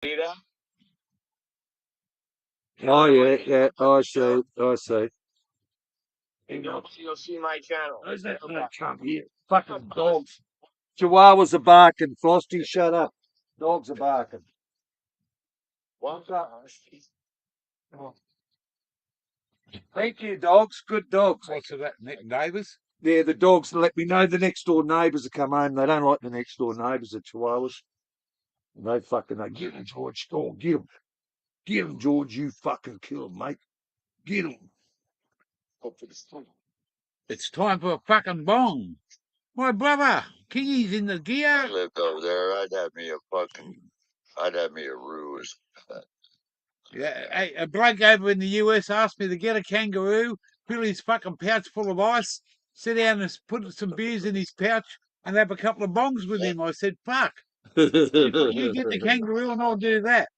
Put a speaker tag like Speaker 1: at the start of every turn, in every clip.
Speaker 1: Peter?
Speaker 2: Oh yeah, yeah. I see. I see.
Speaker 1: You'll see my channel.
Speaker 2: Who's that come here? Fucking dogs. Chihuahuas are barking. Frosty, shut up. Dogs are barking.
Speaker 1: What?
Speaker 2: Oh. Thank you, dogs. Good dogs.
Speaker 3: What's that, neighbours?
Speaker 2: Yeah, the dogs let me know the next door neighbours have come home. They don't like the next door neighbours, the Chihuahuas. They fucking know. Get him, George. Go on, get him. Get him, George. You fucking kill him, mate. Get him.
Speaker 3: It's time for a fucking bong. My brother, Kingy's in the
Speaker 1: I
Speaker 3: gear.
Speaker 1: lived over there. I'd have me a ruse.
Speaker 3: Yeah, hey, a bloke over in the US asked me to get a kangaroo, fill his fucking pouch full of ice, sit down and put some beers in his pouch, and have a couple of bongs with him. I said, fuck. You get the kangaroo and I'll do that.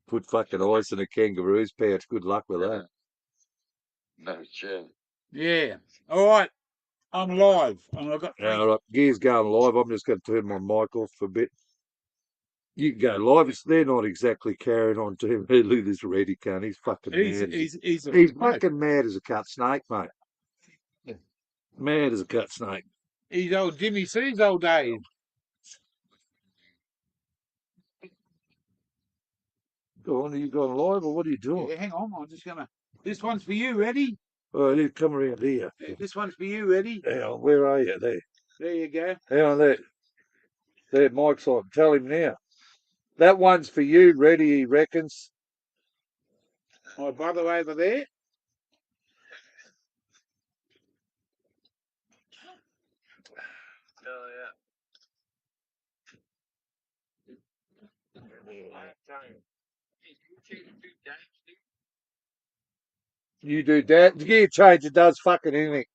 Speaker 2: Put fucking ice in a kangaroo's pouch. Good luck with that.
Speaker 1: No shit.
Speaker 3: Yeah. All right. I'm live. And I've got
Speaker 2: All right, gear's going live. I'm just going to turn my mic off for a bit. You can go live. They're not exactly carrying on to him. Look at this ready cunt. He's fucking mad. He's fucking mad as a cut snake, mate. Mad as a cut snake.
Speaker 3: He's old Jimmy C's old days.
Speaker 2: Go on, are you going live or what are you doing?
Speaker 3: Yeah, hang on. I'm just going to. This one's for you, Eddie.
Speaker 2: Oh, you come around here.
Speaker 3: This one's for you, Eddie.
Speaker 2: Hang on, where are you? There.
Speaker 3: There you go.
Speaker 2: Hang on, there. There, Mike's on. Tell him now. That one's for you, Ready, he reckons.
Speaker 3: My brother over there.
Speaker 1: Oh, yeah.
Speaker 2: You do that. The gear changer does fucking anything.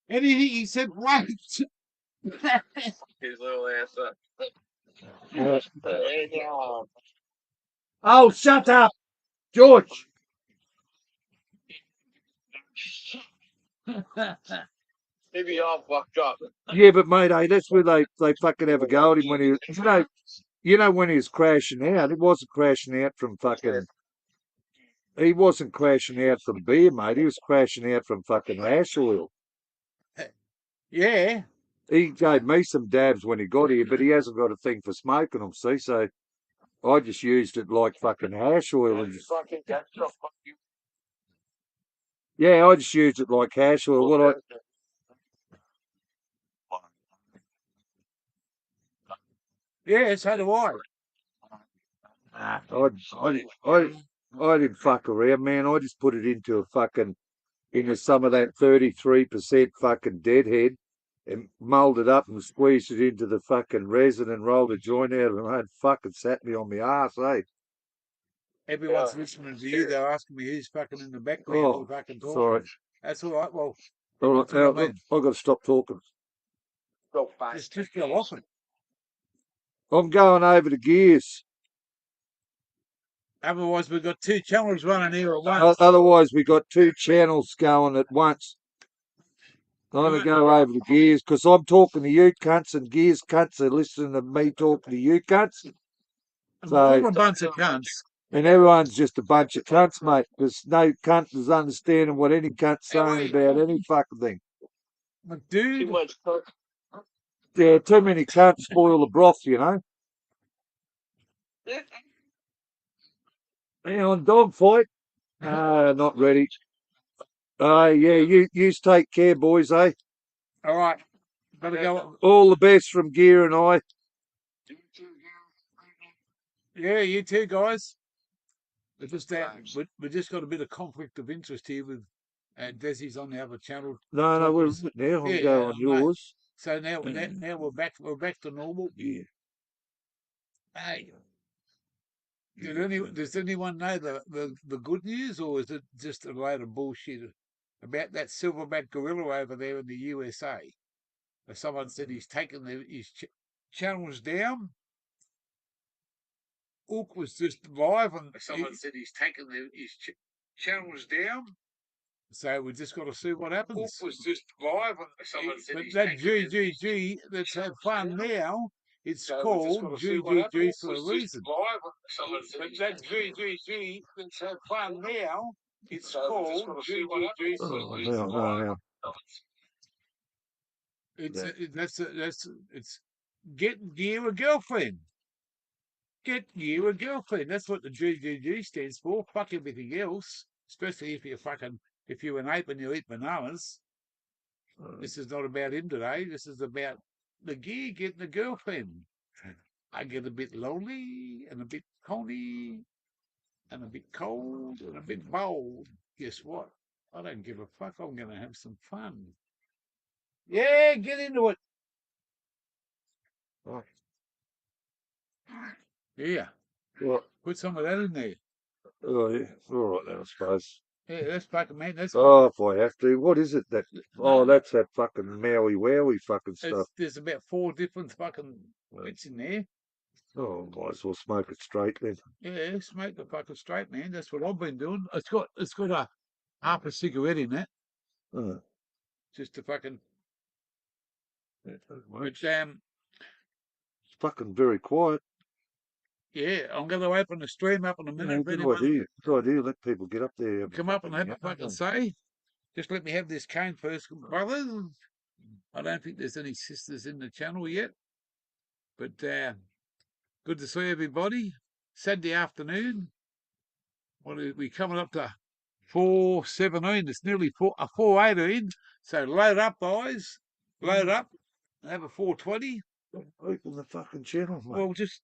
Speaker 3: Anything he said, right.
Speaker 1: His little ass up.
Speaker 2: Oh, shut up, George.
Speaker 1: He'd be all fucked up.
Speaker 2: Yeah, but mate, hey, that's where they fucking have a go at him when he, you know when he was crashing out. It wasn't crashing out from fucking. He wasn't crashing out from beer, mate. He was crashing out from fucking hash oil.
Speaker 3: Yeah.
Speaker 2: He gave me some dabs when he got here, but he hasn't got a thing for smoking them. See, so I just used it like fucking hash oil and just. Yeah, I just used it like hash oil. What I.
Speaker 3: Yeah, so do I.
Speaker 2: I didn't fuck around, man. I just put it into some of that 33% fucking deadhead and mulled it up and squeezed it into the fucking resin and rolled a joint out of it and fucking sat me on my ass, eh?
Speaker 3: Everyone's listening to you. They're asking me who's fucking in the background.
Speaker 2: Oh,
Speaker 3: Fucking talking.
Speaker 2: sorry.
Speaker 3: That's all right. Well,
Speaker 2: All right, I've got to stop talking.
Speaker 3: just go off it.
Speaker 2: I'm going over to gears.
Speaker 3: Otherwise, we've got two channels running here at once.
Speaker 2: Otherwise, we got two channels going at once. I'm going to go over to gears because I'm talking to you cunts and gears cunts are listening to me talking to you cunts.
Speaker 3: All a bunch of cunts.
Speaker 2: And everyone's just a bunch of cunts, mate. There's no cunt is understanding what any cunt's saying about any fucking thing.
Speaker 3: But dude,
Speaker 2: Yeah, too many cunts spoil the broth, you know. Hang on, dog fight. Not ready. Yeah, you take care, boys, eh?
Speaker 3: all right. Better go.
Speaker 2: All the best from Gear and I.
Speaker 3: Yeah, you too, guys. We just got a bit of conflict of interest here with Desi's on the other channel.
Speaker 2: No, we're now. I'm going on yours.
Speaker 3: So now we're back to normal.
Speaker 2: Yeah.
Speaker 3: Hey, does anyone know the good news, or is it just a load of bullshit about that silverback gorilla over there in the USA? Someone said he's taken his channels down. Ook was just live, and someone said he's taken his channels down. So we just got to see what happens. Ook was just live, and someone said but that GGG, let's have fun now. It's called GGG for a reason. But that GGG, let's have fun now. It's called GGG for a
Speaker 2: Oh,
Speaker 3: reason.
Speaker 2: no.
Speaker 3: It's
Speaker 2: Yeah.
Speaker 3: it's get you a girlfriend. Get you a girlfriend. That's what the GGG stands for. Fuck everything else. Especially if you're an ape and you eat bananas. This is not about him today. This is about the gear getting a girlfriend. I get a bit lonely and a bit coney and a bit cold and a bit bold. Guess what? I don't give a fuck. I'm going to have some fun. Yeah, get into it.
Speaker 2: Oh,
Speaker 3: Yeah,
Speaker 2: well,
Speaker 3: put some of that in there.
Speaker 2: oh, yeah. All right then, I suppose.
Speaker 3: Yeah, that's fucking man. That's
Speaker 2: Oh, if I have to. What is it? Oh, that's that fucking Maui Wowie fucking stuff.
Speaker 3: there's about 4 different fucking bits in there.
Speaker 2: Oh, might as well smoke it straight then.
Speaker 3: Yeah, smoke the fucking straight, man. That's what I've been doing. It's got a half a cigarette in it,
Speaker 2: Oh,
Speaker 3: just to fucking.
Speaker 2: yeah,
Speaker 3: But
Speaker 2: it's fucking very quiet.
Speaker 3: yeah, I'm going to open the stream up in a minute. If
Speaker 2: Good
Speaker 3: anyone
Speaker 2: idea. Good idea. Let people get up there. and
Speaker 3: come up and have a
Speaker 2: yeah,
Speaker 3: fucking say. Just let me have this cane first, brothers. I don't think there's any sisters in the channel yet. But good to see everybody. Saturday afternoon. What are we coming up to 4:17? It's nearly 4:18. So load up, guys. Load up. Have a 4:20.
Speaker 2: Open the fucking channel, mate.
Speaker 3: Well, just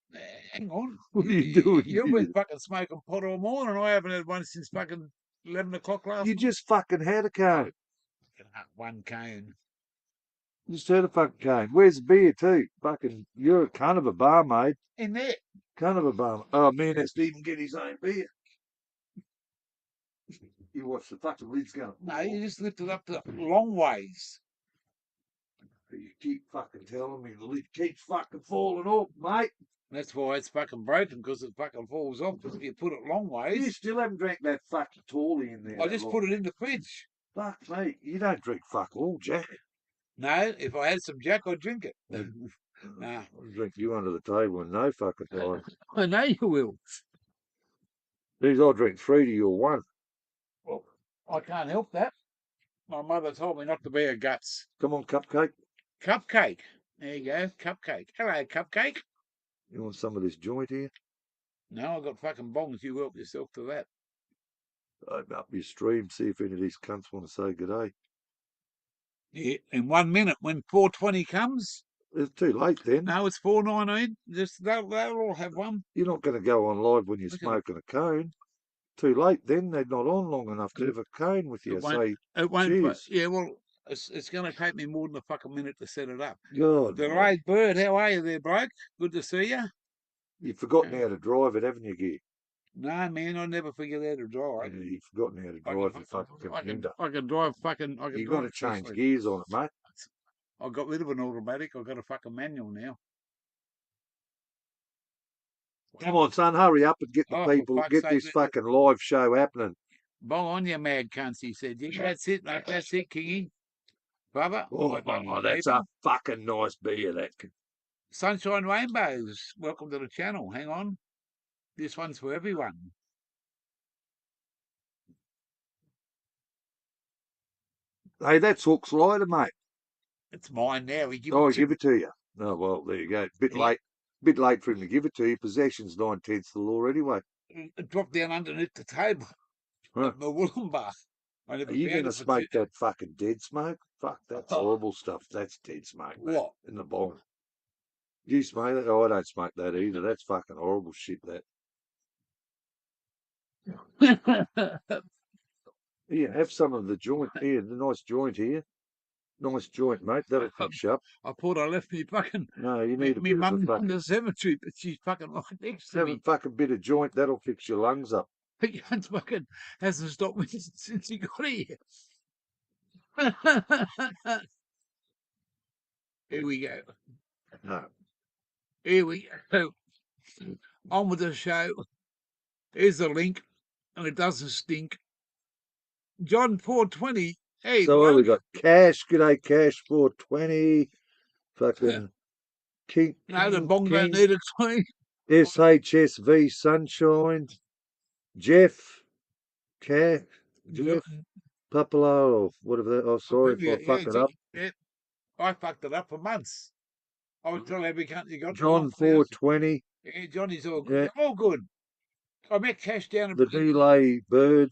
Speaker 3: hang on.
Speaker 2: What are you doing?
Speaker 3: You've been fucking smoking pot all morning. I haven't had one since fucking 11 o'clock last
Speaker 2: You
Speaker 3: night.
Speaker 2: just fucking had a cone.
Speaker 3: One cone.
Speaker 2: You just had a fucking cane. Where's the beer too? Fucking, you're a kind of a barmaid.
Speaker 3: In there.
Speaker 2: Kind of a barmaid. Oh man, that's to even get his own beer. You watch the fucking lid's going.
Speaker 3: No, you just lift it up to long ways.
Speaker 2: You keep fucking telling me the lid keeps fucking falling off, mate.
Speaker 3: That's why it's fucking broken, because it fucking falls off. Because if you put it long
Speaker 2: You
Speaker 3: ways,
Speaker 2: still haven't drank that fucking tally in there.
Speaker 3: I just put it in the fridge.
Speaker 2: Fuck, mate, you don't drink fuck all, Jack.
Speaker 3: No, if I had some Jack, I'd drink it. Nah.
Speaker 2: I'll drink you under the table and no fucking time.
Speaker 3: I know you will.
Speaker 2: These I'll drink 3 to your 1.
Speaker 3: Well, I can't help that. My mother told me not to be a guts.
Speaker 2: Come on, cupcake.
Speaker 3: Cupcake. There you go, cupcake. Hello, cupcake.
Speaker 2: You want some of this joint here?
Speaker 3: No, I got fucking bongs. You help yourself to that.
Speaker 2: Open up your stream, see if any of these cunts want to say good day.
Speaker 3: Yeah, in 1 minute, when 4:20 comes.
Speaker 2: It's too late then.
Speaker 3: No, it's 4:19. Just they'll all have one.
Speaker 2: You're not going to go on live when you're
Speaker 3: Okay.
Speaker 2: smoking a cone. Too late then. They're not on long enough to have a cone with you.
Speaker 3: It won't-
Speaker 2: Say,
Speaker 3: It won't.
Speaker 2: cheers.
Speaker 3: Yeah, well, it's going to take me more than a fucking minute to set it up.
Speaker 2: God,
Speaker 3: Delayed bird, how are you there, bloke? Good to see you.
Speaker 2: you've forgotten how to drive it, haven't you, Gear?
Speaker 3: No, man, I never figured out to drive.
Speaker 2: Yeah, you've forgotten how to
Speaker 3: I
Speaker 2: drive
Speaker 3: can-
Speaker 2: the fucking computer.
Speaker 3: I can drive fucking. I can
Speaker 2: You've got
Speaker 3: drive
Speaker 2: to change
Speaker 3: seriously.
Speaker 2: gears on it, mate.
Speaker 3: I got rid of an automatic. I got a fucking manual now.
Speaker 2: Come on, son, hurry up and get the
Speaker 3: Oh, for
Speaker 2: people,
Speaker 3: fuck's
Speaker 2: get
Speaker 3: sake,
Speaker 2: this fucking live show happening.
Speaker 3: Bong on, you mad cunts, he said. Yeah, that's it, mate. That's it, Kingy. Brother.
Speaker 2: Oh, that's a fucking nice beer, that.
Speaker 3: Sunshine Rainbows. Welcome to the channel. Hang on. This one's for everyone.
Speaker 2: Hey, that's Hook's lighter, mate.
Speaker 3: It's mine now. He
Speaker 2: Oh, give it to you. Oh, well, there you go. Bit
Speaker 3: Yeah.
Speaker 2: late for him to give it to you. Possession's 9/10 the law anyway.
Speaker 3: It dropped down underneath the table.
Speaker 2: Huh.
Speaker 3: At my Wollongbar. I never
Speaker 2: Are you
Speaker 3: found
Speaker 2: going to
Speaker 3: it for
Speaker 2: smoke that fucking dead smoke? Fuck, that's
Speaker 3: Oh.
Speaker 2: horrible stuff. That's dead smoke, mate.
Speaker 3: What?
Speaker 2: In the bong. Do you smoke that? Oh, I don't smoke that either. That's fucking horrible shit, that. Here, have some of the joint here. The nice joint here. Nice joint, mate. That'll fix you up.
Speaker 3: I thought I left me fucking
Speaker 2: No, you
Speaker 3: me,
Speaker 2: need a
Speaker 3: me
Speaker 2: bit of
Speaker 3: mum
Speaker 2: a
Speaker 3: in
Speaker 2: fucking,
Speaker 3: the cemetery, but she's fucking right next to
Speaker 2: have a
Speaker 3: me.
Speaker 2: fucking bit of joint. That'll fix your lungs up.
Speaker 3: He fucking hasn't stopped me since he got here. Here we go.
Speaker 2: No.
Speaker 3: Here we go. On with the show. Here's the link, and it doesn't stink. John 420. Hey,
Speaker 2: So what we
Speaker 3: bloke.
Speaker 2: got? Cash. G'day, Cash 420. Fucking King,
Speaker 3: No, the
Speaker 2: King,
Speaker 3: bong don't
Speaker 2: King,
Speaker 3: need a clean.
Speaker 2: SHSV Sunshine, Jeff, Jeff Papalo, or whatever that. Oh, sorry if I fuck it up.
Speaker 3: Yeah, I fucked it up for months. I was telling every country got
Speaker 2: John
Speaker 3: the one.
Speaker 2: 420,
Speaker 3: Yeah, Johnny's all good.
Speaker 2: yeah,
Speaker 3: They're all good. I met Cash down at
Speaker 2: the Delay Bird.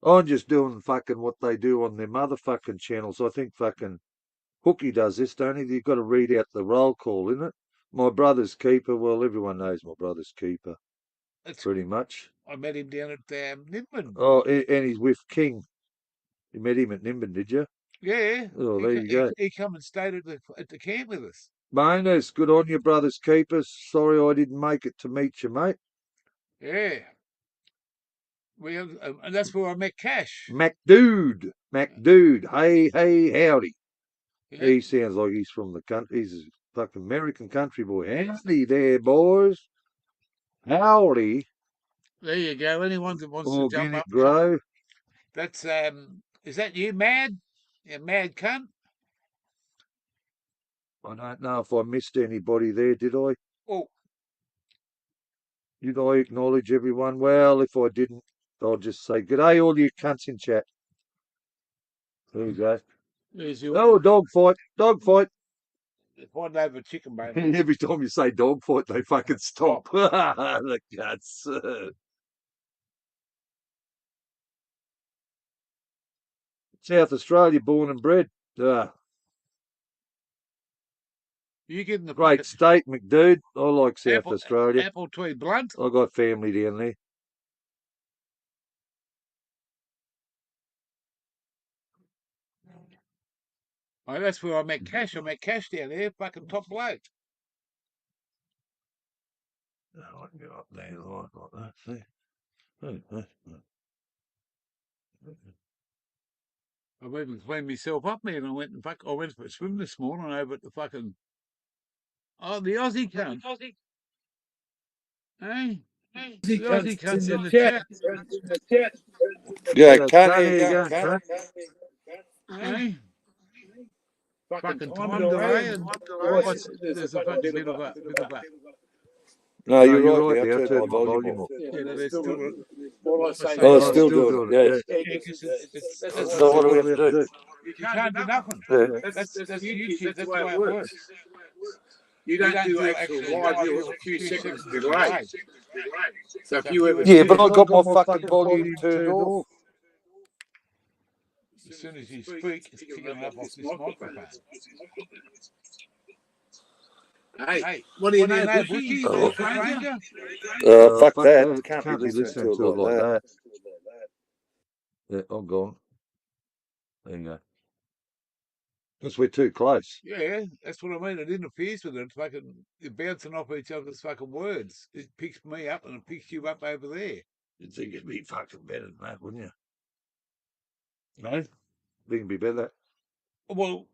Speaker 2: I'm just doing fucking what they do on their motherfucking channels. I think fucking Hooky does this, don't he? You've got to read out the roll call, isn't it? My brother's keeper. Well, everyone knows my brother's keeper,
Speaker 3: It's,
Speaker 2: pretty much.
Speaker 3: I met him down at Nimbin.
Speaker 2: Oh, and he's with King. You met him at Nimbin, did you?
Speaker 3: Yeah,
Speaker 2: Oh, there you go.
Speaker 3: he come and stayed at the camp with us.
Speaker 2: Manus, good on you, brother's keepers. Sorry I didn't make it to meet you, mate.
Speaker 3: Yeah, and that's where I met Cash.
Speaker 2: MacDude. Hey, howdy.
Speaker 3: Yeah.
Speaker 2: He sounds like he's from the country. He's a fucking American country boy. Howdy there, boys. Howdy.
Speaker 3: There you go. Anyone that wants to jump
Speaker 2: Organic
Speaker 3: up,
Speaker 2: Grow.
Speaker 3: that's is that you, Mad? You mad cunt?
Speaker 2: I don't know if I missed anybody there, did I?
Speaker 3: Oh,
Speaker 2: Did I acknowledge everyone? Well, if I didn't, I'll just say, g'day, all you cunts in chat. There you go.
Speaker 3: there's your
Speaker 2: Oh, dog fight.
Speaker 3: find over chicken bone.
Speaker 2: Every time you say dog fight, they fucking stop. The guts. South Australia, born and bred.
Speaker 3: You getting the
Speaker 2: Great state, McDude. I like South Australia.
Speaker 3: apple tree blunt?
Speaker 2: I got family down there.
Speaker 3: Oh, that's where I met Cash. I met Cash down there, fucking top bloke.
Speaker 2: Oh, I can go up there like that.
Speaker 3: I've even cleaned myself up, man. I went for a swim this morning over at the fucking the Aussie cunt. Hey? The Aussie cunt's in the chat.
Speaker 2: Yeah, cunt.
Speaker 3: Hey? Fucking time delay and there's a fucking bit of a
Speaker 2: No, you're right there. I turned my volume off.
Speaker 3: yeah, there's still
Speaker 2: Oh, it's still doing it. Yeah. So what do we have to do?
Speaker 3: you can't do nothing.
Speaker 2: Yeah.
Speaker 3: That's YouTube. That's the way it works.
Speaker 4: You don't do actual live view, it's a few seconds delay. So if you ever
Speaker 2: Yeah, but I got my fucking volume turned off.
Speaker 3: As soon as you speak, it's picking up off this microphone.
Speaker 4: Hey, what do you know,
Speaker 3: Bushy?
Speaker 2: Oh.
Speaker 3: Stranger?
Speaker 2: Fuck that. Can't be listening to it like that. Yeah, I'm gone. There you go. Because we're too close.
Speaker 3: Yeah, that's what I mean. It interferes with it. Fucking, you're bouncing off each other's fucking words. It picks me up and it picks you up over there.
Speaker 2: You'd think it'd be fucking better than that, wouldn't you? No? Think it'd be better.
Speaker 3: Well,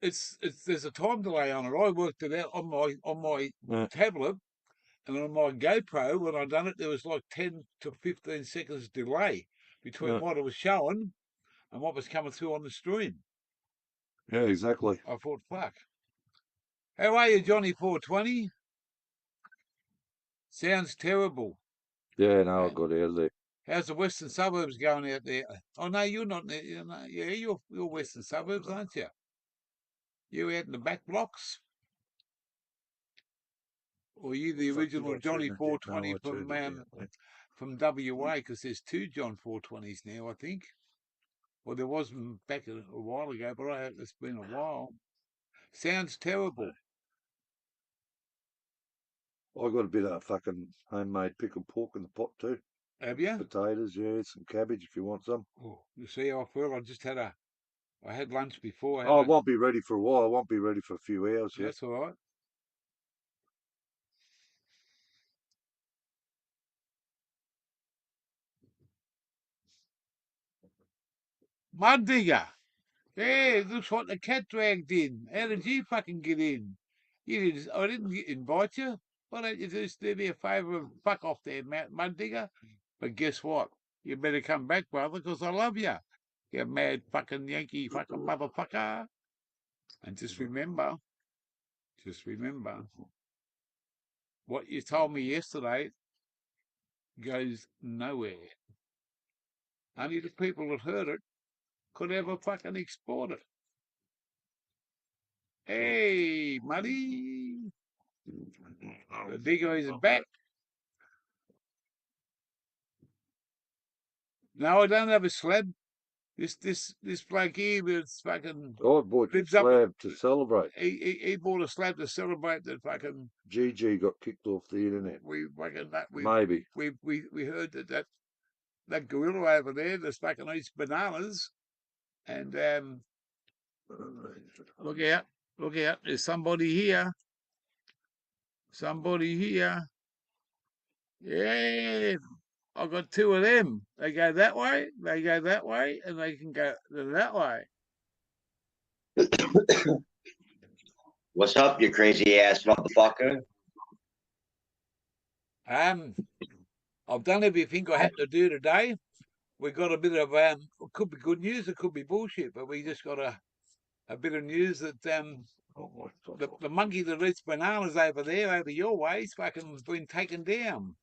Speaker 3: it's there's a time delay on it. I worked it out on my
Speaker 2: Yeah.
Speaker 3: tablet and on my GoPro. When I done it, there was like 10 to 15 seconds delay between what it was showing and what was coming through on the stream.
Speaker 2: Yeah, exactly.
Speaker 3: I thought, fuck. How are you, Johnny 420? Sounds terrible.
Speaker 2: Yeah, no, I got out of there.
Speaker 3: How's the western suburbs going out there? Oh no, you're not. Yeah, you're western suburbs, aren't you? You out in the back blocks, or are you the original Johnny 420 from WA? Because there's two John 420s now, I think. Well, there was back a while ago, but it's been a while. Sounds terrible.
Speaker 2: I got a bit of fucking homemade pickled pork in the pot too.
Speaker 3: Have you?
Speaker 2: Potatoes, yeah, some cabbage if you want some.
Speaker 3: Oh, you see how I feel? I had lunch before.
Speaker 2: I won't be ready for a while. I won't be ready for a few hours yet.
Speaker 3: That's all right. Mud digger. Yeah, it looks like the cat dragged in. How did you fucking get in? I didn't invite you. Why don't you just do me a favour and fuck off there, mud digger? But guess what? You better come back, brother, because I love you. You mad fucking Yankee fucking motherfucker. And just remember, Just remember, what you told me yesterday goes nowhere. Only the people that heard it could ever fucking export it. Hey, Muddy, the digger is back. No, I don't have a slab. This bloke here was fucking
Speaker 2: I bought your
Speaker 3: lives up.
Speaker 2: slab to celebrate.
Speaker 3: He bought a slab to celebrate that fucking
Speaker 2: GG got kicked off the internet.
Speaker 3: we fucking that we
Speaker 2: Maybe.
Speaker 3: we heard that gorilla over there that's fucking eats bananas, and look out, there's somebody here. Yeah, I've got two of them. They go that way, and they can go that way.
Speaker 5: What's up, you crazy ass motherfucker?
Speaker 3: I've done everything I had to do today. We got a bit of it could be good news, it could be bullshit, but we just got a bit of news that the monkey that eats bananas over there, over your way, fucking been taken down.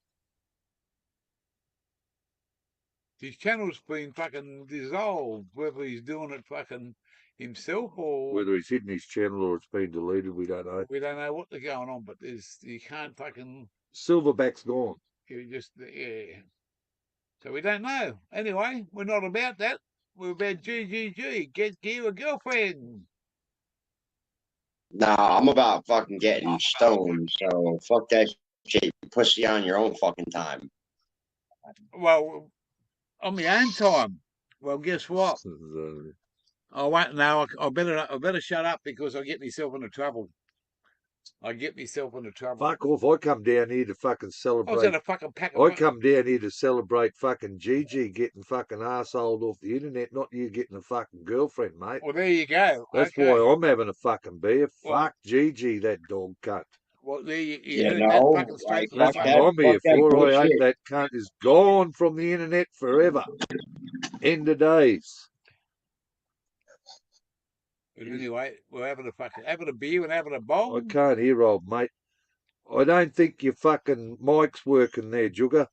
Speaker 3: His channel's been fucking dissolved, whether he's doing it fucking himself or
Speaker 2: Whether he's hidden his channel or it's been deleted, we don't know.
Speaker 3: we don't know what's going on. But you can't fucking
Speaker 2: Silverback's gone.
Speaker 3: you just yeah. So we don't know. Anyway, we're not about that. We're about GGG. Get you a girlfriend.
Speaker 5: Nah, I'm about fucking getting stoned, so fuck that shit. Pussy on your own fucking time.
Speaker 3: Well, on my own time. Well, guess what? I won't now. I better shut up because I get myself into trouble.
Speaker 2: Fuck off. I come down here to fucking
Speaker 3: I was
Speaker 2: celebrate.
Speaker 3: in a fucking pack
Speaker 2: I
Speaker 3: of
Speaker 2: come down here to celebrate fucking GG getting fucking arseholed off the internet, not you getting a fucking girlfriend, mate.
Speaker 3: Well, there you go.
Speaker 2: That's
Speaker 3: Okay.
Speaker 2: why I'm having a fucking beer.
Speaker 3: Well-
Speaker 2: Fuck GG, that dog cunt.
Speaker 3: Well, there you
Speaker 5: Yeah,
Speaker 3: heard
Speaker 5: no,
Speaker 3: that fucking straight to the
Speaker 2: That's
Speaker 5: fuck
Speaker 3: face.
Speaker 5: that.
Speaker 2: what I'm here
Speaker 5: fuck that
Speaker 2: for. I hate
Speaker 5: bullshit.
Speaker 2: that cunt is gone from the internet forever. End of days.
Speaker 3: But anyway, we're having a beer and having a
Speaker 2: I
Speaker 3: bong.
Speaker 2: can't hear, old mate. I don't think your fucking mic's working there, Jugger.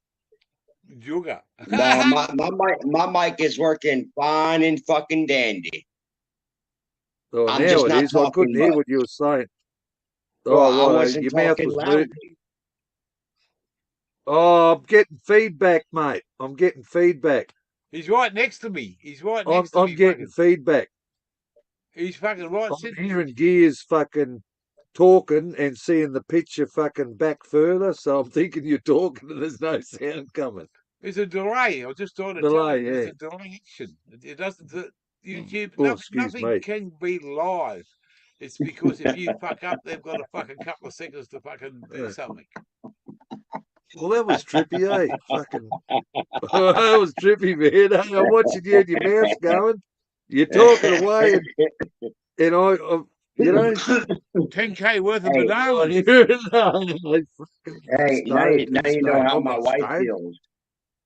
Speaker 3: Jugger.
Speaker 5: No, my mic is working fine and fucking dandy.
Speaker 2: Oh,
Speaker 5: I'm
Speaker 2: now
Speaker 5: just
Speaker 2: it
Speaker 5: not
Speaker 2: is. I couldn't
Speaker 5: talking
Speaker 2: hear
Speaker 5: much.
Speaker 2: what you were saying.
Speaker 5: Well, I
Speaker 2: Oh, right.
Speaker 5: wasn't
Speaker 2: Your mouth
Speaker 5: talking
Speaker 2: was
Speaker 5: loud.
Speaker 2: moving. Oh, I'm getting feedback, mate. I'm getting feedback.
Speaker 3: He's right next to me.
Speaker 2: I'm getting feedback.
Speaker 3: He's fucking right.
Speaker 2: I'm
Speaker 3: Sitting.
Speaker 2: hearing Gears fucking talking and seeing the picture fucking back further, so I'm thinking you're talking and there's no sound coming.
Speaker 3: There's a delay. I just trying to
Speaker 2: Delay,
Speaker 3: tell you.
Speaker 2: yeah.
Speaker 3: There's a delay action. It doesn't. YouTube.
Speaker 2: Oh, excuse
Speaker 3: nothing
Speaker 2: me.
Speaker 3: can be live. It's because if you fuck up, they've got a fucking couple of seconds to fucking do
Speaker 2: Yeah.
Speaker 3: something.
Speaker 2: Well, that was trippy, eh? Fucking, that was trippy, man. Hey, I'm watching you and your mouth's going. You're talking away, and I you know,
Speaker 3: 10K worth of
Speaker 5: Hey.
Speaker 3: bananas.
Speaker 5: Hey, now you know how
Speaker 2: I'm
Speaker 5: my
Speaker 2: not
Speaker 5: wife
Speaker 2: stoned.
Speaker 5: feels.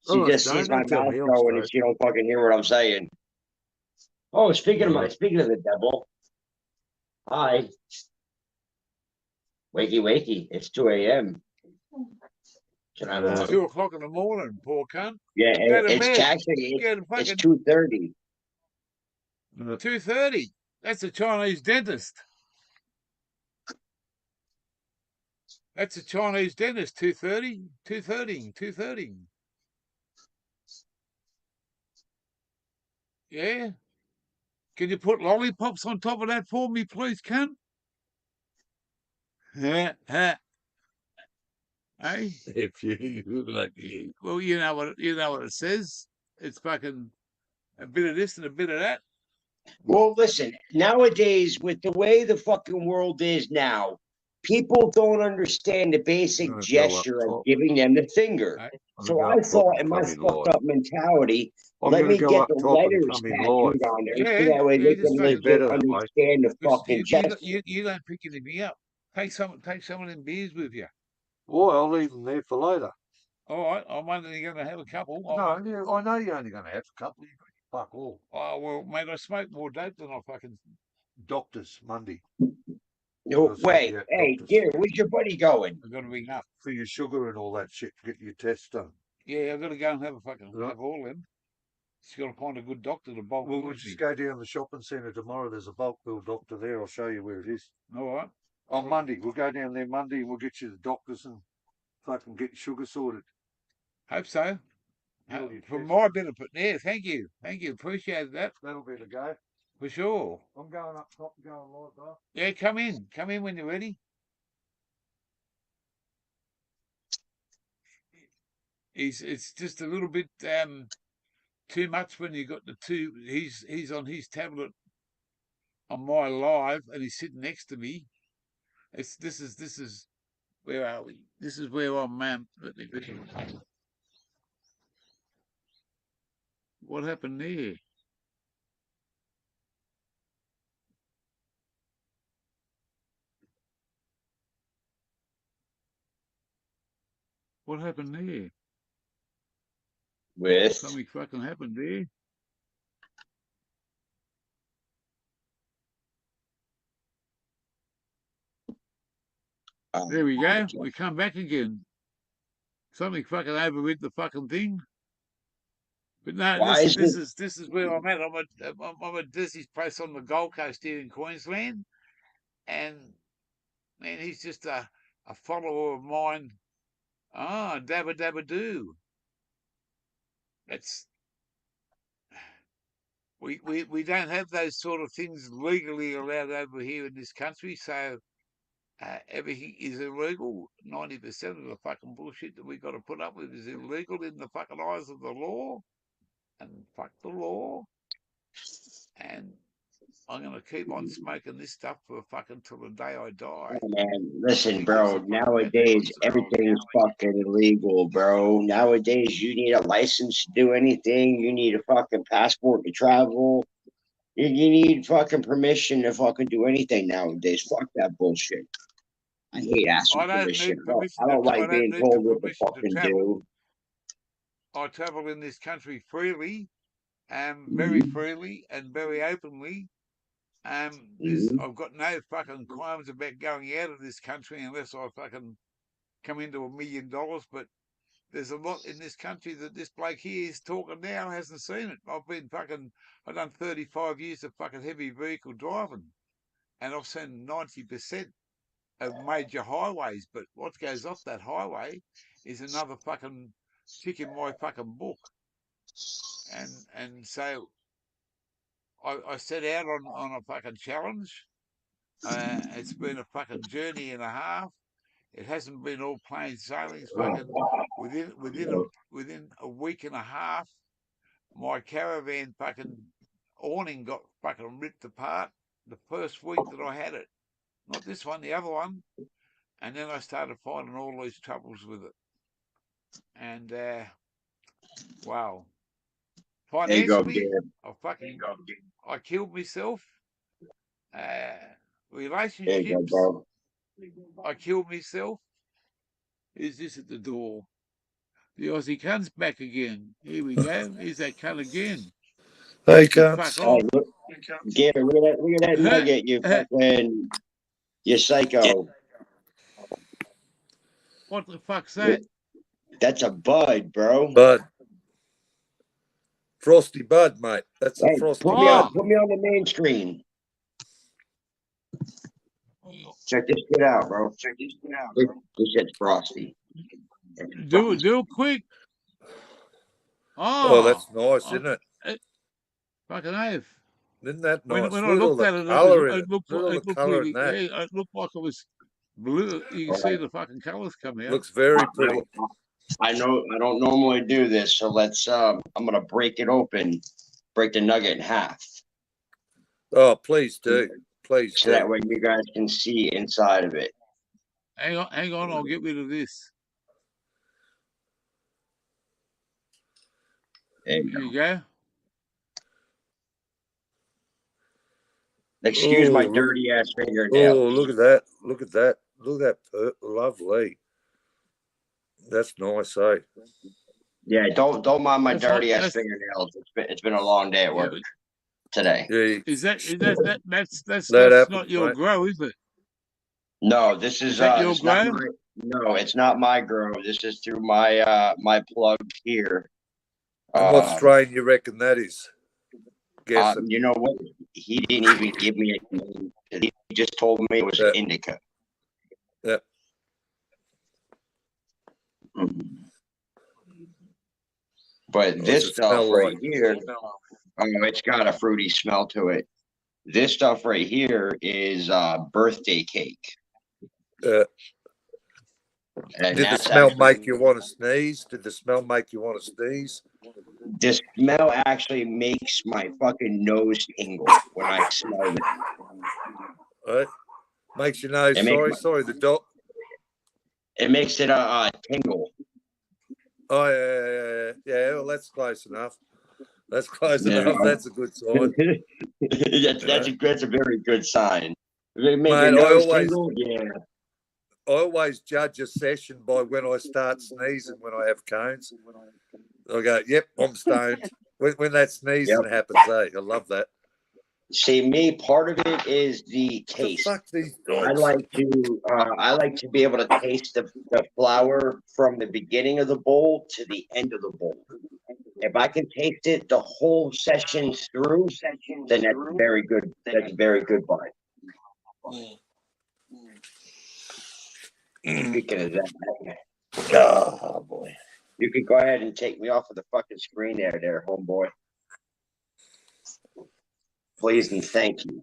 Speaker 2: I'm
Speaker 5: She
Speaker 2: not
Speaker 5: just
Speaker 2: stoned.
Speaker 5: sees my
Speaker 2: Don't tell
Speaker 5: mouth
Speaker 2: me I'm
Speaker 5: going and
Speaker 2: stoned.
Speaker 5: she don't fucking hear what I'm saying. Oh, speaking of
Speaker 2: Right.
Speaker 5: the devil. Hi. Wakey. It's 2 a.m. Can I
Speaker 2: Yeah.
Speaker 5: have a
Speaker 3: 2 o'clock in the morning, poor cunt.
Speaker 5: Yeah,
Speaker 3: Go to
Speaker 5: it's
Speaker 3: bed.
Speaker 5: actually
Speaker 3: Go to
Speaker 5: it's
Speaker 3: fucking
Speaker 5: 2:30.
Speaker 3: 2:30. That's a Chinese dentist. That's a Chinese dentist. 2:30. 2:30. Yeah. Can you put lollipops on top of that for me, please, cunt? Hey?
Speaker 2: If you like you.
Speaker 3: Well, you know what it says. It's fucking a bit of this and a bit of that.
Speaker 5: Well, listen, nowadays with the way the fucking world is now, people don't understand the basic
Speaker 2: No, go up
Speaker 5: gesture of
Speaker 2: top.
Speaker 5: giving them the finger.
Speaker 3: Right.
Speaker 2: I'm
Speaker 5: So
Speaker 2: gonna
Speaker 5: I
Speaker 2: go up top
Speaker 5: thought
Speaker 2: and
Speaker 5: in my
Speaker 2: come in
Speaker 5: fucked
Speaker 2: live.
Speaker 5: up mentality,
Speaker 2: I'm
Speaker 5: let
Speaker 2: gonna
Speaker 5: me
Speaker 2: go
Speaker 5: get
Speaker 2: up
Speaker 5: the
Speaker 2: top and
Speaker 5: letters
Speaker 2: come in
Speaker 5: tattooed
Speaker 2: live.
Speaker 5: on there,
Speaker 3: Yeah,
Speaker 5: so that way
Speaker 3: yeah,
Speaker 5: they
Speaker 3: just
Speaker 5: can
Speaker 3: fucking-
Speaker 5: like
Speaker 2: Better that way.
Speaker 5: understand the fucking gesture.
Speaker 3: You don't pick anything up. Take some of them beers with you.
Speaker 2: Well, I'll leave them there for later.
Speaker 3: All right, I'm only going to have a couple.
Speaker 2: No, yeah, I know you're only going to have a couple. You fuck all.
Speaker 3: Oh, well, mate, I smoke more dope than I fucking.
Speaker 2: Doctors Monday.
Speaker 5: No
Speaker 2: That's
Speaker 5: way.
Speaker 2: what the
Speaker 5: Hey,
Speaker 2: doctors
Speaker 5: dear, where's your buddy going?
Speaker 3: I've got to ring up.
Speaker 2: for your sugar and all that shit. Get your tests done.
Speaker 3: Yeah, I've got to go and have a fucking
Speaker 2: Right.
Speaker 3: have all them. Just got to find a good doctor to bulk
Speaker 2: Well, we'll
Speaker 3: with
Speaker 2: just
Speaker 3: me.
Speaker 2: go down the shopping centre tomorrow. There's a bulk bill doctor there. I'll show you where it is.
Speaker 3: All right.
Speaker 2: On Monday, we'll go down there Monday and we'll get you the doctors and fucking get your sugar sorted.
Speaker 3: Hope so.
Speaker 2: Get all your
Speaker 3: For
Speaker 2: tests.
Speaker 3: my benefit. Yeah, thank you. Thank you. Appreciate that.
Speaker 2: That'll be the go.
Speaker 3: For sure.
Speaker 2: I'm going up top and going live, bro.
Speaker 3: Yeah, come in. Come in when you're ready. It's just a little bit too much when you got the two. He's on his tablet on my live and he's sitting next to me. This is where are we? This is where I'm let me look. What happened there? What happened there?
Speaker 5: With
Speaker 3: Something fucking happened there. There we go. We come back again. Something fucking overrid the fucking thing. But no,
Speaker 5: Why
Speaker 3: this is where I'm at. I'm at Disney's place on the Gold Coast here in Queensland, and man, he's just a follower of mine. Ah, Dabba Dabba Doo. That's we don't have those sort of things legally allowed over here in this country, so everything is illegal. 90% of the fucking bullshit that we got to put up with is illegal in the fucking eyes of the law, and fuck the law. And I'm gonna keep on smoking this stuff for fucking till the day I die.
Speaker 5: Oh, man, listen, bro. Nowadays, everything's fucking illegal, bro. Nowadays, you need a license to do anything. You need a fucking passport to travel. You need fucking permission to fucking do anything nowadays. Fuck that bullshit. I hate asking
Speaker 3: I don't
Speaker 5: permission.
Speaker 3: need permission.
Speaker 5: I don't
Speaker 3: I
Speaker 5: like
Speaker 3: don't
Speaker 5: being
Speaker 3: need
Speaker 5: told
Speaker 3: the
Speaker 5: what to
Speaker 3: permission to
Speaker 5: fucking
Speaker 3: travel.
Speaker 5: do.
Speaker 3: I travel in this country freely, very
Speaker 5: Mhm.
Speaker 3: freely and very openly.
Speaker 5: Mhm.
Speaker 3: I've got no fucking qualms about going out of this country unless I fucking come into $1 million. But there's a lot in this country that this bloke here is talking now hasn't seen it. I've done 35 years of fucking heavy vehicle driving, and I've seen 90% of major highways. But what goes off that highway is another fucking tick in my fucking book. And so I set out on a fucking challenge. It's been a fucking journey and a half. It hasn't been all plain sailing. It's fucking within a week and a half, my caravan fucking awning got fucking ripped apart. The first week that I had it, not this one, the other one, and then I started finding all these troubles with it. And wow,
Speaker 5: There you go,
Speaker 3: financially,
Speaker 5: Gabe.
Speaker 3: I killed myself.
Speaker 5: There you go,
Speaker 3: Relationships,
Speaker 5: bro.
Speaker 3: I killed myself. Who's this at the door? The Aussie cunt's back again. Here we go. Here's that cunt again.
Speaker 2: Hey,
Speaker 3: Fuck
Speaker 2: cunts.
Speaker 5: Oh,
Speaker 3: off.
Speaker 5: look, Gabe, look at that nugget, you fucking, you psycho.
Speaker 3: What the fuck's that?
Speaker 5: That's a bud, bro.
Speaker 2: Bud. Frosty Bud, mate. That's
Speaker 5: Hey,
Speaker 2: a frosty
Speaker 5: put
Speaker 2: bud.
Speaker 5: me on the main screen. Check this shit out, bro. This shit's frosty.
Speaker 3: Do it quick.
Speaker 2: Oh, that's nice, isn't it?
Speaker 3: Fucking oath.
Speaker 2: Isn't that
Speaker 3: When
Speaker 2: nice?
Speaker 3: I
Speaker 2: Look at all
Speaker 3: looked at
Speaker 2: the
Speaker 3: it,
Speaker 2: colour in
Speaker 3: it
Speaker 2: it.
Speaker 3: looked
Speaker 2: Look at all the colour in that.
Speaker 3: it looked like it was blue. You can see the fucking colours come out.
Speaker 2: Looks very pretty.
Speaker 5: I know I don't normally do this, so let's I'm gonna break it open, break the nugget in half.
Speaker 2: Oh, please do. Please
Speaker 5: so
Speaker 2: do.
Speaker 5: that way you guys can see inside of it.
Speaker 3: Hang on, I'll get rid of this.
Speaker 5: There
Speaker 3: Here you go.
Speaker 5: Excuse my
Speaker 2: Oh,
Speaker 5: dirty ass fingernail.
Speaker 2: Oh, look at that. Look at that. Look at that. Lovely. That's nice, eh?
Speaker 5: Yeah, don't mind my
Speaker 3: That's
Speaker 5: dirty
Speaker 3: what-
Speaker 5: ass fingernails. It's been a long day at work today.
Speaker 2: Yeah,
Speaker 3: Is that that's
Speaker 2: That happens,
Speaker 3: not your
Speaker 2: mate.
Speaker 3: grow, is it?
Speaker 5: No, this is
Speaker 3: that your
Speaker 5: it's not
Speaker 3: grow?
Speaker 5: my, no, it's not my grow. This is through my my plug here.
Speaker 2: And what strain you reckon that is? Guessing.
Speaker 5: You know what? He didn't even give me a name. He just told me it was
Speaker 2: Yeah.
Speaker 5: indica.
Speaker 2: Yeah.
Speaker 5: But
Speaker 2: What
Speaker 5: this
Speaker 2: does it
Speaker 5: stuff
Speaker 2: smell
Speaker 5: right
Speaker 2: like?
Speaker 5: here, it's got a fruity smell to it. This stuff right here is birthday cake. And
Speaker 2: Did the
Speaker 5: that's
Speaker 2: smell
Speaker 5: actually,
Speaker 2: make you want to sneeze? Did the smell make you want to sneeze?
Speaker 5: this smell actually makes my fucking nose tingle when I smell it.
Speaker 2: Right? Makes your nose.
Speaker 5: It makes
Speaker 2: Sorry, the dog.
Speaker 5: it makes it tingle.
Speaker 2: Oh yeah. Well, that's close enough. That's close
Speaker 5: Yeah.
Speaker 2: enough. That's a good sign.
Speaker 5: that's a very good sign. Make
Speaker 2: Mate,
Speaker 5: your nose tingle. Yeah.
Speaker 2: I always judge a session by when I start sneezing when I have cones. I go, yep, I'm stoned. When that sneezing happens, I love that.
Speaker 5: See, me, part of it is the taste.
Speaker 2: Fuck these
Speaker 5: I
Speaker 2: dogs.
Speaker 5: like to be able to taste the flour from the beginning of the bowl to the end of the bowl. If I can taste it the whole session through, then that's very good. That's a very good wine. Speaking of that,
Speaker 2: Oh boy.
Speaker 5: you could go ahead and take me off of the fucking screen there, homeboy. Please and thank you.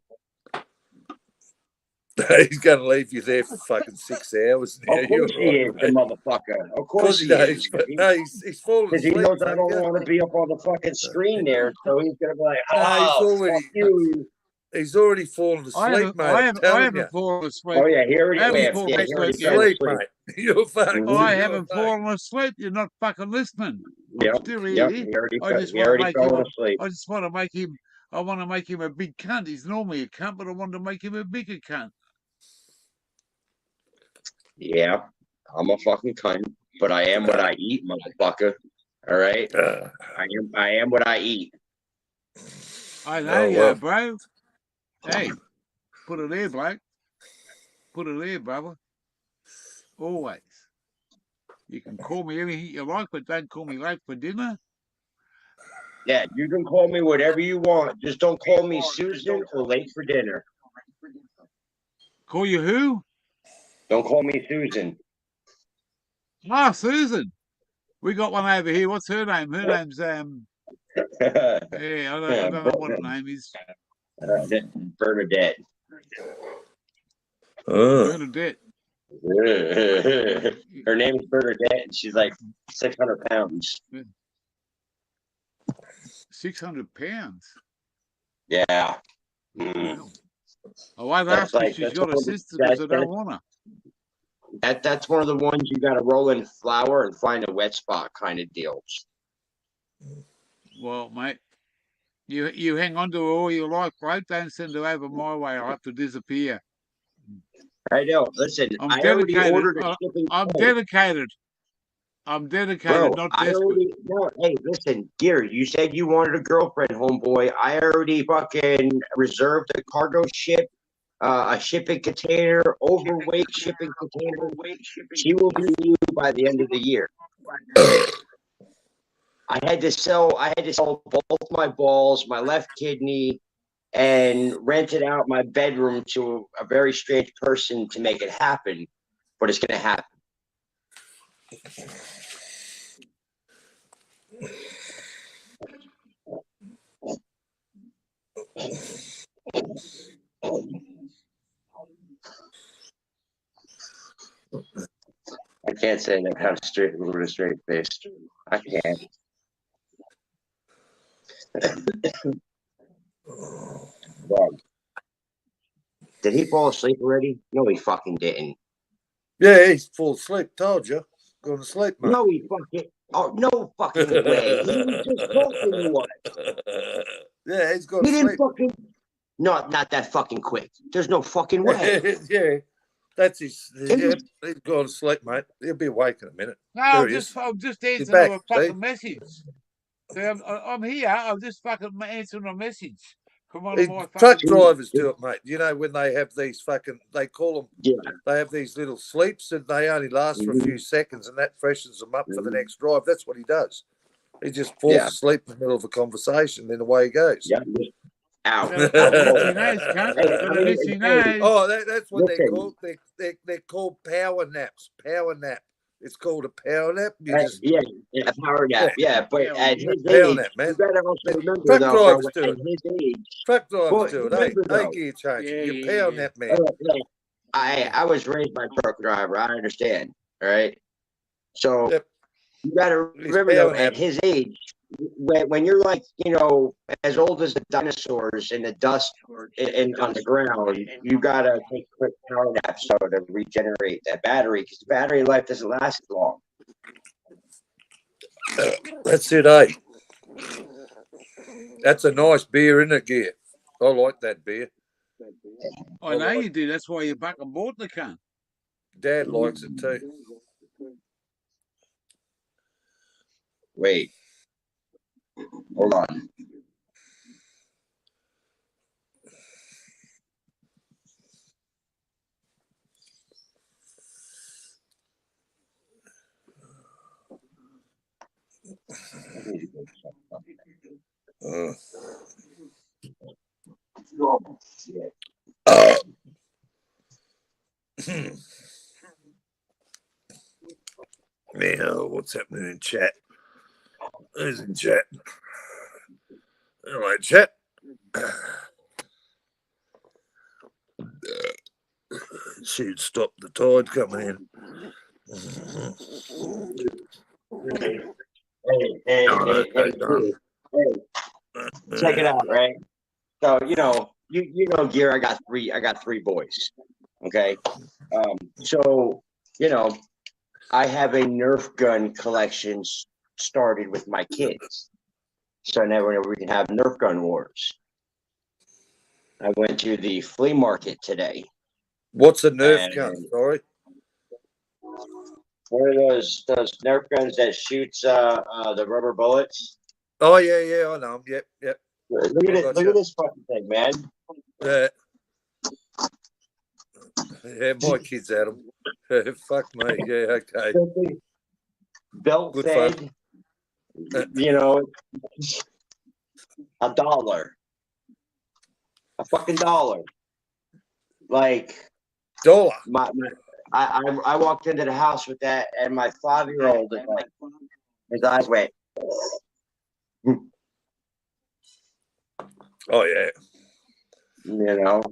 Speaker 2: He's going to leave you there for fucking 6 hours now.
Speaker 5: Of course he is, the motherfucker. Of course he is.
Speaker 2: But no, he's falling
Speaker 5: Because
Speaker 2: asleep.
Speaker 5: he knows I don't
Speaker 2: fucker.
Speaker 5: want to be up on the fucking screen there, so he's gonna be like,
Speaker 2: No,
Speaker 5: "Oh, fuck you."
Speaker 2: He's already fallen asleep, mate.
Speaker 3: I
Speaker 2: I'm telling
Speaker 3: haven't
Speaker 2: you.
Speaker 3: fallen asleep.
Speaker 5: Oh yeah, he already
Speaker 3: I haven't
Speaker 5: yeah,
Speaker 3: fallen
Speaker 5: he
Speaker 3: asleep
Speaker 5: already
Speaker 3: yet.
Speaker 5: fell
Speaker 2: Sleep,
Speaker 5: asleep.
Speaker 2: mate. You're fucked.
Speaker 3: I
Speaker 2: You're
Speaker 3: haven't
Speaker 2: fucked.
Speaker 3: fallen asleep. You're not fucking listening.
Speaker 5: Yep,
Speaker 3: Still
Speaker 5: yep,
Speaker 3: here.
Speaker 5: he already,
Speaker 3: I just
Speaker 5: he
Speaker 3: want to
Speaker 5: already
Speaker 3: make
Speaker 5: fell
Speaker 3: him.
Speaker 5: asleep.
Speaker 3: I just want to make him. I want to make him a big cunt. He's normally a cunt, but I want to make him a bigger cunt.
Speaker 5: Yeah, I'm a fucking cunt, but I am what I eat, motherfucker. All right, I am what I eat.
Speaker 3: I know you,
Speaker 2: well.
Speaker 3: bro. Hey, put it there, bloke. Put it there, brother. Always. You can call me anything you like, but don't call me late for dinner.
Speaker 5: Yeah, you can call me whatever you want. Just don't call me Susan or late for dinner.
Speaker 3: Call you who?
Speaker 5: Don't call me Susan.
Speaker 3: Ah, Susan. We got one over here. What's her name? Her name's yeah, I don't know what her name is.
Speaker 5: Bernadette.
Speaker 3: Bernadette.
Speaker 5: Her name is Bernadette, and she's like 600 pounds.
Speaker 3: 600 pounds.
Speaker 5: Yeah. Mm.
Speaker 3: I won't
Speaker 5: That's
Speaker 3: ask
Speaker 5: like-
Speaker 3: if she's
Speaker 5: that's
Speaker 3: got a
Speaker 5: one of the-
Speaker 3: sister because I
Speaker 5: that-
Speaker 3: don't want her.
Speaker 5: That's one of the ones you got to roll in flour and find a wet spot kind of deals.
Speaker 3: Well, mate, you hang on to her all your life, right? Don't send her over my way. I'll have to disappear.
Speaker 5: I know. Listen,
Speaker 3: I'm
Speaker 5: I already
Speaker 3: dedicated.
Speaker 5: ordered a shipping.
Speaker 3: I'm dedicated. I'm dedicated,
Speaker 5: Bro,
Speaker 3: not
Speaker 5: I
Speaker 3: desperate.
Speaker 5: already no. Hey, listen, Gear. You said you wanted a girlfriend, homeboy. I already fucking reserved a cargo ship, a shipping container, overweight shipping container. She will be with you by the end of the year. I had to sell both my balls, my left kidney, and rented out my bedroom to a very strange person to make it happen. But it's gonna happen. I can't say that kind of straight with a straight face. I can't. Dog. Did he fall asleep already? No, he fucking didn't.
Speaker 2: Yeah, he's full asleep. Told you. Going to sleep, mate.
Speaker 5: No, he fucking. Oh, no fucking way. He was just talking to us.
Speaker 2: Yeah, he's going
Speaker 5: He
Speaker 2: to
Speaker 5: didn't
Speaker 2: sleep.
Speaker 5: fucking. No, not that fucking quick. There's no fucking way.
Speaker 2: Yeah, that's his.
Speaker 5: It
Speaker 2: Yeah,
Speaker 5: was-
Speaker 2: he's going to sleep, mate. He'll be awake in a minute.
Speaker 3: No,
Speaker 2: There
Speaker 3: I'm
Speaker 2: he
Speaker 3: just
Speaker 2: He's
Speaker 3: answering
Speaker 2: back,
Speaker 3: a fucking message. See, I'm here. I'm just fucking answering a message. from one of my
Speaker 2: Truck
Speaker 3: fucking...
Speaker 2: drivers do it, mate. You know, when they have these fucking, they call them,
Speaker 5: Yeah.
Speaker 2: they have these little sleeps and they only last for a few seconds and that freshens them up for the next drive. That's what he does. He just falls
Speaker 5: Yeah.
Speaker 2: asleep in the middle of a conversation, then away he goes.
Speaker 5: Yeah. Out.
Speaker 3: Got a couple of itchy nose, cunt.
Speaker 5: Hey,
Speaker 3: Got
Speaker 5: I
Speaker 3: an
Speaker 5: mean,
Speaker 3: itchy
Speaker 5: hey,
Speaker 3: nose.
Speaker 2: Oh, that's what they're
Speaker 5: Listen.
Speaker 2: called. They're called power naps. Power nap. It's called a power nap. You just
Speaker 5: Yeah, a power nap. Yeah, but
Speaker 3: Yeah,
Speaker 5: at
Speaker 2: yeah,
Speaker 5: his
Speaker 2: power
Speaker 5: age,
Speaker 2: nap, man.
Speaker 5: you gotta also remember
Speaker 2: Truck
Speaker 5: though, bro,
Speaker 2: drivers do
Speaker 5: at
Speaker 2: it.
Speaker 5: his age.
Speaker 2: Truck drivers
Speaker 5: Well,
Speaker 2: do it.
Speaker 5: remember
Speaker 2: Hey,
Speaker 5: though,
Speaker 2: gear changer.
Speaker 3: Yeah,
Speaker 2: You're
Speaker 3: yeah,
Speaker 2: power
Speaker 3: yeah.
Speaker 2: nap man.
Speaker 5: I was raised by a truck driver. I understand. All right. So
Speaker 2: Yep.
Speaker 5: you gotta
Speaker 2: He's
Speaker 5: remember though,
Speaker 2: power
Speaker 5: at
Speaker 2: nap.
Speaker 5: his age, when you're like, you know, as old as the dinosaurs in the dust and on the ground, you gotta take quick power naps so to regenerate that battery because the battery life doesn't last as long.
Speaker 2: That's it, eh? That's a nice beer, isn't it, Gear? I like that beer.
Speaker 3: I know you do. That's why you fucking bought the cunt.
Speaker 2: Dad likes it too.
Speaker 5: Wait. Hold on.
Speaker 2: Now, what's happening in chat? Who's in chat? Hello, chat. Should stop the tide coming in.
Speaker 5: Hey, check it out, right? So you know, Gear. I got three boys. Okay, so you know, I have a Nerf gun collection started with my kids. So now we can have Nerf gun wars. I went to the flea market today.
Speaker 2: What's a Nerf gun? Sorry.
Speaker 5: One of those Nerf guns that shoots the rubber bullets.
Speaker 2: Oh yeah, I know 'em. Yep.
Speaker 5: Look at it! Look at this fucking thing, man.
Speaker 2: Yeah, my kids had them. Fuck me. Yeah, okay.
Speaker 5: Belt
Speaker 2: Good
Speaker 5: fed. You know, $1. A fucking $1. Like
Speaker 2: $1.
Speaker 5: I walked into the house with that, and my 5-year-old, like, his eyes went.
Speaker 2: Oh yeah.
Speaker 5: You know,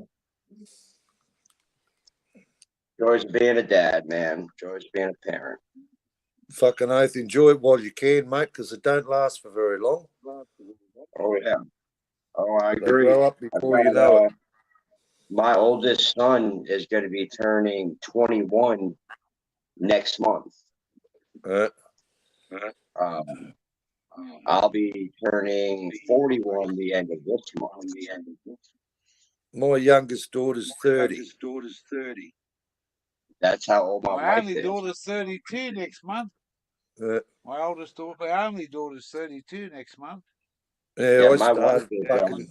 Speaker 5: joys of being a dad, man. Joys of being a parent.
Speaker 2: Fucking oath. Enjoy it while you can, mate, because it don't last for very long.
Speaker 5: Oh yeah. Oh, I
Speaker 2: They
Speaker 5: agree.
Speaker 2: grow up before you know it.
Speaker 5: My oldest son is going to be turning 21 next month. I'll be turning 41 the end of this month.
Speaker 2: My youngest daughter's 30.
Speaker 5: That's how old my wife
Speaker 3: only
Speaker 5: is.
Speaker 3: daughter's 32 next month. My oldest daughter, my only daughter's 32 next month.
Speaker 2: Yeah, I
Speaker 5: my wife
Speaker 2: started
Speaker 5: is
Speaker 2: fucking.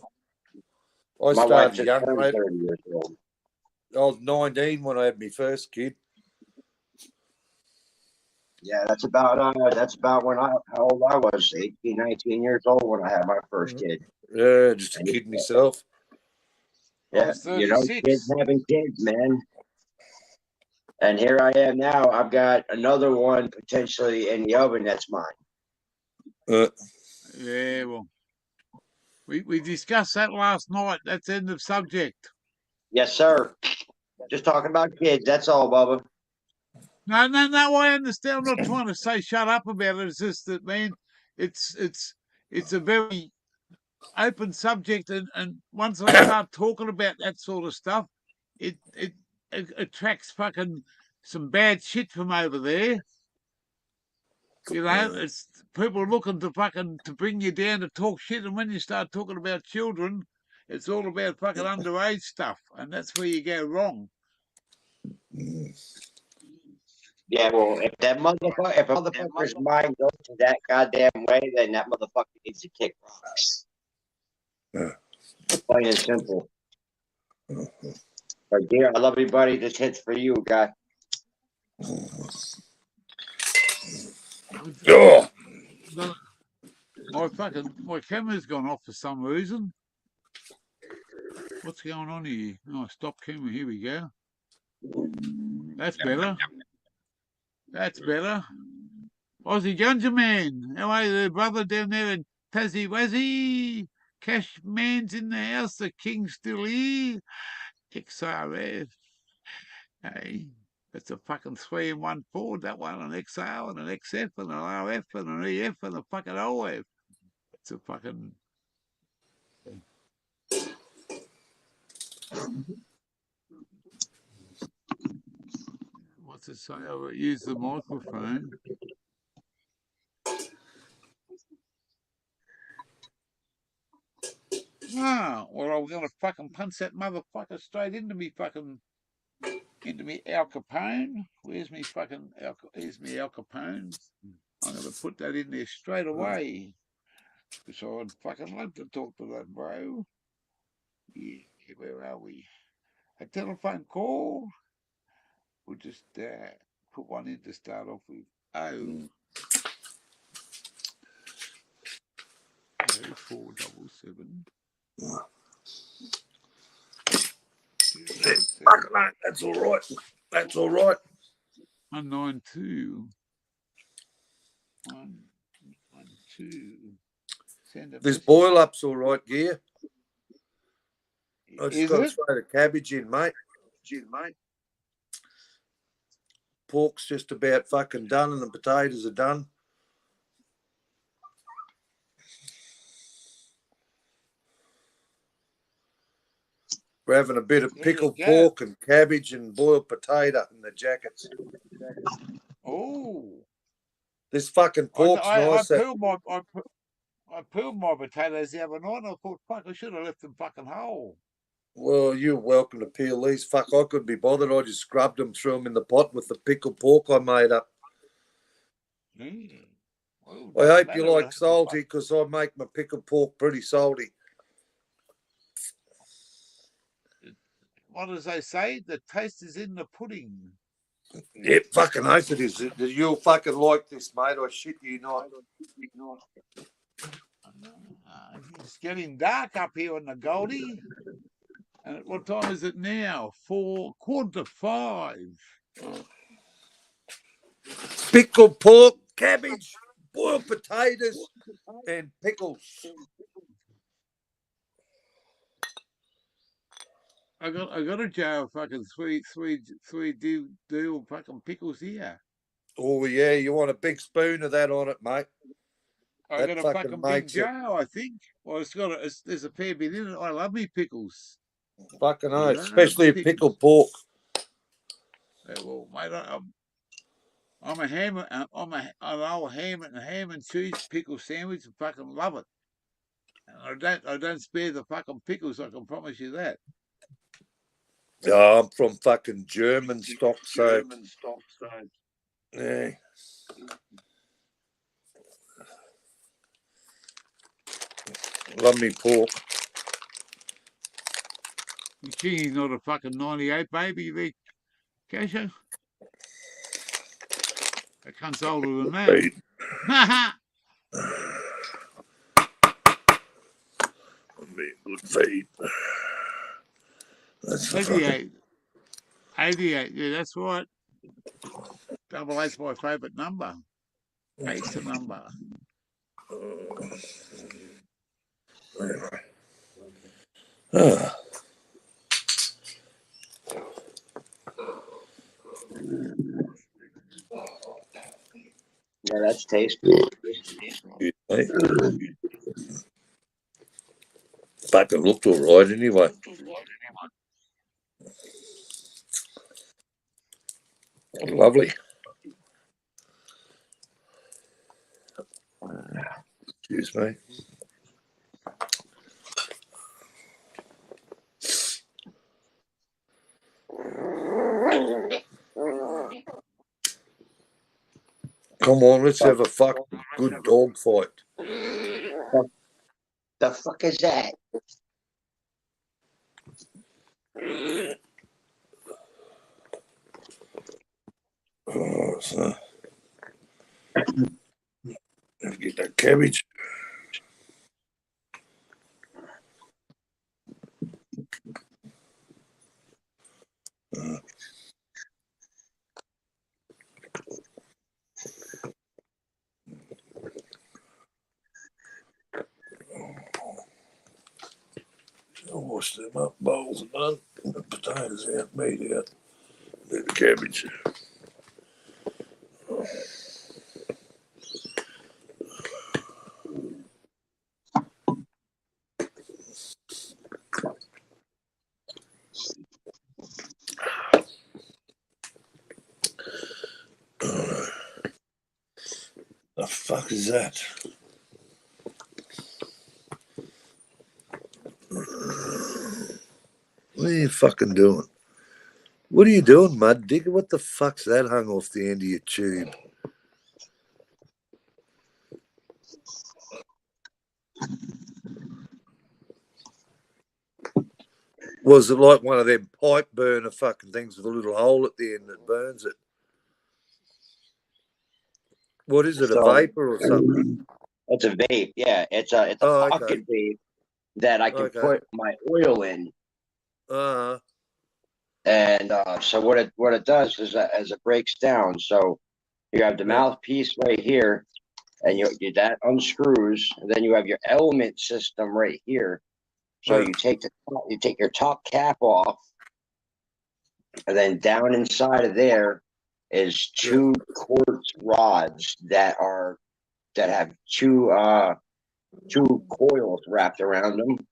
Speaker 2: I
Speaker 5: my wife
Speaker 2: started
Speaker 5: just
Speaker 2: young,
Speaker 5: turned
Speaker 2: mate.
Speaker 5: 30 years old.
Speaker 2: I was 19 when I had my first kid.
Speaker 5: Yeah, that's about when how old I was, 18, 19 years old when I had my first kid.
Speaker 2: Yeah, just a kid myself.
Speaker 5: Yeah,
Speaker 3: was
Speaker 5: you know,
Speaker 3: 36.
Speaker 5: kids having kids, man. And here I am now. I've got another one potentially in the oven that's mine.
Speaker 3: Yeah, well, we discussed that last night. That's the end of subject.
Speaker 5: Yes, sir. Just talking about kids. That's all, Bubba.
Speaker 3: No, I understand. I'm not trying to say shut up about it. It's just that, man, it's a very open subject, and once I start talking about that sort of stuff, it attracts fucking some bad shit from over there. You know, it's people looking to bring you down to talk shit, and when you start talking about children, it's all about fucking underage stuff, and that's where you go wrong.
Speaker 5: Yeah, well, if a motherfucker's mind goes to that goddamn way, then that motherfucker needs to kick rocks. Plain and simple. But dear, I love you, buddy. This hit's for you, guy.
Speaker 2: Oh,
Speaker 3: My camera's gone off for some reason. What's going on here? Oh, stop camera. Here we go. That's better. That's better. Aussie Gunja Man. How are you there, brother, down there in Tassie Wazzy? Cash Man's in the house. The King's still here. XRF. Hey, that's a fucking 3 in 1 Ford. That one, an XR and an XF and an RF and an EF and a fucking OF. It's a fucking. What's it say? Oh, use the microphone. Ah, well, I'm gonna fucking punch that motherfucker straight into me Al Capone. Where's me Al Capone? I'm gonna put that in there straight away. So I'd fucking love to talk to that bro. Yeah, where are we? A telephone call. We'll just put one in to start off with. 0477.
Speaker 2: that's all right. That's all right.
Speaker 3: 192. 112. Send a
Speaker 2: This
Speaker 3: message.
Speaker 2: boil up's all right, Gear. I just
Speaker 3: Is
Speaker 2: got to
Speaker 3: it?
Speaker 2: throw the cabbage in, mate. Pork's just about fucking done and the potatoes are done. We're having a bit of pickled pork and cabbage and boiled potato in the jackets.
Speaker 3: Oh.
Speaker 2: This fucking pork's nice.
Speaker 3: I peeled my potatoes the other night and I thought, fuck, I should have left them fucking whole.
Speaker 2: Well, you're welcome to peel these. Fuck, I couldn't be bothered. I just scrubbed them, threw them in the pot with the pickled pork I made up. Well, I hope you like salty because I make my pickled pork pretty salty.
Speaker 3: What does they say? The taste is in the pudding.
Speaker 2: Yeah, fucking oath it is. You'll fucking like this, mate. I shit you not.
Speaker 3: It's getting dark up here on the Goldie. And what time is it now? 4:45.
Speaker 2: Pickled pork, cabbage, boiled potatoes, and pickles.
Speaker 3: I got a jar of fucking three deal fucking pickles here.
Speaker 2: Oh yeah, you want a big spoon of that on it, mate.
Speaker 3: I got a fucking big jar, I think. Well, there's a fair bit in it. I love me pickles.
Speaker 2: Fucking oath, especially pickled pork.
Speaker 3: Yeah, well, mate, I'm a ham. I'm an old ham and cheese pickle sandwich. And fucking love it. And I don't spare the fucking pickles. I can promise you that.
Speaker 2: Oh, I'm from fucking German stock, so yeah. Love me pork.
Speaker 3: The Kingy's not a fucking 98 baby, there, Casher. That cunt's older than that.
Speaker 2: Good feed. That's
Speaker 3: 88. 88, yeah, that's right. 88's my favourite number. 8's the number.
Speaker 5: Yeah, that's tasty.
Speaker 2: Fucking looked all right anyway. Lovely. Excuse me. Come on, let's have a fucking good dog fight.
Speaker 5: The fuck is that?
Speaker 2: Oh, so let's get that cabbage. I'll wash them up. Bowls are done. The potatoes out, meat out. Then the cabbage. The fuck is that? What are you fucking doing? What are you doing, Mud Digger? What the fuck's that hung off the end of your tube? Was it like one of them pipe burner fucking things with a little hole at the end that burns it? What is it, a
Speaker 5: So-
Speaker 2: vapor or something?
Speaker 5: It's a vape. Yeah, it's a
Speaker 2: Oh, okay.
Speaker 5: pocket vape that I can
Speaker 2: Okay.
Speaker 5: put my oil in. And so what it does is as it breaks down, so you have the
Speaker 2: Yeah.
Speaker 5: mouthpiece right here, and you that unscrews, and then you have your element system right here. So
Speaker 2: Yeah.
Speaker 5: you take your top cap off, and then down inside of there is two quartz rods that have two coils wrapped around them.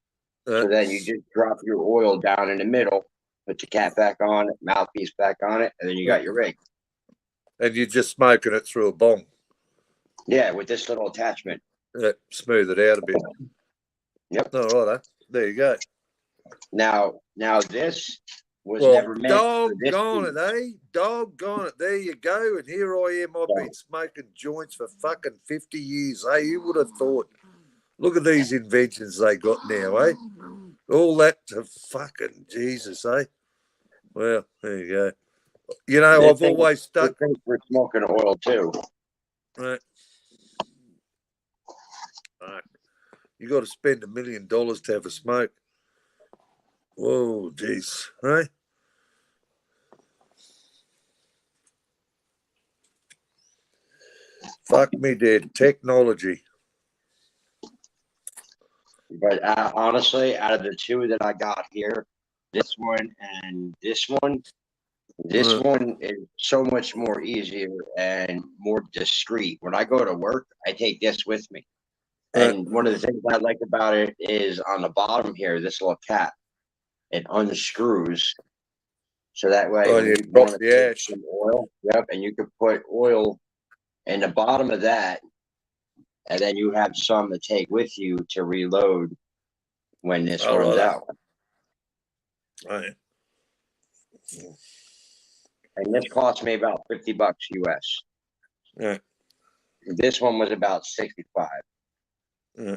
Speaker 5: So then you just drop your oil down in the middle, put the cap back on it, mouthpiece back on it, and then you got your rig.
Speaker 2: And you're just smoking it through a bong.
Speaker 5: Yeah, with this little attachment.
Speaker 2: Smooth it out a bit.
Speaker 5: Yep.
Speaker 2: All right. There you go.
Speaker 5: Now this was never meant for this.
Speaker 2: Doggone it, eh? Doggone it. There you go. And here I am. I've been smoking joints for fucking 50 years, eh? You would have thought. Look at these inventions they got now, eh? All that to fucking Jesus, eh? Well, there you go. You know,
Speaker 5: This
Speaker 2: I've
Speaker 5: thing-
Speaker 2: always
Speaker 5: this
Speaker 2: stuck.
Speaker 5: thing's for smoking oil too.
Speaker 2: Right. Right. You got to spend $1 million to have a smoke. Whoa, jeez, right? Fuck me dead. Technology.
Speaker 5: But honestly, out of the two that I got here, this one and this one is so much more easier and more discreet. When I go to work, I take this with me. And one of the things I like about it is on the bottom here, this little cap, it unscrews. So that way,
Speaker 2: Oh,
Speaker 5: when
Speaker 2: yeah,
Speaker 5: you
Speaker 2: drop
Speaker 5: want to
Speaker 2: the
Speaker 5: take
Speaker 2: ash.
Speaker 5: some oil, and you can put oil in the bottom of that, and then you have some to take with you to reload when this
Speaker 2: Oh,
Speaker 5: runs
Speaker 2: right.
Speaker 5: out.
Speaker 2: Right.
Speaker 5: And this cost me about $50 US.
Speaker 2: Yeah.
Speaker 5: This one was about 65.
Speaker 2: Yeah.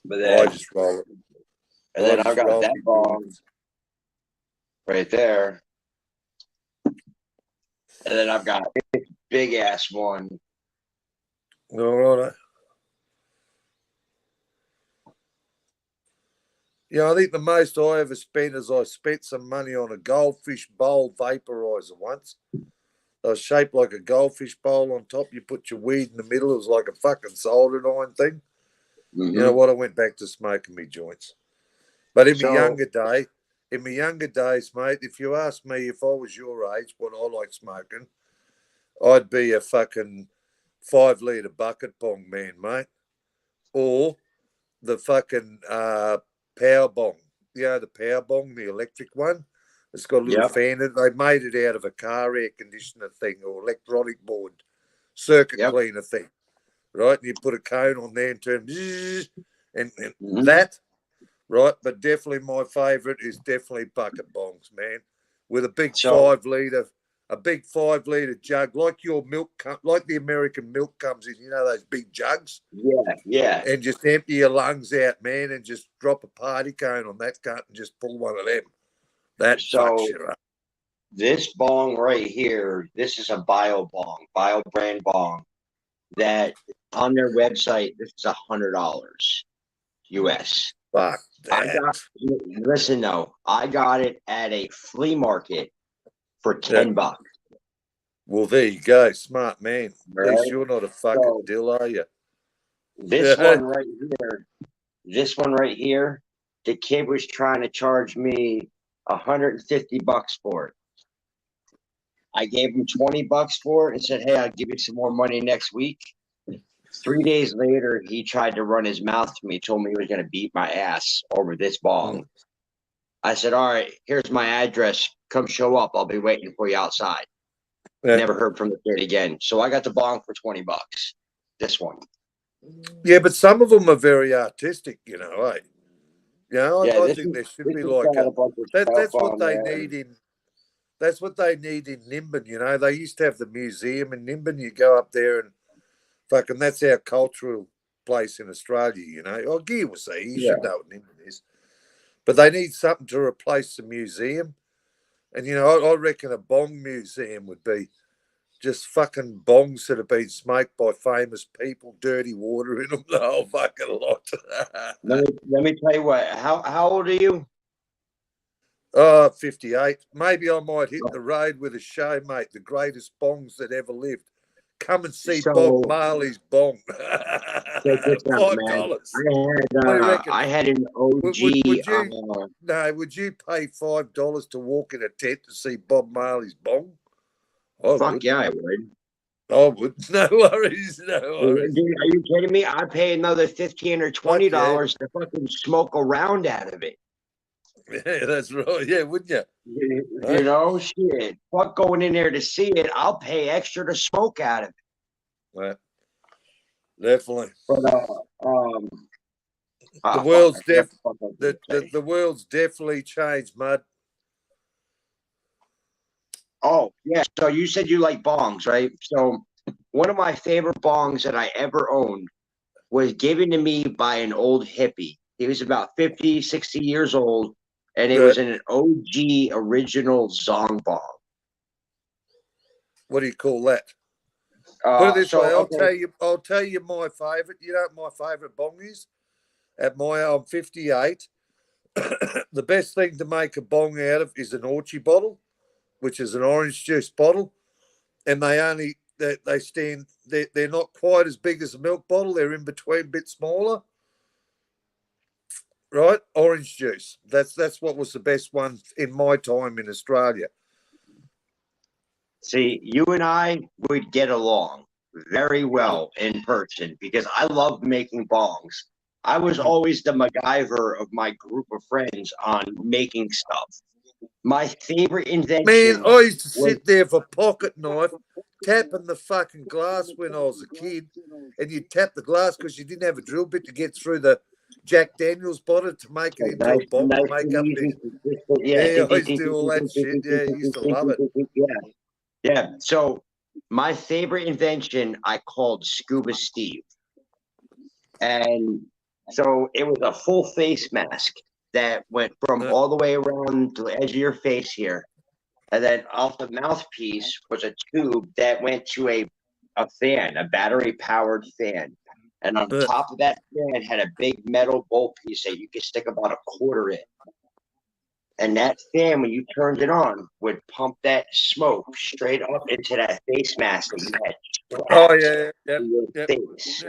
Speaker 5: But
Speaker 2: I
Speaker 5: then,
Speaker 2: just roll it.
Speaker 5: and then I've got
Speaker 2: roll
Speaker 5: that
Speaker 2: it.
Speaker 5: bong right there. And then I've got this big ass one.
Speaker 2: All right. Yeah, I think the most I ever spent is I spent some money on a goldfish bowl vaporizer once. They was shaped like a goldfish bowl on top. You put your weed in the middle. It was like a fucking soldering iron thing.
Speaker 5: Mhm.
Speaker 2: You know what? I went back to smoking me joints. But in
Speaker 5: So-
Speaker 2: my younger days, mate, if you asked me if I was your age, what I like smoking, I'd be a fucking 5-litre bucket bong man, mate. Or the fucking power bong. You know, the power bong, the electric one. It's got a little
Speaker 5: Yep.
Speaker 2: fan in it. They made it out of a car air conditioner thing or electronic board, circuit
Speaker 5: Yep.
Speaker 2: cleaner thing, right? And you put a cone on there and turn, and
Speaker 5: Mhm.
Speaker 2: that, right? But definitely my favourite is definitely bucket bongs, man, with a big
Speaker 5: So-
Speaker 2: 5-litre a big 5 litre jug, like your milk, like the American milk comes in, you know, those big jugs,
Speaker 5: Yeah.
Speaker 2: and just empty your lungs out, man, and just drop a party cone on that cunt and just pull one of them. That fucks you up.
Speaker 5: This bong right here, this is a bio brand bong that on their website, this is $100 US.
Speaker 2: Fuck that.
Speaker 5: Listen though, I got it at a flea market for $10.
Speaker 2: Well, there you go. Smart man.
Speaker 5: Right?
Speaker 2: At least you're not a fucking dill, are you?
Speaker 5: This one right here, the kid was trying to charge me $150 for it. I gave him $20 for it and said, "Hey, I'll give you some more money next week." 3 days later, he tried to run his mouth to me, told me he was going to beat my ass over this bong. I said, "All right, here's my address. Come show up. I'll be waiting for you outside." Never heard from the kid again. So I got the bong for $20. This one.
Speaker 2: Yeah, but some of them are very artistic, you know, eh? You know, I think there should be like that's what they need in. That's what they need in Nimbin, you know. They used to have the museum in Nimbin. You go up there and fucking that's our cultural place in Australia, you know. Oh, Gear will say you should know what Nimbin is. But they need something to replace the museum. And, you know, I reckon a bong museum would be just fucking bongs that have been smoked by famous people, dirty water in them, the whole fucking lot.
Speaker 5: let me tell you what. How old are you?
Speaker 2: 58. Maybe I might hit the road with a show, mate. The greatest bongs that ever lived. Come and see Bob Marley's bong. $5.
Speaker 5: I had an OG.
Speaker 2: Would you pay $5 to walk in a tent to see Bob Marley's bong?
Speaker 5: Yeah, I would.
Speaker 2: I would. No worries. No worries.
Speaker 5: Dude, are you kidding me? I'd pay another $15 or $20 to fucking smoke a round out of it.
Speaker 2: Yeah, that's right. Yeah, wouldn't you?
Speaker 5: You know, shit. Fuck going in there to see it. I'll pay extra to smoke out of it.
Speaker 2: Well, definitely.
Speaker 5: But
Speaker 2: the world's definitely changed, Mud.
Speaker 5: Oh, yeah. So you said you like bongs, right? So one of my favorite bongs that I ever owned was given to me by an old hippie. He was about 50, 60 years old, and it was an OG original Zong bong.
Speaker 2: What do you call that? Put it this way, I'll tell you my favourite. You know what my favourite bong is? I'm 58. The best thing to make a bong out of is an orchie bottle, which is an orange juice bottle, and they're not quite as big as a milk bottle. They're in between, a bit smaller. Right? Orange juice. That's what was the best one in my time in Australia.
Speaker 5: See, you and I would get along very well in person because I love making bongs. I was always the MacGyver of my group of friends on making stuff. My favorite invention.
Speaker 2: Man, I used to sit there for pocket knife, tapping the fucking glass when I was a kid, and you'd tap the glass because you didn't have a drill bit to get through the Jack Daniels bottle to make it into a bong. I used to do all that shit. Yeah, I used to love it.
Speaker 5: Yeah. So my favorite invention I called Scuba Steve. And so it was a full face mask that went from all the way around the edge of your face here. And then off the mouthpiece was a tube that went to a fan, a battery powered fan. And on top of that fan had a big metal bolt piece that you could stick about a quarter in. And that fan, when you turned it on, would pump that smoke straight up into that face mask that you had. Face.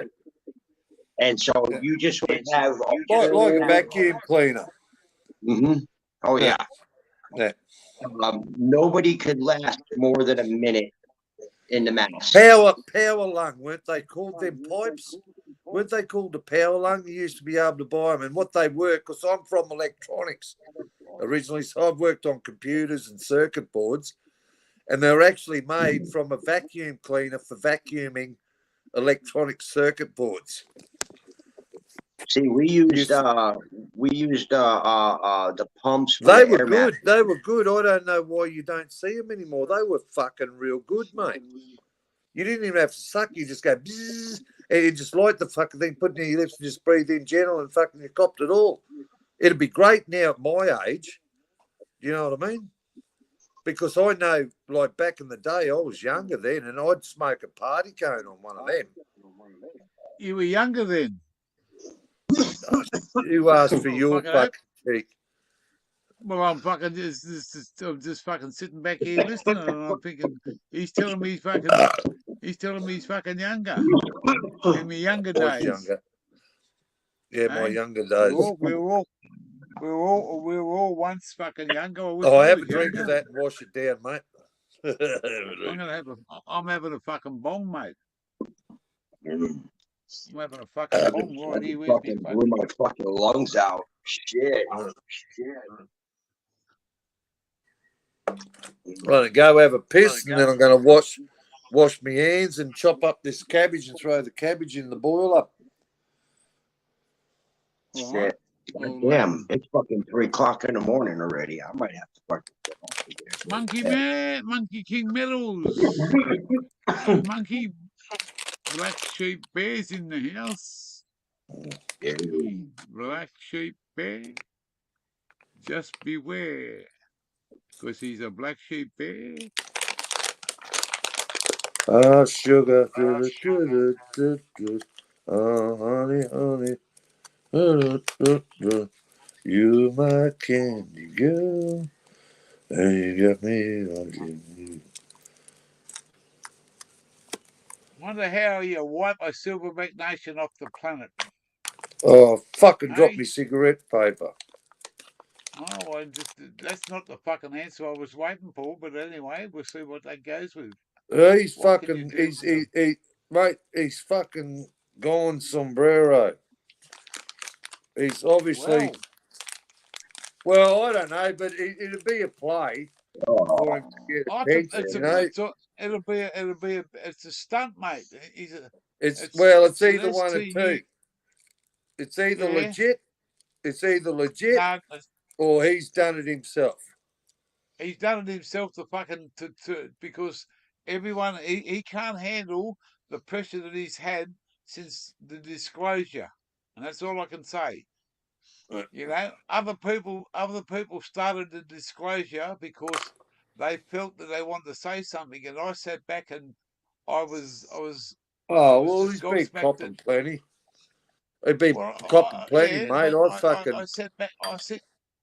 Speaker 5: And so you just would have
Speaker 2: like a vacuum cleaner.
Speaker 5: Mm-hmm. Oh yeah. Nobody could last more than a minute in the mask.
Speaker 2: Power lung, weren't they called them pipes? Weren't they called the power lung? You used to be able to buy them, and what they were, because I'm from electronics originally, so I've worked on computers and circuit boards, and they were actually made from a vacuum cleaner for vacuuming electronic circuit boards.
Speaker 5: See, we used the pumps for
Speaker 2: They
Speaker 5: the
Speaker 2: were
Speaker 5: air
Speaker 2: good.
Speaker 5: mattress.
Speaker 2: They were good. I don't know why you don't see them anymore. They were fucking real good, mate. You didn't even have to suck. You just go bzzz, and you just light the fucking thing, put it in your lips, and just breathe in gentle, and fucking you copped it all. It'd be great now at my age. You know what I mean? Because I know, like back in the day, I was younger then, and I'd smoke a party cone on one of them.
Speaker 3: You were younger then.
Speaker 2: Who asked for
Speaker 3: Oh,
Speaker 2: your
Speaker 3: fucking hell.
Speaker 2: fucking cheek?
Speaker 3: Well, I'm fucking I'm just fucking sitting back here listening, and I'm thinking he's telling me he's younger in my younger
Speaker 2: I was
Speaker 3: days.
Speaker 2: younger. Yeah, my
Speaker 3: Eh?
Speaker 2: younger
Speaker 3: We
Speaker 2: days.
Speaker 3: were all once fucking younger. I wish
Speaker 2: Oh,
Speaker 3: I
Speaker 2: have
Speaker 3: was
Speaker 2: a drink
Speaker 3: younger.
Speaker 2: of that and wash it down, mate.
Speaker 3: I'm having a fucking bong, mate.
Speaker 5: Mm.
Speaker 3: I'm having a fucking bong right here with me.
Speaker 5: Fucking blew my fucking lungs out. Shit.
Speaker 2: I'm gonna go have a piss, and then I'm gonna wash my hands and chop up this cabbage and throw the cabbage in the boiler.
Speaker 3: All right.
Speaker 5: Shit. Damn, it's fucking 3 o'clock in the morning already. I might have to fucking get off of there.
Speaker 3: Monkey Man, Monkey King Metals, Monkey Black Sheep Bears in the house. Black Sheep Bear, just beware, because he's a black sheep bear.
Speaker 2: Ah, sugar, oh, honey, you my candy girl, and you got me wanting you.
Speaker 3: Wonder how you wipe a Silverback Nation off the planet.
Speaker 2: Oh, fucking drop
Speaker 3: Hey?
Speaker 2: me cigarette paper.
Speaker 3: Oh, that's not the fucking answer I was waiting for, but anyway, we'll see what that goes with.
Speaker 2: He's
Speaker 3: What can you
Speaker 2: fucking,
Speaker 3: do?
Speaker 2: mate, he's fucking gone sombrero. He's obviously, well, I don't know, but it'd be a play for him to get attention, you know?
Speaker 3: It's a stunt, mate.
Speaker 2: It's
Speaker 3: an
Speaker 2: either one or
Speaker 3: STU.
Speaker 2: two. It's either
Speaker 3: Yeah.
Speaker 2: legit,
Speaker 3: No,
Speaker 2: or he's done it himself.
Speaker 3: he's done it himself because everyone he can't handle the pressure that he's had since the disclosure, and that's all I can say.
Speaker 2: Right.
Speaker 3: You know, other people started the disclosure because they felt that they wanted to say something, and I sat back and I was
Speaker 2: Oh, well,
Speaker 3: just
Speaker 2: he's been
Speaker 3: gobsmacked.
Speaker 2: copping plenty. He'd be copping plenty,
Speaker 3: Yeah,
Speaker 2: mate.
Speaker 3: but
Speaker 2: I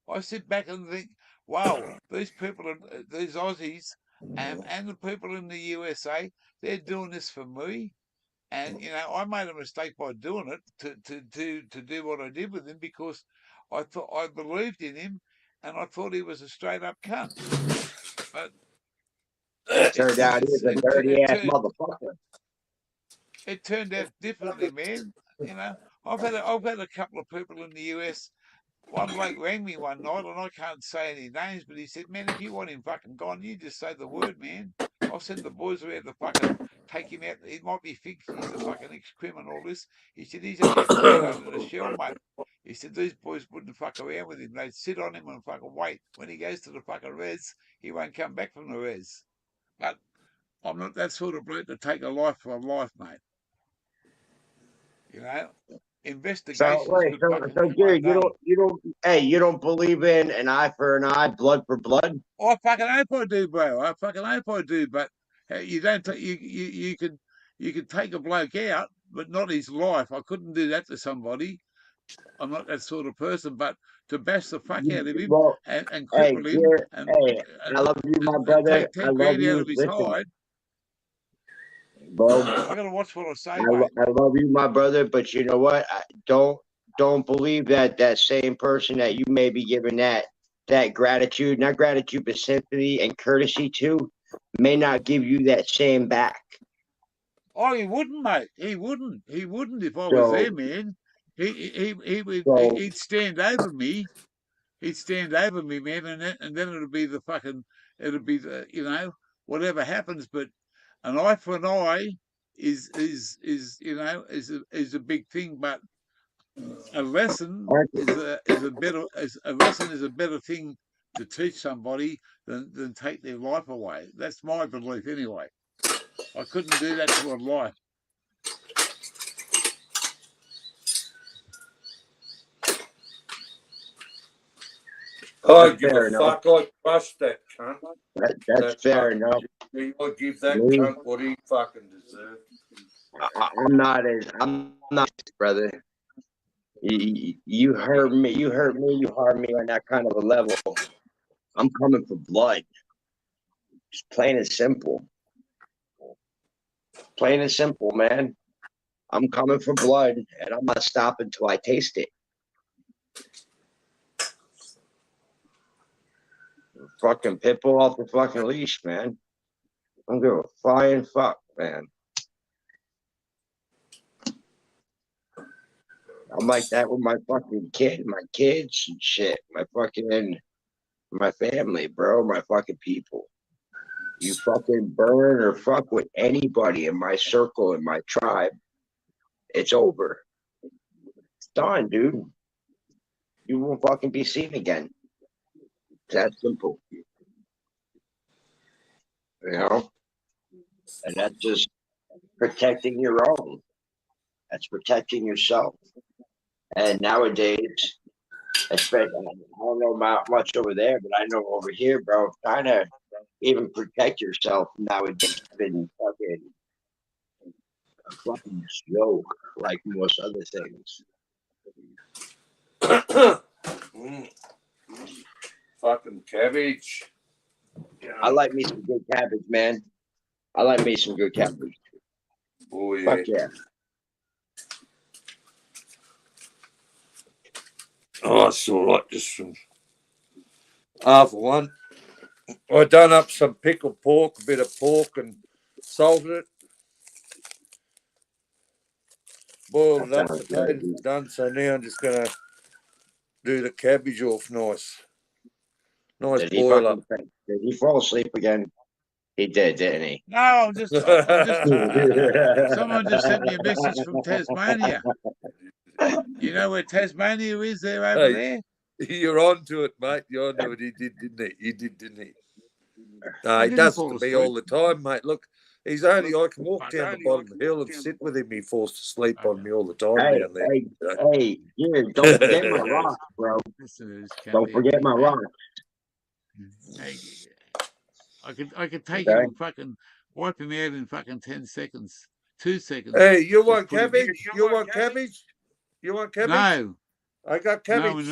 Speaker 3: I sit back and think, wow, these people are these Aussies and the people in the USA, they're doing this for me. And you know, I made a mistake by doing it to do what I did with him because I thought I believed in him and I thought he was a straight up cunt. But
Speaker 5: Turned out he was a dirty ass motherfucker.
Speaker 3: it turned out differently, man. You know, I've had a couple of people in the US. One bloke rang me one night, and I can't say any names, but he said, "Man, if you want him fucking gone, you just say the word, man. I'll send the boys around to fucking take him out. He might be fixed. He's a fucking ex-crim all this." He said, "He's only a potato in a shell, mate." He said, "These boys wouldn't fuck around with him. They'd sit on him and fucking wait. When he goes to the fucking res, he won't come back from the res." But I'm not that sort of bloke to take a life for a life, mate. You know, investigations could fucking
Speaker 5: So
Speaker 3: be
Speaker 5: Gary,
Speaker 3: one day.
Speaker 5: you don't believe in an eye for an eye, blood for blood?
Speaker 3: I fucking hope I do, bro. I fucking hope I do. But you don't. You could take a bloke out, but not his life. I couldn't do that to somebody. I'm not that sort of person. But to bash the fuck out of him
Speaker 5: Well,
Speaker 3: and
Speaker 5: hey,
Speaker 3: cripple him
Speaker 5: Gary,
Speaker 3: and,
Speaker 5: hey, I love you, my brother.
Speaker 3: take
Speaker 5: I
Speaker 3: 10
Speaker 5: love
Speaker 3: grand out
Speaker 5: you.
Speaker 3: of his
Speaker 5: Listen,
Speaker 3: hide.
Speaker 5: bro.
Speaker 3: I gotta watch what I say, mate.
Speaker 5: I love you, my brother. But you know what? Don't believe that same person that you may be giving that gratitude, not gratitude, but sympathy and courtesy to, may not give you that same back.
Speaker 3: Oh, he wouldn't, mate. He wouldn't. He wouldn't if I
Speaker 5: So-
Speaker 3: was there, man. He'd stand over me. He'd stand over me, man, and then it'll be the you know, whatever happens. But an eye for an eye is a big thing. But a lesson is a better thing to teach somebody than take their life away. That's my belief anyway. I couldn't do that to a life.
Speaker 2: I
Speaker 5: That's
Speaker 2: give
Speaker 5: fair
Speaker 2: a
Speaker 5: enough.
Speaker 2: fuck. I trust that cunt.
Speaker 5: That's fair
Speaker 2: fucking
Speaker 5: enough.
Speaker 2: I give that
Speaker 5: Me,
Speaker 2: cunt what he fucking deserves.
Speaker 5: I'm not, brother. You heard me. You heard me. You heard me on that kind of a level. I'm coming for blood. Just plain and simple. Plain and simple, man. I'm coming for blood, and I'm not stopping until I taste it. Fucking pitbull off the fucking leash, man. I'm gonna flying fuck, man. I'm like that with my fucking my kids and shit, my family, bro, my fucking people. You fucking burn or fuck with anybody in my circle, in my tribe, it's over. It's done, dude. You won't fucking be seen again. It's that simple. You know? And that's just protecting your own. That's protecting yourself. And nowadays, especially, I don't know about much over there, but I know over here, bro, trying to even protect yourself nowadays has been a fucking joke, like most other things.
Speaker 2: Fucking cabbage.
Speaker 5: I like me some good cabbage, man. I like me some good cabbage.
Speaker 2: Oh yeah.
Speaker 5: Fuck yeah.
Speaker 2: Oh, it's all right. Just some half of one. I done up some pickled pork, a bit of pork, and salted it. Boiled it up,
Speaker 5: Sounds
Speaker 2: potatoes
Speaker 5: good.
Speaker 2: done. So now I'm just gonna do the cabbage off nice. Nice
Speaker 5: Did he
Speaker 2: boil up.
Speaker 5: did he fall asleep again? He did, didn't he?
Speaker 3: No, I'm just someone just sent me a message from Tasmania. You know where Tasmania is there over there?
Speaker 2: You're on to it, mate. You're on to it. He did, didn't he? He did, didn't he? No, he
Speaker 3: didn't
Speaker 2: does
Speaker 3: fall
Speaker 2: it to me
Speaker 3: asleep.
Speaker 2: all the time, mate. Look, he's only, I can walk down the bottom of the hill and sit with him. He falls to sleep on me all the time
Speaker 5: Hey,
Speaker 2: down there.
Speaker 5: hey, here, don't forget my rock, bro. Don't forget my rock.
Speaker 3: Hey, I could take
Speaker 5: Okay.
Speaker 3: him and fucking wipe him out in fucking 10 seconds, 2 seconds.
Speaker 2: Hey, you
Speaker 3: Just
Speaker 2: want
Speaker 3: put him in.
Speaker 2: cabbage? You want cabbage? You want cabbage?
Speaker 3: No,
Speaker 2: I got
Speaker 3: no,
Speaker 2: cabbage.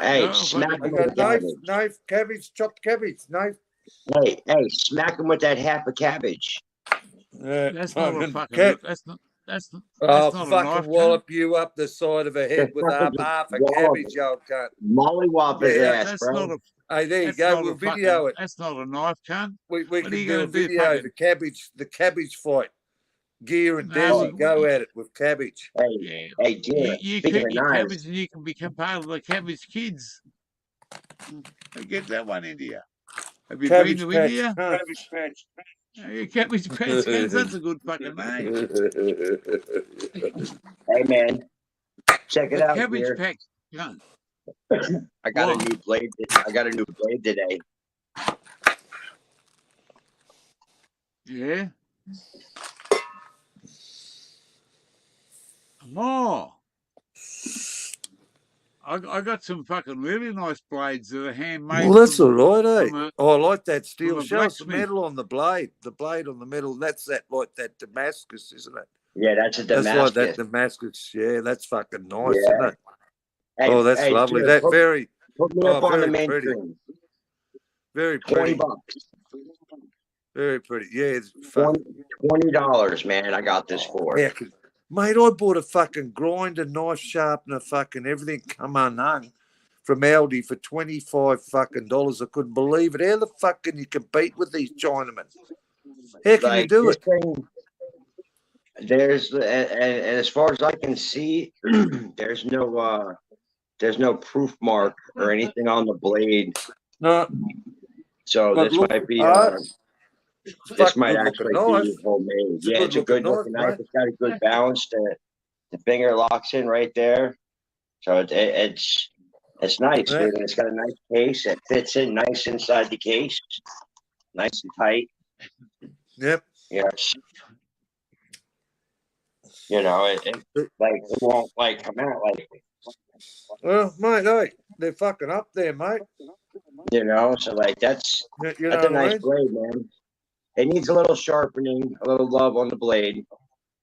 Speaker 5: Hey,
Speaker 3: No,
Speaker 5: smack him
Speaker 2: I
Speaker 5: with
Speaker 2: got
Speaker 5: the cabbage.
Speaker 2: knife, cabbage, chopped cabbage, knife.
Speaker 5: Hey, smack him with that half a cabbage.
Speaker 3: that's not a fucking. That's not
Speaker 2: I'll
Speaker 3: a
Speaker 2: fucking
Speaker 3: knife,
Speaker 2: wallop you up the side of a head
Speaker 5: Just
Speaker 2: with
Speaker 5: fucking
Speaker 2: half a
Speaker 5: wallop
Speaker 2: cabbage,
Speaker 5: it.
Speaker 2: you old cunt.
Speaker 5: Mollywop his
Speaker 2: Yeah,
Speaker 5: ass,
Speaker 3: that's
Speaker 5: bro.
Speaker 3: not a.
Speaker 2: Hey, there you
Speaker 3: That's
Speaker 2: go.
Speaker 3: not
Speaker 2: We'll
Speaker 3: a fucking.
Speaker 2: video it.
Speaker 3: That's not a knife, cunt.
Speaker 2: We
Speaker 3: What
Speaker 2: can
Speaker 3: are you
Speaker 2: do a
Speaker 3: gonna do,
Speaker 2: video,
Speaker 3: fucking?
Speaker 2: the cabbage fight. Gear and
Speaker 3: No,
Speaker 2: Desi go at it with cabbage.
Speaker 5: Hey,
Speaker 3: yeah.
Speaker 5: hey, Gear,
Speaker 3: You
Speaker 5: speaking
Speaker 3: keep
Speaker 5: of
Speaker 3: your
Speaker 5: knives,
Speaker 3: cabbage and you can become part of the cabbage kids. Get that one, India. Have you
Speaker 2: Cabbage
Speaker 3: been to
Speaker 2: patch.
Speaker 3: India?
Speaker 2: Huh?
Speaker 3: Cabbage patch kids. That's a good fucking name.
Speaker 5: hey, man, check it
Speaker 3: The
Speaker 5: out,
Speaker 3: cabbage
Speaker 5: Gear.
Speaker 3: patch. Yeah.
Speaker 5: I got
Speaker 3: What?
Speaker 5: a new blade. I got a new blade today.
Speaker 3: Yeah. Oh. I got some fucking really nice blades that are handmade.
Speaker 2: Well, that's all right, eh?
Speaker 3: from a-
Speaker 2: Oh, I like that steel.
Speaker 3: from a
Speaker 2: Show us the
Speaker 3: blacksmith.
Speaker 2: metal on the blade. The blade on the metal. That's that like that Damascus, isn't it?
Speaker 5: Yeah, that's a
Speaker 2: That's like that
Speaker 5: Damascus.
Speaker 2: Damascus. Yeah, that's fucking nice,
Speaker 5: Yeah.
Speaker 2: isn't it?
Speaker 5: Hey,
Speaker 2: Oh, that's
Speaker 5: hey,
Speaker 2: lovely.
Speaker 5: Gear,
Speaker 2: That
Speaker 5: put
Speaker 2: very,
Speaker 5: me up on the
Speaker 2: very
Speaker 5: main
Speaker 2: pretty.
Speaker 5: screen.
Speaker 2: Very
Speaker 5: 20
Speaker 2: pretty.
Speaker 5: bucks.
Speaker 2: Very pretty. Yeah, it's fucking.
Speaker 5: $20, man. I got this for.
Speaker 2: Yeah, mate, I bought a fucking grinder, knife sharpener, fucking everything come unhung from Aldi for $25 fucking dollars. I couldn't believe it. How the fuck can you compete with these Chinamen? How can you do
Speaker 5: this
Speaker 2: it?
Speaker 5: thing, there's and as far as I can see, there's no proof mark or anything on the blade.
Speaker 2: No,
Speaker 5: So
Speaker 2: but
Speaker 5: this
Speaker 2: look,
Speaker 5: might be
Speaker 2: it's
Speaker 5: this
Speaker 2: fucking
Speaker 5: might
Speaker 2: good
Speaker 5: actually
Speaker 2: looking knife.
Speaker 5: be homemade.
Speaker 2: It's a
Speaker 5: Yeah, it's a
Speaker 2: good
Speaker 5: good
Speaker 2: looking
Speaker 5: looking
Speaker 2: knife,
Speaker 5: knife. It's got a good balance to it. The finger locks in right there. So it's nice,
Speaker 2: Yeah.
Speaker 5: dude. It's got a nice case. It fits in nice inside the case, nice and tight.
Speaker 2: Yep.
Speaker 5: Yes. You know, it won't like come out like,
Speaker 2: Well, mate, hey, they're fucking up there, mate.
Speaker 5: you know. So like that's
Speaker 2: You
Speaker 5: a
Speaker 2: know what I
Speaker 5: nice
Speaker 2: mean?
Speaker 5: blade, man. It needs a little sharpening, a little love on the blade.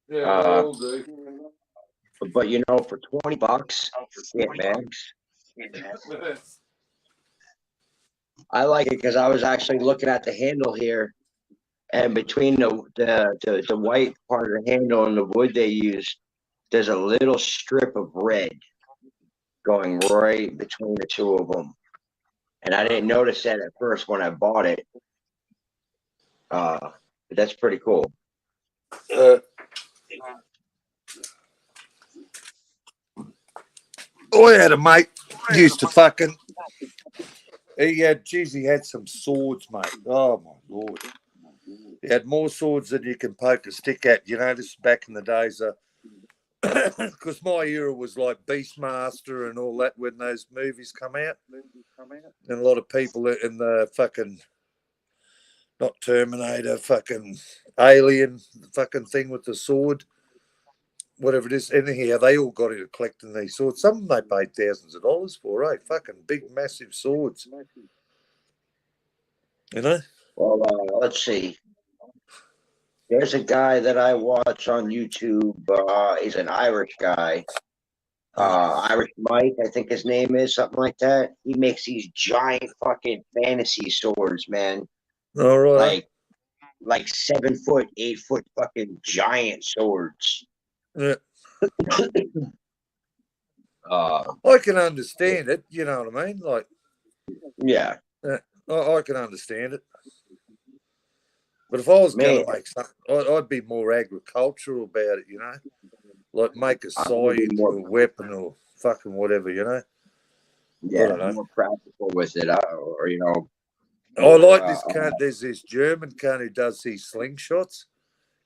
Speaker 2: Yeah,
Speaker 5: Uh,
Speaker 2: all do.
Speaker 5: But you know, for $20, shit, man. I like it because I was actually looking at the handle here, and between the white part of the handle and the wood they use, there's a little strip of red going right between the two of them, and I didn't notice that at first when I bought it. But that's pretty cool.
Speaker 2: I had a mate used to fucking. He had some swords, mate. Oh my lord, he had more swords than you can poke a stick at. You know, this is back in the days, because my era was like Beastmaster and all that when those movies come out, and a lot of people in the fucking not Terminator, fucking Alien, fucking thing with the sword. Whatever it is, anyhow, they all got into collecting these swords. Some of them they paid thousands of dollars for, fucking big, massive swords. You know?
Speaker 5: Well, let's see. There's a guy that I watch on YouTube. He's an Irish guy. Irish Mike, I think his name is, something like that. He makes these giant fucking fantasy swords, man.
Speaker 2: All right.
Speaker 5: Like 7 foot, 8 foot fucking giant swords.
Speaker 2: Yeah.
Speaker 5: I
Speaker 2: can understand it, you know what I mean? Like,
Speaker 5: yeah.
Speaker 2: I can understand it. But if I was going to make something, I'd be more agricultural about it, you know? Like make a scythe or a weapon or fucking whatever, you know?
Speaker 5: Yeah, I don't know. More practical with it, or, you know.
Speaker 2: I like this cunt. There's this German cunt who does these slingshots,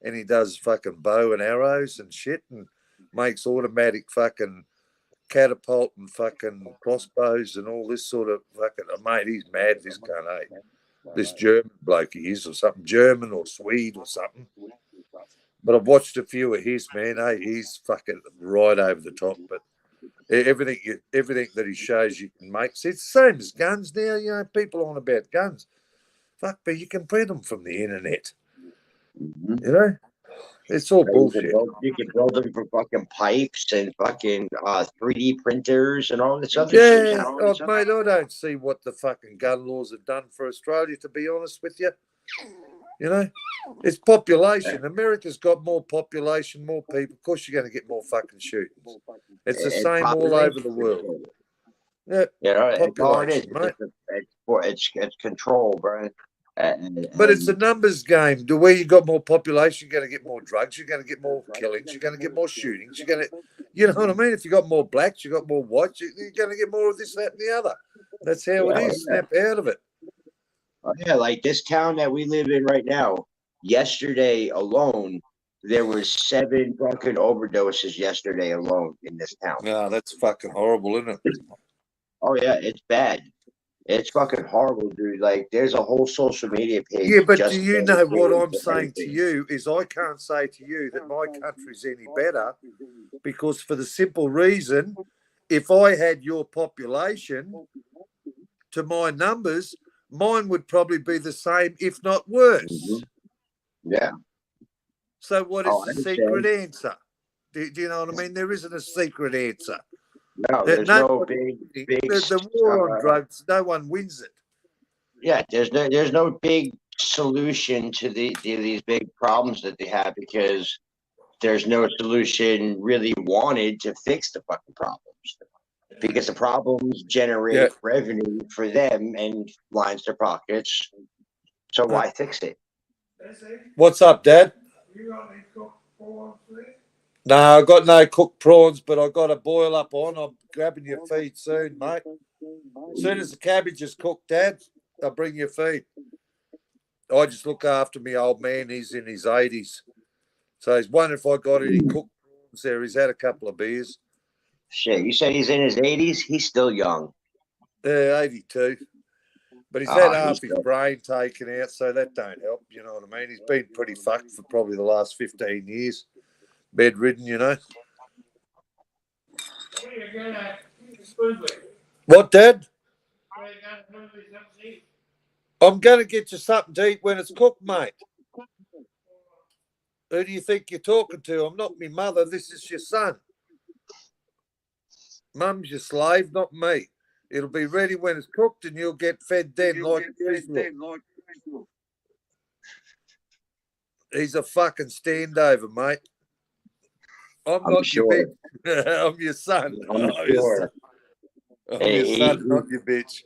Speaker 2: and he does fucking bow and arrows and shit, and makes automatic fucking catapult and fucking crossbows and all this sort of fucking. Mate, he's mad. This cunt, this German bloke he is, or something, German or Swede or something. But I've watched a few of his, man. He's fucking right over the top. But everything that he shows you can make. See, it's the same as guns now. You know, people on about guns. Fuck, but you can print them from the internet. Mm-hmm. You know, it's all bullshit.
Speaker 5: You can build them from fucking pipes and fucking 3D printers and all this other shit.
Speaker 2: Yeah, mate, I don't see what the fucking gun laws have done for Australia, to be honest with you. You know, it's population. America's got more population, more people. Of course, you're going to get more fucking shootings. It's the same all over the world. Yeah,
Speaker 5: you know,
Speaker 2: population, mate.
Speaker 5: It's control, bro.
Speaker 2: But it's a numbers game. The way you got more population, you're going to get more drugs. You're going to get more killings. You're going to get more shootings. You're going to, you know what I mean? If you got more blacks, you got more whites. You're going to get more of this, that, and the other. That's how it is. Snap out of it.
Speaker 5: Oh, yeah, like this town that we live in right now. Yesterday alone, there was 7 fucking overdoses yesterday alone in this town.
Speaker 2: No, that's fucking horrible, isn't it?
Speaker 5: Oh yeah, it's bad. It's fucking horrible, dude. Like, there's a whole social media page.
Speaker 2: Yeah, but do you know what I'm saying to you is I can't say to you that my country's any better, because for the simple reason, if I had your population to my numbers, mine would probably be the same, if not worse.
Speaker 5: Mm-hmm. Yeah.
Speaker 2: So what is the secret answer? Do you know what I mean? There isn't a secret answer.
Speaker 5: No, there's no big
Speaker 2: the war on drugs. No one wins it.
Speaker 5: Yeah, there's no big solution to these big problems that they have, because there's no solution really wanted to fix the fucking problems. Because the problems generate revenue for them and lines their pockets. So why fix it?
Speaker 2: What's up, Dad? You got any cooked prawns there? No, I got no cooked prawns, but I got a boil up on. I'm grabbing your feed soon, mate. As soon as the cabbage is cooked, Dad, I'll bring your feed. I just look after me old man. He's in his 80s. So he's wondering if I got any cooked problems there. He's had a couple of beers.
Speaker 5: Shit, you say he's in his 80s? He's still young.
Speaker 2: 82. But he's had half his brain taken out, so that don't help. You know what I mean? He's been pretty fucked for probably the last 15 years. Bedridden, you know. What, Dad? I'm going to get you something to eat when it's cooked, mate. Who do you think you're talking to? I'm not my mother. This is your son. Mum's your slave, not me. It'll be ready when it's cooked and you'll get fed then like usual. He's a fucking standover, mate. I'm not
Speaker 5: sure.
Speaker 2: your bitch. I'm your son.
Speaker 5: I'm sure.
Speaker 2: I'm your son, not your bitch.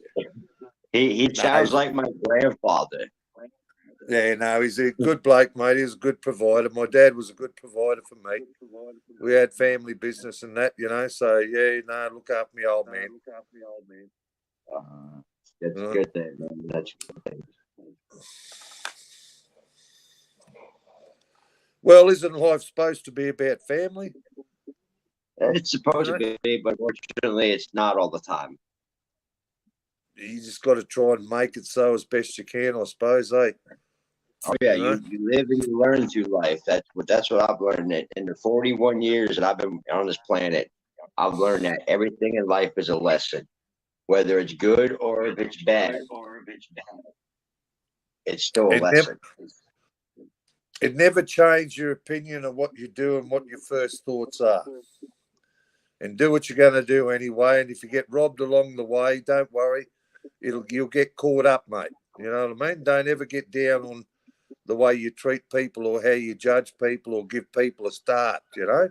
Speaker 5: He sounds like my grandfather.
Speaker 2: Yeah, no, he's a good bloke, mate. He's a good provider. My dad was a good provider for me. We had family business and that, you know. So, yeah, no, look after me old man.
Speaker 5: That's a good thing, man. That's a good thing.
Speaker 2: Well, isn't life supposed to be about family?
Speaker 5: It's supposed to be, but fortunately, it's not all the time.
Speaker 2: You just got to try and make it so as best you can, I suppose, eh?
Speaker 5: Oh yeah, you live and you learn through life. That's what I've learned. In the 41 years that I've been on this planet, I've learned that everything in life is a lesson, whether it's good or if it's bad. It's still a lesson.
Speaker 2: It never changed your opinion of what you do and what your first thoughts are. And do what you're going to do anyway. And if you get robbed along the way, don't worry. You'll get caught up, mate. You know what I mean? Don't ever get down on the way you treat people or how you judge people or give people a start, you know?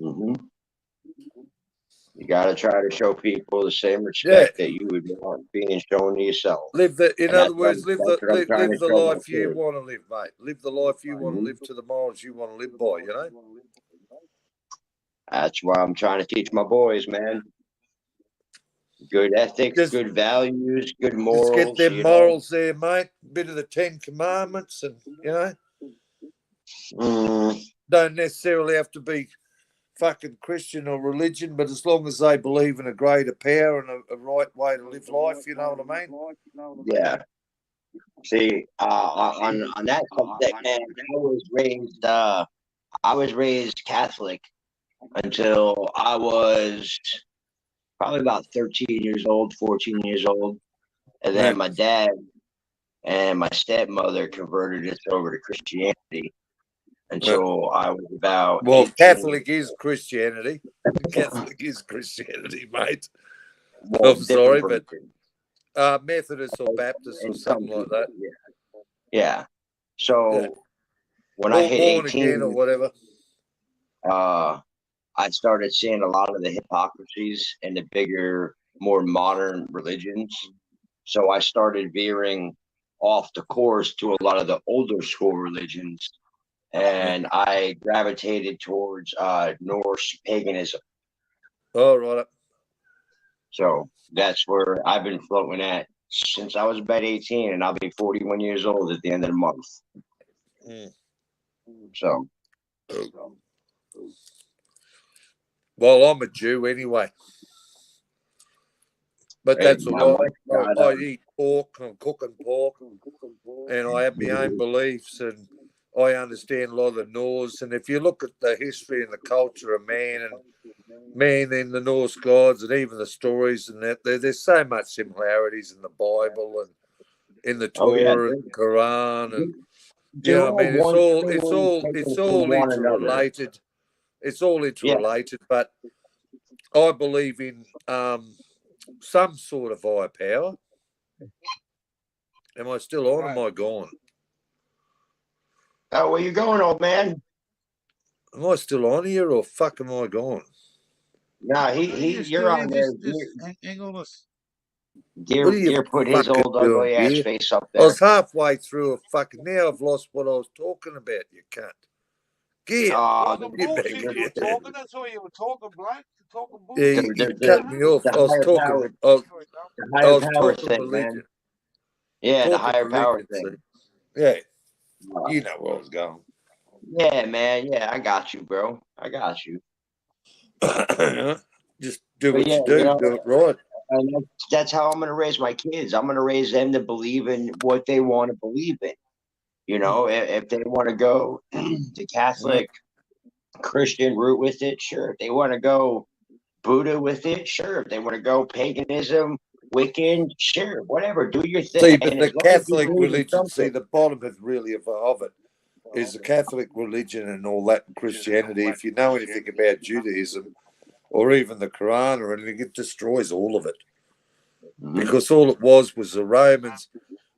Speaker 5: Mm-hmm. You got to try to show people the same respect that you would want being shown to yourself.
Speaker 2: In other words, live the life you want to live, mate. Live the life you want to live to the morals you want to live by, you know?
Speaker 5: That's why I'm trying to teach my boys, man. Good ethics, good values, good morals.
Speaker 2: Just get them morals there, mate. Bit of the 10 Commandments and, you know. Don't necessarily have to be fucking Christian or religion, but as long as they believe in a greater power and a right way to live life, you know what I mean?
Speaker 5: Yeah. See, on that subject, man, I was raised Catholic until I was probably about 13 years old, 14 years old. And then my dad and my stepmother converted us over to Christianity. And so I was about.
Speaker 2: Well, 18. Catholic is Christianity. Catholic is Christianity, mate. Well, I'm sorry, but Methodist or Baptist or something like that.
Speaker 5: Yeah. So when I hit 18
Speaker 2: again or whatever,
Speaker 5: I started seeing a lot of the hypocrisies in the bigger, more modern religions. So I started veering off the course to a lot of the older school religions. And I gravitated towards Norse paganism.
Speaker 2: Oh, right.
Speaker 5: So that's where I've been floating at since I was about 18, and I'll be 41 years old at the end of the month. So.
Speaker 2: Well, I'm a Jew anyway. But that's all right. I eat pork, I'm cooking pork, and I have my own beliefs, and I understand a lot of the Norse. And if you look at the history and the culture of man in the Norse gods and even the stories and that, there's so much similarities in the Bible and in the Torah and Quran. And, you know what I mean? It's all interrelated. It's all interrelated, but I believe in some sort of higher power. Am I still on? Or am I gone?
Speaker 5: Oh, where you going, old man?
Speaker 2: Am I still on here, or fuck am I gone?
Speaker 5: No, you're on there. Deer put his old ugly ass face up there.
Speaker 2: I was halfway through a fucking. Now I've lost what I was talking about. You cunt.
Speaker 3: That's all you were talking, Blake.
Speaker 2: Yeah, you cut me off. I was talking religion.
Speaker 5: Man. Yeah, the higher power thing.
Speaker 2: Yeah, you know where I was going.
Speaker 5: Yeah, man. Yeah, I got you, bro. I got you.
Speaker 2: Just do
Speaker 5: But
Speaker 2: what
Speaker 5: yeah,
Speaker 2: you do, do it right.
Speaker 5: and that's how I'm going to raise my kids. I'm going to raise them to believe in what they want to believe in. You know, if they want to go the Catholic Christian route with it, sure. If they want to go Buddha with it, sure. If they want to go paganism, Wiccan, sure. Whatever, do your
Speaker 2: See,
Speaker 5: thing.
Speaker 2: but
Speaker 5: And as
Speaker 2: the
Speaker 5: long as you
Speaker 2: Catholic
Speaker 5: believe in
Speaker 2: religion, see,
Speaker 5: something,
Speaker 2: the bottom of it is the Catholic religion and all that, and Christianity. If you know anything about Judaism or even the Quran or anything, it destroys all of it. Because all it was the Romans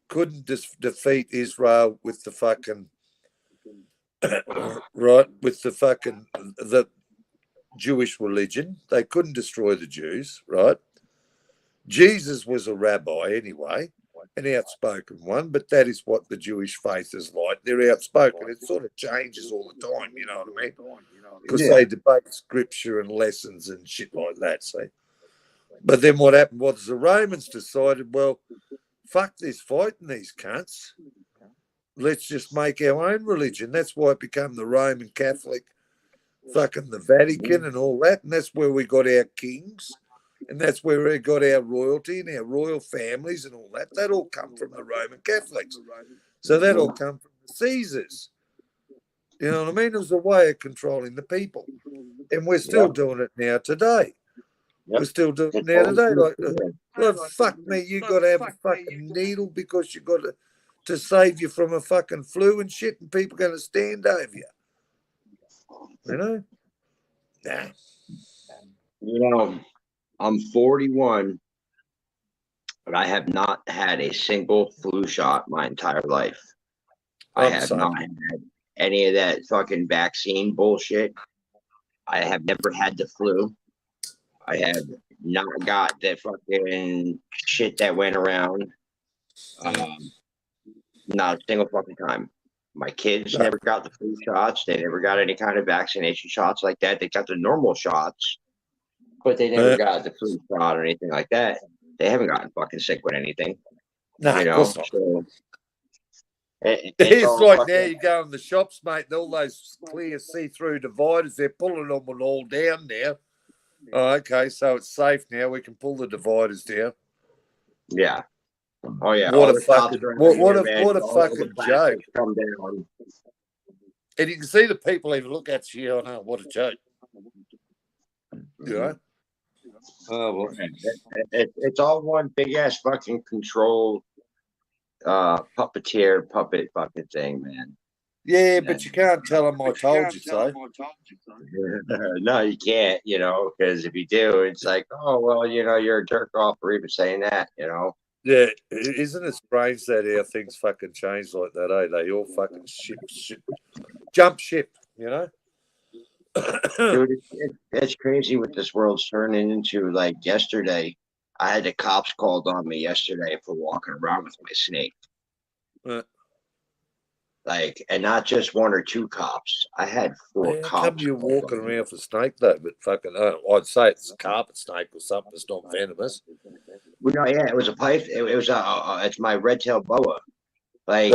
Speaker 2: couldn't defeat Israel with the fucking right, with the fucking the Jewish religion. They couldn't destroy the Jews, right? Jesus was a rabbi anyway, an outspoken one, but that is what the Jewish faith is like. They're outspoken. It sort of changes all the time, you know what I mean? Because
Speaker 5: yeah,
Speaker 2: they debate scripture and lessons and shit like that, see? But then what happened was the Romans decided, well, fuck this fighting these cunts. Let's just make our own religion. That's why it became the Roman Catholic, fucking the Vatican and all that. And that's where we got our kings. And that's where we got our royalty and our royal families and all that. That all come from the Roman Catholics. So that all come from the Caesars. You know what I mean? It was a way of controlling the people. And we're still doing it now today. We're still doing it now today. Like, fuck me, you got to have a fucking needle because you got to save you from a fucking flu and shit, and people going to stand over you. You know? Nah.
Speaker 5: you know, I'm 41, but I have not had a single flu shot my entire life. I have not had any of that fucking vaccine bullshit. I have never had the flu. I have not got that fucking shit that went around. Not a single fucking time. My kids never got the flu shots. They never got any kind of vaccination shots like that. They got the normal shots, but they never got the flu shot or anything like that. They haven't gotten fucking sick with anything.
Speaker 2: No,
Speaker 5: you
Speaker 2: of
Speaker 5: know,
Speaker 2: course not.
Speaker 5: so
Speaker 2: It's like now you go in the shops, mate, and all those clear see-through dividers, they're pulling them all down now. Oh, okay, so it's safe now. We can pull the dividers down.
Speaker 5: Yeah. Oh yeah.
Speaker 2: What
Speaker 5: all
Speaker 2: a
Speaker 5: the
Speaker 2: fucking
Speaker 5: cops
Speaker 2: what
Speaker 5: around here,
Speaker 2: a
Speaker 5: man, all the
Speaker 2: fucking joke.
Speaker 5: plastics come down.
Speaker 2: And you can see the people even look at you. Oh no, what a joke. You know? Oh well.
Speaker 5: It's all one big ass fucking control puppeteer puppet fucking thing, man.
Speaker 2: Yeah, but you can't tell them I told you so.
Speaker 5: No, you can't, because if you do, it's like, oh well, you're a jerk off for even saying that,
Speaker 2: Yeah, isn't it strange that how things fucking change like that, eh? They all fucking jump ship, you know?
Speaker 5: Dude, it's crazy what this world's turning into. Like yesterday, I had the cops called on me yesterday for walking around with my snake. Like, and not just one or two cops. I had 4 cops.
Speaker 2: How come you're walking around for snake though? But fucking, I'd say it's a carpet snake or something. It's not venomous.
Speaker 5: Well, no, yeah, it was a python. It was it's my red-tailed boa. Like,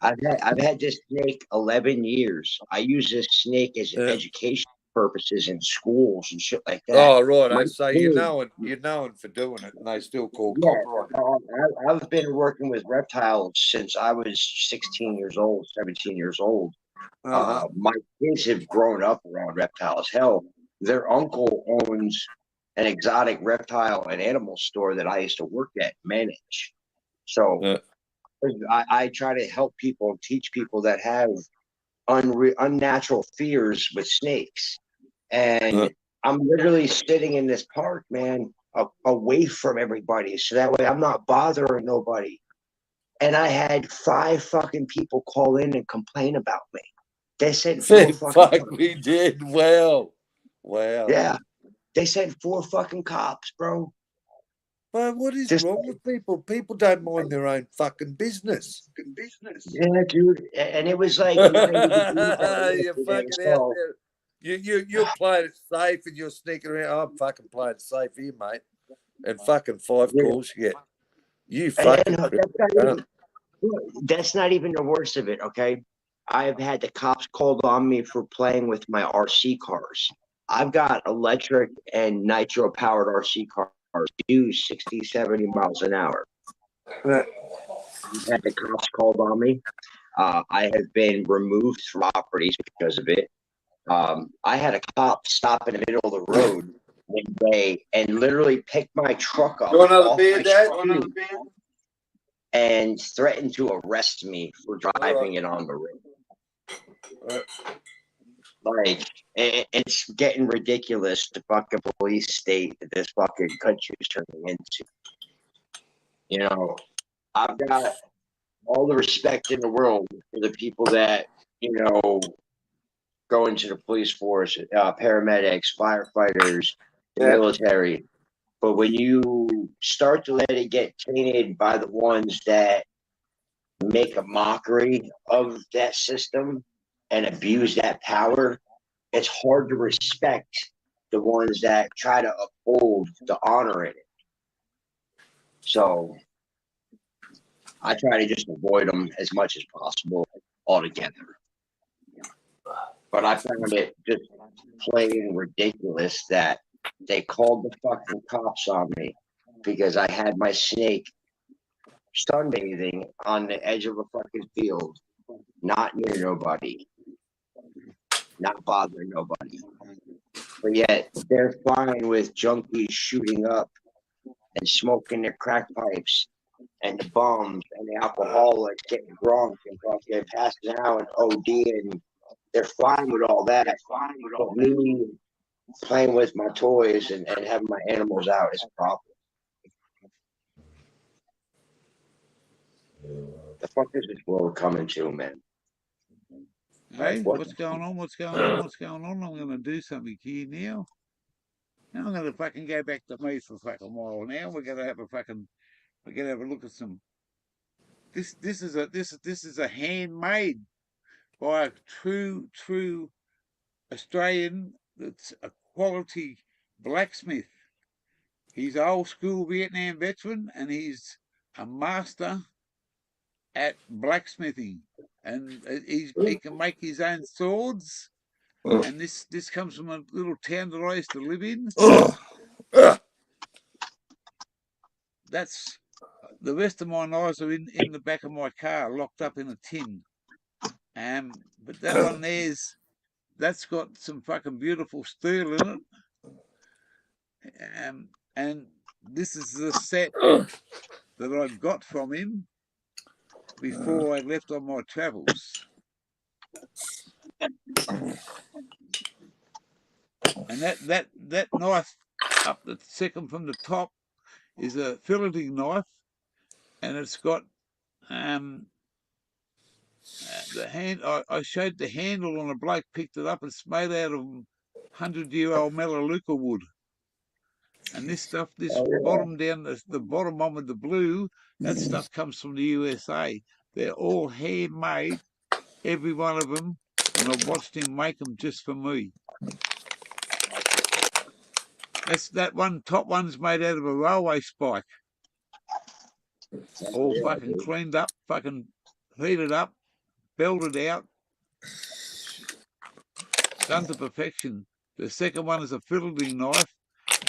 Speaker 5: I've had this snake 11 years. I use this snake as education purposes in schools and shit like that.
Speaker 2: Oh right, I say you're known for doing it, and they still call copyright.
Speaker 5: I've been working with reptiles since I was 16 years old, 17 years old. My kids have grown up around reptiles. Hell, their uncle owns an exotic reptile and animal store that I used to work at, manage. So I try to help people and teach people that have unnatural fears with snakes. And I'm literally sitting in this park, man, away from everybody. So that way I'm not bothering nobody. And I had 5 fucking people call in and complain about me. They said 4
Speaker 2: fucking we did. Wow.
Speaker 5: Yeah. They said 4 fucking cops, bro.
Speaker 2: But what is wrong with people? People don't mind their own fucking business.
Speaker 5: Yeah, dude. And it was like,
Speaker 2: you're fucking out there. You're playing it safe and you're sneaking around. I'm fucking playing it safe here, mate. And fucking 5 calls you get. You fucking.
Speaker 5: That's not even the worst of it, okay? I have had the cops called on me for playing with my RC cars. I've got electric and nitro powered RC cars do 60, 70 miles an hour.
Speaker 4: Right.
Speaker 5: I've had the cops called on me. I have been removed from properties because of it. I had a cop stop in the middle of the road one day and literally pick my truck up
Speaker 4: You want another
Speaker 5: off
Speaker 4: beer,
Speaker 5: my
Speaker 4: Dad?
Speaker 5: street and threatened to arrest me for driving it on the road.
Speaker 4: Right.
Speaker 5: Like, it's getting ridiculous, the fucking police state that this fucking country is turning into. You know, I've got all the respect in the world for the people that, you know, go into the police force, paramedics, firefighters, the military. But when you start to let it get tainted by the ones that make a mockery of that system and abuse that power, it's hard to respect the ones that try to uphold the honor in it. So I try to just avoid them as much as possible altogether. But I found it just plain ridiculous that they called the fucking cops on me because I had my snake sunbathing on the edge of a fucking field, not near nobody, not bothering nobody. But yet they're fine with junkies shooting up and smoking their crack pipes and the bums and the alcoholics getting drunk and fucking passing out and OD, and they're fine with all that. But me playing with my toys and having my animals out is a problem. The fuck is this world coming to, man?
Speaker 3: Hey,
Speaker 5: What?
Speaker 3: what's going on? What's going on? What's going on? I'm going to do something here now. Now I'm going to fucking go back to me for a fucking while. Now we're going to have a fucking, we're going to have a look at some. This is a handmade by a true Australian. That's a quality blacksmith. He's an old school Vietnam veteran, and he's a master at blacksmithing, and he can make his own swords. And this comes from a little town that I used to live in. That's the rest of my knives are in the back of my car, locked up in a tin. But that one that's got some fucking beautiful steel in it. And this is the set that I got from him before I left on my travels. And that knife up the second from the top is a filleting knife, and it's got the hand. I showed the handle on a bloke, picked it up. It's made out of 100-year-old Melaleuca wood. And this stuff, bottom down, the bottom one with the blue, that stuff comes from the USA. They're all handmade, every one of them, and I've watched him make them just for me. That one top one's made out of a railway spike, all fucking cleaned up, fucking heated up, belted out, done to perfection. The second one is a filleting knife,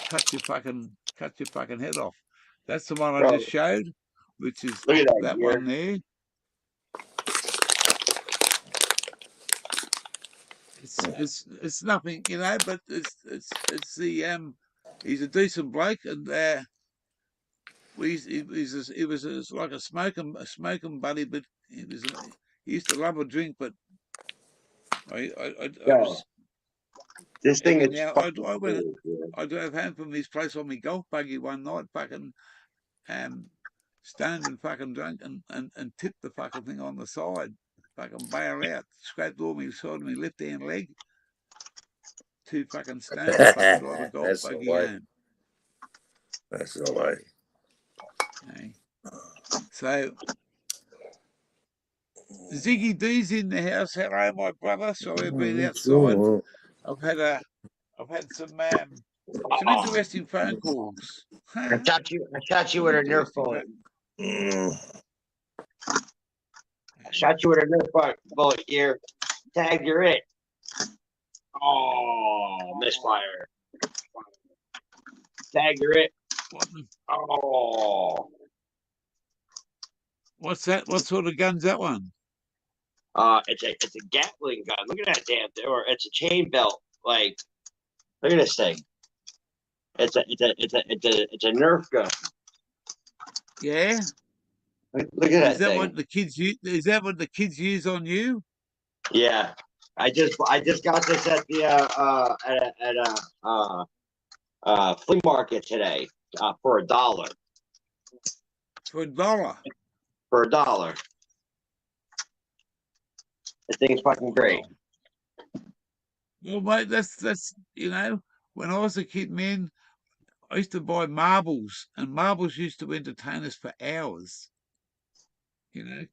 Speaker 3: cut your fucking head off. That's the one I just showed, which is that one there. It's nothing, you know, but it's the he's a decent bloke, and he was like a smoking buddy, but he used to love a drink, but
Speaker 5: this thing is
Speaker 3: now I drove home from his place on my golf buggy one night, fucking stoned and fucking drunk, and tipped the fucking thing on the side, fucking bail out, scraped all my side of my left hand leg. Too fucking stoned to fucking drive a golf buggy home.
Speaker 4: That's the way.
Speaker 3: Okay. So Ziggy D's in the house. Hello, my brother. Sorry I've been outside. I've had some interesting phone calls.
Speaker 5: I shot you with a Nerf phone. Shot you with a Nerf bullet here. Tag, you're it. Oh, misfire. Tag, you're it.
Speaker 3: What the,
Speaker 5: Oh.
Speaker 3: what's that? What sort of gun's that one?
Speaker 5: It's a Gatling gun. Look at that damn thing. Or it's a chain belt. Like, look at this thing. It's a Nerf gun.
Speaker 3: Yeah.
Speaker 5: Look at
Speaker 3: Is
Speaker 5: that
Speaker 3: that
Speaker 5: thing.
Speaker 3: what the kids use? Is that what the kids use on you?
Speaker 5: Yeah, I just got this at the flea market today for $1.
Speaker 3: For $1.
Speaker 5: For $1. This thing's fucking great.
Speaker 3: Well, mate, that's when I was a kid, man, I used to buy marbles, and marbles used to entertain us for hours.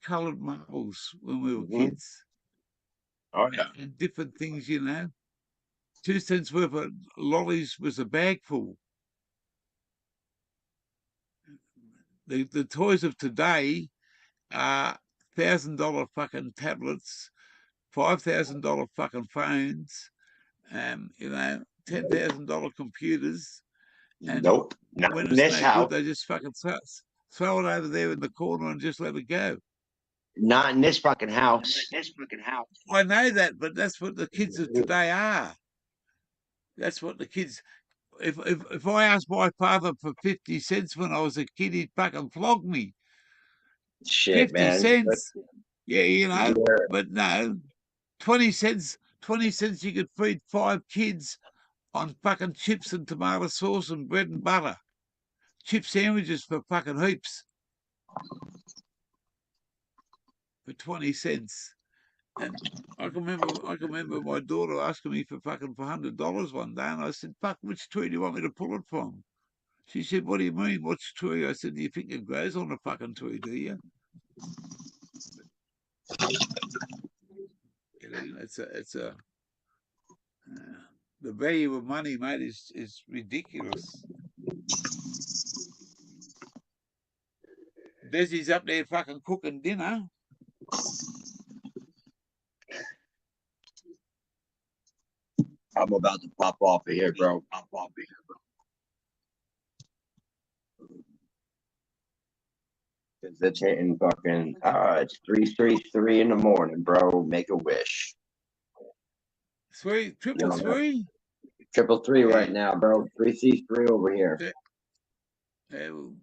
Speaker 3: Coloured marbles when we were kids,
Speaker 5: Oh yeah.
Speaker 3: and different things. 2 cents worth of lollies was a bag full. The toys of today are $1,000 fucking tablets, $5,000 fucking phones, $10,000 computers, and
Speaker 5: Nope. Not
Speaker 3: when
Speaker 5: in
Speaker 3: it's
Speaker 5: this
Speaker 3: no good,
Speaker 5: house.
Speaker 3: they just fucking throw it over there in the corner and just let it go.
Speaker 5: Not in this fucking house.
Speaker 3: I know that, but that's what the kids of today are. That's what the kids. If I asked my father for 50 cents when I was a kid, he'd fucking flog me.
Speaker 5: Shit,
Speaker 3: 50
Speaker 5: man.
Speaker 3: cents, yeah,
Speaker 5: Yeah.
Speaker 3: but no, 20 cents. 20 cents you could feed 5 kids on fucking chips and tomato sauce and bread and butter. Chip sandwiches for fucking heaps for 20 cents. And I can remember my daughter asking me for $100 one day, and I said, "Fuck, which tree do you want me to pull it from?" She said, "What do you mean? Which tree?" I said, "Do you think it grows on a fucking tree, do you?" The value of money, mate, is ridiculous. Desi's up there fucking cooking dinner.
Speaker 5: I'm about to pop off of here, bro. Cause it's hitting fucking. It's 3:33 in the morning, bro. Make a wish.
Speaker 3: Triple three.
Speaker 5: 333 right now, bro. 333 over here.
Speaker 3: Well,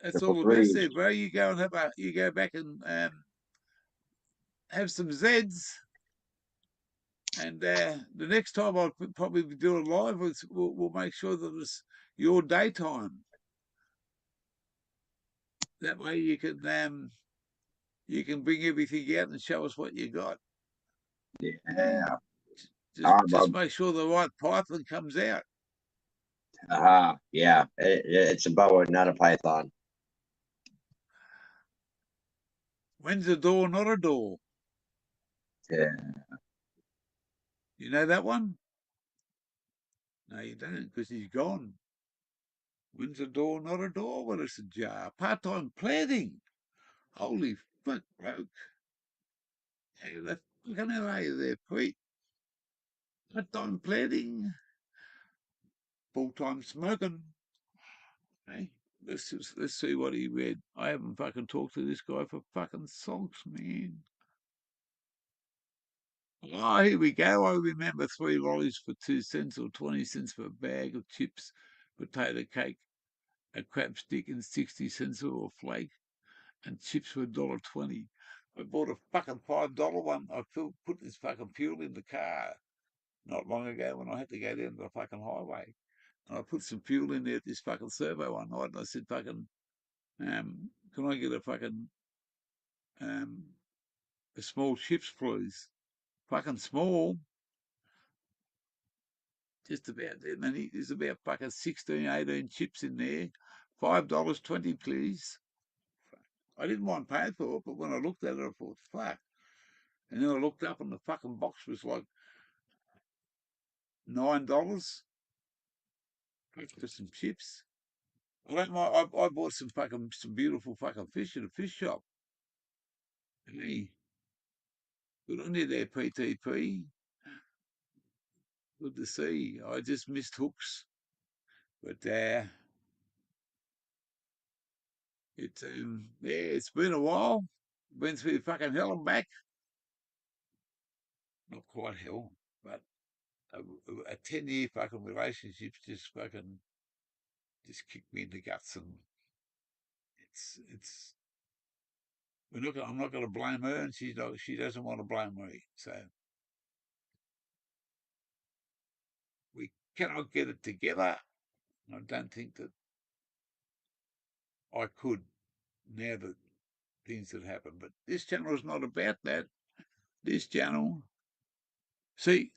Speaker 3: that's
Speaker 5: Triple
Speaker 3: all the best
Speaker 5: threes.
Speaker 3: there, bro. You go back and have some Zeds. And the next time I'll probably do it live, we'll make sure that it's your daytime. That way you can bring everything out and show us what you got.
Speaker 5: Yeah.
Speaker 3: Just make sure the right python comes out.
Speaker 5: Yeah. It's a boa, not a python.
Speaker 3: When's a door not a door?
Speaker 5: Yeah.
Speaker 3: You know that one? No, you don't, because he's gone. When's a door not a door? Well, it's ajar. Part-time planting. Holy fuck, bloke. Hey, that fucking hell are you there, Pete? Part-time planting. Full-time smoking. Hey, let's see what he read. I haven't fucking talked to this guy for fucking songs, man. Oh, here we go. I remember 3 lollies for 2 cents or 20 cents for a bag of chips, potato cake, a crab stick, and 60 cents for a flake, and chips for $1.20. I bought a fucking $5 one. I put this fucking fuel in the car not long ago when I had to go down to the fucking highway. And I put some fuel in there at this fucking servo one night, and I said, fucking, can I get a small chips, please? Fucking small. Just about that many. There's about fucking 16, 18 chips in there. $5.20, please. I didn't mind paying for it, but when I looked at it, I thought, fuck. And then I looked up and the fucking box was like $9 for some chips. I bought some beautiful fucking fish at a fish shop. Hey, good on you there, PTP. Good to see. I just missed hooks, but it's been a while. Been through fucking hell and back. Not quite hell, but a 10-year fucking relationship just kicked me in the guts, and it's I'm not going to blame her, and she doesn't want to blame me. So we cannot get it together. I don't think that I could now that things that happen. But this channel is not about that. This channel, see,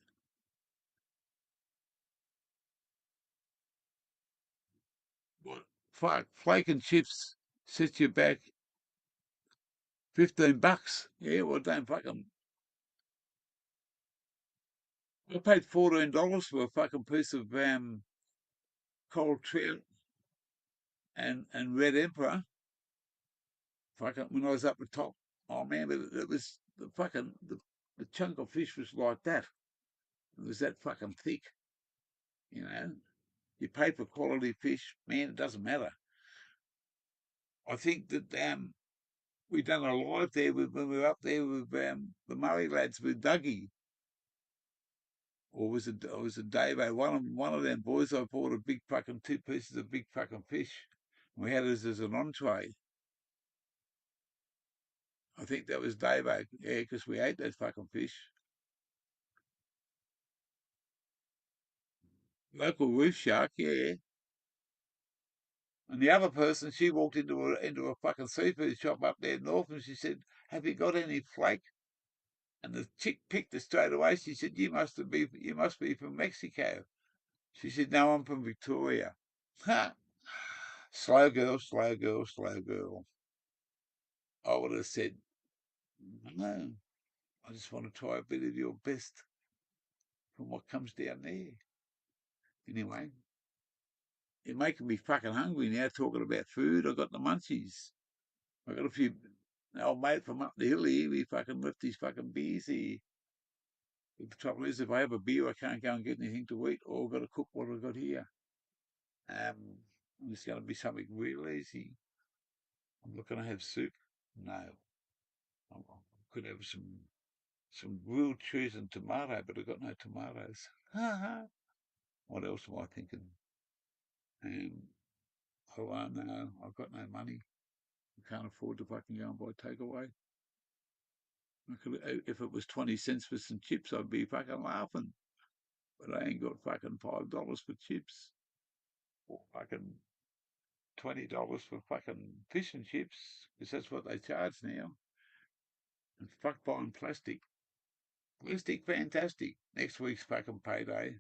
Speaker 3: what flake and chips sets you back $15. Yeah, well, don't fucking. I paid $14 for a fucking piece of cold trout and red emperor. Fucking when I was up the top. Oh man, but it was the chunk of fish was like that. It was that fucking thick, you know. You pay for quality fish, man. It doesn't matter. I think that we done a live there when we were up there with the Murray lads with Dougie, or was it Davo? One of them boys. I bought a big fucking 2 pieces of big fucking fish. We had it as an entree. I think that was Davo, yeah, because we ate that fucking fish. Local reef shark, yeah. And the other person, she walked into a fucking seafood shop up there north, and she said, "Have you got any flake?" And the chick picked it straight away. She said, "You must be from Mexico." She said, "No, I'm from Victoria." Ha! Slow girl, slow girl, slow girl. I would have said, "No, I just want to try a bit of your best from what comes down there." Anyway, you're making me fucking hungry now talking about food. I got the munchies. I got a few old mate from up the hill here. We fucking left these fucking beers here. But the trouble is, if I have a beer, I can't go and get anything to eat, or I've got to cook what I've got here. It's going to be something real easy. I'm not going to have soup. No, I could have some grilled cheese and tomato, but I've got no tomatoes. What else am I thinking? Oh no, I've got no money. I can't afford to fucking go and buy takeaway. If it was 20 cents for some chips, I'd be fucking laughing. But I ain't got fucking $5 for chips, or fucking $20 for fucking fish and chips, because that's what they charge now. And fuck buying plastic. Plastic, fantastic. Next week's fucking payday.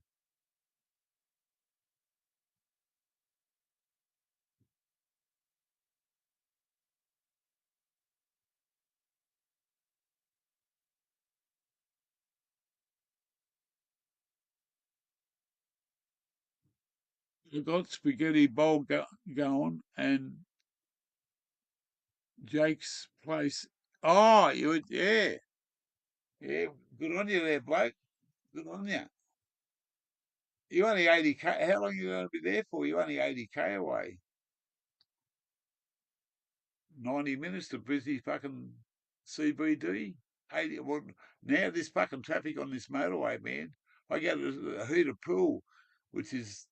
Speaker 3: We've got spaghetti bowl going, and Jake's place. Oh, yeah. Yeah, good on you there, bloke. Good on you. You only 80K. How long are you going to be there for? You only 80K away. 90 minutes to busy fucking CBD. 80. Well, now this fucking traffic on this motorway, man. I go to a heated pool, which is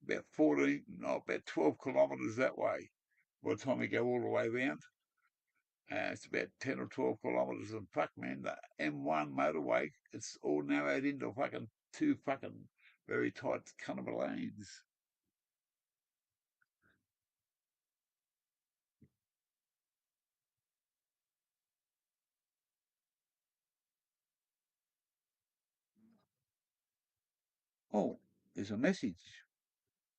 Speaker 3: about 12 kilometres that way. By the time we go all the way round, it's about 10 or 12 kilometres. And fuck, man, the M1 motorway, it's all narrowed into fucking two fucking very tight kind of lanes. Oh, there's a message.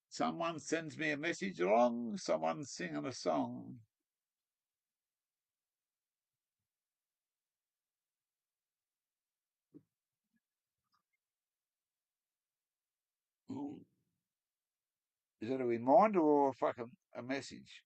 Speaker 3: Someone sends me a message along, someone's singing a song. Oh, is it a reminder or a fucking a message?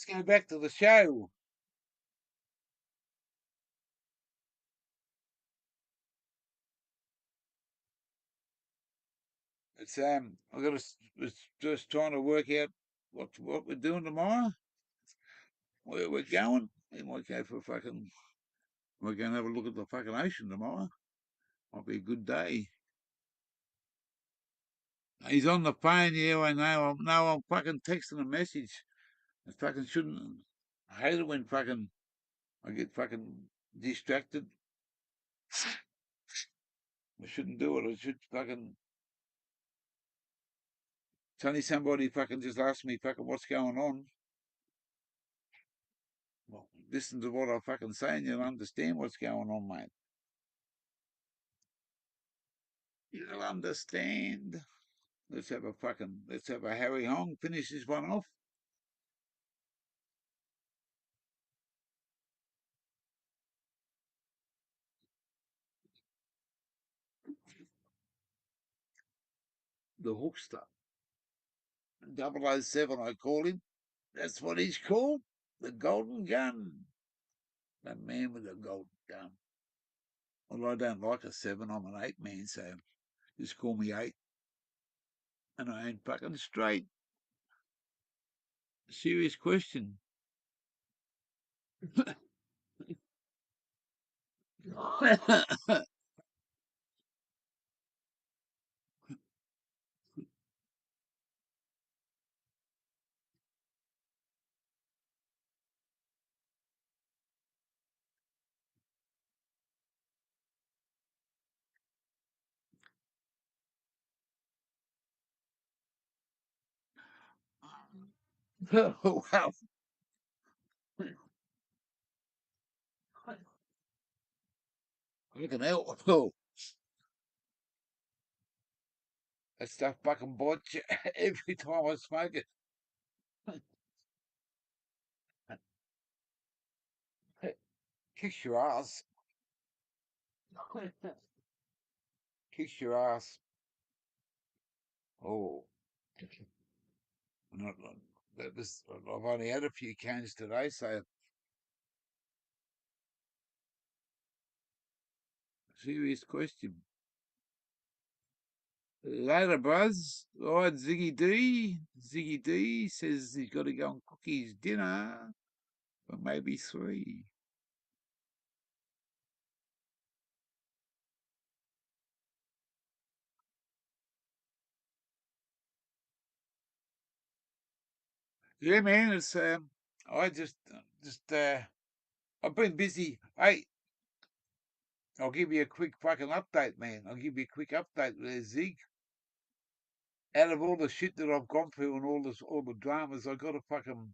Speaker 3: let's go back to the show. It's I got to it's just trying to work out what we're doing tomorrow, where we're going. We might go for fucking. We're going to have a look at the fucking ocean tomorrow. Might be a good day. He's on the phone, yeah, I know. I'm fucking texting a message. I fucking shouldn't. I hate it when fucking I get fucking distracted. I shouldn't do it. I should fucking. It's only somebody fucking just asked me fucking what's going on. Well, listen to what I fucking say and you'll understand what's going on, mate. You'll understand. Let's have a Harry Hong finish this one off. The Hookster. 007, I call him. That's what he's called. The Golden Gun. The man with the golden gun. Well, I don't like a 7. I'm an 8 man, so just call me 8. And I ain't fucking straight. Serious question. Wow. Fucking hell. Oh, that stuff fucking bites you every time I smoke it. Kicks your ass. Kicks your ass. Oh, not, I've only had a few cans today, so serious question. Later, bros. All right, Ziggy D. Ziggy D says he's got to go and cook his dinner for maybe 3. Yeah, man. It's I I've been busy. Hey, I'll give you a quick fucking update, man. I'll give you a quick update there, Zig. Out of all the shit that I've gone through and all the dramas, I got a fucking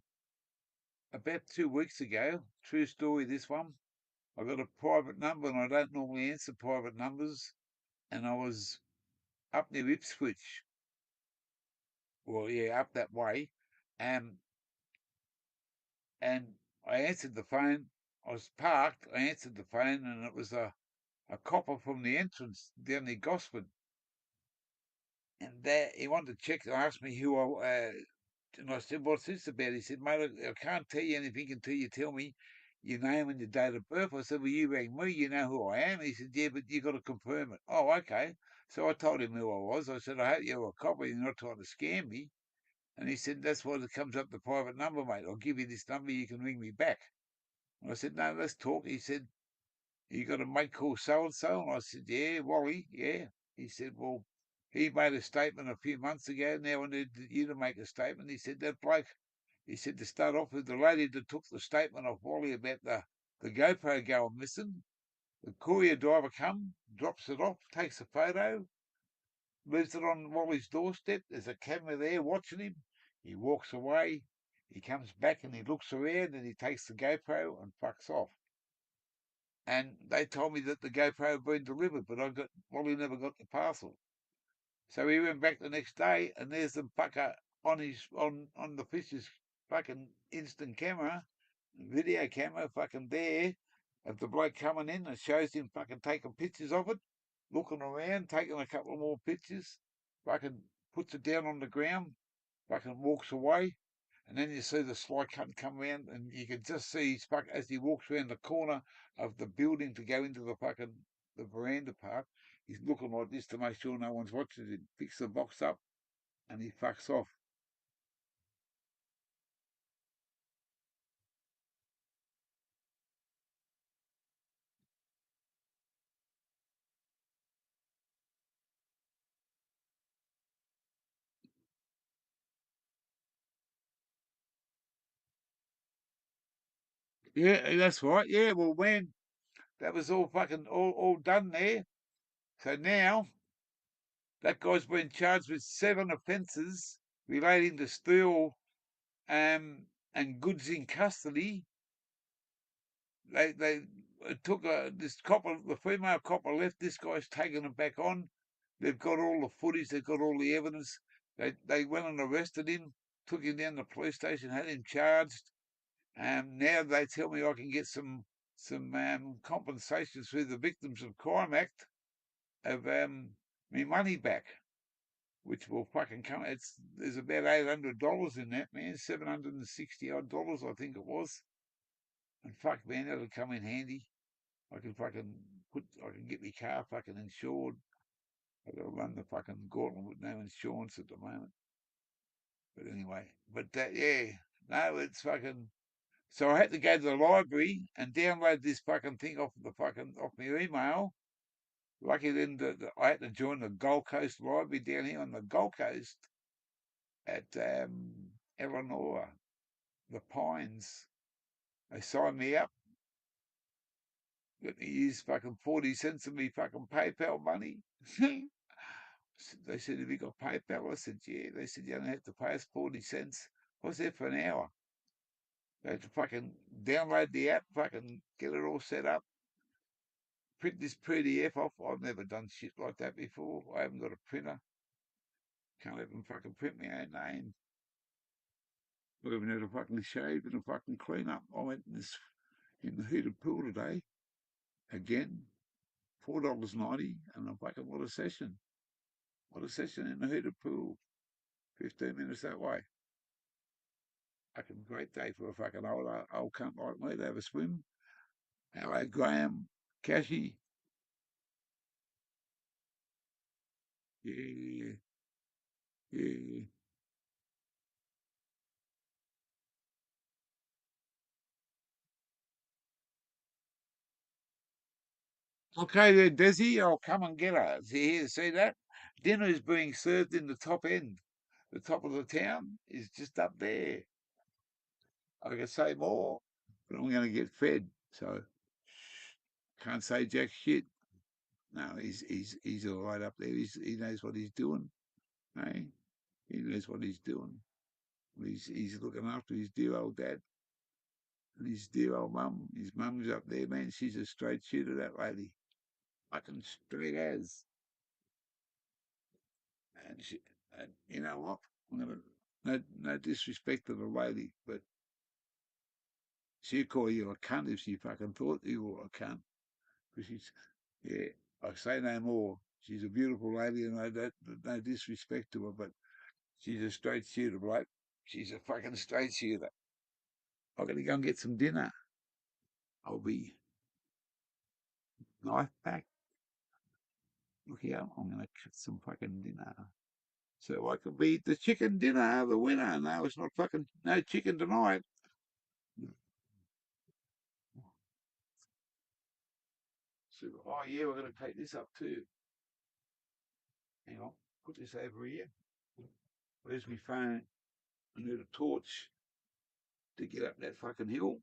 Speaker 3: about 2 weeks ago. True story, this one. I got a private number, and I don't normally answer private numbers. And I was up near Ipswich. Well, yeah, up that way. And I answered the phone. I was parked. I answered the phone, and it was a copper from the entrance down near Gosford. And he wanted to check and ask me who and I said, what's this about? He said, mate, I can't tell you anything until you tell me your name and your date of birth. I said, well, you rang me, you know who I am. He said, yeah, but you got to confirm it. Oh, okay. So I told him who I was. I said, I hope you're a copper, you're not trying to scam me. And he said, that's why it comes up the private number, mate. I'll give you this number, you can ring me back. And I said, no, let's talk. He said, you got a mate called so-and-so? And I said, yeah, Wally, yeah. He said, well, he made a statement a few months ago. Now I need you to make a statement. He said, that bloke, he said, to start off with, the lady that took the statement off Wally about the GoPro going missing, the courier driver drops it off, takes a photo, leaves it on Wally's doorstep. There's a camera there watching him. He walks away. He comes back and he looks around and he takes the GoPro and fucks off. And they told me that the GoPro had been delivered, but Wally never got the parcel. So he went back the next day, and there's the fucker on the fish's fucking instant camera, video camera, fucking there, of the bloke coming in, and shows him fucking taking pictures of it, looking around, taking a couple more pictures, fucking puts it down on the ground, fucking walks away, And then you see the sly cunt come round, and you can just see as he walks around the corner of the building to go into the veranda part. He's looking like this to make sure no one's watching him. Picks the box up, and he fucks off. Yeah, that's right. Yeah, well, man, that was all fucking all done there. So now that guy's been charged with 7 offences relating to steal and goods in custody. They took this copper, the female copper left. This guy's taken it back on. They've got all the footage. They've got all the evidence. They went and arrested him, took him down to the police station, had him charged. Now they tell me I can get some compensation through the Victims of Crime Act of me money back, which will fucking come. There's about $800 in that, man. $760 odd, I think it was. And fuck, man, that'll come in handy. I can get my car fucking insured. I gotta run the fucking gauntlet with no insurance at the moment. But anyway, yeah, no, it's fucking. So I had to go to the library and download this fucking thing off my email. Lucky then that I had to join the Gold Coast Library down here on the Gold Coast at Eleanor, the Pines. They signed me up. Let me use fucking 40 cents of me fucking PayPal money. They said, have you got PayPal? I said, yeah. They said, you only have to pay us 40 cents. I was there for an hour. They had to fucking download the app, fucking get it all set up, print this PDF off. I've never done shit like that before. I haven't got a printer. Can't even fucking print my own name. I haven't had a fucking shave and a fucking clean up. I went in the heated pool today. Again, $4.90 and a fucking what a session. What a session in the heated pool. 15 minutes that way. Fucking great day for a fucking old cunt like me to have a swim. Hello, Graham, Cashy. Yeah, yeah. Okay there, Desi. I'll come and get her. See that? Dinner is being served in the top end. The top of the town is just up there. I can say more, but I'm going to get fed, so can't say jack shit. No, he's all right up there. He knows what he's doing. Hey, he knows what he's doing. He's looking after his dear old dad and his dear old mum. His mum's up there, man. She's a straight shooter, that lady. Fucking straight as. And you know what? No disrespect to the lady, but she'd call you a cunt if she fucking thought you were a cunt. Because yeah, I say no more. She's a beautiful lady, and no disrespect to her, but she's a straight shooter, bloke. She's a fucking straight shooter. I'm going to go and get some dinner. I'll be knife back. Look here, I'm going to cut some fucking dinner. So I could be the chicken dinner, the winner. No, it's not fucking, no chicken tonight. So, oh yeah, we're going to take this up too. Hang on, put this over here. Where's my phone? I need a torch to get up that fucking hill.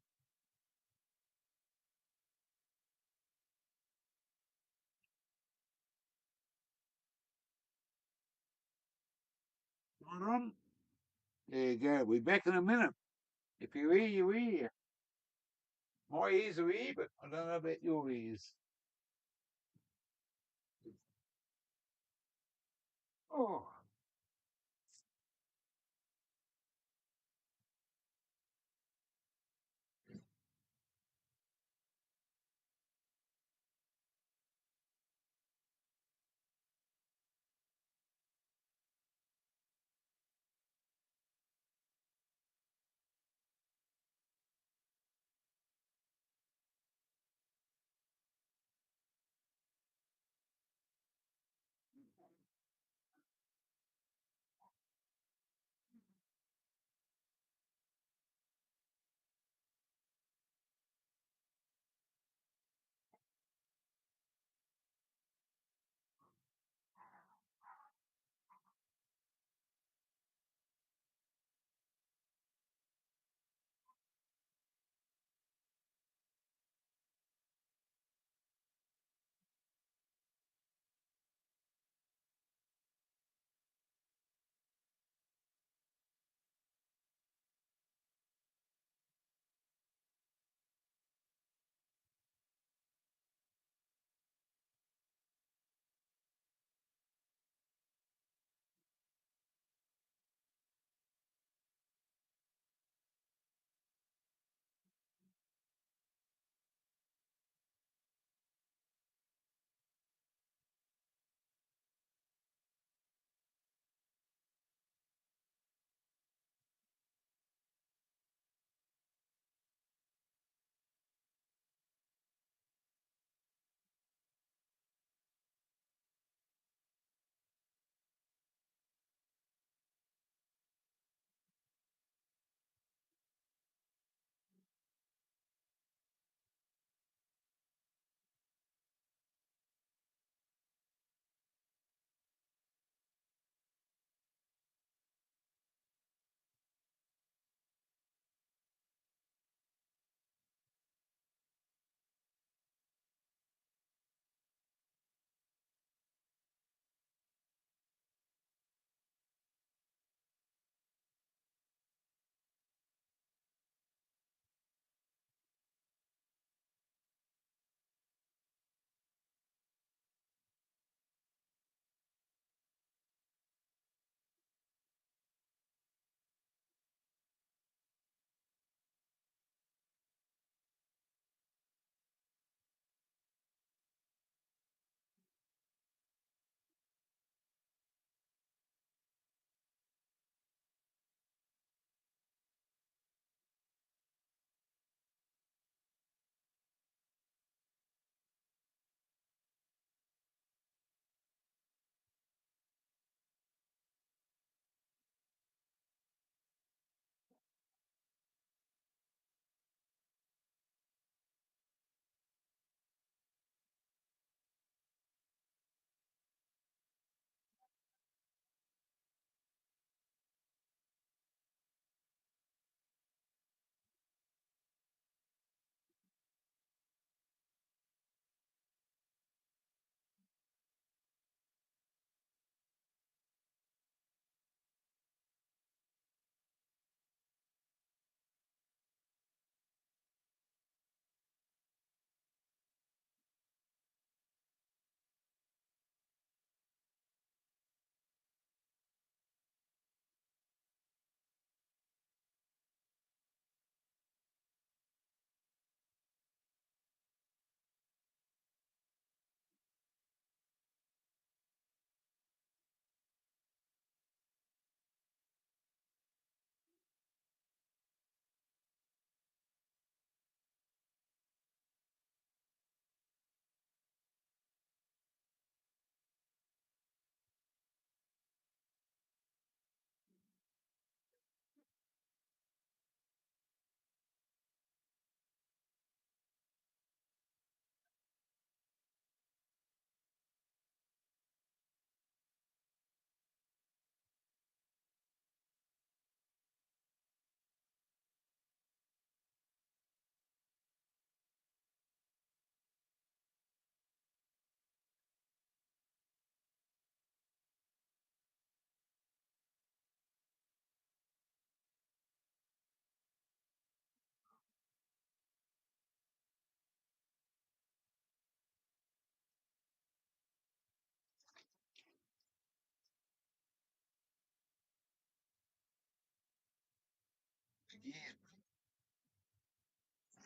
Speaker 3: Right on. There you go. We're back in a minute. If you're here, you're here. My ears are here, but I don't know about your ears. Oh.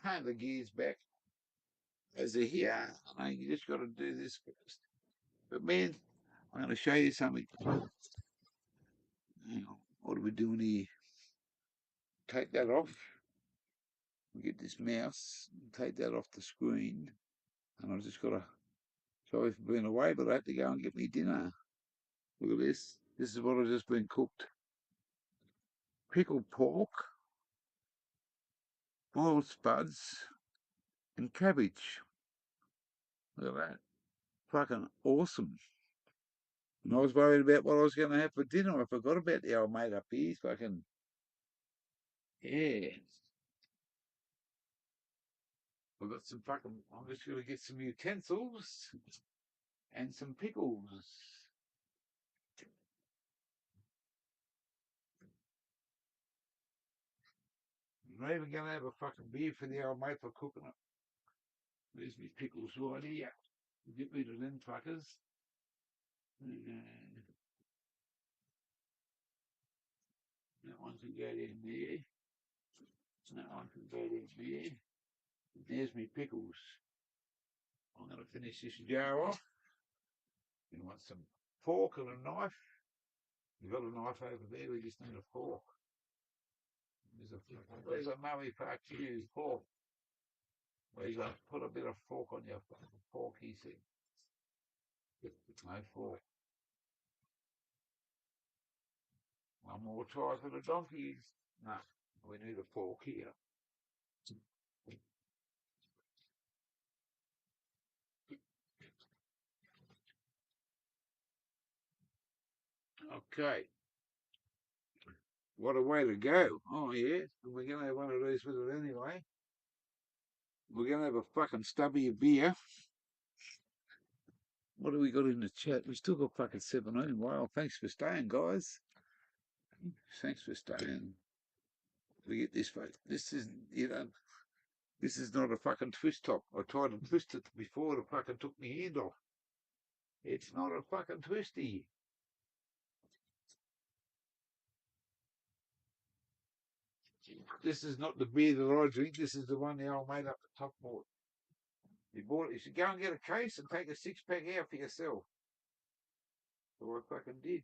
Speaker 3: paint the gears back as they're here. I know you just got to do this first. But man, I'm going to show you something. Hang on, what are we doing here? Take that off. We get this mouse, take that off the screen, and I've just got to. Sorry for being away, but I have to go and get me dinner. Look at this. This is what has just been cooked. Pickled pork, boiled spuds, and cabbage. Look at that. Fucking awesome. And I was worried about what I was going to have for dinner. I forgot about the old mate up here. He's fucking, yeah. I've got some fucking, I'm just going to get some utensils and some pickles. I'm not even going to have a fucking beer for the old mate for cooking it. There's me pickles right here. Get rid of them fuckers. And that one can go down there. That one can go down there. There's me pickles. I'm going to finish this jar off. You want some fork and a knife? You've got a knife over there, we just need a fork. There's a Murray Park Hughes fork. Where you got to put a bit of fork on your fork, he said. No fork. One more try for the donkeys. No, we need a fork here. Okay. What a way to go. Oh, yeah. We're going to have one of these with it anyway. We're going to have a fucking stubby of beer. What have we got in the chat? We still got fucking 17. Wow, thanks for staying, guys. Thanks for staying. We get this, folks. This is, this is not a fucking twist top. I tried to twist it before the fucking took my hand off. It's not a fucking twisty. This is not the beer that I drink. This is the one the old mate up the top bought. He bought it. You should go and get a case and take a 6-pack out for yourself. So I fucking did.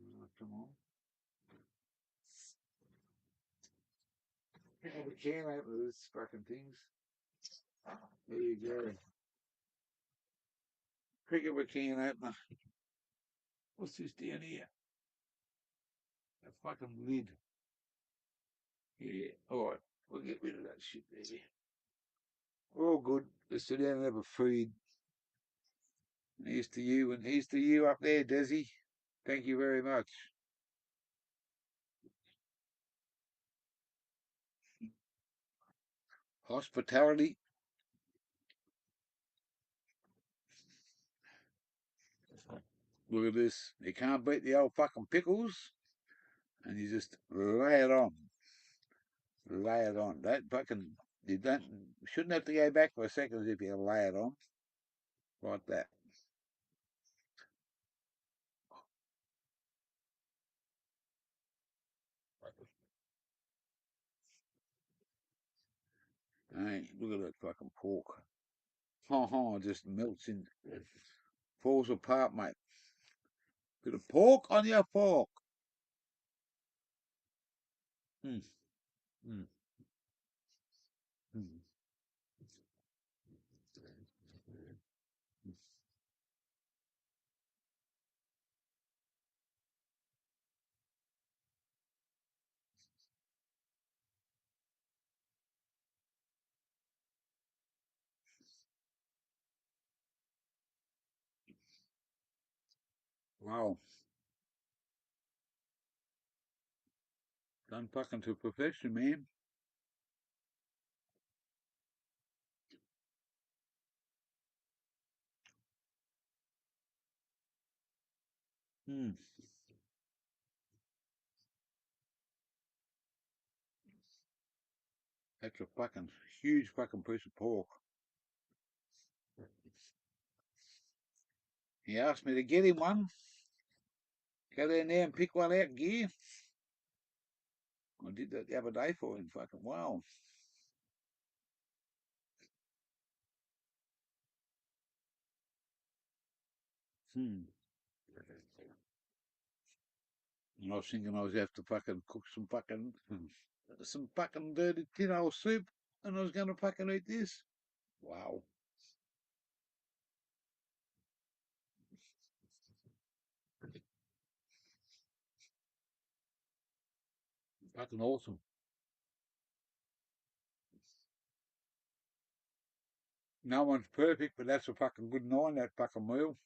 Speaker 3: Oh, come on. Pick up a can out of these fucking things. There you go. Pick up a can opener. What's this down here? A fucking lid. Yeah, alright. We'll get rid of that shit there. All good. Let's sit down and have a feed. And here's to you, and here's to you up there, Desi. Thank you very much. Hospitality. Look at this. You can't beat the old fucking pickles. And you just lay it on. Lay it on. Don't fucking, you shouldn't have to go back for a second if you lay it on. Like that. Hey, look at that fucking pork. Just melts in. Falls apart, mate. Bit of pork on your fork. Mm. Mm. Mm. Wow. Done fucking to perfection, man. Mm. That's a fucking huge fucking piece of pork. He asked me to get him one. Go down there and pick one out and gear. I did that the other day for him. Fucking wow. And I was thinking I was have to fucking cook some fucking dirty tin old soup, and I was going to fucking eat this. Wow. Fucking awesome. No one's perfect, but that's a fucking good nine, that fucking meal.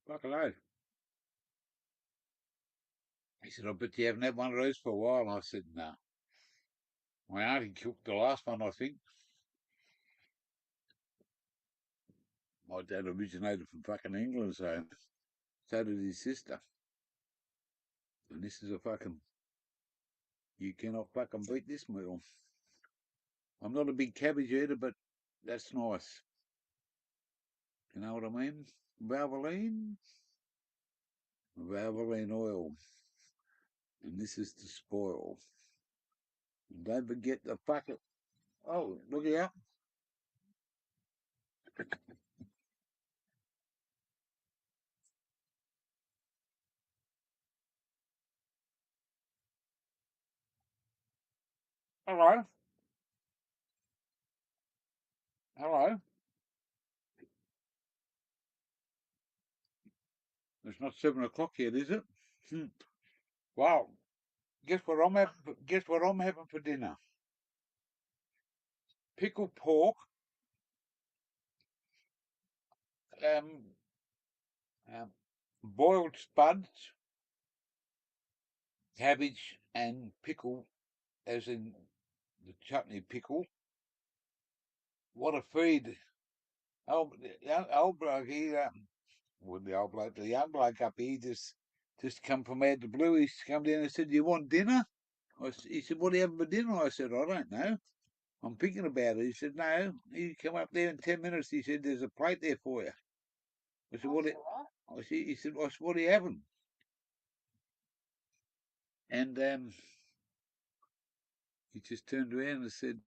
Speaker 3: Fucking oath. He said, I bet you haven't had one of those for a while. And I said, no. My auntie cooked the last one, I think. My dad originated from fucking England, so did his sister. And this is a fucking, you cannot fucking beat this meal. I'm not a big cabbage eater, but that's nice. You know what I mean? Valvoline oil. And this is to spoil. And don't forget the fucking, oh, look out. Hello. Hello. It's not 7 o'clock yet, is it? Wow. Guess what I'm having for dinner? Pickled pork, um, boiled spuds, cabbage, and pickle, as in the chutney pickle. What a feed! Oh, the old bloke, the young bloke up here just come from out the blue. He's come down and said, "You want dinner?" He said, "What are you having for dinner?" I said, "I don't know. I'm thinking about it." He said, "No, you come up there in 10 minutes." He said, "There's a plate there for you." I said, he said, "What are you having?" And he just turned around and said,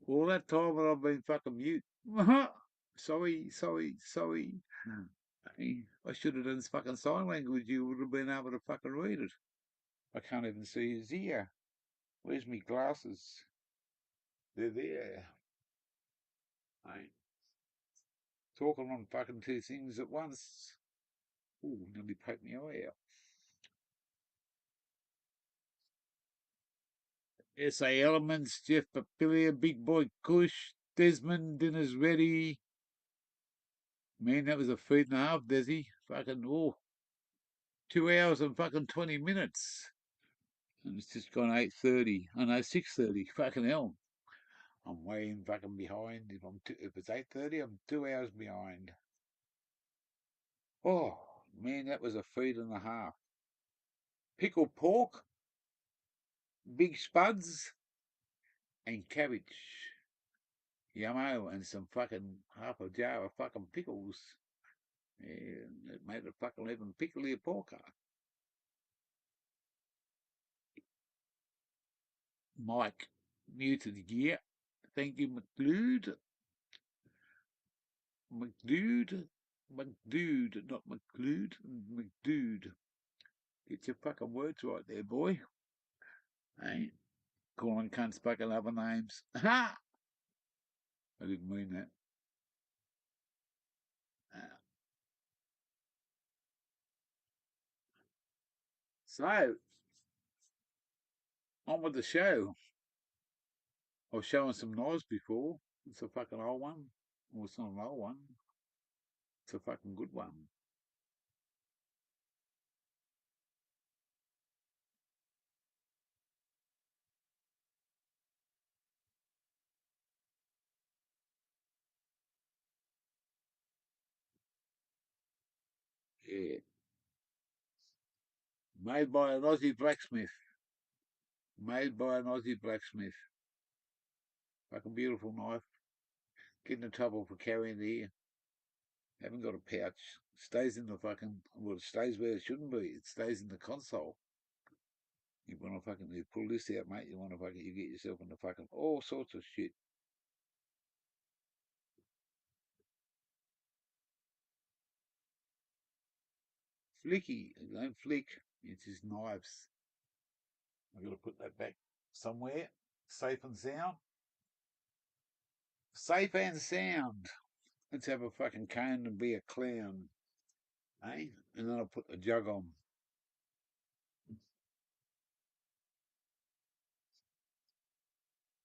Speaker 3: All that time that I've been fucking mute. Sorry. Hey, I should have done fucking sign language. You would have been able to fucking read it. I can't even see his ear. Where's me glasses? They're there. Hey, talking on fucking two things at once. Ooh, nearly poked me eye out. SA Elements, Jeff Papilia, Big Boy Kush, Desmond, dinner's ready. Man, that was a feed and a half, Desi. Fucking, 2 hours and fucking 20 minutes. And it's just gone 8:30. I know, 6:30. Fucking hell. I'm way in fucking behind. If it's 8:30, I'm 2 hours behind. Oh, man, that was a feed and a half. Pickled pork, big spuds, and cabbage. Yummo, and some fucking half a jar of fucking pickles. Yeah, it made a fucking even picklier porker. Mike, new to the gear. Thank you, McLeod. McDude, not McLeod, McDude. Get your fucking words right there, boy. Hey, calling cunts fucking other names. Ha! I didn't mean that. So, on with the show. I was showing some knives before. It's a fucking old one. Well, it's not an old one. It's a fucking good one. Yeah. Made by an Aussie blacksmith. Made by an Aussie blacksmith. Fucking beautiful knife. Get in trouble for carrying the ear. Haven't got a pouch. Stays in the fucking, well, it stays where it shouldn't be. It stays in the console. You want to fucking, you pull this out, mate. You want to fucking, you get yourself into fucking all sorts of shit. Flicky. Don't flick. It's his knives. I've got to put that back somewhere. Safe and sound. Safe and sound. Let's have a fucking cane and be a clown. Eh? And then I'll put the jug on.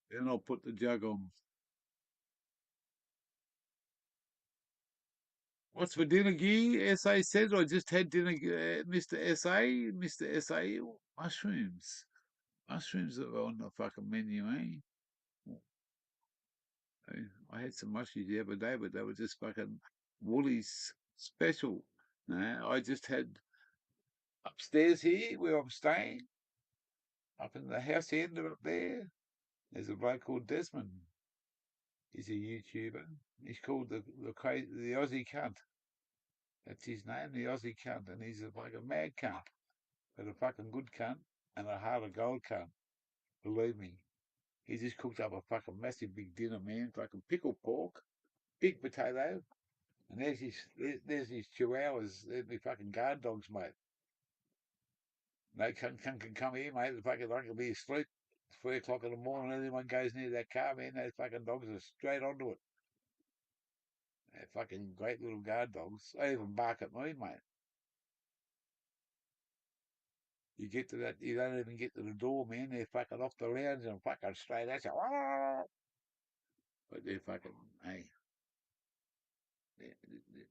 Speaker 3: Then I'll put the jug on. What's for dinner, Gee? SA says I just had dinner, Mr. SA. Mr. SA, mushrooms. Mushrooms are on the fucking menu, eh? I had some mushrooms the other day, but they were just fucking Woolies special. No, I just had upstairs here where I'm staying, up in the house end up there. There's a bloke called Desmond. He's a YouTuber. He's called the Aussie cunt. That's his name, the Aussie cunt, and he's a fucking mad cunt, but a fucking good cunt and a heart of gold cunt. Believe me. He just cooked up a fucking massive big dinner, man. Fucking pickled pork, big potato, and there's his chihuahuas. There's my fucking guard dogs, mate. No cunt can come here, mate. The fucking dog will be asleep. It's 3 o'clock in the morning. Anyone goes near that car, man, those fucking dogs are straight onto it. They're fucking great little guard dogs. They even bark at me, mate. You get to that, you don't even get to the door, man. They're fucking off the lounge and fucking straight at you. But they're fucking, hey,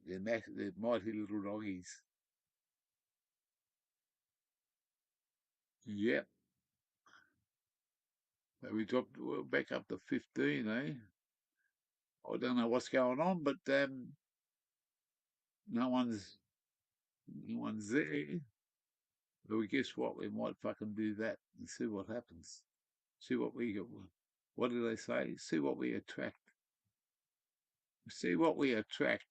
Speaker 3: they're mighty little doggies. Yep. So we dropped back up to 15, eh? I don't know what's going on, but no one's there. But we guess what? We might fucking do that and see what happens. See what we get. What do they say? See what we attract. See what we attract.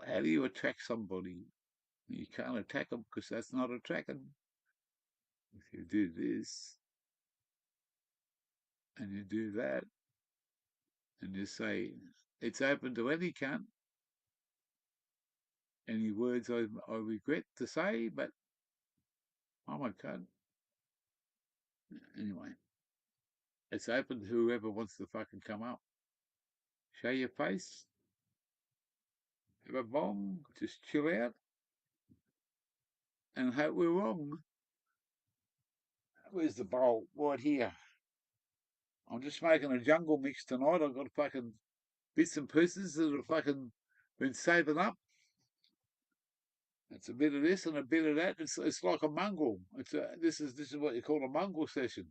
Speaker 3: How do you attract somebody? You can't attack them because that's not attracting. If you do this and you do that, and just say, it's open to any cunt. Any words I regret to say, but I'm a cunt. Anyway, it's open to whoever wants to fucking come up. Show your face, have a bong, just chill out, and hope we're wrong. Where's the bowl? Right here. I'm just making a jungle mix tonight. I've got fucking bits and pieces that have fucking been saving up. It's a bit of this and a bit of that. It's like a mongrel. This is what you call a mongrel session.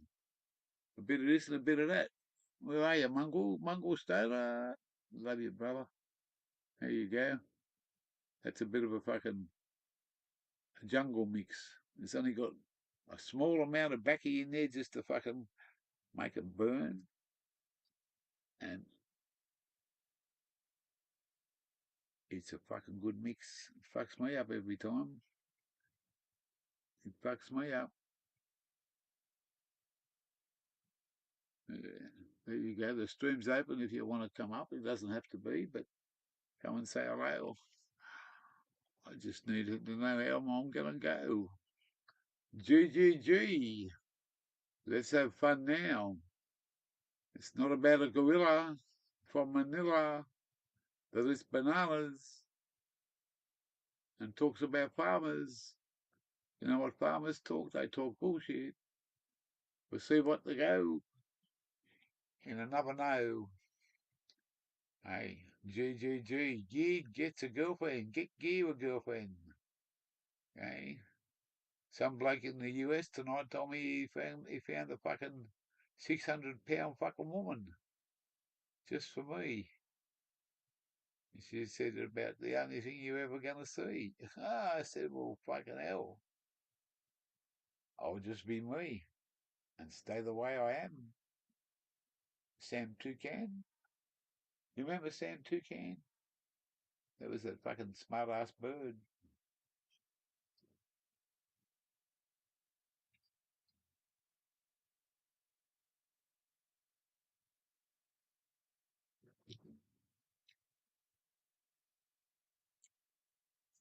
Speaker 3: A bit of this and a bit of that. Where are you, mongrel stoner? Love you, brother. There you go. That's a bit of a fucking jungle mix. It's only got a small amount of baccy in there just to fucking make it burn. And it's a fucking good mix. It fucks me up every time. It fucks me up. There you go. The stream's open if you want to come up. It doesn't have to be, but come and say hello. I just needed to know how I'm going to go. GGG. Let's have fun now. It's not about a gorilla from Manila that eats bananas and talks about farmers. You know what farmers talk? They talk bullshit. We'll see what they go. In another no. Hey, GGG. Gid gets a girlfriend. Get Gear a girlfriend. Okay. Some bloke in the US tonight told me he found a fucking 600-pound fucking woman just for me. She said about the only thing you're ever going to see. I said, well, fucking hell. I'll just be me and stay the way I am. Sam Toucan. You remember Sam Toucan? That was that fucking smart-ass bird.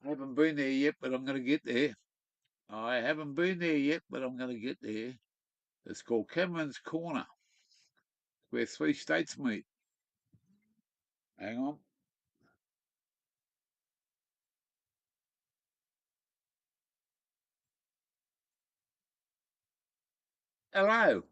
Speaker 3: I haven't been there yet, but I'm going to get there. I haven't been there yet, but I'm going to get there. It's called Cameron's Corner, where 3 states meet. Hang on. Hello.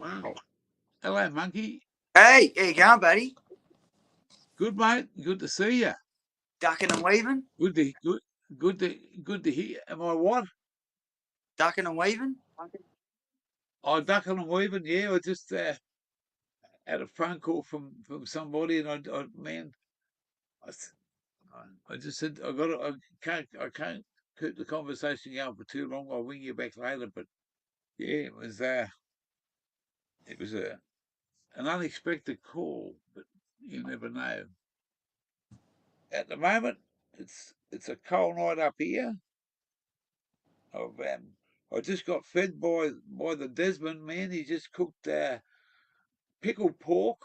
Speaker 3: Wow. Hello, monkey.
Speaker 6: Hey, how you going, buddy?
Speaker 3: Good, mate. Good to see you.
Speaker 6: Ducking and weaving?
Speaker 3: Good to hear. Am I what?
Speaker 6: Ducking and weaving?
Speaker 3: Oh, ducking and weaving. Yeah, I just had a phone call from somebody, and I just said I can't keep the conversation going for too long. I'll ring you back later. But yeah, it was an unexpected call, but you never know. At the moment, it's a cold night up here. I just got fed by the Desmond man. He just cooked pickled pork,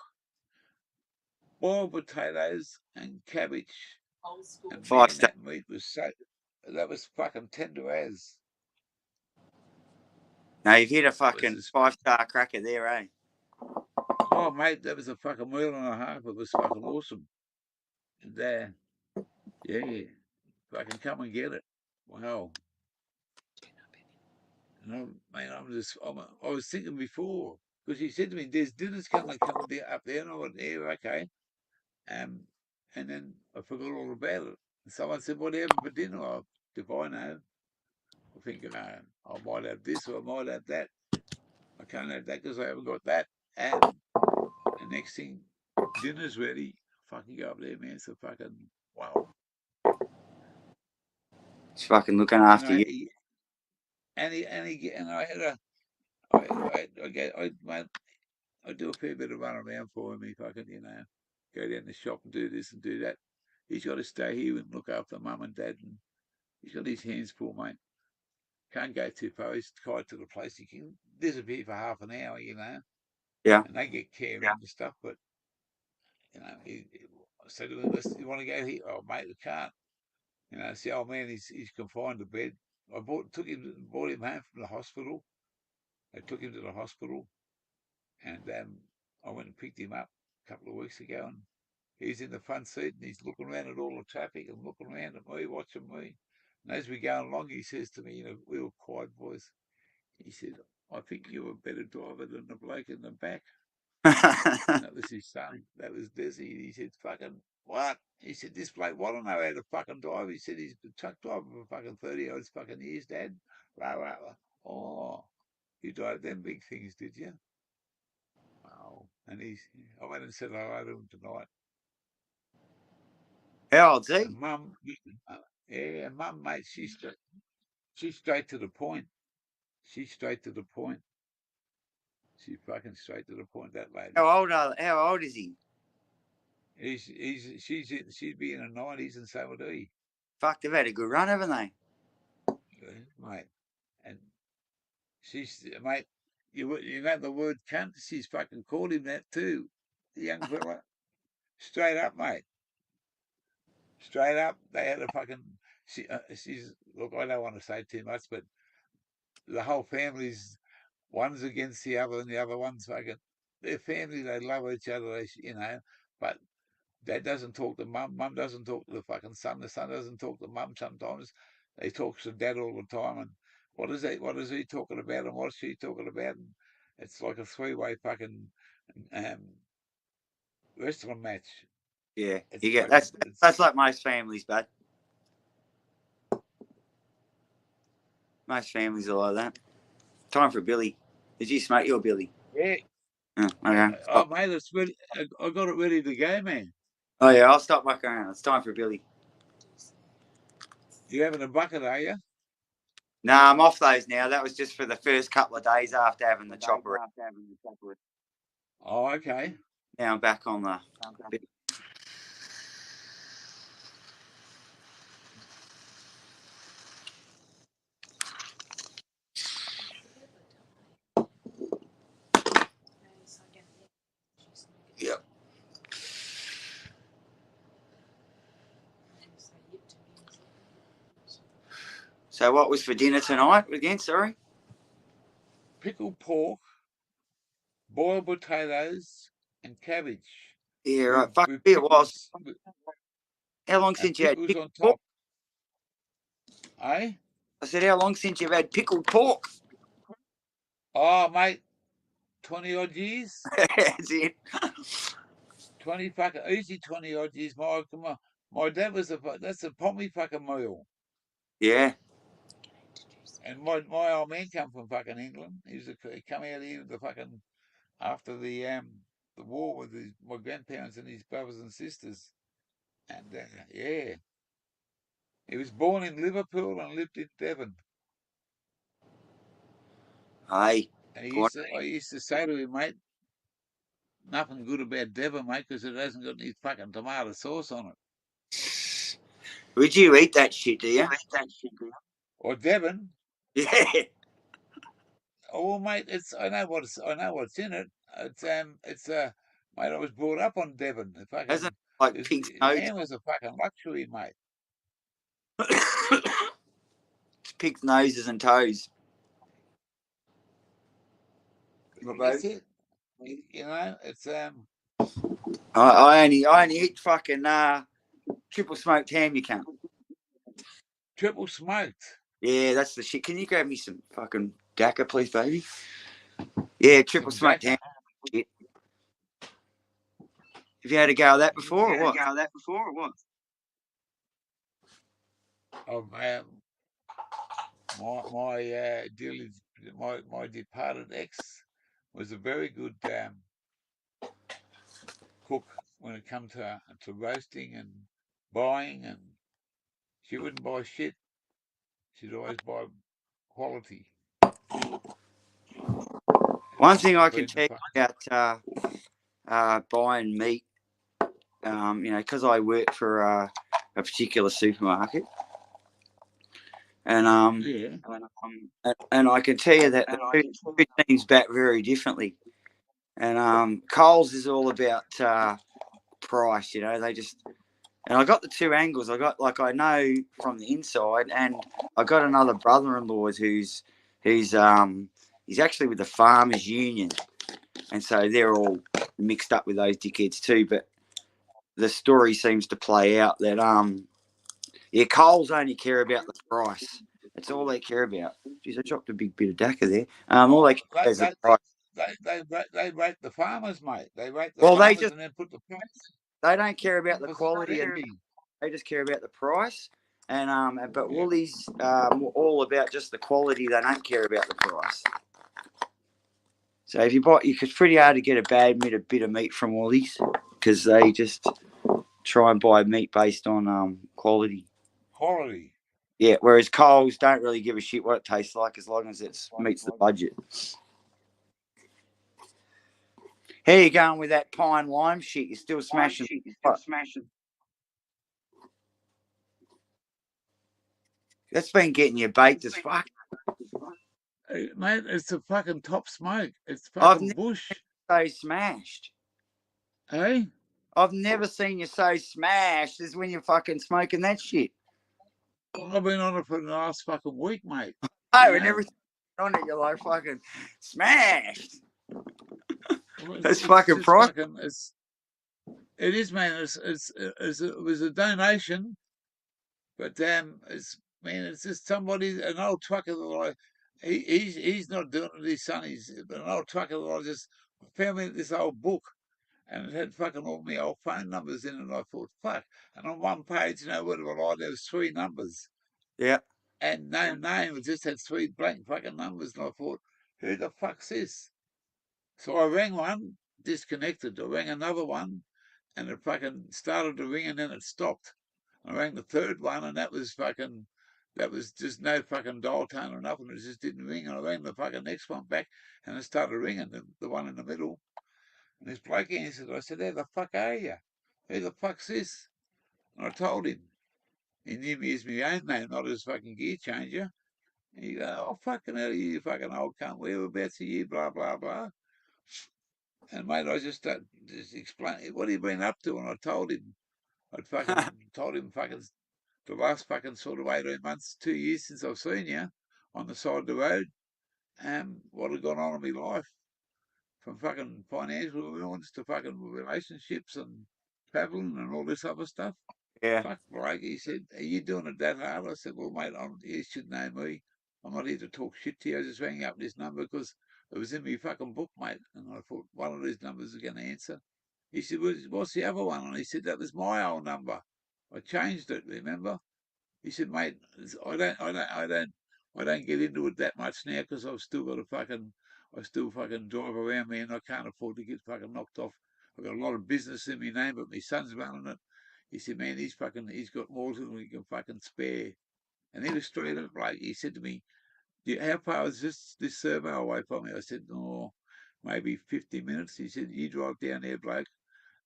Speaker 3: boiled potatoes, and cabbage. And man,
Speaker 6: 5-star.
Speaker 3: that meat was that was fucking tender as.
Speaker 6: Now you've hit a
Speaker 3: It was
Speaker 6: fucking
Speaker 3: just,
Speaker 6: 5-star cracker there, eh?
Speaker 3: oh mate, that was a fucking meal and a half. It was fucking awesome. And yeah, fucking come and get it. Wow. And I was thinking before, because he said to me, "There's dinner's coming up there," and I went, "Yeah, okay." And then I forgot all about it. And someone said, "What do you have for dinner?" Oh, if I know, I think I might have this or I might have that. I can't have that because I haven't got that. And the next thing, dinner's ready. Fucking go up there, man. So fucking wow.
Speaker 6: It's fucking looking after you.
Speaker 3: And I had I do a fair bit of run around for him if I can, go down the shop and do this and do that. He's got to stay here and look after mum and dad, and he's got his hands full, mate. Can't go too far. He's tied to the place. He can disappear for half an hour,
Speaker 6: Yeah.
Speaker 3: and they get care and stuff. But I said to him, "You want to go here?" "Oh, mate, I can't." It's the old man. He's confined to bed. I brought him home from the hospital. I took him to the hospital, and I went and picked him up a couple of weeks ago, and he's in the front seat, and he's looking around at all the traffic and looking around at me, watching me. And as we go along, he says to me, we were quiet boys. He said, "I think you're a better driver than the bloke in the back." And that was his son. That was Desi. He said, "Fucking what?" He said, "This bloke, well, I don't know how to fucking drive." He said, "He's been truck driver for fucking 30-odd fucking years, Dad." Rah, rah, rah. "Oh, you drive them big things, did you?" Wow. And I went and said hello to him tonight.
Speaker 6: How old's he?
Speaker 3: And Mum, yeah, Mum, mate, she's straight to the point. She's straight to the point. She's fucking straight to the point, that lady.
Speaker 6: How old is he?
Speaker 3: She'd be in her 90s, and so would he.
Speaker 6: Fuck, they've had a good run, haven't they?
Speaker 3: Yeah, mate. And mate, you know the word cunt? She's fucking called him that too, the young fella. Straight up, mate. Straight up. They had a fucking, she's, look, I don't want to say too much, but the whole family's, one's against the other, and the other one's fucking, their family, they love each other, but Dad doesn't talk to Mum, Mum doesn't talk to the fucking son, the son doesn't talk to Mum sometimes. They talk to Dad all the time, and what is he talking about, and what's she talking about? And it's like a three-way fucking wrestling match.
Speaker 6: Yeah.
Speaker 3: It's
Speaker 6: That's like most families, bud. Most families are like that. Time for Billy. Did you smoke your Billy?
Speaker 3: Yeah.
Speaker 6: Oh, okay.
Speaker 3: Oh, mate, it's ready. I got it ready to go, man.
Speaker 6: Oh, yeah, I'll stop mucking around. It's time for Billy.
Speaker 3: You having a bucket, are you?
Speaker 6: Nah, I'm off those now. That was just for the first couple of days after having the chopper.
Speaker 3: Oh, okay.
Speaker 6: Now I'm back on the... Yep. So what was for dinner tonight again, sorry?
Speaker 3: Pickled pork, boiled potatoes, and cabbage.
Speaker 6: Yeah, right. Fuck me, it was. How long since you had pickled pork?
Speaker 3: Eh?
Speaker 6: I said, how long since you've had pickled pork?
Speaker 3: Oh, mate, 20 odd years.
Speaker 6: That's it.
Speaker 3: 20 fucking easy 20 odd years. My dad was that's a pommy fucking meal.
Speaker 6: Yeah.
Speaker 3: And my old man come from fucking England. He come out here with the fucking after the war with my grandparents and his brothers and sisters. And yeah. He was born in Liverpool and lived in Devon.
Speaker 6: Hey.
Speaker 3: And I used to say to him, mate, nothing good about Devon, mate, because it hasn't got any fucking tomato sauce on it.
Speaker 6: Would you eat that shit, do you?
Speaker 3: Or Devon?
Speaker 6: Yeah.
Speaker 3: Oh well, mate, I know what's in it. It's mate, I was brought up on Devon.
Speaker 6: Hasn't like pig's nose?
Speaker 3: Ham was a fucking luxury, mate.
Speaker 6: It's pig's noses and toes.
Speaker 3: That's it. You know, it's
Speaker 6: I only eat fucking triple smoked ham, you can't.
Speaker 3: triple smoked.
Speaker 6: Yeah, that's the shit. Can you grab me some fucking Dakka, please, baby? Yeah, triple smoked ham. Shit. Have you had a go of that before or what?
Speaker 3: Oh man, my departed ex was a very good cook when it comes to roasting and buying, and she wouldn't buy shit. She'd always buy quality.
Speaker 6: One thing I can tell you about buying meat, you know, because I work for a particular supermarket, and and I can tell you that the two teams bat very differently. And Coles is all about price, you know. And I got the two angles. I know from the inside, and I got another brother-in-law who's he's actually with the Farmers Union, and so they're all mixed up with those dickheads too. But the story seems to play out that Coles only care about the price. That's all they care about. Geez, I dropped a big bit of Dakka there. All they care about is the price.
Speaker 3: They rate the farmers, mate. They rate the farmers and then put the price.
Speaker 6: They don't care about the quality. They just care about the price. And but Woolies all about just the quality. They don't care about the price. So if it's pretty hard to get a bad bit of meat from Woolies because they just try and buy meat based on quality.
Speaker 3: Quality.
Speaker 6: Yeah, whereas Coles don't really give a shit what it tastes like as long as it meets the budget. How you going with that pine lime shit? You're still smashing. That's been getting you baked as fuck.
Speaker 3: Hey, mate, it's a fucking top smoke. It's fucking bush.
Speaker 6: So smashed.
Speaker 3: Hey?
Speaker 6: I've never seen you so smashed as when you're fucking smoking that shit.
Speaker 3: I've been on it for the last fucking week, mate.
Speaker 6: Oh, and everything on it, you're like fucking smashed. That's fucking price.
Speaker 3: It is, man. It was a donation, but it's just somebody, an old trucker that he's not doing it. His son, he's an old trucker that I just found me this old book, and it had fucking all my old phone numbers in it. And I thought, fuck. And on one page, you know what it was? There was 3 numbers.
Speaker 6: Yeah.
Speaker 3: And no name. It just had 3 blank fucking numbers. And I thought, who the fuck's this? So I rang one, disconnected. I rang another one, and it fucking started to ring, and then it stopped. I rang the third one, and that was just no fucking dial tone or nothing. It just didn't ring. And I rang the fucking next one back, and it started ringing, the one in the middle. And this bloke answered. I said, "Who the fuck are you? Who the fuck's this?" And I told him. He knew me as my own name, not as fucking gear changer. And he go, "Oh, fucking hell, you fucking old cunt. Whereabouts are you? Blah, blah, blah." And, mate, I just explained, "What have you been up to?" And I told him. I'd fucking told him fucking the last fucking sort of 18 months, 2 years since I've seen you on the side of the road, and what had gone on in my life. From fucking financial ruins to fucking relationships and traveling and all this other stuff.
Speaker 6: Yeah.
Speaker 3: Fuck, like he said, "Are you doing it that hard?" I said, "Well, mate, you should know me. I'm not here to talk shit to you. I just rang up this number because It was in my fucking book, mate. And I thought one of these numbers is going to answer. He said, what's the other one? And he said, that was my old number. I changed it, remember? He said, mate, I don't get into it that much now because I still fucking drive around me and I can't afford to get fucking knocked off. I've got a lot of business in my name, but my son's running it. He said, man, he's got more than he can fucking spare. And he was straight up like, he said to me, how far is this servo away from me? I said, oh, maybe 50 minutes. He said, you drive down there, bloke.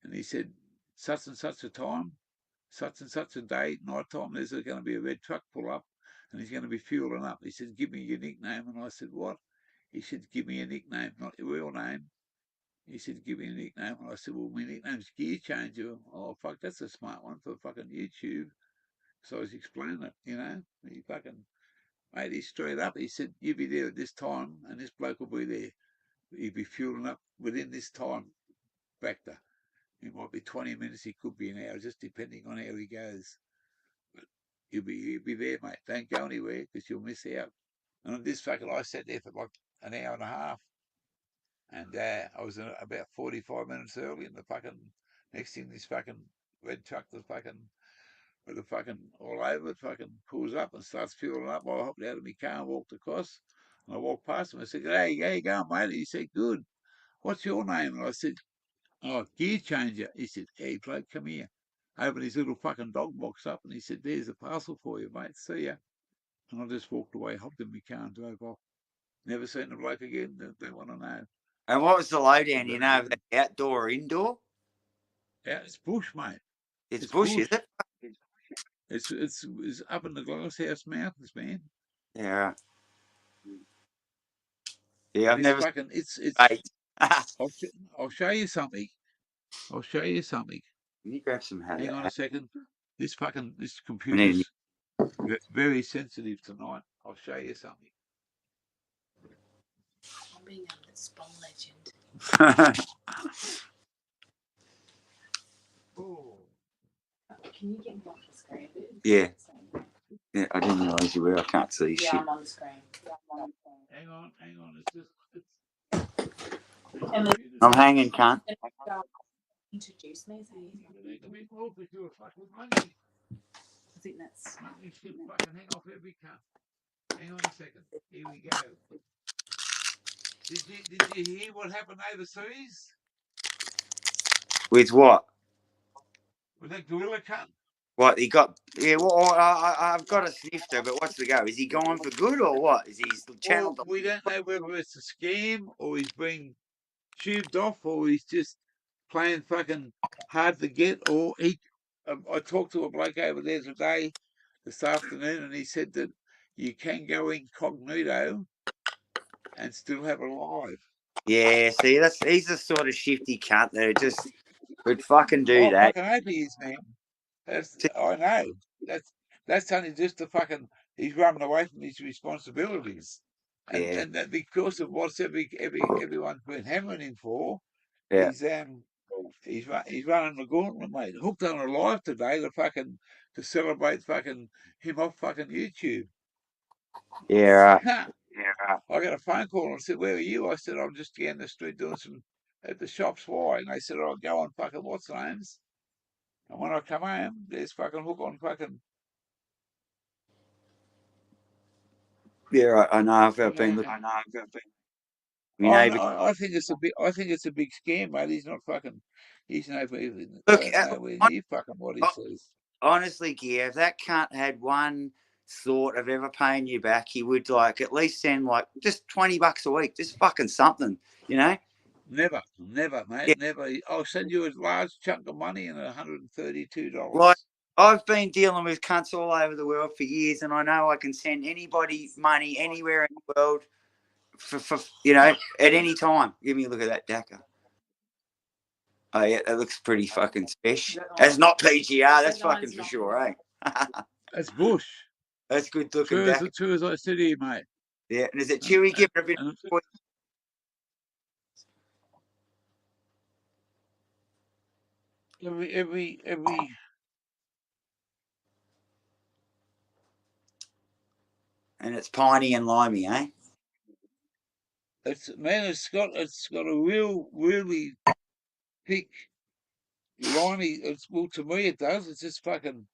Speaker 3: And he said, such and such a time, such and such a day, night time, there's going to be a red truck pull up and he's going to be fueling up. He said, give me your nickname. And I said, what? He said, give me a nickname, not your real name. He said, give me a nickname. And I said, well, my nickname's Gear Changer. Oh, fuck, that's a smart one for fucking YouTube. So I was explaining it, you know. He fucking, mate, he's straight up. He said, you'll be there at this time and this bloke will be there. He'll be fueling up within this time factor. It might be 20 minutes, he could be an hour, just depending on how he goes. But he'll be there, mate. Don't go anywhere because you'll miss out. And on this fucking, I sat there for like an hour and a half. And I was about 45 minutes early, and the fucking next thing, this fucking red truck, with the fucking all over it, fucking pulls up and starts fueling up. I hopped out of my car and walked across. And I walked past him. I said, hey, how you going, mate? He said, good. What's your name? And I said, oh, Gear Changer. He said, hey, bloke, come here. Opened his little fucking dog box up and he said, there's a parcel for you, mate. See ya. And I just walked away, hopped in my car and drove off. Never seen the bloke again. They want to know.
Speaker 6: And what was the lowdown? You know, outdoor or indoor?
Speaker 3: Yeah, it's bush, mate.
Speaker 6: It's bush, is it?
Speaker 3: It's up in the Glasshouse Mountains, man.
Speaker 6: Yeah. Yeah, I've
Speaker 3: It's
Speaker 6: never.
Speaker 3: fucking. It's. I'll show you something. I'll show you something.
Speaker 6: Can you grab some?
Speaker 3: Hang on a second. This
Speaker 6: We need
Speaker 3: computer's very sensitive tonight. I'll show you something.
Speaker 7: I'm being a Spawn legend.
Speaker 3: Oh.
Speaker 7: Can you get me off the screen?
Speaker 6: Yeah. Yeah, I didn't realise you were. I can't see
Speaker 7: Yeah,
Speaker 6: shit.
Speaker 7: I'm on the screen.
Speaker 3: Hang on. It's
Speaker 6: I'm hanging, cunt.
Speaker 7: Introduce me. So
Speaker 3: I
Speaker 7: think that's.
Speaker 3: You should fucking hang off every cunt. Hang on a second. Here we go. Did you hear what happened overseas
Speaker 6: With what?
Speaker 3: with that gorilla cunt?
Speaker 6: What he got? Yeah, well, I've got a snifter, but what's the go? Is he gone for good or what? Is he channeled?
Speaker 3: Well, we don't know whether it's a scam or he's been tubed off or he's just playing fucking hard to get. Or I talked to a bloke over there today, this afternoon, and he said that you can go incognito and still have a live.
Speaker 6: Yeah, see, he's the sort of shifty cunt that just would fucking do
Speaker 3: I
Speaker 6: that.
Speaker 3: fucking hope he is, man. I know. That's only just the fucking. He's running away from his responsibilities, and
Speaker 6: Yeah.
Speaker 3: and that because of what's everyone's been hammering him for.
Speaker 6: Yeah.
Speaker 3: He's running the gauntlet, mate. Hooked on a live today to celebrate fucking him off fucking YouTube.
Speaker 6: Yeah.
Speaker 3: I got a phone call and said, "Where are you?" I said, "I'm just down the street doing some at the shops." Why? And they said, "I'll go on fucking what's the names." And when I come home, there's fucking Hook on fucking.
Speaker 6: Yeah, I know. I've been looking.
Speaker 3: I think it's a big. I think it's a big scam, mate. He's not fucking. He's nowhere near fucking what he says.
Speaker 6: Honestly, Gear, if that cunt had one thought of ever paying you back, he would like at least send like just $20 a week, just fucking something, you know?
Speaker 3: Never, mate, yeah. Never. I'll send you a large chunk of money and $132.
Speaker 6: Like, I've been dealing with cunts all over the world for years, and I know I can send anybody money anywhere in the world for you know, at any time. Give me a look at that Dakar. Oh yeah, that looks pretty fucking special. That's not PGR, that's fucking for sure, eh?
Speaker 3: That's bush.
Speaker 6: That's good looking.
Speaker 3: True as I said here, mate.
Speaker 6: Yeah, and is it Chewy giving a bit?
Speaker 3: Every.
Speaker 6: And it's piney and limey, eh?
Speaker 3: It's got a really thick, liney. To me it does. It's just fucking.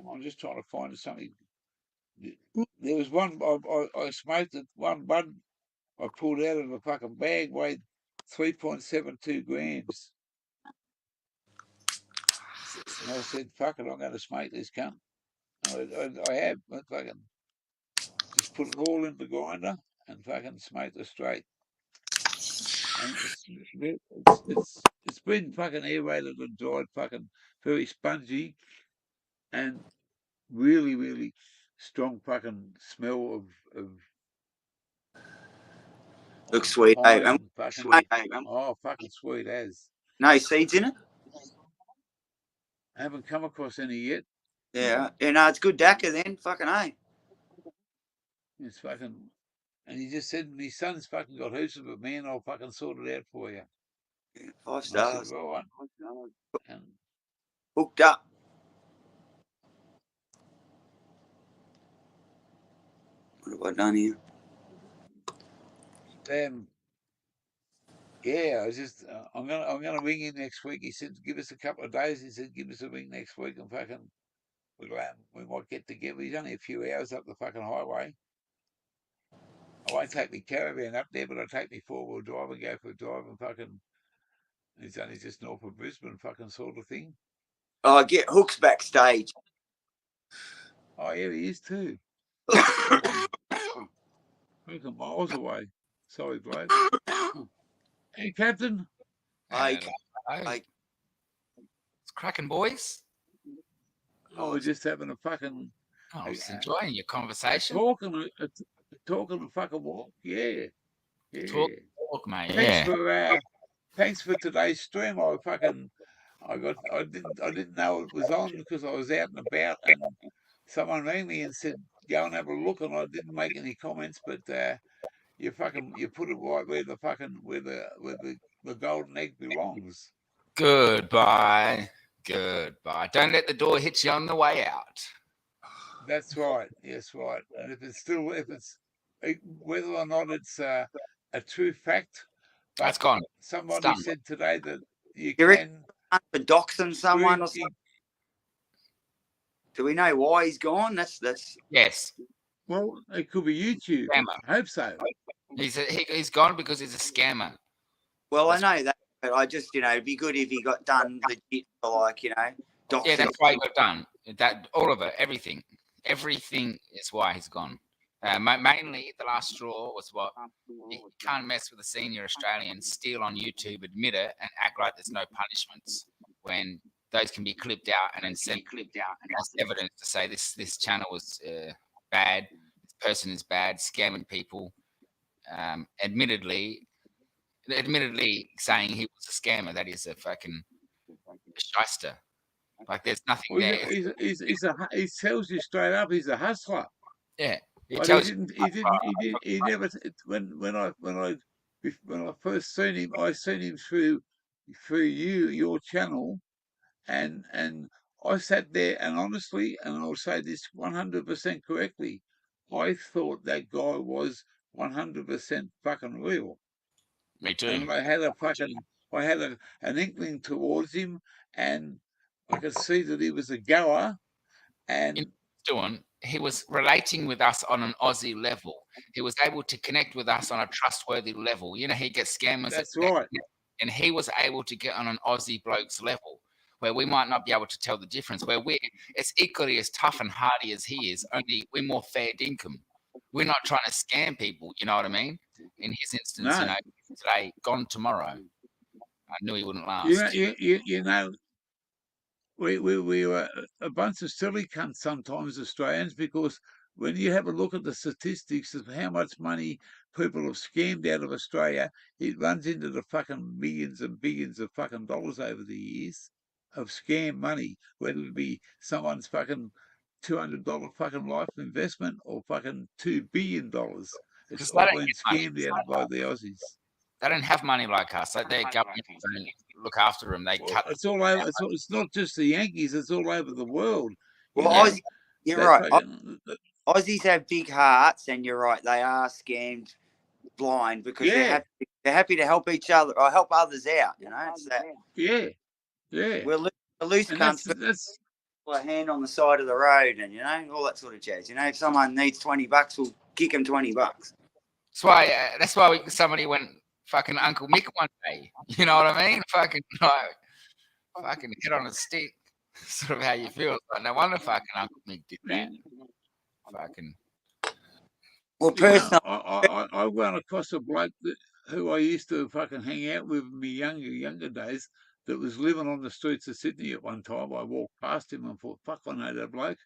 Speaker 3: I'm just trying to find something. There was one I smoked it. One bud I pulled out of a fucking bag, weighed 3.72 grams. And I said, "Fuck it, I'm going to smoke this cunt." I have. I fucking just put it all in the grinder and fucking smoked it straight. And it's been fucking aerated and dried, fucking very spongy, and really strong fucking smell of
Speaker 6: Looks sweet. Hey,
Speaker 3: pine and fucking fucking sweet as.
Speaker 6: no seeds in it.
Speaker 3: I haven't come across any yet.
Speaker 6: Yeah, no, it's good DACA then. Fucking hey.
Speaker 3: It's fucking, and he just said, "My son's fucking got heaps of it, man. I'll fucking sort it out for you."
Speaker 6: Yeah, 5
Speaker 3: And I
Speaker 6: stars.
Speaker 3: said, "Right." And
Speaker 6: Hooked up. What have I done here?
Speaker 3: yeah, I was just, I'm gonna ring him next week. He said, "Give us a couple of days." He said, "Give us a ring next week, and fucking, we might get together." He's only a few hours up the fucking highway. I won't take my caravan up there, but I'll take my 4-wheel drive and go for a drive and fucking. It's only just north of Brisbane, fucking sort of thing.
Speaker 6: Oh, I get Hooks backstage.
Speaker 3: Oh yeah, he is too. Fucking miles away. Sorry, bloke. Hey, Captain.
Speaker 6: Hey,
Speaker 8: It's cracking, boys.
Speaker 3: Oh, we're just having a fucking.
Speaker 8: I was enjoying your conversation.
Speaker 3: Talking a fucking walk. Yeah.
Speaker 8: Talk, mate.
Speaker 3: Thanks for today's stream. I didn't know it was on because I was out and about, and someone rang me and said go and have a look, and I didn't make any comments, but you put it right where the golden egg belongs.
Speaker 8: Goodbye. Don't let the door hit you on the way out.
Speaker 3: That's right. Yes, right. And whether or not it's a true fact,
Speaker 8: that's gone.
Speaker 3: Somebody said today that you
Speaker 6: can
Speaker 3: for
Speaker 6: doxing someone or something. Do we know why he's gone? That's
Speaker 8: yes.
Speaker 3: Well, it could be YouTube.
Speaker 8: Scammer.
Speaker 3: I hope so.
Speaker 8: He's gone because he's a scammer.
Speaker 6: Well, I know that, but I just it'd be good if he got done legit for doxing.
Speaker 8: Yeah, that's why he got done. That all of it, everything is why he's gone. Mainly, the last straw was what you can't mess with a senior Australian, steal on YouTube, admit it, and act like there's no punishments when those can be clipped out and then sent as evidence to say this channel was bad, this person is bad, scamming people. Admittedly saying he was a scammer, that is a fucking shyster. Like there's nothing there.
Speaker 3: He tells you straight up he's a hustler.
Speaker 8: Yeah.
Speaker 3: He never. When I first seen him, I seen him through your channel, and I sat there and honestly, and I'll say this 100% correctly, I thought that guy was 100% fucking real.
Speaker 8: Me too.
Speaker 3: And I had an inkling towards him, and I could see that he was a goer, and.
Speaker 8: He was relating with us on an Aussie level. He was able to connect with us on a trustworthy level. He gets scammers.
Speaker 3: That's right.
Speaker 8: And he was able to get on an Aussie bloke's level where we might not be able to tell the difference, where it's equally as tough and hardy as he is, only we're more fair dinkum. We're not trying to scam people, you know what I mean? In his instance, today, gone tomorrow. I knew he wouldn't last.
Speaker 3: We were a bunch of silly cunts sometimes, Australians, because when you have a look at the statistics of how much money people have scammed out of Australia, it runs into the fucking millions and billions of fucking dollars over the years of scam money, whether it be someone's fucking $200 fucking life investment or fucking $2 billion. It's all been scammed out by the Aussies.
Speaker 8: They don't have money like us. Like their government don't look after them. They cut.
Speaker 3: It's all over. It's not just the Yankees. It's all over the world.
Speaker 6: Well, you're right. Aussies have big hearts, and you're right, they are scammed blind because
Speaker 4: Yeah,
Speaker 6: they're happy to help each other or help others out. You know, it's that
Speaker 4: yeah, yeah.
Speaker 6: we're loose
Speaker 4: And
Speaker 6: cunts, but
Speaker 4: that's
Speaker 6: a hand on the side of the road, and you know all that sort of jazz. You know, if someone needs $20, we'll kick them $20.
Speaker 8: That's why somebody went fucking Uncle Mick one day. You know what I mean? Fucking head on a stick. Sort of how you feel. Like, no wonder fucking Uncle Mick did that. Fucking.
Speaker 6: Well,
Speaker 4: you know,
Speaker 6: personally,
Speaker 4: I ran across a bloke who I used to fucking hang out with in my younger days that was living on the streets of Sydney at one time. I walked past him and thought, fuck, I know that bloke.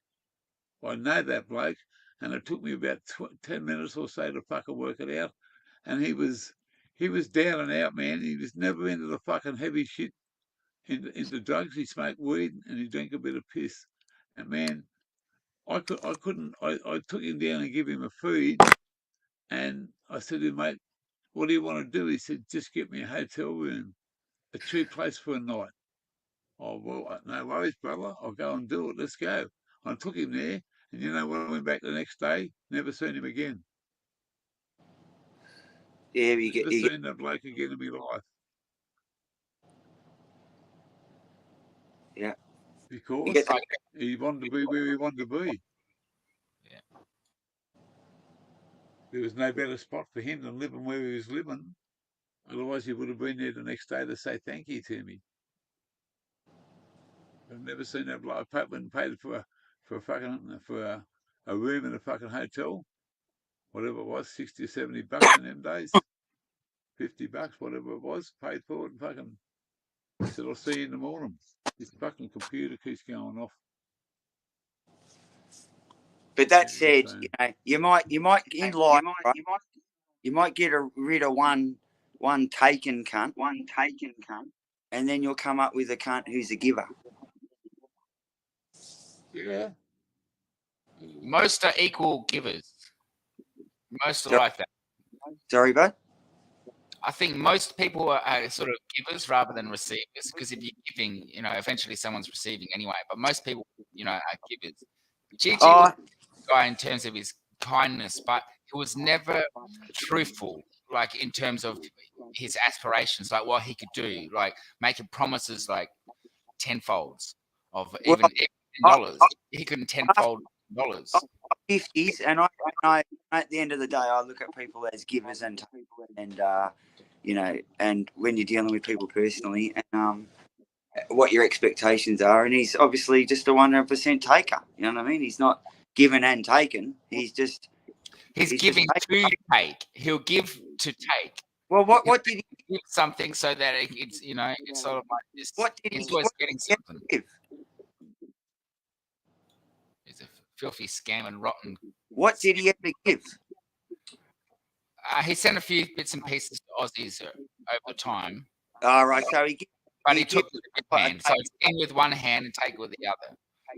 Speaker 4: I know that bloke. And it took me about 10 minutes or so to fucking work it out. And he was down and out, man. He was never into the fucking heavy shit, into drugs. He smoked weed and he drank a bit of piss. And man, I couldn't. I took him down and gave him a feed. And I said to him, mate, what do you want to do? He said, just get me a hotel room, a cheap place for a night. Oh, well, no worries, brother. I'll go and do it. Let's go. I took him there. And you know, when I went back the next day, never seen him again.
Speaker 6: yeah,
Speaker 4: Never seen that bloke again in my life.
Speaker 6: Yeah.
Speaker 4: Because he wanted to be where he wanted to be.
Speaker 8: Yeah.
Speaker 4: There was no better spot for him than living where he was living. Otherwise, he would have been there the next day to say thank you to me. I've never seen that bloke. I paid for a room in a fucking hotel, whatever it was, $60 or $70 in them days, $50, whatever it was. Paid for it and fucking. He said, "I'll see you in the morning." His fucking computer keeps going off.
Speaker 6: But that said, you know, you might in life, right? You might get rid of one taken cunt, and then you'll come up with a cunt who's a giver.
Speaker 4: Yeah.
Speaker 8: Most are equal givers. Most are like that.
Speaker 6: Sorry, bud?
Speaker 8: I think most people are sort of givers rather than receivers, because if you're giving, you know, eventually someone's receiving anyway. But most people, you know, are givers. Gigi was a guy in terms of his kindness, but he was never truthful, like in terms of his aspirations, like what he could do, like making promises like tenfolds of even $10. He couldn't tenfold dollars.
Speaker 6: 50s, and I at the end of the day, I look at people as givers and you know, and when you're dealing with people personally, and what your expectations are, and he's obviously just a 100% taker. You know what I mean? He's not given and taken. He's
Speaker 8: giving to take. He'll give to take.
Speaker 6: Well, what did he
Speaker 8: give something so that it's, you know, it's sort of like this?
Speaker 6: What did
Speaker 8: he's
Speaker 6: he
Speaker 8: always getting something.
Speaker 6: give?
Speaker 8: He's a filthy scam and rotten.
Speaker 6: What did he ever give?
Speaker 8: He sent a few bits and pieces to Aussies over time.
Speaker 6: All right, so
Speaker 8: he took with the good hand. So it's in with one hand and take with the other.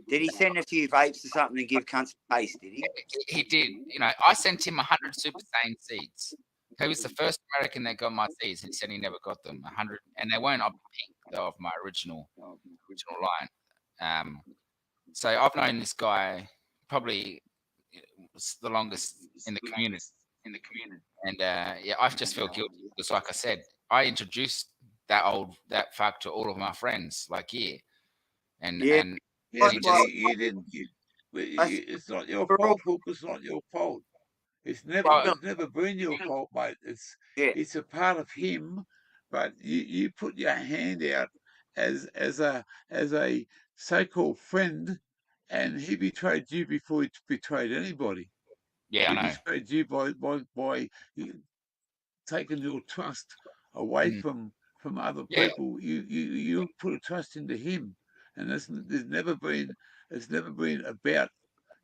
Speaker 6: Did he send a few vapes or something to give cunts a taste, did he?
Speaker 8: He did. You know, I sent him 100 Super Saiyan seeds. He was the first American that got my seeds. He said he never got them. 100, and they weren't of pink, though, of my original line. So I've known this guy probably the longest in the community. And yeah, I just feel guilty because, like I said, I introduced that fuck to all of my friends. Like, you didn't.
Speaker 4: It's not your fault, Hook. It's not your fault. It's never been your fault, mate. It's a part of him, but you put your hand out as a so-called friend, and he betrayed you before he betrayed anybody.
Speaker 8: Yeah,
Speaker 4: he
Speaker 8: I know.
Speaker 4: betrayed you by taking your trust away from other people. You put a trust into him, and it's never been about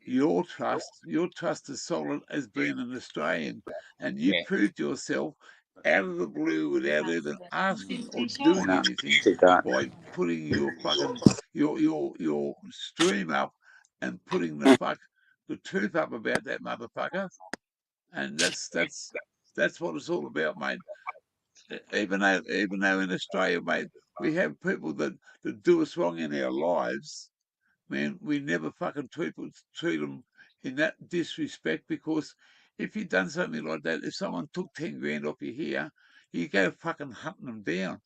Speaker 4: your trust. Your trust is solid as being an Australian, and you proved yourself out of the blue without even asking or doing anything by putting your fucking your stream up and putting the truth up about that motherfucker. And that's what it's all about, mate. Even though in Australia, mate, we have people that do us wrong in our lives, man, we never fucking treat them in that disrespect, because if you'd done something like that, if someone took 10 grand off you here, you go fucking hunting them down.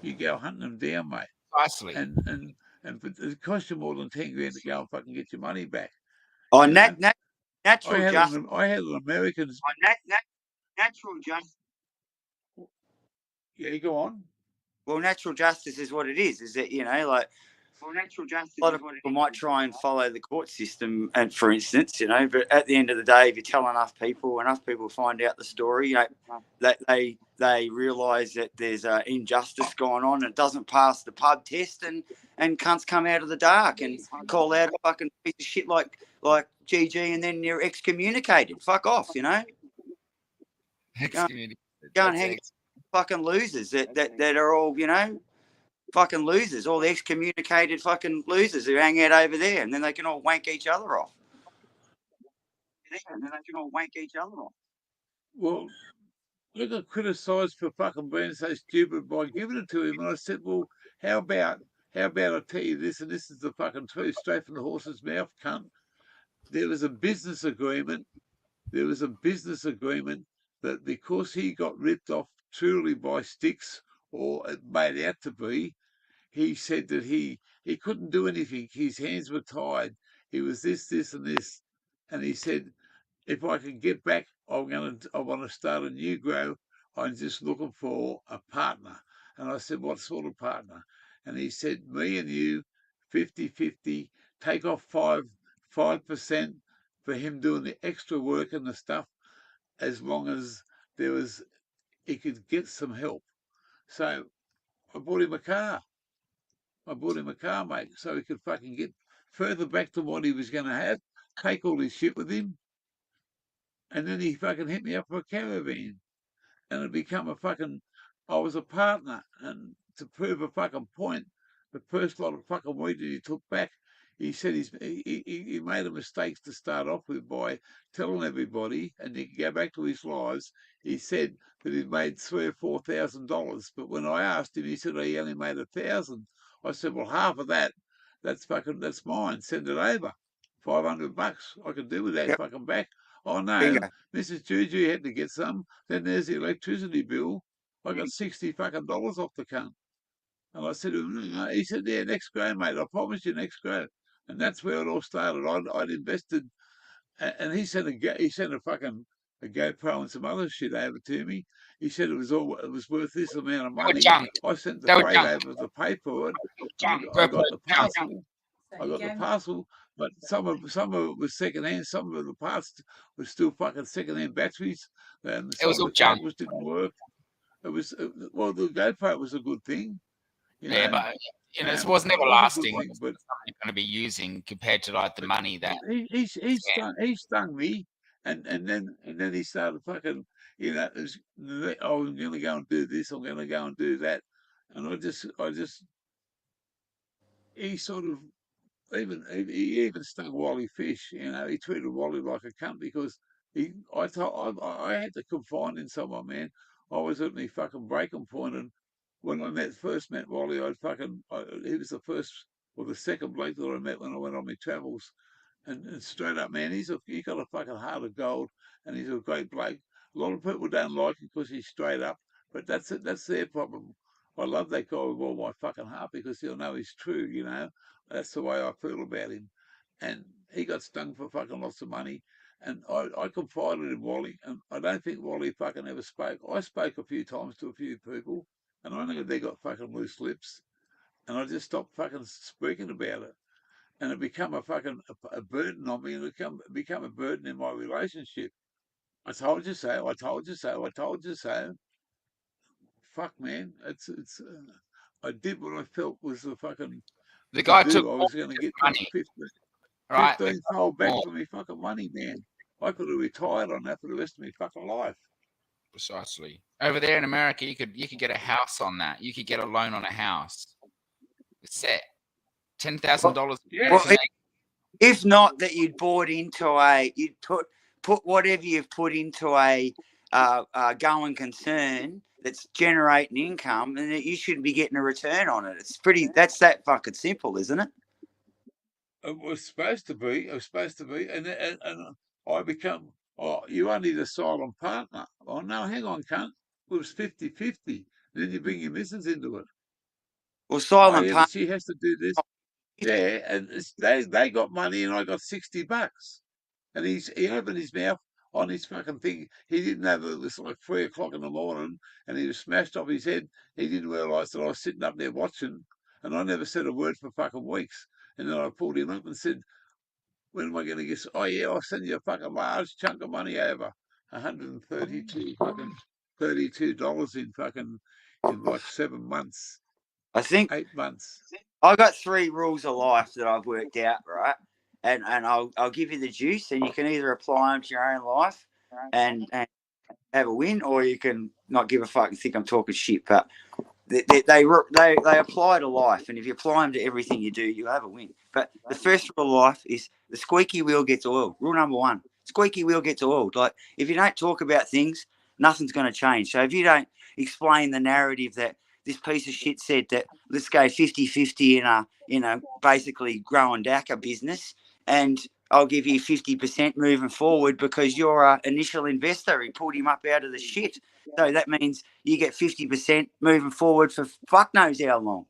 Speaker 4: You go hunting them down, mate.
Speaker 8: Precisely.
Speaker 4: And it costs you more than 10 grand to go and fucking get your money back.
Speaker 6: Oh,
Speaker 4: You know?
Speaker 6: natural justice.
Speaker 4: I had an American.
Speaker 6: Natural justice.
Speaker 4: Yeah, go on.
Speaker 6: Well, natural justice is what it is. Is that, you know, like, natural justice, a lot of people might try and follow the court system, and for instance, you know, but at the end of the day, if you tell enough people find out the story, you know, that they realise that there's injustice going on, and it doesn't pass the pub test, and cunts come out of the dark and call out a fucking piece of shit like GG, and then you're excommunicated. Fuck off, you know.
Speaker 8: Excommunicated.
Speaker 6: Go and hang fucking losers that are all, you know, fucking losers, all the excommunicated fucking losers who hang out over there, and then they can all wank each other off.
Speaker 4: Well, I got criticised for fucking being so stupid by giving it to him, and I said, well, how about I tell you this, and this is the fucking truth, straight from the horse's mouth, cunt. There was a business agreement. That because he got ripped off truly by Sticks, or it made out to be, he said that he couldn't do anything. His hands were tied. He was this, and this. And he said, if I can get back, I want to start a new grow. I'm just looking for a partner. And I said, what sort of partner? And he said, me and you, 50-50, take off 5% for him doing the extra work and the stuff, as long as he could get some help. So I bought him a car. Mate, so he could fucking get further back to what he was going to have, take all his shit with him, and then he fucking hit me up for a caravan, and it become I was a partner, and to prove a fucking point, the first lot of fucking weed that he took back, he said he made a mistake to start off with by telling everybody, and you can go back to his lives. He said that he'd made $3,000 or $4,000, but when I asked him, he said he only made 1,000. I said, well, half of that's mine. Send it over. $500. I could do with that fucking back. Oh no,
Speaker 6: Bingo.
Speaker 4: Mrs. Juju had to get some. Then there's the electricity bill. I got $60 off the cunt. And I said, he said, yeah, next grow, mate. I promise you next grow. And that's where it all started. I'd invested, and he sent a GoPro and some other shit over to me. He said it was worth this amount of money. I sent the freight over to pay for it. I got the parcel. But some of it was secondhand. Some of the parts were still fucking secondhand batteries. And
Speaker 8: It was all junk.
Speaker 4: Didn't work. Well, the GoPro was a good thing.
Speaker 8: Yeah, but it was never lasting. But something you're going to be using compared to like the money that
Speaker 4: he stung me, and then he started fucking, oh, I'm going to go and do this. I'm going to go and do that, and I just he sort of he even stung Wally Fish. He treated Wally like a cunt because I had to confide in someone, man. I was at my fucking breaking point, and when I first met Wally, he was the first or the second bloke that I met when I went on my travels. And straight up, man, he got a fucking heart of gold, and he's a great bloke. A lot of people don't like him because he's straight up, but that's their problem. I love that guy with all my fucking heart because he'll know he's true, That's the way I feel about him. And he got stung for fucking lots of money. And I confided in Wally, and I don't think Wally fucking ever spoke. I spoke a few times to a few people, and I know they got fucking loose lips. And I just stopped fucking speaking about it. And it become a fucking a burden on me, and it become a burden in my relationship. I told you so. I told you so. I told you so. Fuck, man. I did what I felt was the fucking.
Speaker 8: The guy took
Speaker 4: I was going to get
Speaker 8: money.
Speaker 4: 15-fold back for me fucking money, man. I could have retired on that for the rest of my fucking life.
Speaker 8: Precisely. Over there in America, you could get a house on that. You could get a loan on a house. It's set. $10,000.
Speaker 6: Well, if not that you'd bought into you'd put whatever you've put into a going concern that's generating income, and that you shouldn't be getting a return on it. That's that fucking simple, isn't it?
Speaker 4: It was supposed to be. It was supposed to be, and I become. Oh, you only the silent partner. Oh no, hang on, cunt. It was 50-50. Then you bring your missus into it.
Speaker 6: Well,
Speaker 4: Oh
Speaker 6: silent
Speaker 4: yeah,
Speaker 6: partner.
Speaker 4: but she has to do this. Yeah, and they got money, and I got $60. And he opened his mouth on his fucking thing. He didn't have it. It was like 3 o'clock in the morning, and he was smashed off his head. He didn't realise that I was sitting up there watching, and I never said a word for fucking weeks. And then I pulled him up and said, "When am I going to get? Oh yeah, I'll send you a fucking large chunk of money over, $132 in like 7 months,
Speaker 6: I think
Speaker 4: 8 months."
Speaker 6: I got 3 rules of life that I've worked out, right? And I'll give you the juice, and you can either apply them to your own life and have a win, or you can not give a fuck and think I'm talking shit. But they apply to life, and if you apply them to everything you do, you'll have a win. But the first rule of life is the squeaky wheel gets oiled. Rule number 1: squeaky wheel gets oiled. Like, if you don't talk about things, nothing's going to change. So if you don't explain the narrative that this piece of shit said that let's go 50-50 in a basically growing DACA business, and I'll give you 50% moving forward because you're an initial investor. He pulled him up out of the shit. So that means you get 50% moving forward for fuck knows how long.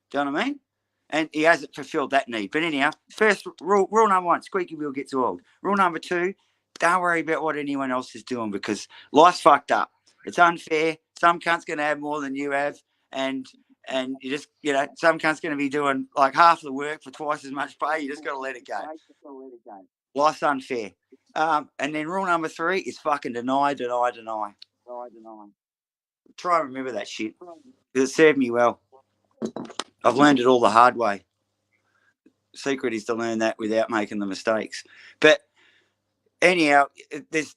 Speaker 6: Do you know what I mean? And he hasn't fulfilled that need. But anyhow, first rule number 1, squeaky wheel gets oiled. Rule number 2, don't worry about what anyone else is doing because life's fucked up. It's unfair. Some cunt's going to have more than you have. And you just, some cunt's going to be doing like half the work for twice as much pay. You just got to let it go. Life's unfair. And then rule number 3 is fucking deny. Try and remember that shit because it served me well. I've learned it all the hard way. Secret is to learn that without making the mistakes. But anyhow,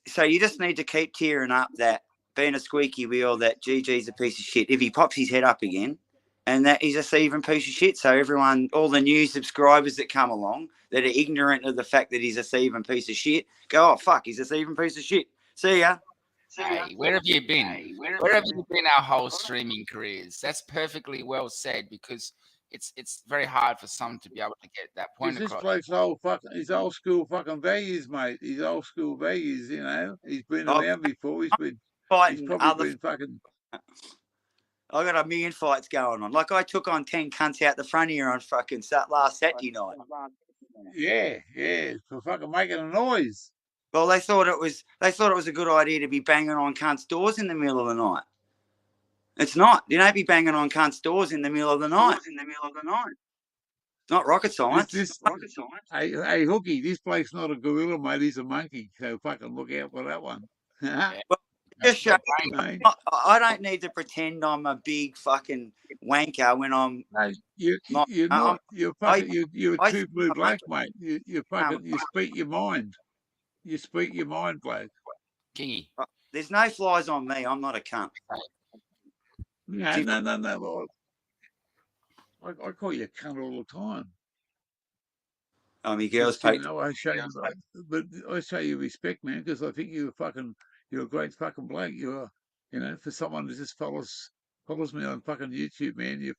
Speaker 6: so you just need to keep tearing up that being a squeaky wheel, that GG's a piece of shit. If he pops his head up again, and that he's a thieving piece of shit. So everyone, all the new subscribers that come along that are ignorant of the fact that he's a thieving piece of shit, go, oh, fuck, he's a thieving piece of shit. See ya.
Speaker 8: Hey, where have you been? Where have you been our whole streaming careers? That's perfectly well said because it's very hard for some to be able to get that point
Speaker 4: This
Speaker 8: across.
Speaker 4: bloke's his old school fucking values, mate. His old school values, He's been
Speaker 6: Oh,
Speaker 4: around before. He's
Speaker 6: fighting
Speaker 4: probably
Speaker 6: other.
Speaker 4: been fucking.
Speaker 6: I got a million fights going on. Like I took on 10 cunts out the front here on fucking last Saturday night.
Speaker 4: Yeah, for fucking making a noise.
Speaker 6: Well, they thought it was a good idea to be banging on cunts' doors in the middle of the night. It's not. You don't be banging on cunts' doors in the middle of the night. It's not rocket science.
Speaker 4: Hey, Hookie, this bloke's not a gorilla, mate. He's a monkey. So fucking look out for that one.
Speaker 6: Well, just show I don't need to pretend I'm a big fucking wanker when I'm.
Speaker 4: No, you're not. You're a true blue bloke, mate. You speak your mind. You speak your mind, bloke.
Speaker 8: Kingy.
Speaker 6: There's no flies on me. I'm not a cunt.
Speaker 4: No. I call you a cunt all the time.
Speaker 6: I mean, girls pay.
Speaker 4: I show you respect, man, because I think you're a great fucking bloke. For someone who just follows me on fucking YouTube, man. You've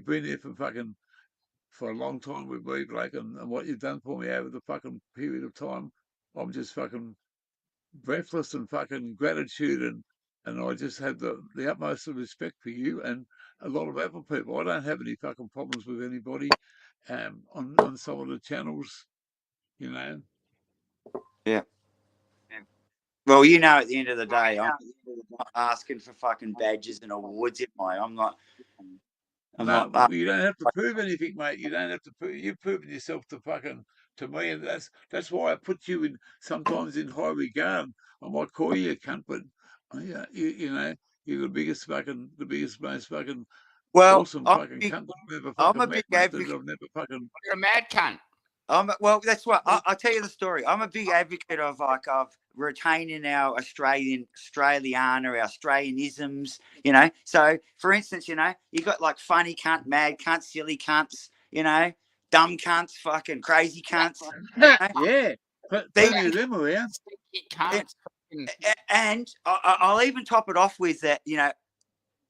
Speaker 4: been there for a long time with me, bloke, and what you've done for me over the fucking period of time, I'm just fucking breathless and fucking gratitude and I just have the utmost of respect for you and a lot of other people. I don't have any fucking problems with anybody on some of the channels,
Speaker 6: Yeah. Well, at the end of the day, I'm not asking for fucking badges and awards, am I? I'm not.
Speaker 4: You don't have to prove anything, mate. You don't have to prove. You've proven yourself to me, and that's why I put you sometimes in high regard. I might call you a cunt, but you're the biggest, most fucking awesome fucking cunt I've ever fucking met, mate, that I've never fucking.
Speaker 8: You're a mad cunt.
Speaker 6: Well, that's what I'll tell you the story. I'm a big advocate of retaining our Australiana, our Australianisms. So for instance, you got like funny cunt, mad cunt, silly cunts. Dumb cunts, fucking crazy cunts.
Speaker 4: Yeah, plenty of them around.
Speaker 6: And I'll even top it off with that.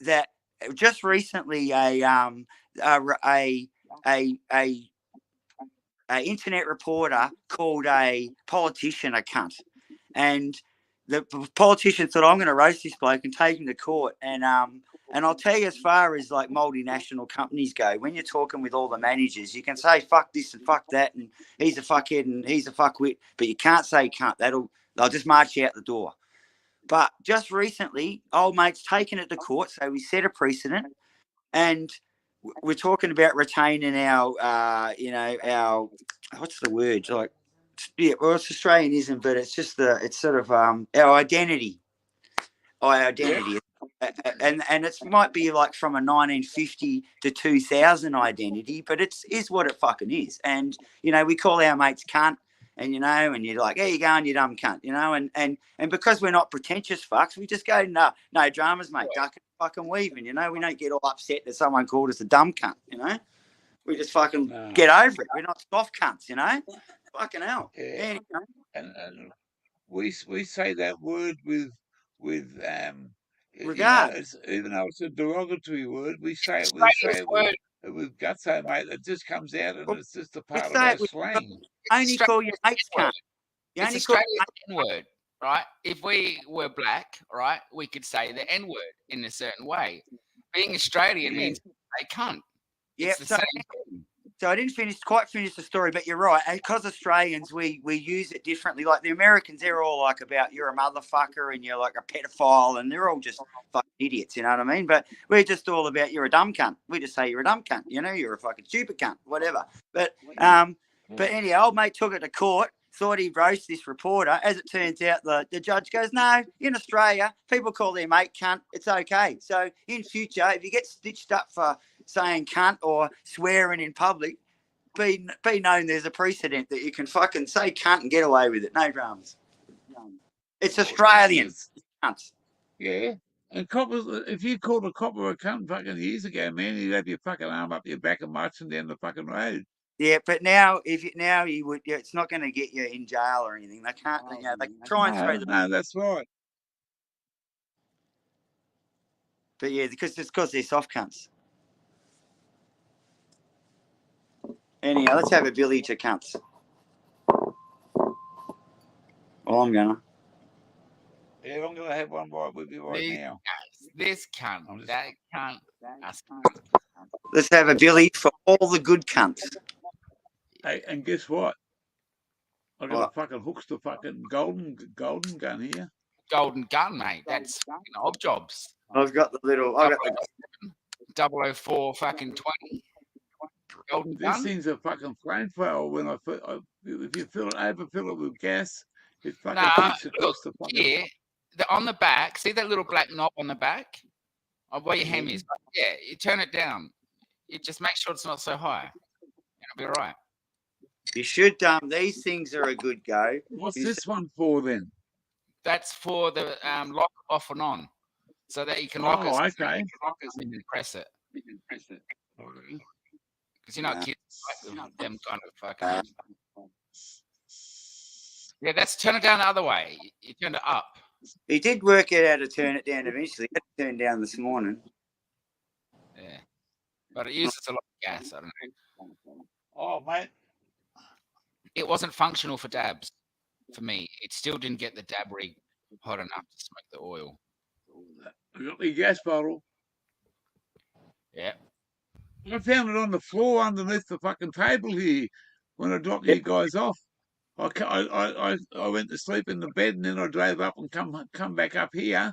Speaker 6: That just recently a internet reporter called a politician a cunt, and the politician thought, I'm going to roast this bloke and take him to court. And I'll tell you, as far as like multinational companies go, when you're talking with all the managers, you can say fuck this and fuck that, and he's a fuckhead and he's a fuckwit, but you can't say cunt. They'll just march you out the door. But just recently, old mate's taken it to court, so we set a precedent, and we're talking about retaining our, our, what's the word? Like, yeah, well, it's Australianism, but it's just it's sort of our identity. Our identity. And it might be like from a 1950 to 2000 identity, but is what it fucking is. And, we call our mates cunt, and, and you're like, there you go, and you dumb cunt, and because we're not pretentious fucks, we just go, no dramas, mate, duck and fucking weaving, we don't get all upset that someone called us a dumb cunt, we just fucking get over it. We're not soft cunts, fucking hell.
Speaker 4: Yeah. And we say that word with
Speaker 6: regard.
Speaker 4: Even though it's a derogatory word, we say it with guts, mate. It just comes out, and it's just a part of our slang.
Speaker 6: Only call your mates cunt.
Speaker 8: It's Australia's N-word, right? If we were black, right, we could say the N-word in a certain way. Being Australian means they cunt.
Speaker 6: Yeah, so I didn't quite finish the story, but you're right. Because Australians, we use it differently. Like the Americans, they're all like about you're a motherfucker and you're like a pedophile, and they're all just fucking idiots, you know what I mean? But we're just all about you're a dumb cunt. We just say you're a dumb cunt, you're a fucking stupid cunt, whatever. But anyhow, old mate took it to court, thought he'd roast this reporter. As it turns out, the judge goes, no, in Australia, people call their mate cunt. It's okay. So in future, if you get stitched up for saying cunt or swearing in public, be known there's a precedent that you can fucking say cunt and get away with it. No dramas. It's Australian. Cunts.
Speaker 4: Yeah. And coppers, if you called a copper a cunt fucking years ago, man, you'd have your fucking arm up your back and marching down the fucking road.
Speaker 6: Yeah, but now you would, it's not going to get you in jail or anything. They can't. They try and throw the.
Speaker 4: No, that's right.
Speaker 6: But yeah, because they're soft cunts. Anyhow, let's have a Billy to cunts. Well, I'm gonna.
Speaker 4: Yeah, I'm gonna have one right with you right now.
Speaker 8: This cunt, that cunt.
Speaker 6: Let's have a Billy for all the good cunts.
Speaker 4: Hey, and guess what? I got a fucking Hookster fucking golden gun here.
Speaker 8: Golden gun, mate. That's fucking odd jobs.
Speaker 6: I've got the
Speaker 8: 004 fucking 20. Golden gun.
Speaker 4: This thing's a fucking flamethrower. When if you overfill it with gas, it fucking hits across the fucking.
Speaker 8: Yeah, on the back. See that little black knob on the back? Of where your hem is. Yeah, you turn it down. You just make sure it's not so high. It'll be all right.
Speaker 6: You should. These things are a good go.
Speaker 4: What's this one for then?
Speaker 8: That's for the lock off and on, so that you can lock it.
Speaker 4: Okay.
Speaker 8: Lock it and press it. Because kids like them kind of fucking. Yeah, that's turn it down the other way. You turn it up.
Speaker 6: He did work out how to turn it down eventually. It turned down this morning.
Speaker 8: Yeah, but it uses a lot of gas. I don't know.
Speaker 4: Oh, mate.
Speaker 8: It wasn't functional for dabs. For me, it still didn't get the dab rig hot enough to smoke the oil.
Speaker 4: I got the gas bottle.
Speaker 8: Yeah.
Speaker 4: I found it on the floor underneath the fucking table here when I dropped you guys off. I went to sleep in the bed, and then I drove up and come back up here,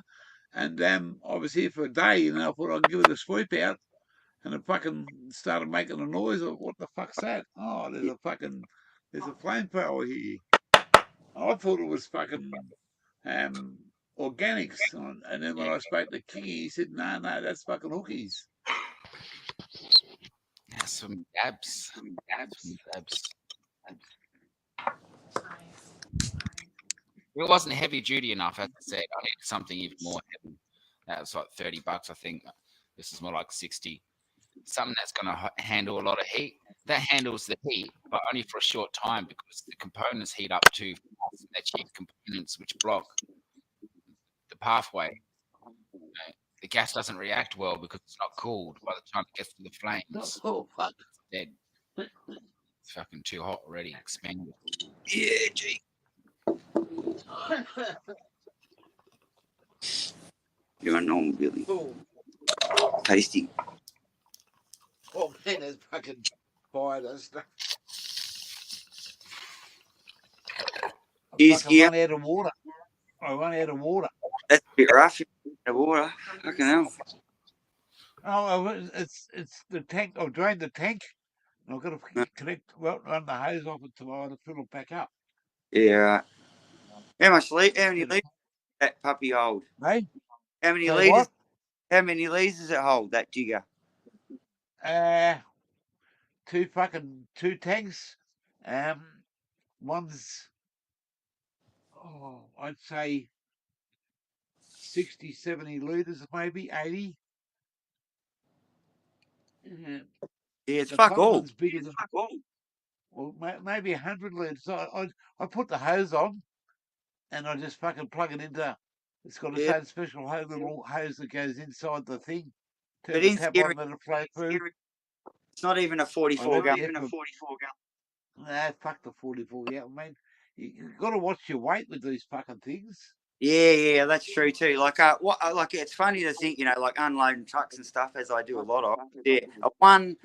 Speaker 4: and I was here for a day, and I thought I'd give it a sweep out, and it fucking started making a noise. What the fuck's that? Oh, there's a flamethrower here. I thought it was fucking organics, and then when I spoke to King, he said, "No, that's fucking hookies."
Speaker 8: Yeah, some dabs. It wasn't heavy duty enough, as I said. I needed something even more heavy. That was like $30, I think. This is more like 60. Something that's going to handle a lot of heat. That handles the heat, but only for a short time because the components heat up too fast. They're cheap components which block the pathway. The gas doesn't react well because it's not cooled. By the time it gets to the flames,
Speaker 4: Oh, fuck.
Speaker 8: it's dead. It's fucking too hot already. Expanded.
Speaker 6: Yeah, gee. You're a normal Billy.
Speaker 3: Oh,
Speaker 6: Tasty.
Speaker 3: oh man, there's fucking fire and stuff. I
Speaker 6: Here's
Speaker 3: fucking
Speaker 6: here.
Speaker 3: run out of water. I run out of water.
Speaker 6: That's a bit rough. The water. Fucking hell.
Speaker 3: Oh, it's the tank. I've drained the tank. And I've got to run the hose off it tomorrow to fill it back up.
Speaker 6: Yeah. Right. How many litres that puppy hold?
Speaker 3: Hey?
Speaker 6: How many
Speaker 3: Say
Speaker 6: litres?
Speaker 3: what?
Speaker 6: How many litres does it hold, that jigger?
Speaker 3: Two tanks. One's I'd say 60, 70 litres, maybe 80.
Speaker 6: Yeah, it's
Speaker 3: The
Speaker 6: fuck
Speaker 3: front
Speaker 6: all.
Speaker 3: one's bigger than, well, maybe 100 litres. I put the hose on, and I just fucking plug it into. It's got its
Speaker 6: Yeah.
Speaker 3: own special little hose that goes inside the thing. Turn
Speaker 6: But
Speaker 3: the
Speaker 6: in
Speaker 3: tap
Speaker 6: theory,
Speaker 3: on, let it flow through.
Speaker 6: it's not even a 44 gallon.
Speaker 3: Nah, fuck the 44 gallon, man. You've got to watch your weight with these fucking things.
Speaker 6: Yeah, that's true too. Like, like it's funny to think, you know, like unloading trucks and stuff, as I do a lot of. Yeah, one,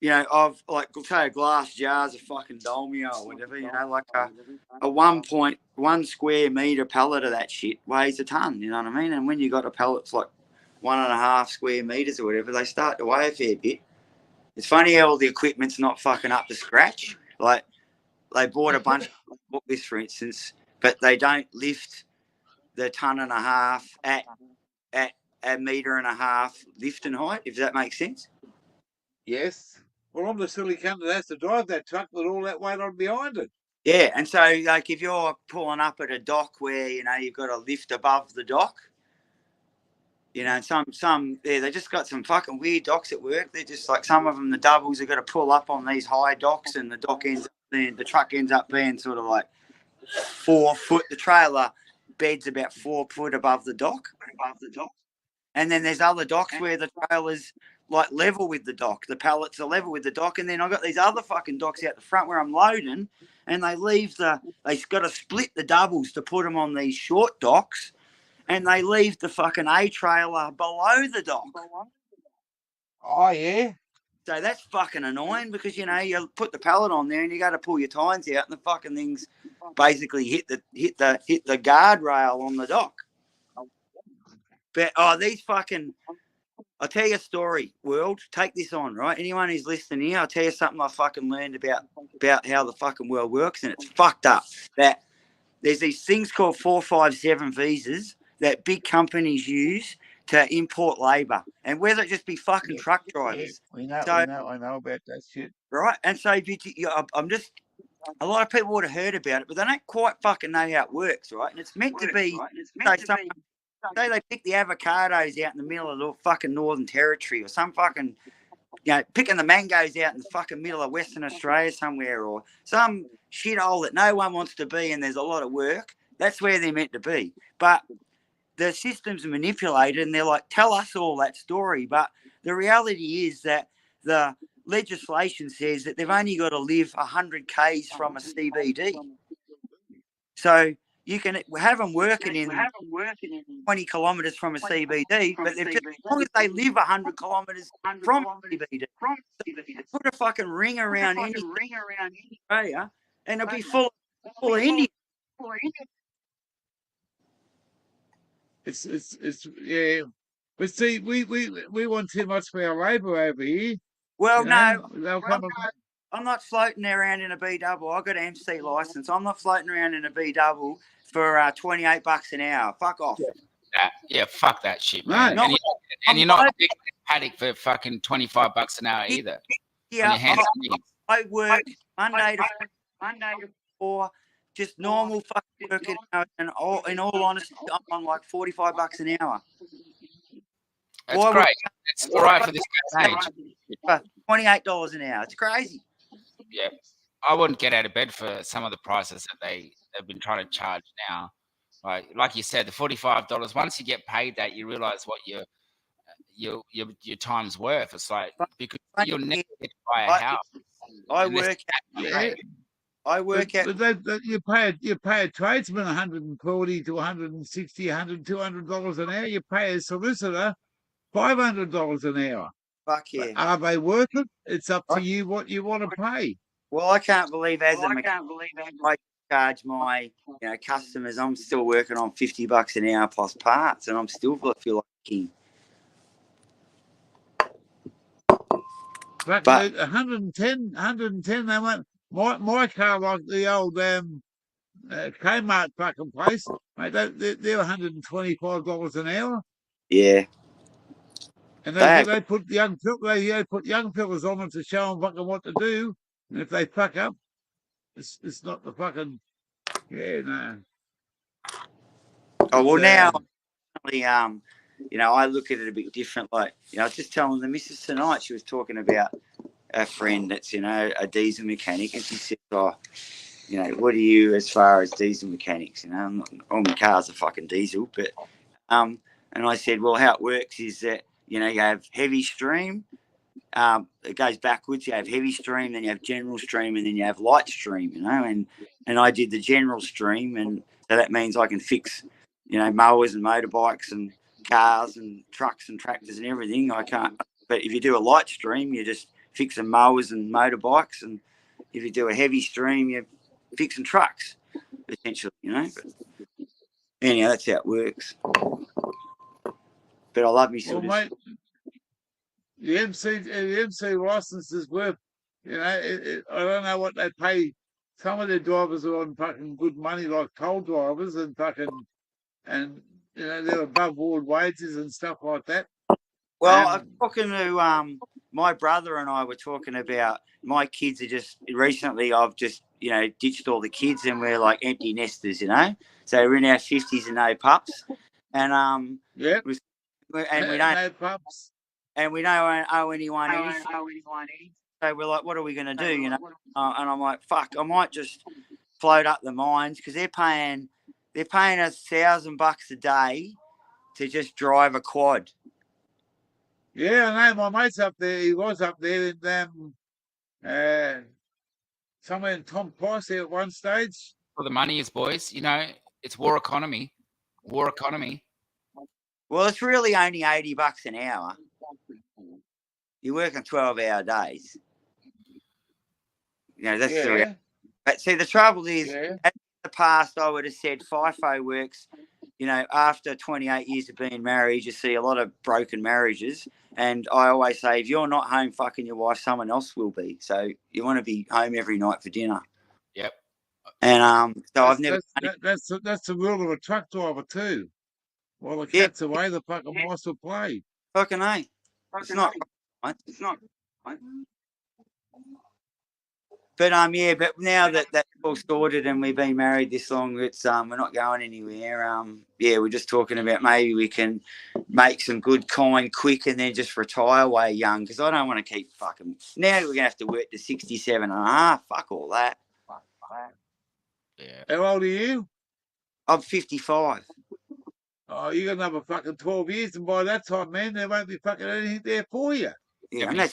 Speaker 6: you know, of like say a glass jars of fucking Dolmio or whatever, you know, like a 1.1 square meter pallet of that shit weighs a ton. You know what I mean? And when you got a pallet's like 1.5 square meters or whatever, they start to weigh a fair bit. It's funny how all the equipment's not fucking up to scratch. Like they bought a bunch of this, for instance, but they don't lift the 1.5 tons at a 1.5 meters lifting height, if that makes sense.
Speaker 3: Yes. Well, I'm the silly cunt that has to drive that truck with all that weight on behind it.
Speaker 6: Yeah, and so like if you're pulling up at a dock where, you know, you've got a lift above the dock, you know, some they just got some fucking weird docks at work. They're just like, some of them, the doubles are got to pull up on these high docks, and the truck ends up being sort of like 4 foot. The trailer bed's about 4 foot above the dock. And then there's other docks where the trailer's like level with the dock. The pallets are level with the dock. And then I've got these other fucking docks out the front where I'm loading, and they've got to split the doubles to put them on these short docks, and they leave the fucking A trailer below the dock.
Speaker 3: Oh, yeah?
Speaker 6: So that's fucking annoying because, you know, you put the pallet on there and you got to pull your tines out, and the fucking things basically hit the guardrail on the dock. But these fucking, I'll tell you a story, world. Take this on, right? Anyone who's listening here, I'll tell you something I fucking learned about how the fucking world works, and it's fucked up. That there's these things called 457 visas that big companies use to import labour, and whether it just be fucking truck drivers.
Speaker 3: Yeah, I know about that shit.
Speaker 6: Right, and so I'm just, a lot of people would have heard about it, but they don't quite fucking know how it works, right? And it's meant to be, say they pick the avocados out in the middle of the fucking Northern Territory, or some fucking, you know, picking the mangoes out in the fucking middle of Western Australia somewhere, or some shithole that no one wants to be, and there's a lot of work. That's where they're meant to be. But the systems are manipulated, and they're like, tell us all that story. But the reality is that the legislation says that they've only got to live 100 k's from a CBD. So you can have them working in 20 kilometres from a CBD, but as long as they live 100 kilometres from CBD, put a fucking ring around any Australia, and it'll be full of Indians.
Speaker 3: It's yeah. But see, we want too much for our labour over here.
Speaker 6: Well,
Speaker 3: you know?
Speaker 6: no,
Speaker 3: They'll come
Speaker 6: I'm not floating around in a B double. I've got an MC license. I'm not floating around in a B double for $28 an hour. Fuck off.
Speaker 8: Yeah, fuck that shit,
Speaker 3: No,
Speaker 8: man.
Speaker 6: not-
Speaker 8: And you're not big paddock for fucking $25 an hour either.
Speaker 6: Yeah, I work Monday to 4, just normal fucking working hours, and in all honesty, I'm on like $45 an hour.
Speaker 8: That's
Speaker 6: Why would-
Speaker 8: great. It's all right for this day and age.
Speaker 6: $28 an hour. It's crazy.
Speaker 8: Yeah, I wouldn't get out of bed for some of the prices that they've been trying to charge now. Like you said, the $45. Once you get paid that, you realize what your time's worth. It's like, because you'll never get to buy a house.
Speaker 6: I
Speaker 8: Unless
Speaker 6: work.
Speaker 8: you
Speaker 3: Yeah,
Speaker 8: pay.
Speaker 6: I work out.
Speaker 3: but you pay a tradesman $140 to $160, $200 an hour. You pay a solicitor $500 an hour.
Speaker 6: Fuck
Speaker 3: But
Speaker 6: yeah.
Speaker 3: are they worth it? It's up to
Speaker 6: I,
Speaker 3: you what you want to pay.
Speaker 6: well, I can't believe as a mechanic, I charge my customers. I'm still working on $50 an hour plus parts, and I'm still feel like a king.
Speaker 3: But
Speaker 6: But
Speaker 3: 110, they went. My car, like the old Kmart fucking place, mate, they're $125 an hour.
Speaker 6: yeah,
Speaker 3: And
Speaker 6: they
Speaker 3: they put young fellas on them to show them fucking what to do. And if they fuck up, it's not the fucking no.
Speaker 6: oh well
Speaker 3: It's,
Speaker 6: now I look at it a bit different. Like I was just telling the missus tonight, she was talking about a friend that's a diesel mechanic, and she said, "Oh, what do you as far as diesel mechanics? All my cars are fucking diesel, but and I said, well, how it works is that you have heavy stream, it goes backwards. You have heavy stream, then you have general stream, and then you have light stream. And I did the general stream, and so that means I can fix mowers and motorbikes and cars and trucks and tractors and everything. I can't, but if you do a light stream, you just fixing mowers and motorbikes, and if you do a heavy stream, you're fixing trucks, essentially, But anyhow, that's how it works. But I love me
Speaker 3: well, mate, the MC license is worth, I don't know what they pay. Some of their drivers are on fucking good money, like toll drivers, and they're above board wages and stuff like that.
Speaker 6: Well, I'm talking to my brother and I were talking about my kids are just recently. I've just ditched all the kids and we're like empty nesters, So we're in our 50s and no pups, and
Speaker 3: yeah,
Speaker 6: and we don't
Speaker 3: no pups,
Speaker 6: and we don't owe anyone anything. So we're like, what are we going to do? And I'm like, fuck, I might just float up the mines because they're paying us $1,000 a day to just drive a quad.
Speaker 3: Yeah, I know. My mate's up there. He was up there in somewhere in Tom Price there at one stage.
Speaker 8: For the money is, boys. It's war economy. War economy.
Speaker 6: Well, it's really only $80 an hour. You're working 12-hour days. That's the reality. But see, the trouble is, in the past, I would have said FIFO works. After 28 years of being married, you see a lot of broken marriages. And I always say, if you're not home fucking your wife, someone else will be. So you want to be home every night for dinner.
Speaker 8: Yep.
Speaker 6: And so I've never.
Speaker 3: That's the rule of a truck driver too. While the cat's away, the fucking mice will play.
Speaker 6: Fucking A. It's not right. It's not right. But but now that that's all sorted and we've been married this long, it's we're not going anywhere. We're just talking about maybe we can make some good coin quick and then just retire way young because I don't want to keep fucking. Now we're gonna have to work to 67 and a half. Fuck all that.
Speaker 8: Yeah.
Speaker 3: How old are you?
Speaker 6: I'm 55.
Speaker 3: Oh, you got another fucking 12 years, and by that time, man, there won't be fucking anything there for you.
Speaker 6: Yeah,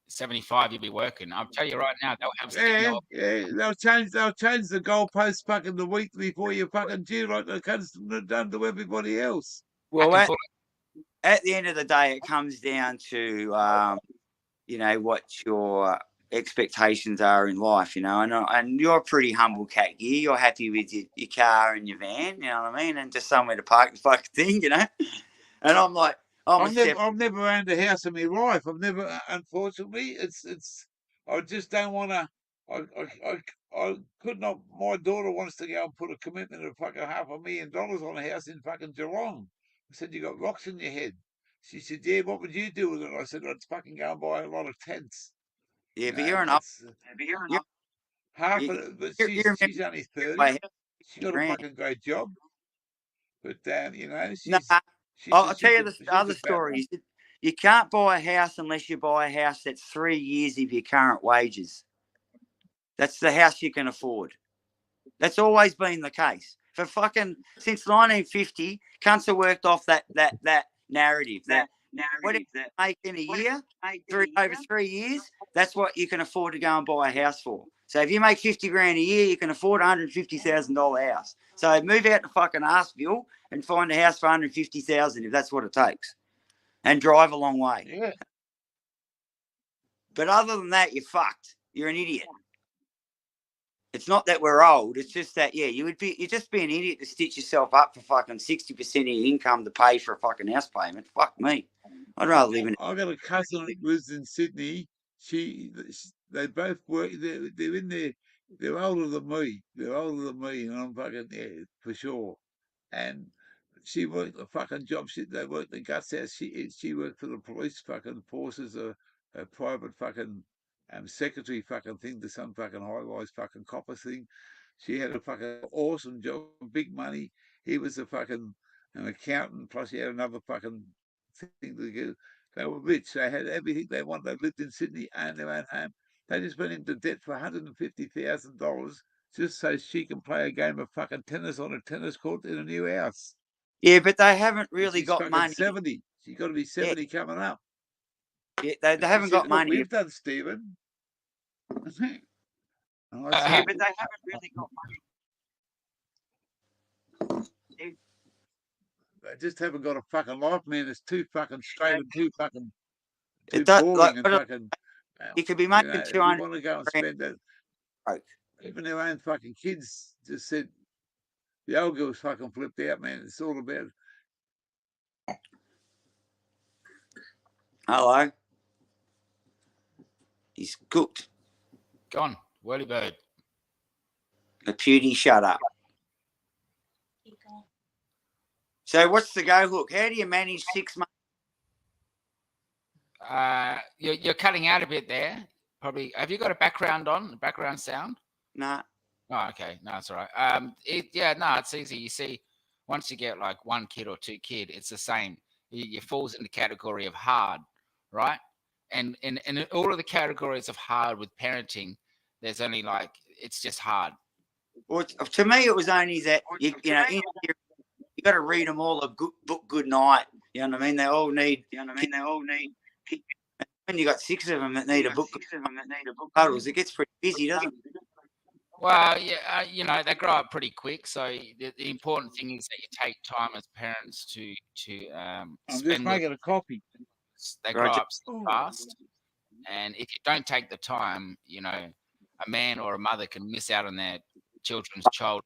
Speaker 8: 75, you'll be working. I'll tell you right now, they'll have
Speaker 3: they'll change the goalposts fucking the week before you fucking due, like they've done to everybody else.
Speaker 6: Well, at the end of the day, it comes down to what your expectations are in life, and you're a pretty humble cat gear. You're happy with your car and your van, you know what I mean, and just somewhere to park the fucking thing, And I'm like, I've
Speaker 3: never owned a house in my life. I've never, unfortunately, it's. I just don't want to. I could not. My daughter wants to go and put a commitment of fucking $500,000 on a house in fucking Geelong. I said, you got rocks in your head. She said, yeah, what would you do with it? I said, I'd fucking go and buy a lot of tents.
Speaker 6: Yeah, but you're enough.
Speaker 3: Half of it, but she's only 30. She's got a fucking great job. But
Speaker 6: I'll tell you the other story. You can't buy a house unless you buy a house that's 3 years of your current wages. That's the house you can afford. That's always been the case. For fucking since 1950, cunts have worked off that narrative that whatever you make in a year, over 3 years, that's what you can afford to go and buy a house for. So if you make 50 grand a year, you can afford a $150,000 house. So move out to fucking Arseville and find a house for 150,000 if that's what it takes, and drive a long way.
Speaker 4: Yeah.
Speaker 6: But other than that, you're fucked. You're an idiot. It's not that we're old. It's just that, yeah, you'd just be an idiot to stitch yourself up for fucking 60% of your income to pay for a fucking house payment. Fuck me. I'd rather live in.
Speaker 4: I got a cousin that lives in Sydney. They both work. They're in there. They're older than me. They're older than me, and I'm fucking for sure. And she worked a fucking job. They worked the guts out. She worked for the police fucking forces, a private fucking secretary fucking thing to some fucking high-rise fucking copper thing. She had a fucking awesome job, big money. He was a fucking an accountant, plus he had another fucking thing to do. They were rich. They had everything they wanted. They lived in Sydney, owned their own home. They just went into debt for $150,000 just so she can play a game of fucking tennis on a tennis court in a new house.
Speaker 6: Yeah, but they haven't really
Speaker 4: She's
Speaker 6: got
Speaker 4: fucking
Speaker 6: money.
Speaker 4: 70. She's got to be 70 coming up.
Speaker 6: Yeah, they haven't got money.
Speaker 4: We've done, Stephen. And I
Speaker 6: Yeah,
Speaker 4: said,
Speaker 6: but they haven't really got money.
Speaker 4: they just haven't got a fucking life, man. It's too fucking straight and too fucking too
Speaker 6: It does,
Speaker 4: boring
Speaker 6: like,
Speaker 4: and
Speaker 6: but
Speaker 4: fucking.
Speaker 6: you could be making
Speaker 4: If you
Speaker 6: 200
Speaker 4: want to go and
Speaker 6: grand
Speaker 4: spend that,
Speaker 6: broke.
Speaker 4: even their own fucking kids just said the old girl's fucking flipped out, man. It's all about.
Speaker 6: Hello. He's cooked.
Speaker 8: Gone. Whirly bird.
Speaker 6: The beauty, shut up.
Speaker 7: Keep going.
Speaker 6: So what's the go hook? How do you manage 6 months?
Speaker 8: You're cutting out a bit there. Probably. Have you got a background on? Background sound?
Speaker 6: Nah.
Speaker 8: Oh, okay. No, it's all right. It's easy. You see, once you get like 1 kid or 2 kid, it's the same. It falls in the category of hard, right? And in all of the categories of hard with parenting, there's only like it's just hard.
Speaker 6: Well, to me, it was only that you got to read them all a good book good night. You know what I mean? They all need. You know what I mean? They all need. When you got 6 of them that need a book, puddles, it gets pretty busy, doesn't it?
Speaker 8: Well, yeah, they grow up pretty quick. So the important thing is that you take time as parents to
Speaker 4: I'm just
Speaker 8: spend with.
Speaker 4: making a copy.
Speaker 8: They grow up so fast, and if you don't take the time, a man or a mother can miss out on their children's child.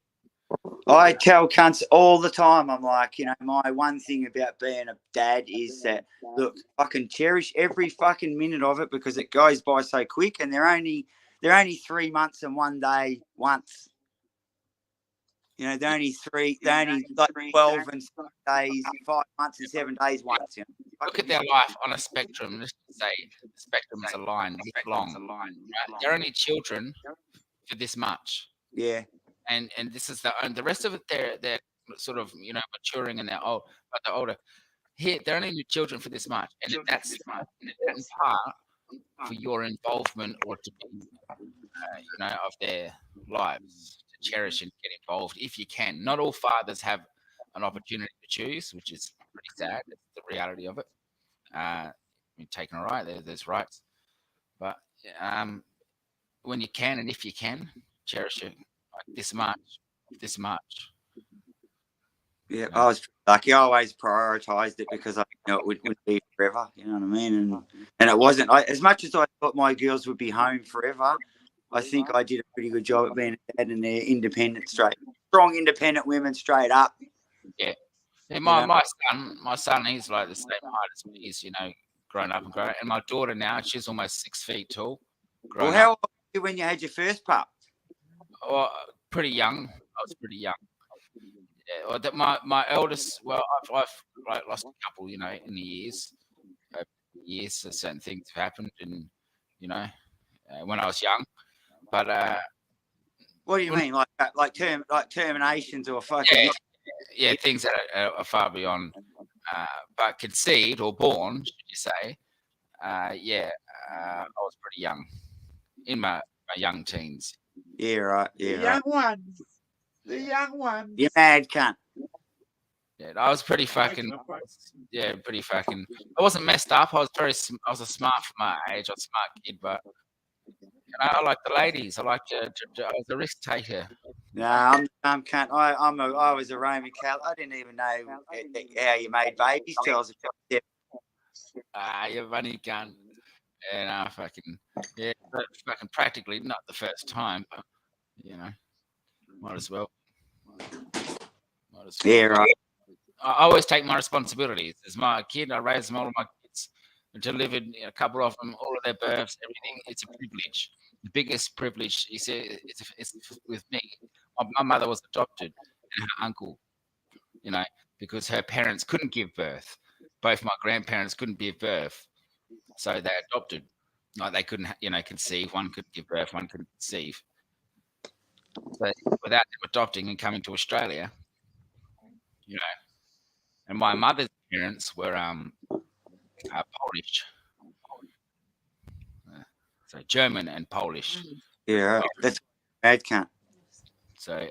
Speaker 6: I tell cunts all the time, I'm like, my one thing about being a dad is that, look, I can cherish every fucking minute of it because it goes by so quick, and they're only 3 months and 1 day once. They're only like 12 and 7 days, 5 months and 7 days once.
Speaker 8: Look at their life on a spectrum. Let's say the spectrum is a line this long. Right? They're only children for this much.
Speaker 6: Yeah.
Speaker 8: And this is the rest of it. They're sort of maturing and they're old, but they're older. Here they're only children for this much, and that's in part for your involvement or to be, of their lives, to cherish and get involved if you can. Not all fathers have an opportunity to choose, which is pretty sad. It's the reality of it. Taken a right, there's rights, but when you can and if you can, cherish it. Like this much.
Speaker 6: Yeah, I was lucky. I always prioritised it because I it wouldn't be forever. You know what I mean? And it wasn't. As much as I thought my girls would be home forever, I think I did a pretty good job at being a dad, and they're independent, strong, independent women, straight up.
Speaker 8: Yeah. My son, he's like the same height as me. He's grown up and grown. And my daughter now, she's almost 6 feet tall.
Speaker 6: Well, how old were you when you had your first pup?
Speaker 8: Well, pretty young. I was pretty young. Yeah, my eldest. Well, I've lost a couple, in the years. So certain things have happened, and when I was young. But
Speaker 6: what do you mean, like terminations or fucking?
Speaker 8: Yeah, things that are far beyond. But conceived or born, should you say? I was pretty young, in my young teens.
Speaker 6: Yeah, right. Yeah,
Speaker 4: the young ones. The young ones.
Speaker 6: You mad cunt.
Speaker 8: Yeah, I was pretty fucking. Yeah, pretty fucking. I wasn't messed up. I was a smart for my age. I was a smart kid, but I like the ladies. I like I was a risk taker.
Speaker 6: No, I'm cunt. I was a Roman Catholic. I didn't even know how you made babies till I was about 7.
Speaker 8: You running gun. And fucking yeah, but fucking practically not the first time, but might as well.
Speaker 6: Yeah, right.
Speaker 8: I always take my responsibilities. As my kid, I raised all of my kids, delivered a couple of them, all of their births, everything. It's a privilege. The biggest privilege is it's with me. My mother was adopted, and her uncle, because her parents couldn't give birth. Both my grandparents couldn't give birth, so they adopted. Like they couldn't, conceive. One could give birth, one couldn't conceive. But without them adopting and coming to Australia, and my mother's parents were Polish, so German and Polish.
Speaker 6: Yeah, right. That's bad cunt.
Speaker 8: So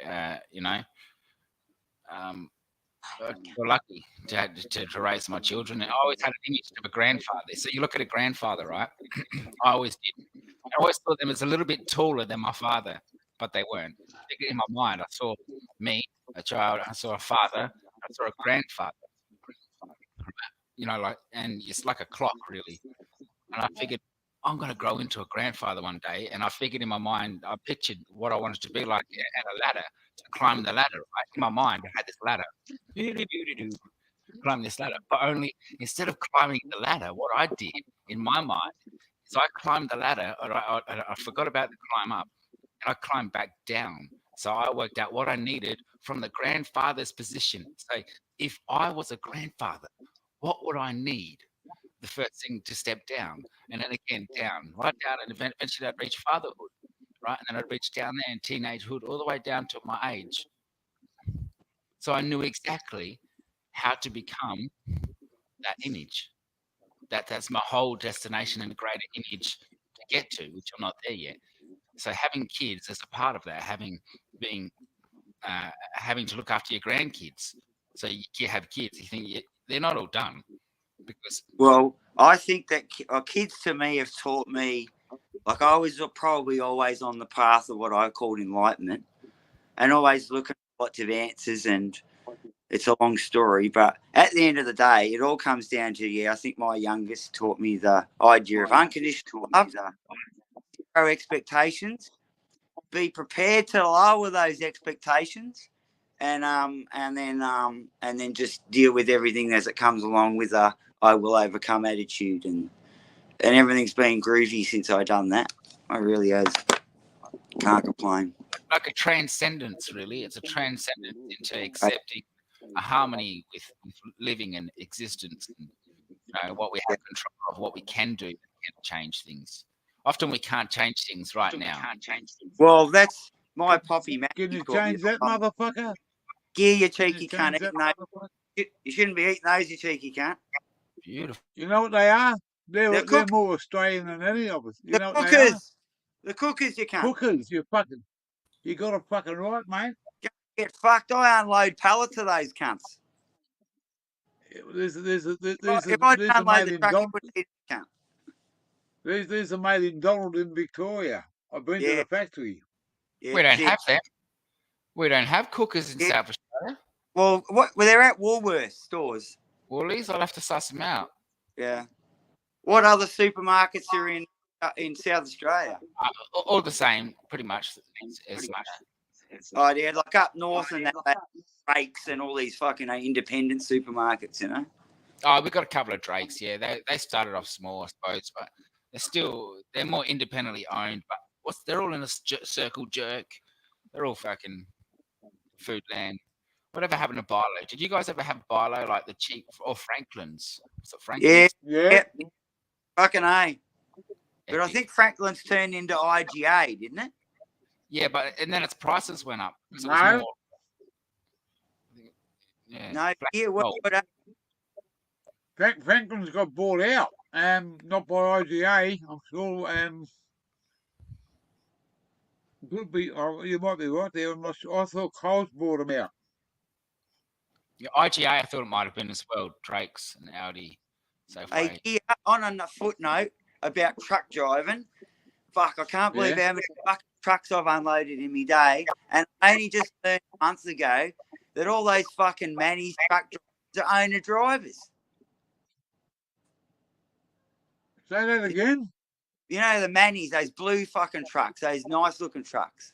Speaker 8: we're lucky to raise my children. I always had an image of a grandfather. So you look at a grandfather, right? I always did. I always thought them as a little bit taller than my father, but they weren't. In my mind, I saw me, a child. I saw a father. I saw a grandfather. And it's like a clock, really. And I figured I'm going to grow into a grandfather one day. And I figured in my mind, I pictured what I wanted to be like at a ladder, to climb the ladder. Right? In my mind, I had this ladder. Climb this ladder. But only instead of climbing the ladder, what I did in my mind is I climbed the ladder. I forgot about the climb up. And I climbed back down. So I worked out what I needed from the grandfather's position. So if I was a grandfather, what would I need? The first thing to step down, and then again down, right down, and eventually I'd reach fatherhood, right? And then I'd reach down there in teenagehood, all the way down to my age. So I knew exactly how to become that image. That's my whole destination and greater image to get to, which I'm not there yet. So having kids is a part of that. Having to look after your grandkids. So you have kids. You think they're not all done because.
Speaker 6: Well, I think that kids to me have taught me, like I was probably always on the path of what I called enlightenment, and always looking for lots of answers. And it's a long story, but at the end of the day, it all comes down to I think my youngest taught me the idea of unconditional love, zero expectations. Be prepared to lower those expectations, and then just deal with everything as it comes along with a I will overcome attitude, and everything's been groovy since I done that. I really has. Can't complain.
Speaker 8: Like a transcendence, really. It's a transcendence into accepting a harmony with living and existence, and what we have control of, what we can do, and change things. Often we can't change things right now.
Speaker 6: Well, that's my poppy Matt.
Speaker 3: Can you change that, motherfucker?
Speaker 6: Yeah, you cheeky cunt. You shouldn't be eating those, you cheeky cunt.
Speaker 8: Beautiful.
Speaker 3: You know what they are? They're more Australian than any of us. You know what they are?
Speaker 6: The cookers, you can't.
Speaker 3: Cookers, you got it fucking right, mate.
Speaker 6: Get fucked. I unload pallets of those cunts.
Speaker 3: These are made in Donald in Victoria. I've been to the factory.
Speaker 8: Yeah, we don't have them. We don't have cookers in South Australia.
Speaker 6: Well, they're at Woolworths stores.
Speaker 8: Woolies, I'll have to suss them out.
Speaker 6: Yeah. What other supermarkets are in South Australia?
Speaker 8: All the same, pretty much.
Speaker 6: Oh, yeah, like up north and that Drakes and all these fucking independent supermarkets, you know?
Speaker 8: Oh, we've got a couple of Drakes, yeah. They started off small, I suppose, but they're more independently owned. But they're all in a Circle Jerk. They're all fucking Foodland. Whatever happened to Bilo? Did you guys ever have Bilo like the cheap or Franklin's? Was it Franklin's?
Speaker 6: Yeah. Fucking A. But I think Franklin's turned into IGA, didn't it?
Speaker 8: Yeah, and then its prices went up.
Speaker 3: No. Franklin's got bought out. Not by IGA. I'm sure. Could be. You might be right there. I'm not sure. I thought Coles bought them out.
Speaker 8: Yeah, IGA, I thought it might have been as well. Drake's and Audi.
Speaker 6: Hey,
Speaker 8: Safeway.
Speaker 6: here, on a footnote about truck driving, fuck, I can't believe
Speaker 4: Yeah.
Speaker 6: how many fucking trucks I've unloaded in my day. And I only just learned months ago that all those fucking Manny's truck drivers are owner drivers.
Speaker 4: Say that again.
Speaker 6: You know, the Manny's, those blue fucking trucks, those nice looking trucks.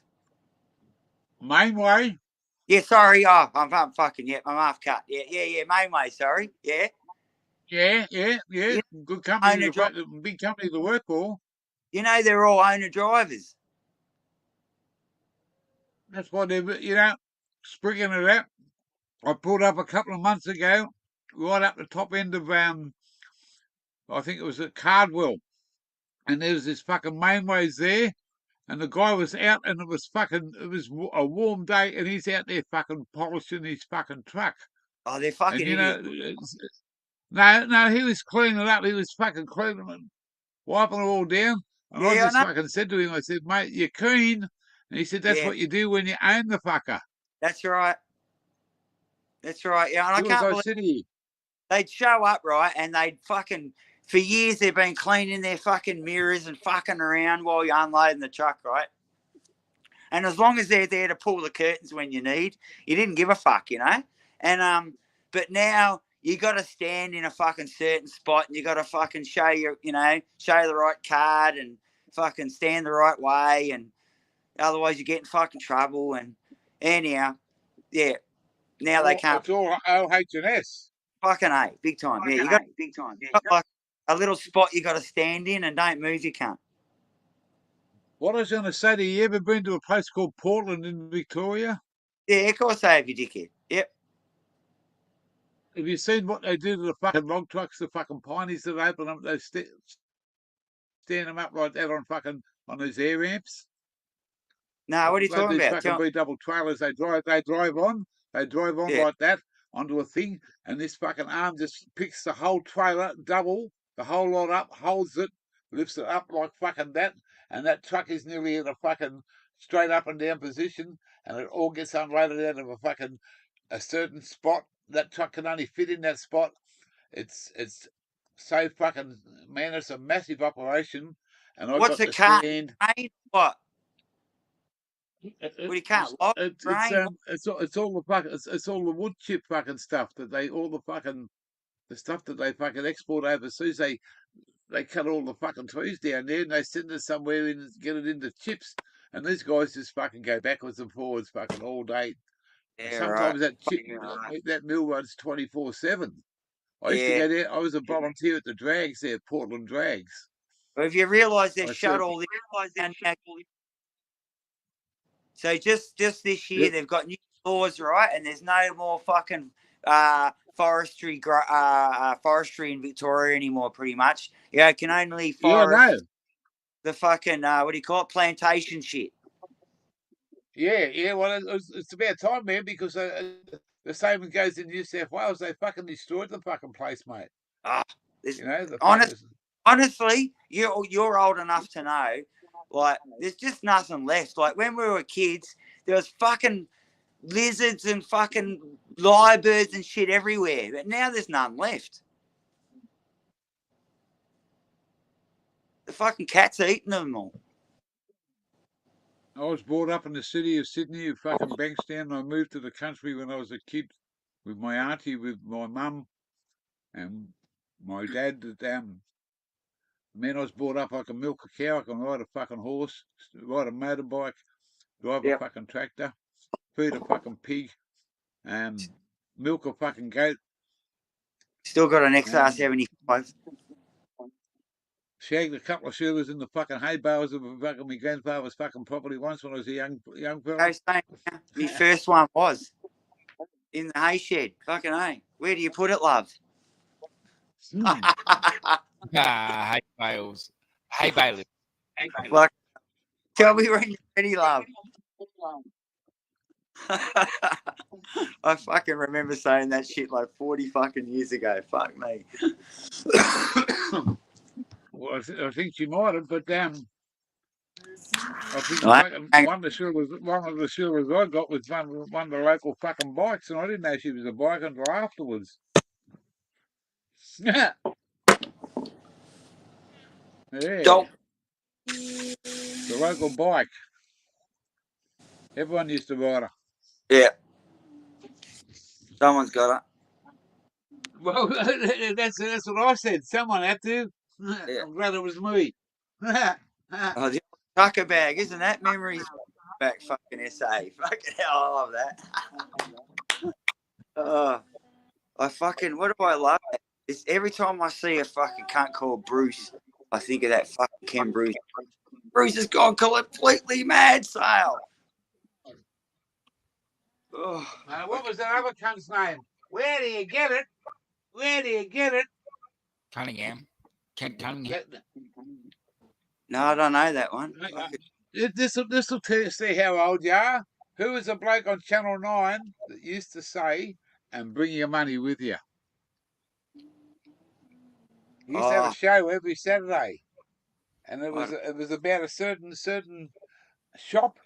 Speaker 4: Mainway.
Speaker 6: Yeah, sorry. Oh, I'm fucking, yeah, I'm half cut. Yeah, Mainway, sorry. Yeah.
Speaker 4: Yeah.
Speaker 6: You
Speaker 4: Good company,
Speaker 6: owner
Speaker 4: big company to work for.
Speaker 6: You know, they're all owner drivers.
Speaker 4: That's why they're, sprigging it out. I pulled up a couple of months ago, right up the top end of I think it was at Cardwell, and there was this fucking Mainways there, and the guy was out, and it was a warm day, and he's out there fucking polishing his fucking truck.
Speaker 6: Oh, they're fucking
Speaker 4: And
Speaker 6: idiots.
Speaker 4: no, he was cleaning it up. He was fucking cleaning it, wiping it all down. And I
Speaker 6: Yeah, I
Speaker 4: just
Speaker 6: know.
Speaker 4: fucking said to him, I said, mate, you're keen. And he said, that's
Speaker 6: Yeah.
Speaker 4: what you do when you own the fucker.
Speaker 6: That's right. That's right. Yeah, and I
Speaker 4: As
Speaker 6: can't
Speaker 4: I
Speaker 6: believe
Speaker 4: said here.
Speaker 6: they'd show up, right, and they'd fucking, for years they've been cleaning their fucking mirrors and fucking around while you're unloading the truck, right? And as long as they're there to pull the curtains when you need, you didn't give a fuck, you know? And but now you got to stand in a fucking certain spot, and you got to fucking show the right card and fucking stand the right way, and otherwise you get in fucking trouble. And anyhow, yeah, now they can't.
Speaker 4: It's all OH&S.
Speaker 6: Fucking A, big time. Yeah, you got like a little spot you got to stand in, and don't move, you can't.
Speaker 4: What I was going to say, you ever been to a place called Portland in Victoria?
Speaker 6: Yeah, of course they have, you dickhead. Yep.
Speaker 4: Have you seen what they do to the fucking log trucks, the fucking pinies that open up, they stand them up like that on those air ramps?
Speaker 6: No, what are you talking
Speaker 4: These
Speaker 6: about?
Speaker 4: fucking B-double trailers, they drive on
Speaker 6: Yeah.
Speaker 4: like that onto a thing, and this fucking arm just picks the whole trailer, double, the whole lot up, holds it, lifts it up like fucking that, and that truck is nearly in a fucking straight up and down position, and it all gets unloaded out of a certain spot. That truck can only fit in that spot. It's so fucking, man, it's a massive operation. And I
Speaker 6: What's
Speaker 4: got
Speaker 6: a
Speaker 4: to
Speaker 6: car?
Speaker 4: stand.
Speaker 6: What? Well, you can't lock
Speaker 4: It's all the fucking it's all the wood chip fucking stuff that the stuff that they fucking export overseas. They cut all the fucking trees down there and they send it somewhere and get it into chips. And these guys just fucking go backwards and forwards fucking all day.
Speaker 6: Yeah,
Speaker 4: Sometimes
Speaker 6: right.
Speaker 4: that mill runs 24/7. I used to go there. I was a volunteer at the drags there, Portland Drags.
Speaker 6: Well, if you realise they've
Speaker 4: I
Speaker 6: shut
Speaker 4: said-
Speaker 6: all this down now. So just this year
Speaker 4: Yep.
Speaker 6: they've got new laws, right? And there's no more fucking forestry in Victoria anymore. Pretty much, it can only forest the fucking what do you call it? Plantation shit.
Speaker 4: Yeah. Well, it's about time, man, because the same goes in New South Wales. They fucking destroyed the fucking place, mate.
Speaker 6: Honestly, you're old enough to know. Like, there's just nothing left. Like, when we were kids, there was fucking lizards and fucking lyrebirds and shit everywhere. But now there's none left. The fucking cats are eating them all.
Speaker 4: I was brought up in the city of Sydney, fucking Bankstown. I moved to the country when I was a kid with my auntie, with my mum, and my dad. Man, I was brought up. I can milk a cow, I can ride a fucking horse, ride a motorbike, drive a fucking tractor, feed a fucking pig, milk a fucking goat.
Speaker 6: Still got an XR75.
Speaker 4: Shagged a couple of shooters in the fucking hay bales of fucking my grandfather's fucking property once when I was a young fella.
Speaker 6: My first one was in the hay shed. Fucking hay. Where do you put it, love?
Speaker 8: Hay bales. Hay bailiff.
Speaker 6: Like, tell me when you're ready, love. I fucking remember saying that shit like 40 fucking years ago. Fuck me.
Speaker 4: Well, I think she might have, but I think
Speaker 6: Well,
Speaker 4: one of the Sheilas I got was one of the local fucking bikes, and I didn't know she was a bike until afterwards. Yeah.
Speaker 6: Dog.
Speaker 4: The local bike. Everyone used to ride her.
Speaker 6: Yeah. Someone's got it.
Speaker 4: Well, that's what I said. Someone had to.
Speaker 6: Yeah.
Speaker 4: I'm glad it was me.
Speaker 6: Oh, the tucker bag, isn't that memories back fucking SA? Fucking hell, I love that. I fucking, what do I love? It's every time I see a fucking cunt called Bruce, I think of that fucking Ken Bruce. Bruce has gone completely mad, Sale. Oh,
Speaker 4: What was that other cunt's name? Where do you get it? Where do you get it?
Speaker 8: Cunningham. Kent Cunningham.
Speaker 6: no, I don't know that one.
Speaker 4: This will see how old you are. Who was a bloke on Channel 9 that used to say, and bring your money with you? He used to have a show every Saturday. And it was about a certain shop.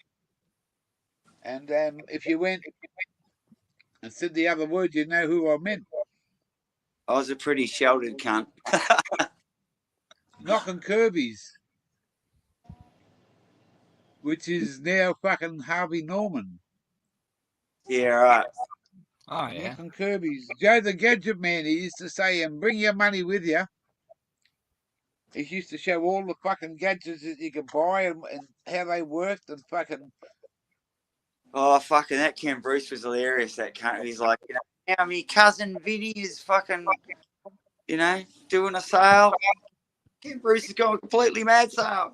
Speaker 4: And if you went and said the other word, you'd know who I meant.
Speaker 6: I was a pretty sheltered cunt.
Speaker 4: Knocking Kirby's, which is now fucking Harvey Norman.
Speaker 6: Yeah, right.
Speaker 8: Oh, yeah.
Speaker 4: Knocking Kirby's. Joe the Gadget Man, he used to say, and bring your money with you. He used to show all the fucking gadgets that you could buy and how they worked and fucking...
Speaker 6: Oh, fucking, that Ken Bruce was hilarious, that cunt. He's like, you know, how my cousin Vinny is fucking, you know, doing a sale. Ken Bruce is going completely mad sale.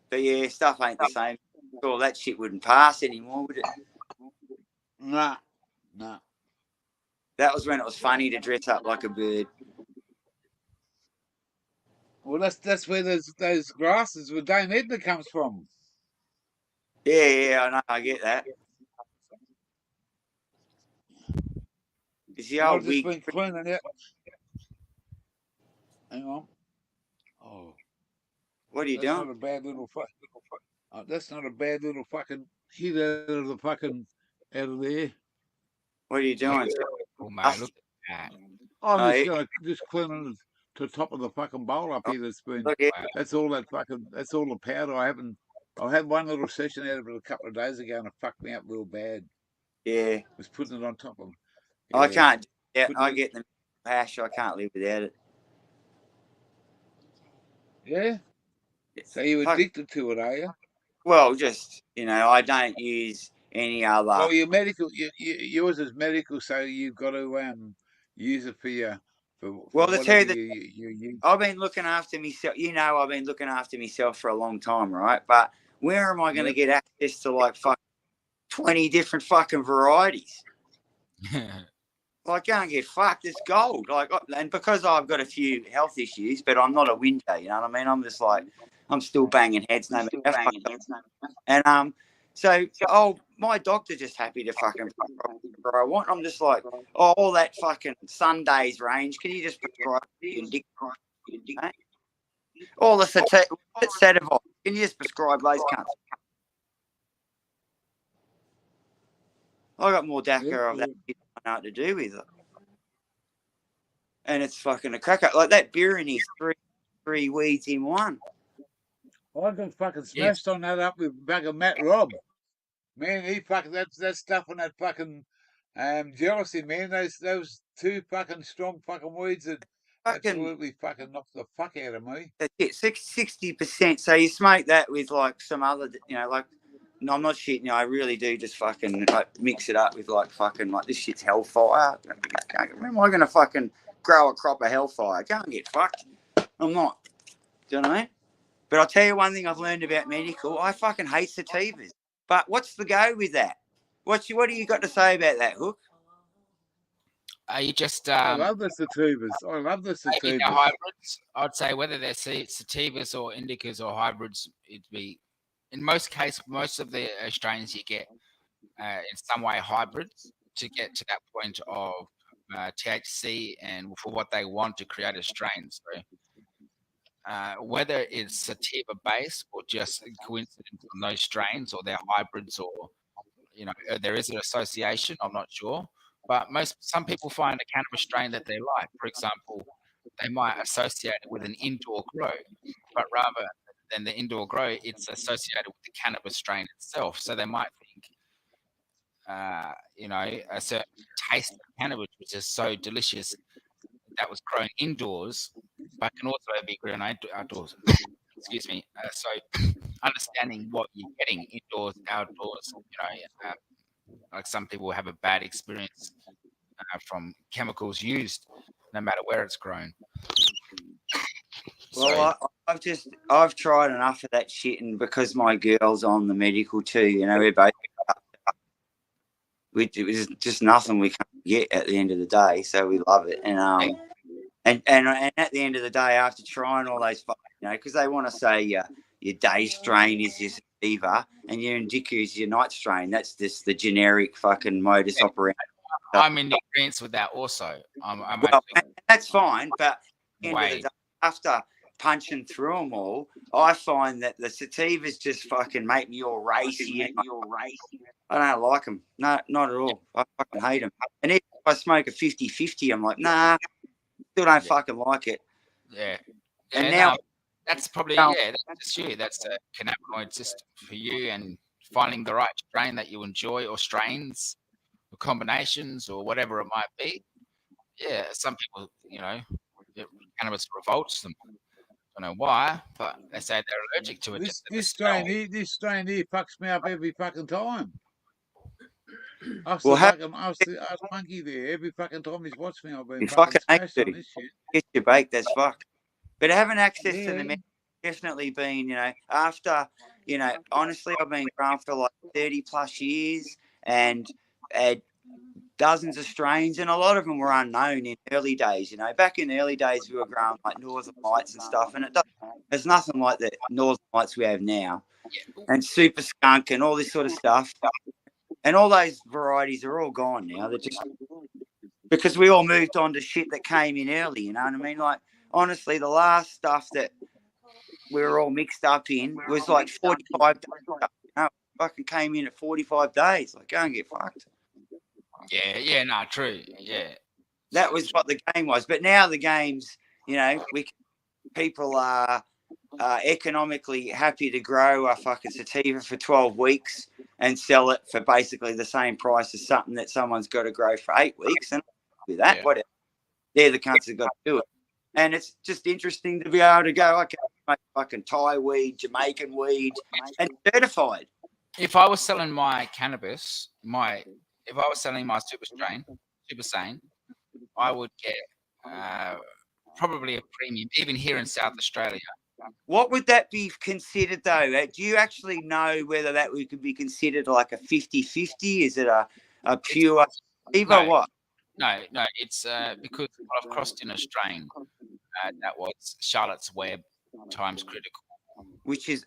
Speaker 6: But yeah, stuff ain't the same. All that shit wouldn't pass anymore, would it?
Speaker 4: Nah.
Speaker 6: That was when it was funny to dress up like a bird.
Speaker 4: Well, that's where those glasses with Dame Edna comes from.
Speaker 6: Yeah, I know, I get that. It's the
Speaker 4: I've
Speaker 6: old
Speaker 4: just
Speaker 6: wig.
Speaker 4: been cleaning it. Hang on. Oh,
Speaker 6: What are you
Speaker 4: that's
Speaker 6: doing?
Speaker 4: not a bad little that's not a bad little fucking hit out of the fucking out of there.
Speaker 6: What are you doing?
Speaker 8: Oh, mate, look at that.
Speaker 4: I'm just cleaning the top of the fucking bowl up here. That's been.
Speaker 6: Look, yeah.
Speaker 4: That's all the powder. I had one little session out of it a couple of days ago, and it fucked me up real bad.
Speaker 6: Yeah.
Speaker 4: Was putting it on top of.
Speaker 6: Yeah. I can't. Yeah, I get the hash. I can't live without it.
Speaker 4: Yeah. So you're addicted to it, are you?
Speaker 6: Well, just, you know, I don't use any other.
Speaker 4: Well, you're medical. Yours is medical, so you've got to use it for your.
Speaker 6: Well, to tell you I've been looking after myself. You know, I've been looking after myself for a long time, right? But where am I going to get access to like 20 different fucking varieties? Like, go and get fucked. It's gold. Like, and because I've got a few health issues, but I'm not a whinger. You know what I mean? I'm just like, I'm still banging heads. And so my doctor just happy to fucking prescribe I want. I'm just like, all that fucking Sundays range. Can you just prescribe all the Cetavol? Can you just prescribe those cunts? I got more DACA of that shit I know what to do with it. And it's fucking a cracker. Like that Burin is three weeds in one.
Speaker 4: I got fucking smashed on that up with bugger Matt Robb. Man, he fucking that stuff on that fucking jealousy, man. Those two fucking strong fucking weeds that absolutely fucking knocked the fuck out of me.
Speaker 6: That's it, 60%. So you smoke that with like some other, you know, like, no, I'm not shitting you. I really do just fucking like mix it up with like fucking like this shit's hellfire. When am I going to fucking grow a crop of hellfire? Go and get fucked. I'm not. Do you know what I mean? But I'll tell you one thing I've learned about medical. I fucking hate sativas. But what's the go with that? What do you got to say about that, Hook?
Speaker 8: You just
Speaker 4: I love the sativas. I love the sativas.
Speaker 8: Hybrids. I'd say whether they're sativas or indicas or hybrids, it'd be in most cases, most of the strains you get in some way hybrids to get to that point of THC and for what they want to create a strain. So whether it's sativa based or just a coincidence on those strains or they're hybrids or there is an association. I'm not sure, but some people find a cannabis strain that they like. For example, they might associate it with an indoor grow, but rather than the indoor grow, it's associated with the cannabis strain itself. So they might think, a certain taste of cannabis, which is so delicious, that was grown indoors, but can also be grown outdoors. Excuse me. So understanding what you're getting indoors, outdoors, like some people have a bad experience from chemicals used, no matter where it's grown.
Speaker 6: Well, I've tried enough of that shit, and because my girl's on the medical too, we're both. It's just nothing we can't get at the end of the day, so we love it. And and at the end of the day, after trying all those, because they want to say your day strain is your sativa and your indica is your night strain. That's just the generic fucking modus operandi.
Speaker 8: I'm in agreement with that also.
Speaker 6: That's fine, but at the end of the day, after punching through them all, I find that the sativas just fucking make me all racy. I don't like them. No, not at all. I fucking hate them. And if I smoke a 50-50, I'm like, nah, still don't fucking like it.
Speaker 8: Yeah.
Speaker 6: And now
Speaker 8: that's probably that's just you. That's the cannabinoid system for you, and finding the right strain that you enjoy, or strains, or combinations, or whatever it might be. Yeah, some people, cannabis revolts them. I don't know why, but they say they're allergic to it.
Speaker 4: This strain here fucks me up every fucking time. Ask Monkey there. Every fucking time he's watched me, I've been fucking smashed on this shit.
Speaker 6: Get your bake, that's fucked. But having access to the medical definitely been, after, honestly, I've been growing for like 30 plus years and had dozens of strains, and a lot of them were unknown in early days. Back in the early days, we were growing like Northern Lights and stuff, and there's nothing like the Northern Lights we have now, and Super Skunk and all this sort of stuff. And all those varieties are all gone now. They're just because we all moved on to shit that came in early. You know what I mean? Like, honestly, the last stuff that we were all mixed up in was like 45 days. Fucking came in at 45 days. Like, go and get fucked.
Speaker 8: Yeah, no, true. Yeah.
Speaker 6: That was what the game was. But now the game's, people are economically happy to grow a fucking sativa for 12 weeks and sell it for basically the same price as something that someone's got to grow for 8 weeks. And with that, whatever. They're the cunts that got to do it. And it's just interesting to be able to go, okay, make fucking Thai weed, Jamaican weed, and certified.
Speaker 8: If I was selling my cannabis, if I was selling my Super Sane, I would get probably a premium, even here in South Australia.
Speaker 6: What would that be considered, though? Do you actually know whether that could be considered like a 50-50? Is it a pure sativa? What?
Speaker 8: No, it's because I've crossed in a strain that was Charlotte's Web times critical.
Speaker 6: Which is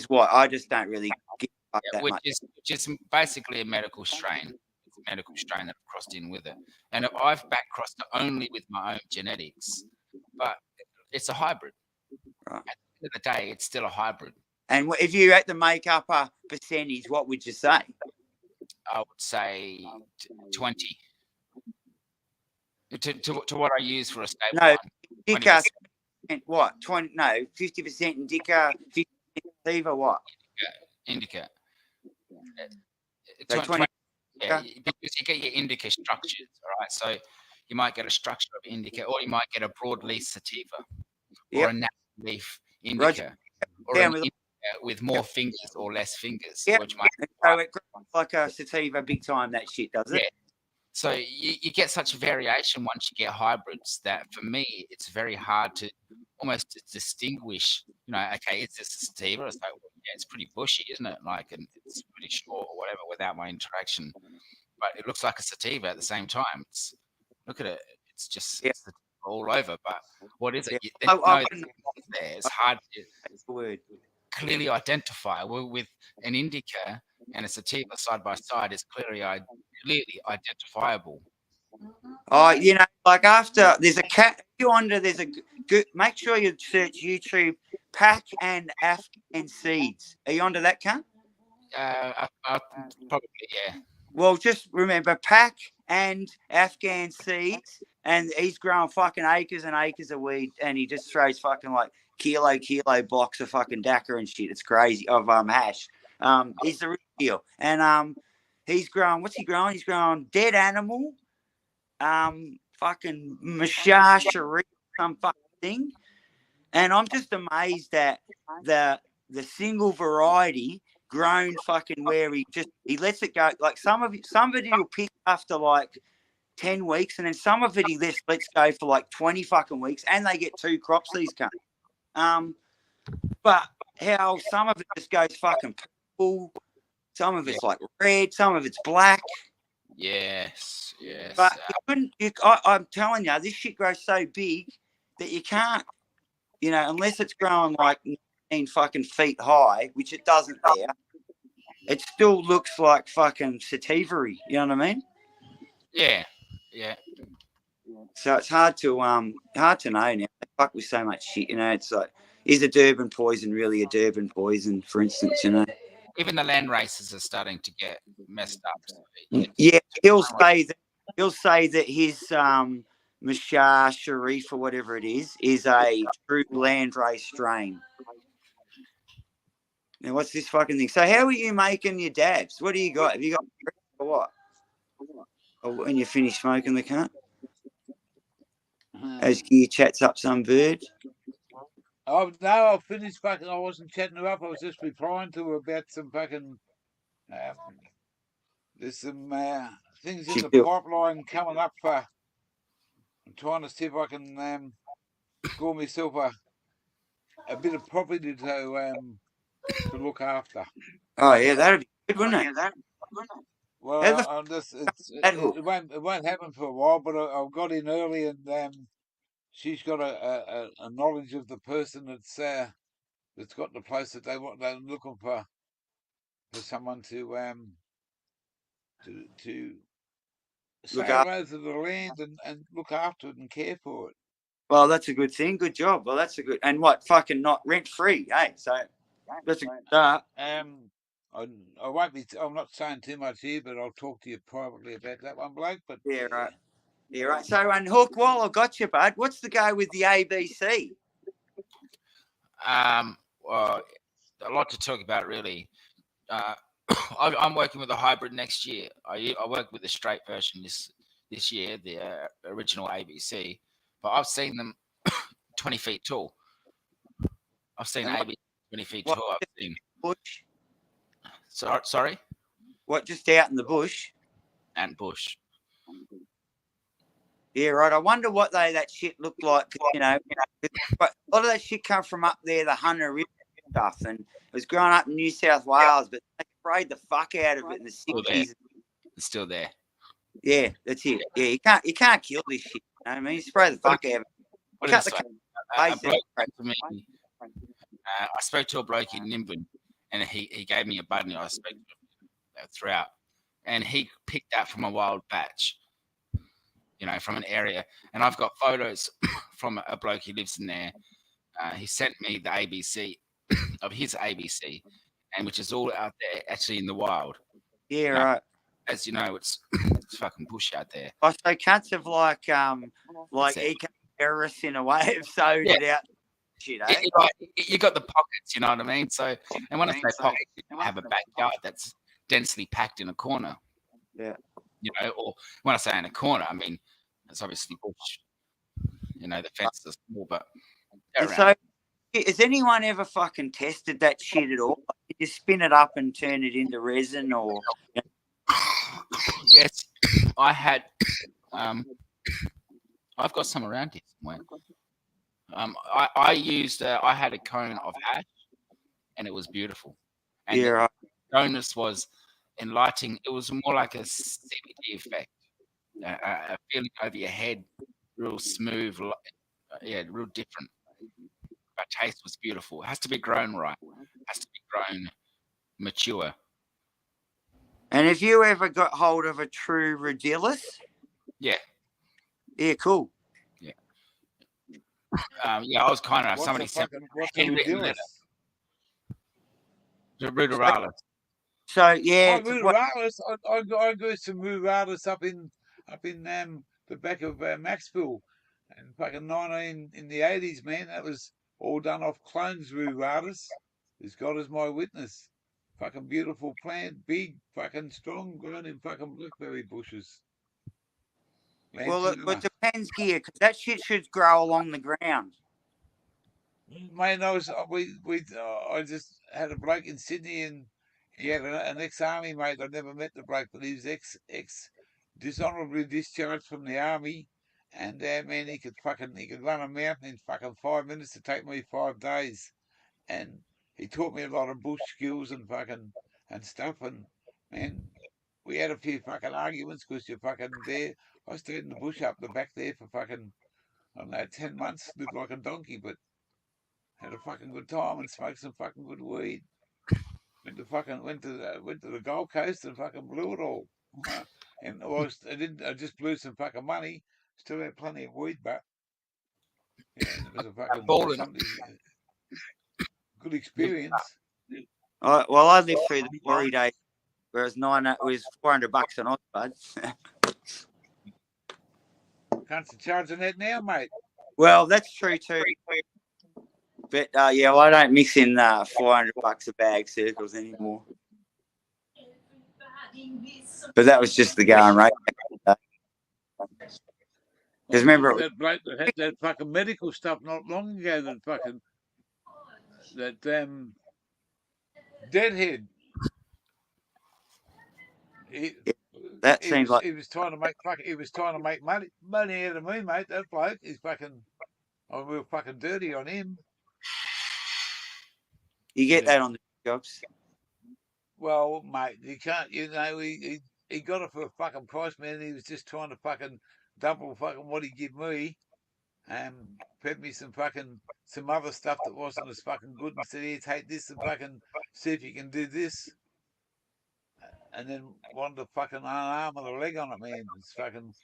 Speaker 6: what? I just don't really get that much.
Speaker 8: Which is basically a medical strain. It's a medical strain that I've crossed in with it. And I've back crossed it only with my own genetics, but it's a hybrid.
Speaker 6: Right.
Speaker 8: At the end of the day, it's still a hybrid.
Speaker 6: And if you had to make up a percentage, what would you say?
Speaker 8: I would say 20. To what I use for a stable.
Speaker 6: No, indica. What? 20? No, 50% indica, 50% sativa. What?
Speaker 8: Indica.
Speaker 6: So 20.
Speaker 8: Yeah, because you get your indica structures, all right. So you might get a structure of indica, or you might get a broadleaf sativa, or a natural leaf indica, or an indica with more fingers or less fingers.
Speaker 6: Yeah.
Speaker 8: Which might
Speaker 6: so it grows like a sativa big time. That shit does it.
Speaker 8: Yeah. So you get such variation once you get hybrids that for me it's very hard to almost distinguish. Okay, it's a sativa. It's like, it's pretty bushy, isn't it? Like, and it's pretty short or whatever without my interaction, but it looks like a sativa at the same time. Look at it. It's just it's all over. But what is it? It's hard to clearly identify. With an indica and a sativa side by side is clearly identifiable.
Speaker 6: Oh, you know, like after there's a cat. You under there's a good. Make sure you search YouTube pack and Afghan seeds. Are you onto that, cunt?
Speaker 8: Probably, yeah.
Speaker 6: Well, just remember pack and Afghan seeds, and he's growing fucking acres and acres of weed, and he just throws fucking like kilo blocks of fucking Dakar and shit. It's crazy of hash. He's the real deal, and he's growing. What's he growing? He's growing dead animal. Fucking Mashar Sharif, some fucking thing. And I'm just amazed at the single variety grown fucking where he lets it go. Like somebody will pick after like 10 weeks, and then some of it he lets go for like 20 fucking weeks, and they get 2 crops, these cunts. But how some of it just goes fucking purple, some of it's like red, some of it's black.
Speaker 8: Yes.
Speaker 6: But I'm telling you, this shit grows so big that you can't, you know, unless it's growing like 19 fucking feet high, which it doesn't there, it still looks like fucking sativary. You know what I mean?
Speaker 8: Yeah.
Speaker 6: So it's hard to know now. They fuck with so much shit, you know. It's like, is a Durban poison really a Durban poison, for instance, you know?
Speaker 8: Even the land races are starting to get messed up.
Speaker 6: Yeah, he'll say that his Mashar Sharif or whatever it is a true landrace strain. Now, what's this fucking thing? So, how are you making your dabs? What do you got? Have you got or what? Or when you finish smoking the cunt? As you chats up some bird?
Speaker 3: Oh no, I finished fucking. I wasn't chatting her up. I was just replying to her about some fucking. There's some things in the pipeline coming up for. I'm trying to see if I can score myself a bit of property to look after.
Speaker 6: Oh yeah, that'd be good, wouldn't it?
Speaker 3: Well, it won't happen for a while, but I got in early, and she's got a knowledge of the person that's got the place that they want. They're looking for someone to look after the land and look after it and care for it.
Speaker 6: Well, that's a good thing. Good job. Well, that's a good. And what? Fucking not rent free, hey? So that's a good start.
Speaker 3: I won't be. I'm not saying too much here, but I'll talk to you privately about that one, Blake. But
Speaker 6: yeah, right. Yeah, right. So, and Hook, while I got you, bud, what's the go with the ABC?
Speaker 8: Well, a lot to talk about, really. I'm working with a hybrid next year. I work with the straight version this year, the original ABC, but I've seen them 20 feet tall. I've seen ABC 20 feet tall. I've seen
Speaker 6: bush.
Speaker 8: Sorry.
Speaker 6: What? Just out in the bush?
Speaker 8: And bush.
Speaker 6: Yeah, right. I wonder what that shit looked like. You know, but a lot of that shit come from up there, the Hunter River stuff, and it was growing up in New South Wales, but they sprayed the fuck out of it in the 60s.
Speaker 8: It's still there.
Speaker 6: Yeah, that's it. Yeah, you can't kill this shit. You know what I mean? You spray the fuck out of it. Cut the
Speaker 8: I spoke to a bloke in Nimbin, and he gave me a bud, and I spoke to him throughout, and he picked that from a wild batch. You know, from an area, and I've got photos from a bloke who lives in there. He sent me the ABC of his ABC, and which is all out there, actually in the wild.
Speaker 6: Yeah, right.
Speaker 8: As you know, it's fucking bush out there.
Speaker 6: Oh, so cunts have like eco terrorists in a way have sowed it out. Shit, eh?
Speaker 8: You got the pockets, you know what I mean? So, and when I say pockets, you have a backyard that's densely packed in a corner.
Speaker 6: Yeah.
Speaker 8: You know, or when I say in a corner, I mean it's obviously bush. You know, the fences are small, but
Speaker 6: so has anyone ever fucking tested that shit at all? Did you spin it up and turn it into resin, or?
Speaker 8: Yes, I had. I've got some around here somewhere. I used. I had a cone of hash, and it was beautiful. And
Speaker 6: yeah,
Speaker 8: the conus was enlightening. It was more like a CBD effect. A feeling over your head, real smooth, real different. But taste was beautiful. It has to be grown right. It has to be grown mature.
Speaker 6: And have you ever got hold of a true Rhodilus?
Speaker 8: Yeah,
Speaker 6: Yeah, cool.
Speaker 8: Yeah, I was kind enough.
Speaker 4: What's
Speaker 8: Somebody
Speaker 4: the
Speaker 8: sent
Speaker 4: fucking,
Speaker 8: me
Speaker 4: what's
Speaker 8: a
Speaker 4: the
Speaker 8: handwritten
Speaker 4: Rudilis?
Speaker 8: letter to Ruderalis.
Speaker 6: So yeah,
Speaker 4: Oh,
Speaker 6: it's what,
Speaker 4: Rudilis. I got some Rudilis up in the back of Maxville, and fucking 19 in the 80s, man. That was all done off clones. Rudilis. As God is my witness. Fucking beautiful plant, big, fucking strong, grown in fucking blackberry bushes.
Speaker 6: well, it
Speaker 4: Lantana.
Speaker 6: depends, gear, because that shit should grow along the ground.
Speaker 4: Mate, I just had a bloke in Sydney, and he had an ex-army mate. I never met the bloke, but he was ex dishonorably discharged from the army, and man, he could run a mountain in fucking 5 minutes. To take me 5 days, and he taught me a lot of bush skills and fucking and stuff. And man, we had a few fucking arguments because you're fucking there. I stayed in the bush up the back there for fucking, I don't know, 10 months, lived like a donkey, but had a fucking good time and smoked some fucking good weed. Went to the Gold Coast and fucking blew it all. And I just blew some fucking money. Still had plenty of weed, but yeah, it was a fucking
Speaker 8: Balling.
Speaker 4: good experience.
Speaker 6: I lived through the glory days, where it was $400 an odd, bud.
Speaker 4: Can't you charge on that now, mate?
Speaker 6: Well, that's true too. But yeah, well, I don't mix in $400 a bag circles anymore. But that was just the going rate. Because remember,
Speaker 4: that bloke that had that fucking medical stuff not long ago, that deadhead.
Speaker 6: that seems like
Speaker 4: he was trying to make money out of me, mate. That bloke, he's fucking. Oh, we were fucking dirty on him.
Speaker 6: you get that on the jobs.
Speaker 4: Well, mate, you can't. You know, he got it for a fucking price, man. He was just trying to fucking double fucking what he give me, and fed me some other stuff that wasn't as fucking good, and said, "Here, take this and fucking see if you can do this." And then wanted to fucking an arm and a leg on it, man. It's fucking.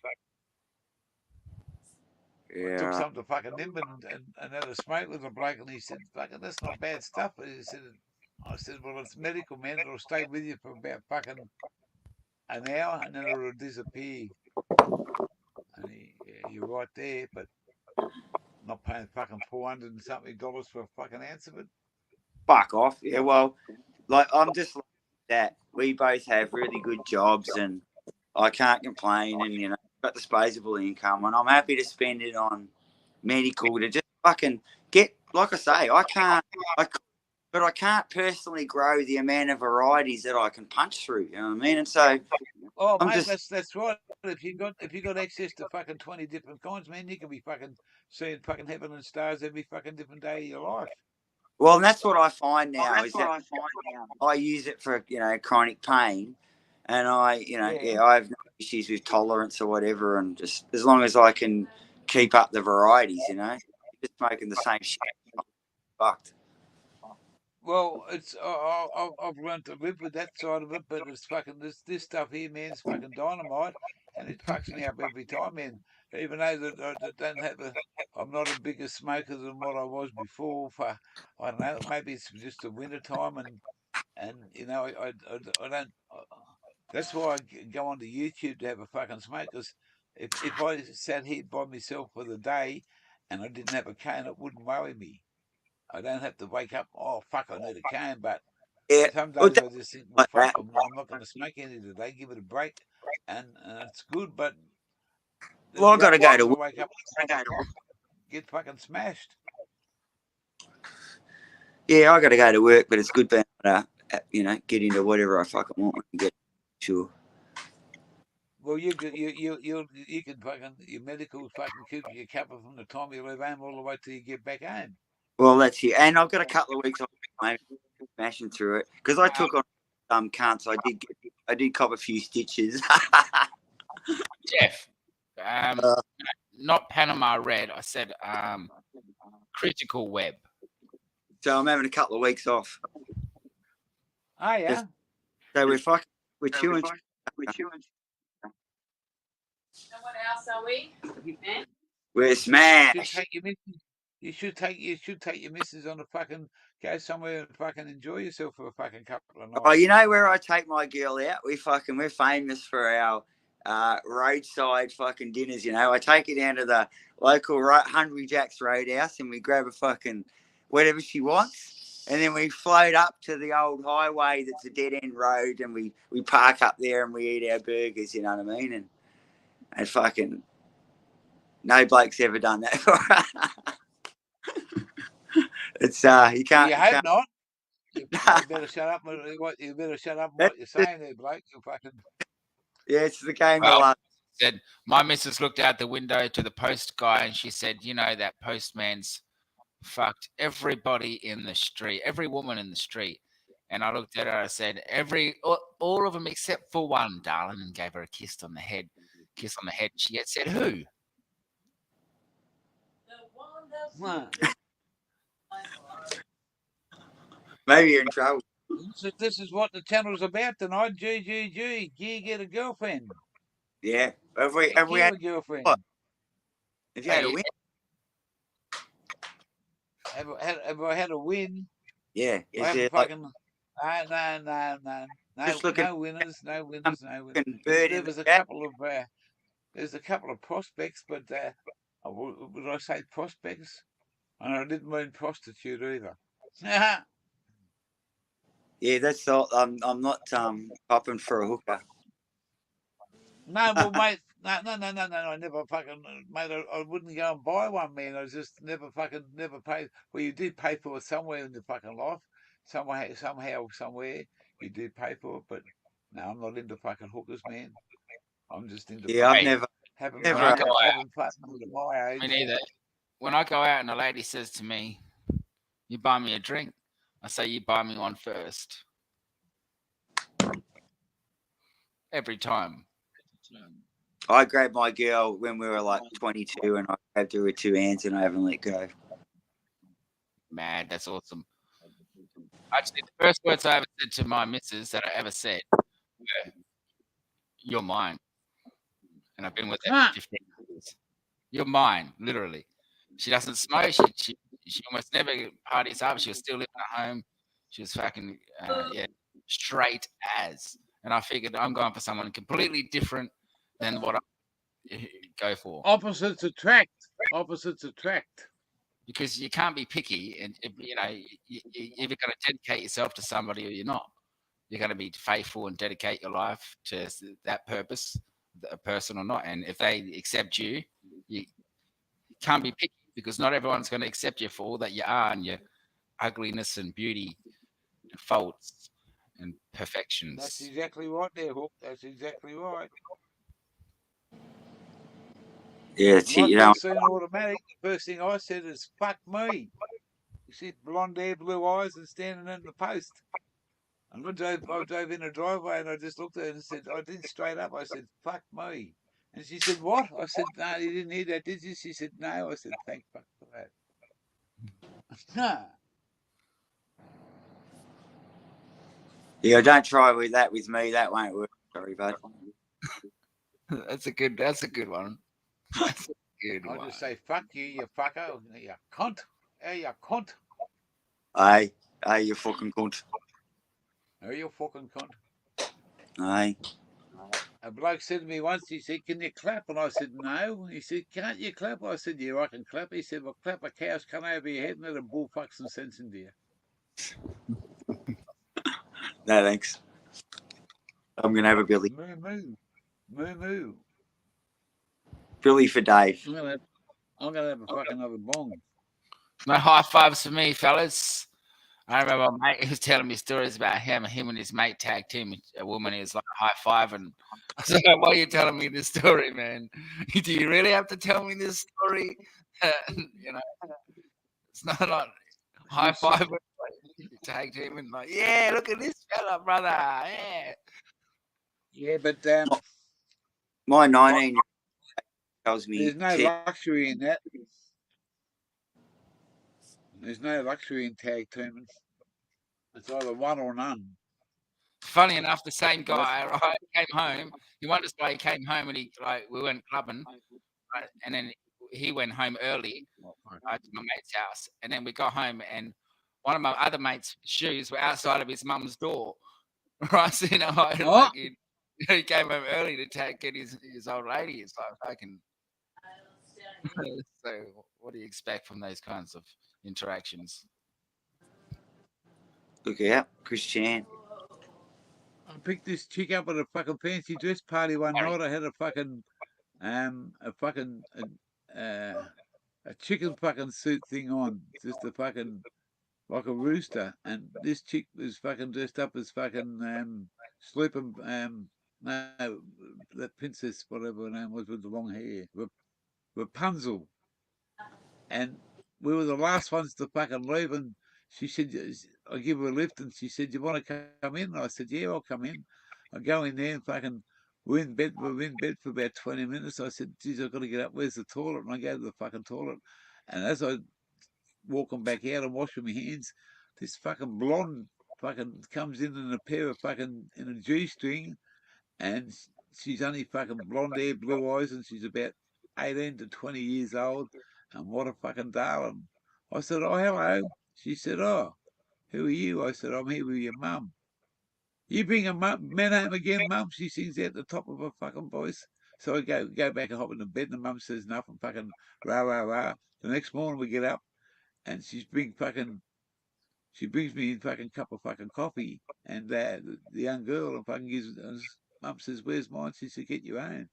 Speaker 6: Yeah.
Speaker 4: I took something to fucking him and had a smoke with a bloke, and he said, "Fucking, that's not bad stuff." He said, "I said, well, it's medical, man. It'll stay with you for about fucking an hour, and then it'll disappear." And you're right there, but not paying fucking $400 and something for a fucking ounce of it.
Speaker 6: Fuck off. Yeah, well, like I'm just like that. We both have really good jobs, and I can't complain. And you know, got disposable income, and I'm happy to spend it on medical to just fucking get. Like I say, but I can't personally grow the amount of varieties that I can punch through. You know what I mean? And so,
Speaker 4: mate, that's right. If you got access to fucking 20 different kinds, man, you can be fucking seeing fucking heaven and stars every fucking different day of your life.
Speaker 6: Well, and that's what I find now. I use it for chronic pain, and I have no issues with tolerance or whatever, and just as long as I can keep up the varieties, just smoking the same shit, fucked.
Speaker 4: Well, it's I've learned to live with that side of it, but it's fucking this stuff here, man. It's fucking dynamite, and it fucks me up every time, man. Even though I don't have I'm not a bigger smoker than what I was before. For I don't know, maybe it's just the winter time, and I don't. That's why I go onto YouTube to have a fucking smoke. Because if I sat here by myself for the day, and I didn't have a cane, it wouldn't worry me. I don't have to wake up, oh, fuck, I need a cane. But some days I just think, well, fuck, I'm not going to smoke any today. Give it a break. And it's good, but...
Speaker 6: Well, I've got to go to work.
Speaker 4: Wake up, get fucking smashed.
Speaker 6: Yeah, I got to go to work, but it's good being able to, get into whatever I fucking want and get sure.
Speaker 4: Well, you can fucking, your medical fucking keep you covered from the time you leave home all the way till you get back home.
Speaker 6: Well, that's it. And I've got a couple of weeks off smashing through it because I took on cunts. I did cop a few stitches.
Speaker 8: Jeff, not Panama Red. I said Critical Web.
Speaker 6: So I'm having a couple of weeks off.
Speaker 4: Oh yeah.
Speaker 6: So we're chewing.
Speaker 7: What else are we?
Speaker 6: We're
Speaker 4: You should
Speaker 6: smashed.
Speaker 4: take your missus. You should take your missus on a fucking go somewhere and fucking enjoy yourself for a fucking couple of
Speaker 6: Oh,
Speaker 4: nights.
Speaker 6: you know where I take my girl out? We're famous for our roadside fucking dinners. You know, I take her down to the local Hungry Jack's Roadhouse and we grab a fucking whatever she wants, and then we float up to the old highway that's a dead end road, and we park up there and we eat our burgers. You know what I mean? And fucking no bloke's ever done that for us. It's you can't.
Speaker 4: You
Speaker 6: You
Speaker 4: hope
Speaker 6: can't.
Speaker 4: not. You better shut up. You better shut up what you're saying there, bloke. You fucking.
Speaker 6: Yeah, it's the game
Speaker 8: Well,
Speaker 6: of life.
Speaker 8: said my missus looked out the window to the post guy and she said, you know, that postman's fucked everybody in the street, every woman in the street. And I looked at her, I said, all of them except for one, darling, and gave her a kiss on the head. She said, who?
Speaker 6: Maybe you're in trouble.
Speaker 4: This is what the channel's about tonight. GGG. You get a girlfriend.
Speaker 6: Yeah. Have we
Speaker 4: Have
Speaker 6: had
Speaker 4: a girlfriend?
Speaker 6: what? Have you had a
Speaker 8: Hey,
Speaker 6: win?
Speaker 4: Have I had a win?
Speaker 6: Yeah.
Speaker 4: I
Speaker 6: Is
Speaker 4: haven't
Speaker 6: it like
Speaker 4: fucking. No.
Speaker 6: Just looking
Speaker 4: No winners. No winners. No winners.
Speaker 6: fucking bird
Speaker 4: There
Speaker 6: in
Speaker 4: was
Speaker 6: the
Speaker 4: a
Speaker 6: back?
Speaker 4: couple of. There's a couple of prospects, but would I say prospects? And I didn't mean prostitute either.
Speaker 6: Yeah, that's all. I'm not popping for a hooker.
Speaker 4: No, well, mate, no, I never fucking, mate, I wouldn't go and buy one, man. I just never paid. Well, you did pay for it somewhere in the fucking life. Somehow, somewhere, you did pay for it, but no, I'm not into fucking hookers, man. I'm just into
Speaker 6: Yeah, I've
Speaker 4: fucking
Speaker 8: hey,
Speaker 6: never.
Speaker 8: when I go out,
Speaker 4: having fun at my age.
Speaker 8: me neither. When I go out and a lady says to me, you buy me a drink, I say, you buy me one first. Every time.
Speaker 6: I grabbed my girl when we were like 22, and I grabbed her with two hands, and I haven't let go.
Speaker 8: Mad, that's awesome. Actually, the first words I ever said to my missus that I ever said were, you're mine. And I've been with her for 15 years. You're mine, literally. She doesn't smoke. She almost never parties up. She was still living at home. She was fucking, straight as. And I figured I'm going for someone completely different than what I go for.
Speaker 4: Opposites attract.
Speaker 8: Because you can't be picky, and you know, you're either going to dedicate yourself to somebody or you're not. You're going to be faithful and dedicate your life to that purpose, a person or not. And if they accept you, you can't be picky, because not everyone's going to accept you for all that you are and your ugliness and beauty and faults and perfections.
Speaker 4: That's exactly right there, Hook. That's exactly right.
Speaker 6: Yeah, it's
Speaker 4: Like
Speaker 6: you know.
Speaker 4: seen automatic, the first thing I said is "fuck me." You see, blonde hair, blue eyes, and standing in the post. And I drove in a driveway, and I just looked at her and said, I did straight up. I said, "Fuck me." And she said, "What?" I said, "No, you didn't hear that, did you?" She said, "No." I said, "Thank fuck for that."
Speaker 6: Yeah, don't try with me. That won't work. Sorry, bud.
Speaker 8: That's a good one. That's a good
Speaker 4: I
Speaker 8: one.
Speaker 4: just say, "Fuck you, you fucker, you cunt, hey, you cunt,
Speaker 6: Hey, you fucking cunt.
Speaker 4: hey, you fucking cunt."
Speaker 6: Hey.
Speaker 4: A bloke said to me once, he said, "Can you clap?" And I said, "No." He said, "Can't you clap?" I said, "Yeah, I can clap." He said, "Well, clap a cow's come over your head and let a bull fuck some sense into you."
Speaker 6: No, thanks. I'm going to have a Billy.
Speaker 4: Moo moo. Moo moo.
Speaker 6: Billy for Dave.
Speaker 4: I'm gonna have a fucking other bong.
Speaker 8: No high fives for me, fellas. I remember my mate was telling me stories about him and his mate tagged him. A woman is like a high five, and I was like, "Why are you telling me this story, man? Do you really have to tell me this story?" You know, it's not like high five. Tagged him and like, yeah, look at this fella, brother. Yeah.
Speaker 4: Yeah, but
Speaker 6: My 19 tells me
Speaker 4: there's no luxury in that. There's no luxury in tag teaming. It's either one or none.
Speaker 8: funny enough, the same guy, right, came home. He wondered why he came home and we went clubbing, right? And then he went home early to my mate's house. And then we got home and one of my other mate's shoes were outside of his mum's door. Right, so
Speaker 3: Oh.
Speaker 8: he came home early to get his old lady. It's like fucking. So, what do you expect from those kinds of interactions?
Speaker 6: Look out, Chris Chan.
Speaker 4: I picked this chick up at a fucking fancy dress party one night. I had a chicken fucking suit thing on, just a fucking like a rooster, and this chick was fucking dressed up as fucking sleeping no, that princess, whatever her name was with the long hair, Rapunzel, and we were the last ones to fucking leave, and she said, I give her a lift, and she said, you want to come in? And I said, yeah, I'll come in. I go in there and fucking, we're in bed for about 20 minutes. I said, geez, I've got to get up. Where's the toilet? And I go to the fucking toilet. And as I walking back out and washing my hands, this fucking blonde fucking comes in a pair of fucking, in a G-string, and she's only fucking blonde hair, blue eyes, and she's about 18 to 20 years old. And what a fucking darling. I said, oh, hello. She said, oh, who are you? I said, I'm here with your mum. You bring a man home again, mum? She sings out the top of her fucking voice. So I go back and hop in the bed, and the mum says nothing, fucking rah, rah, rah. The next morning we get up, and she brings me a fucking cup of fucking coffee, and the young girl and fucking gives, mum says, where's mine? She said, get your own.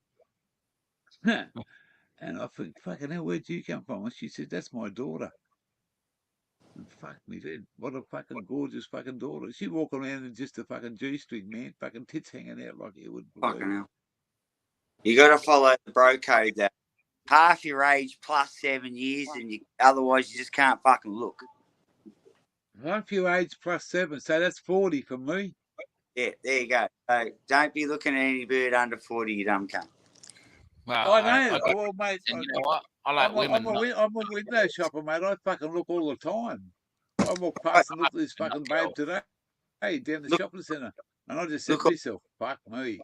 Speaker 4: And I think, fucking hell, where'd you come from? And she said, that's my daughter. And fuck me, dude. What a fucking gorgeous fucking daughter. She walking around in just a fucking G-string, man. Fucking tits hanging out like you would believe.
Speaker 6: Fucking hell. You got to follow the bro code that half your age plus 7 years, and otherwise you just can't fucking look.
Speaker 4: Half your age plus 7, so that's 40 for me.
Speaker 6: Yeah, there you go. So don't be looking at any bird under 40, you dumb cunt.
Speaker 8: Well,
Speaker 4: I know. Well, mate,
Speaker 8: and you know what? I like women.
Speaker 4: I'm a window shopper, mate. I fucking look all the time. I walk past and look at this fucking babe today. Hey, down the shopping centre. And I just said to myself, fuck me.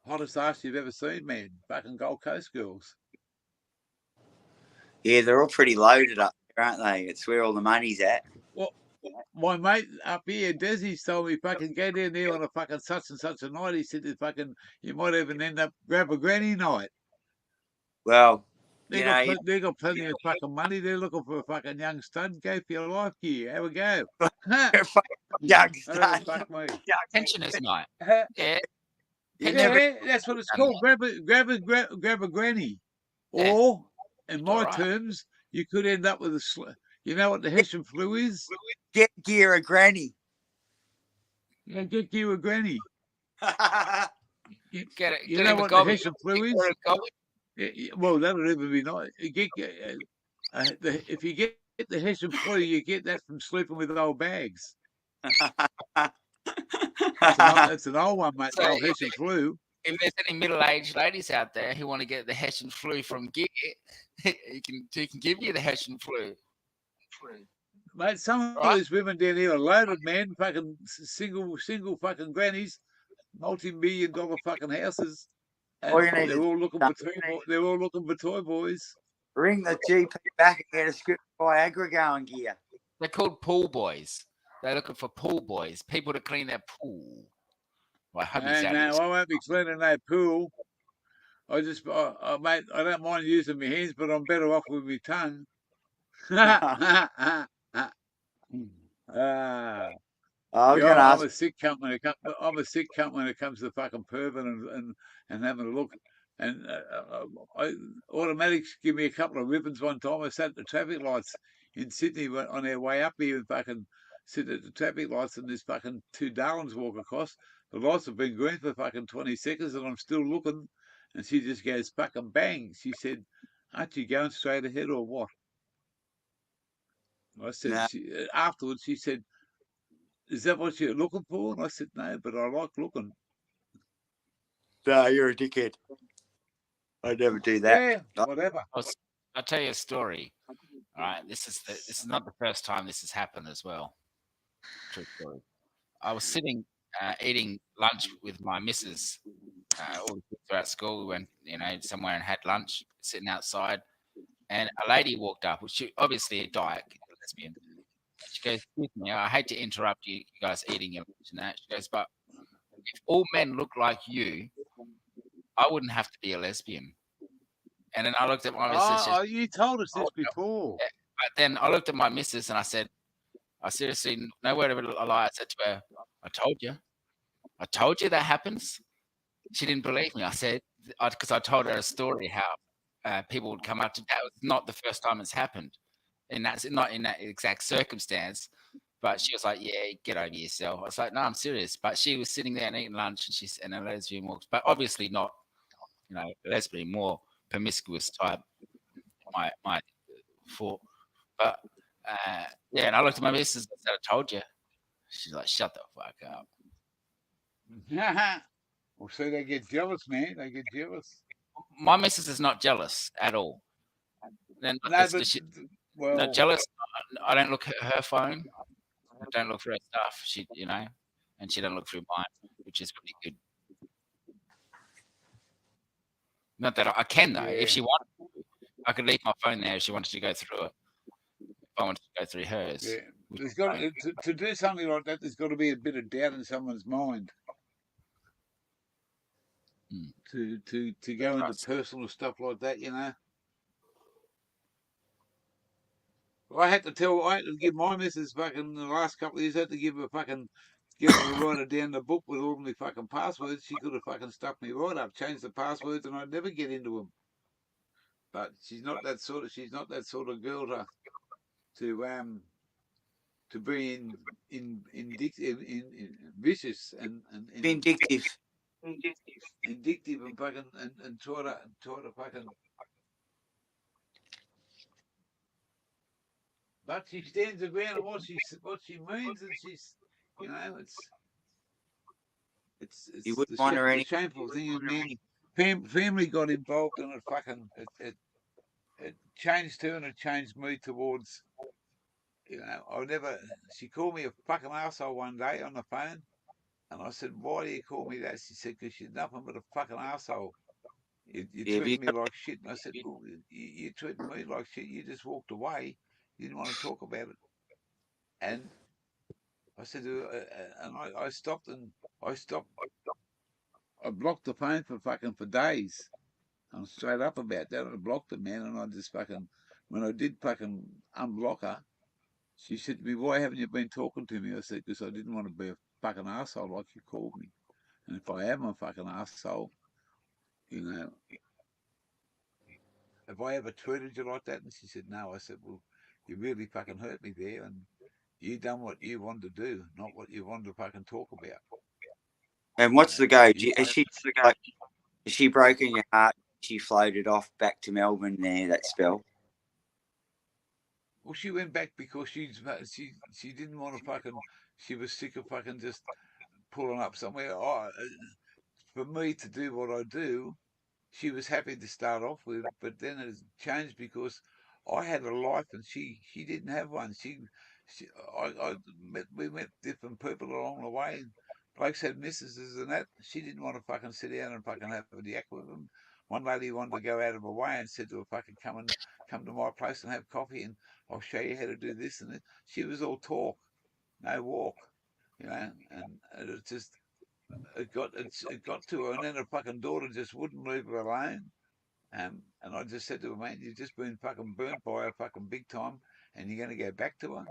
Speaker 4: Hottest ass you've ever seen, man. Fucking Gold Coast girls.
Speaker 6: Yeah, they're all pretty loaded up there, aren't they? It's where all the money's at.
Speaker 4: Well, my mate up here, Desi's told me fucking go down there on a fucking such and such a night. He said that fucking you might even end up grab a granny night. Well, they got plenty of fucking money. They're looking for a fucking young stud. Go for your life gear. Have a go.
Speaker 6: Young stud.
Speaker 4: Fuck me.
Speaker 8: Pensioners night. Yeah.
Speaker 4: Yeah, that's what it's called. Grab a granny.
Speaker 8: Yeah.
Speaker 4: Or, in my
Speaker 8: Right.
Speaker 4: terms, you could end up with you know what the Hessian flu is?
Speaker 6: Get gear a granny.
Speaker 4: Yeah, get you a granny.
Speaker 8: Get it.
Speaker 4: You know what the Hessian flu is? Well, that'll even be nice. If you get the Hessian flu, you get that from sleeping with old bags. That's an old one, mate.
Speaker 8: So
Speaker 4: the old Hessian flu.
Speaker 8: If there's any middle-aged ladies out there who want to get the Hessian flu from gear, he can give you the Hessian flu.
Speaker 4: Mate, some of these women down here are loaded, man. Fucking single fucking grannies, multi-million-dollar fucking houses. They're all looking for toy boys.
Speaker 6: Ring the GP back and get a script Viagra going gear.
Speaker 8: They're called pool boys. They're looking for pool boys, people to clean their pool. Well, I
Speaker 4: won't be cleaning that pool. Mate, I don't mind using my hands, but I'm better off with my tongue. I'm a sick cunt when it comes to fucking perving and having a look. And automatics give me a couple of ribbons one time. I sat at the traffic lights in Sydney on our way up here and fucking sit at the traffic lights, and there's fucking two darlings walk across. The lights have been green for fucking 20 seconds and I'm still looking. And she just goes fucking bang. She said, aren't you going straight ahead or what? I said,
Speaker 6: Nah.
Speaker 4: Afterwards, she said, is that what you're looking for? And I said, no, but I like looking.
Speaker 6: No, you're a dickhead. I'd never do that.
Speaker 4: Yeah, whatever.
Speaker 8: I'll tell you a story. All right, this is not the first time this has happened as well. True story. I was sitting eating lunch with my missus. All the kids were at school. We went, somewhere and had lunch, sitting outside, and a lady walked up, which she obviously a dyke, a lesbian. She goes, "Excuse me, I hate to interrupt you guys eating your lunch and that." She goes, "But if all men look like you, I wouldn't have to be a lesbian." And then I looked at my missus.
Speaker 3: Oh, you told us this before.
Speaker 8: But then I looked at my missus and I said, "I seriously, no word of a lie." I said to her, "I told you that happens." She didn't believe me. I said, because I told her a story how people would come up to that. Was not the first time it's happened, and that's not in that exact circumstance. But she was like, "Yeah, get over yourself." I was like, "No, I'm serious." But she was sitting there and eating lunch, and a lesbian walks, but obviously not, lesbian, more promiscuous type. My thought, but yeah. And I looked at my missus and said, "I told you." She's like, "Shut the fuck up."
Speaker 3: Well, see, they get jealous, man. They get jealous.
Speaker 8: My missus is not jealous at all. Then
Speaker 3: No, but well,
Speaker 8: not jealous. I don't look at her phone. I don't look through her stuff. She, and she don't look through mine, which is pretty good. Not that I can though. If she wanted to, I could leave my phone there if she wanted to go through it. If I wanted to go through hers.
Speaker 3: yeah. There's got to do something like that. There's got to be a bit of doubt in someone's mind. To go into personal stuff like that, I had to give my missus fucking the last couple of years. I had to get her to write it down the book with all my fucking passwords. She could have fucking stuffed me right up, changed the passwords, and I'd never get into them. But she's not that sort of girl to be in vicious and
Speaker 6: Vindictive.
Speaker 3: Indictive and fucking and try to fucking. But she stands her ground on what she means, and she's, it's
Speaker 6: You wouldn't want her any.
Speaker 3: shameful thing. And then family got involved in it. Fucking it changed her and it changed me towards. She called me a fucking arsehole one day on the phone, and I said, "Why do you call me that?" She said, "Because you're nothing but a fucking arsehole. You treat me like shit." And I said, "Well, you treating me like shit. You just walked away. You didn't want to talk about it." And I said, and I stopped and I blocked the phone for days. I'm straight up about that. I blocked the man, and I just when I did fucking unblock her, she said to me, "Why haven't you been talking to me?" I said, "Because I didn't want to be a fucking arsehole like you called me. And if I am a fucking arsehole, have I ever treated you like that?" And she said, "No." I said, "Well, you really fucking hurt me there, and you done what you wanted to do, not what you wanted to fucking talk about."
Speaker 6: And what's the go? Is she broken your heart? She floated off back to Melbourne there that spell.
Speaker 3: Well, she went back because she didn't want to fucking. She was sick of fucking just pulling up somewhere. For me to do what I do, she was happy to start off with, but then it changed because I had a life and she didn't have one. We met different people along the way, and blokes had mistresses and that. She didn't want to fucking sit down and fucking have a yak with them. One lady wanted to go out of her way and said to her, "Fucking come to my place and have coffee, and I'll show you how to do this and that." She was all talk, no walk, and it just. It got to her, and then her fucking daughter just wouldn't leave her alone. And I just said to her, "Man, you've just been fucking burnt by her fucking big time, and you're going to go back to her."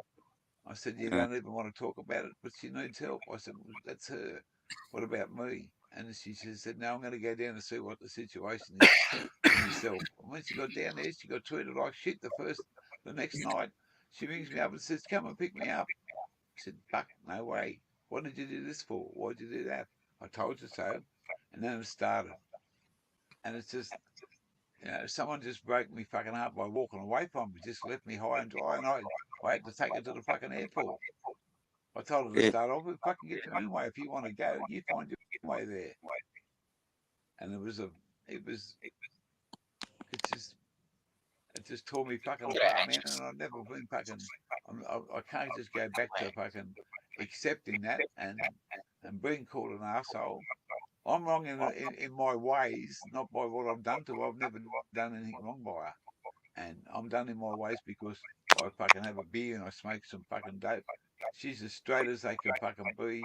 Speaker 3: I said, "You don't even want to talk about it, but she needs help." I said, "Well, that's her. What about me?" And she said, "No, I'm going to go down and see what the situation is myself." And when she got down there, she got treated like shit. The next night, she rings me up and says, "Come and pick me up." I said, "Fuck, no way. What did you do this for? Why did you do that?" "I told you so." And then it started. And it's just, someone just broke me fucking heart by walking away from me, just left me high and dry, and I had to take her to the fucking airport. I told her to start off with, "Fucking get your own way. If you want to go, you find your way there." And it just tore me fucking apart, man. And I've never been fucking, I can't just go back to fucking accepting that and
Speaker 4: and being called an arsehole. I'm wrong in my ways, not by what I've done to her. I've never done anything wrong by her. And I'm done in my ways because I fucking have a beer and I smoke some fucking dope. She's as straight as they can fucking be.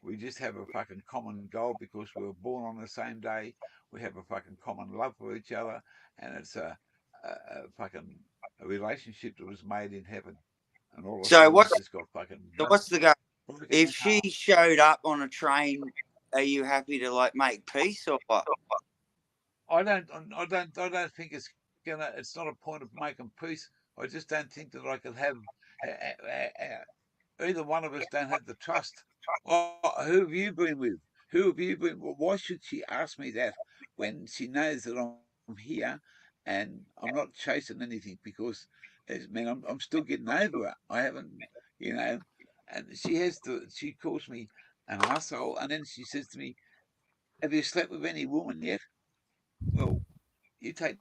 Speaker 4: We just have a fucking common goal because we were born on the same day. We have a fucking common love for each other, and it's a fucking a relationship that was made in heaven. And all of a
Speaker 6: So
Speaker 4: sudden,
Speaker 6: what's
Speaker 4: it's just got fucking.
Speaker 6: what's the go?
Speaker 4: broken
Speaker 6: If
Speaker 4: in
Speaker 6: she
Speaker 4: half.
Speaker 6: showed up on a train, are you happy to like make peace or what?
Speaker 4: I don't think it's gonna. It's not a point of making peace. I just don't think that I could have. Either one of us don't have the trust. Oh, who have you been with? Who have you been? Well, why should she ask me that when she knows that I'm here and I'm not chasing anything? Because, man, I'm still getting over it. I haven't, you know. And she has to. She calls me an asshole, and then she says to me, "Have you slept with any woman yet?" Well, you take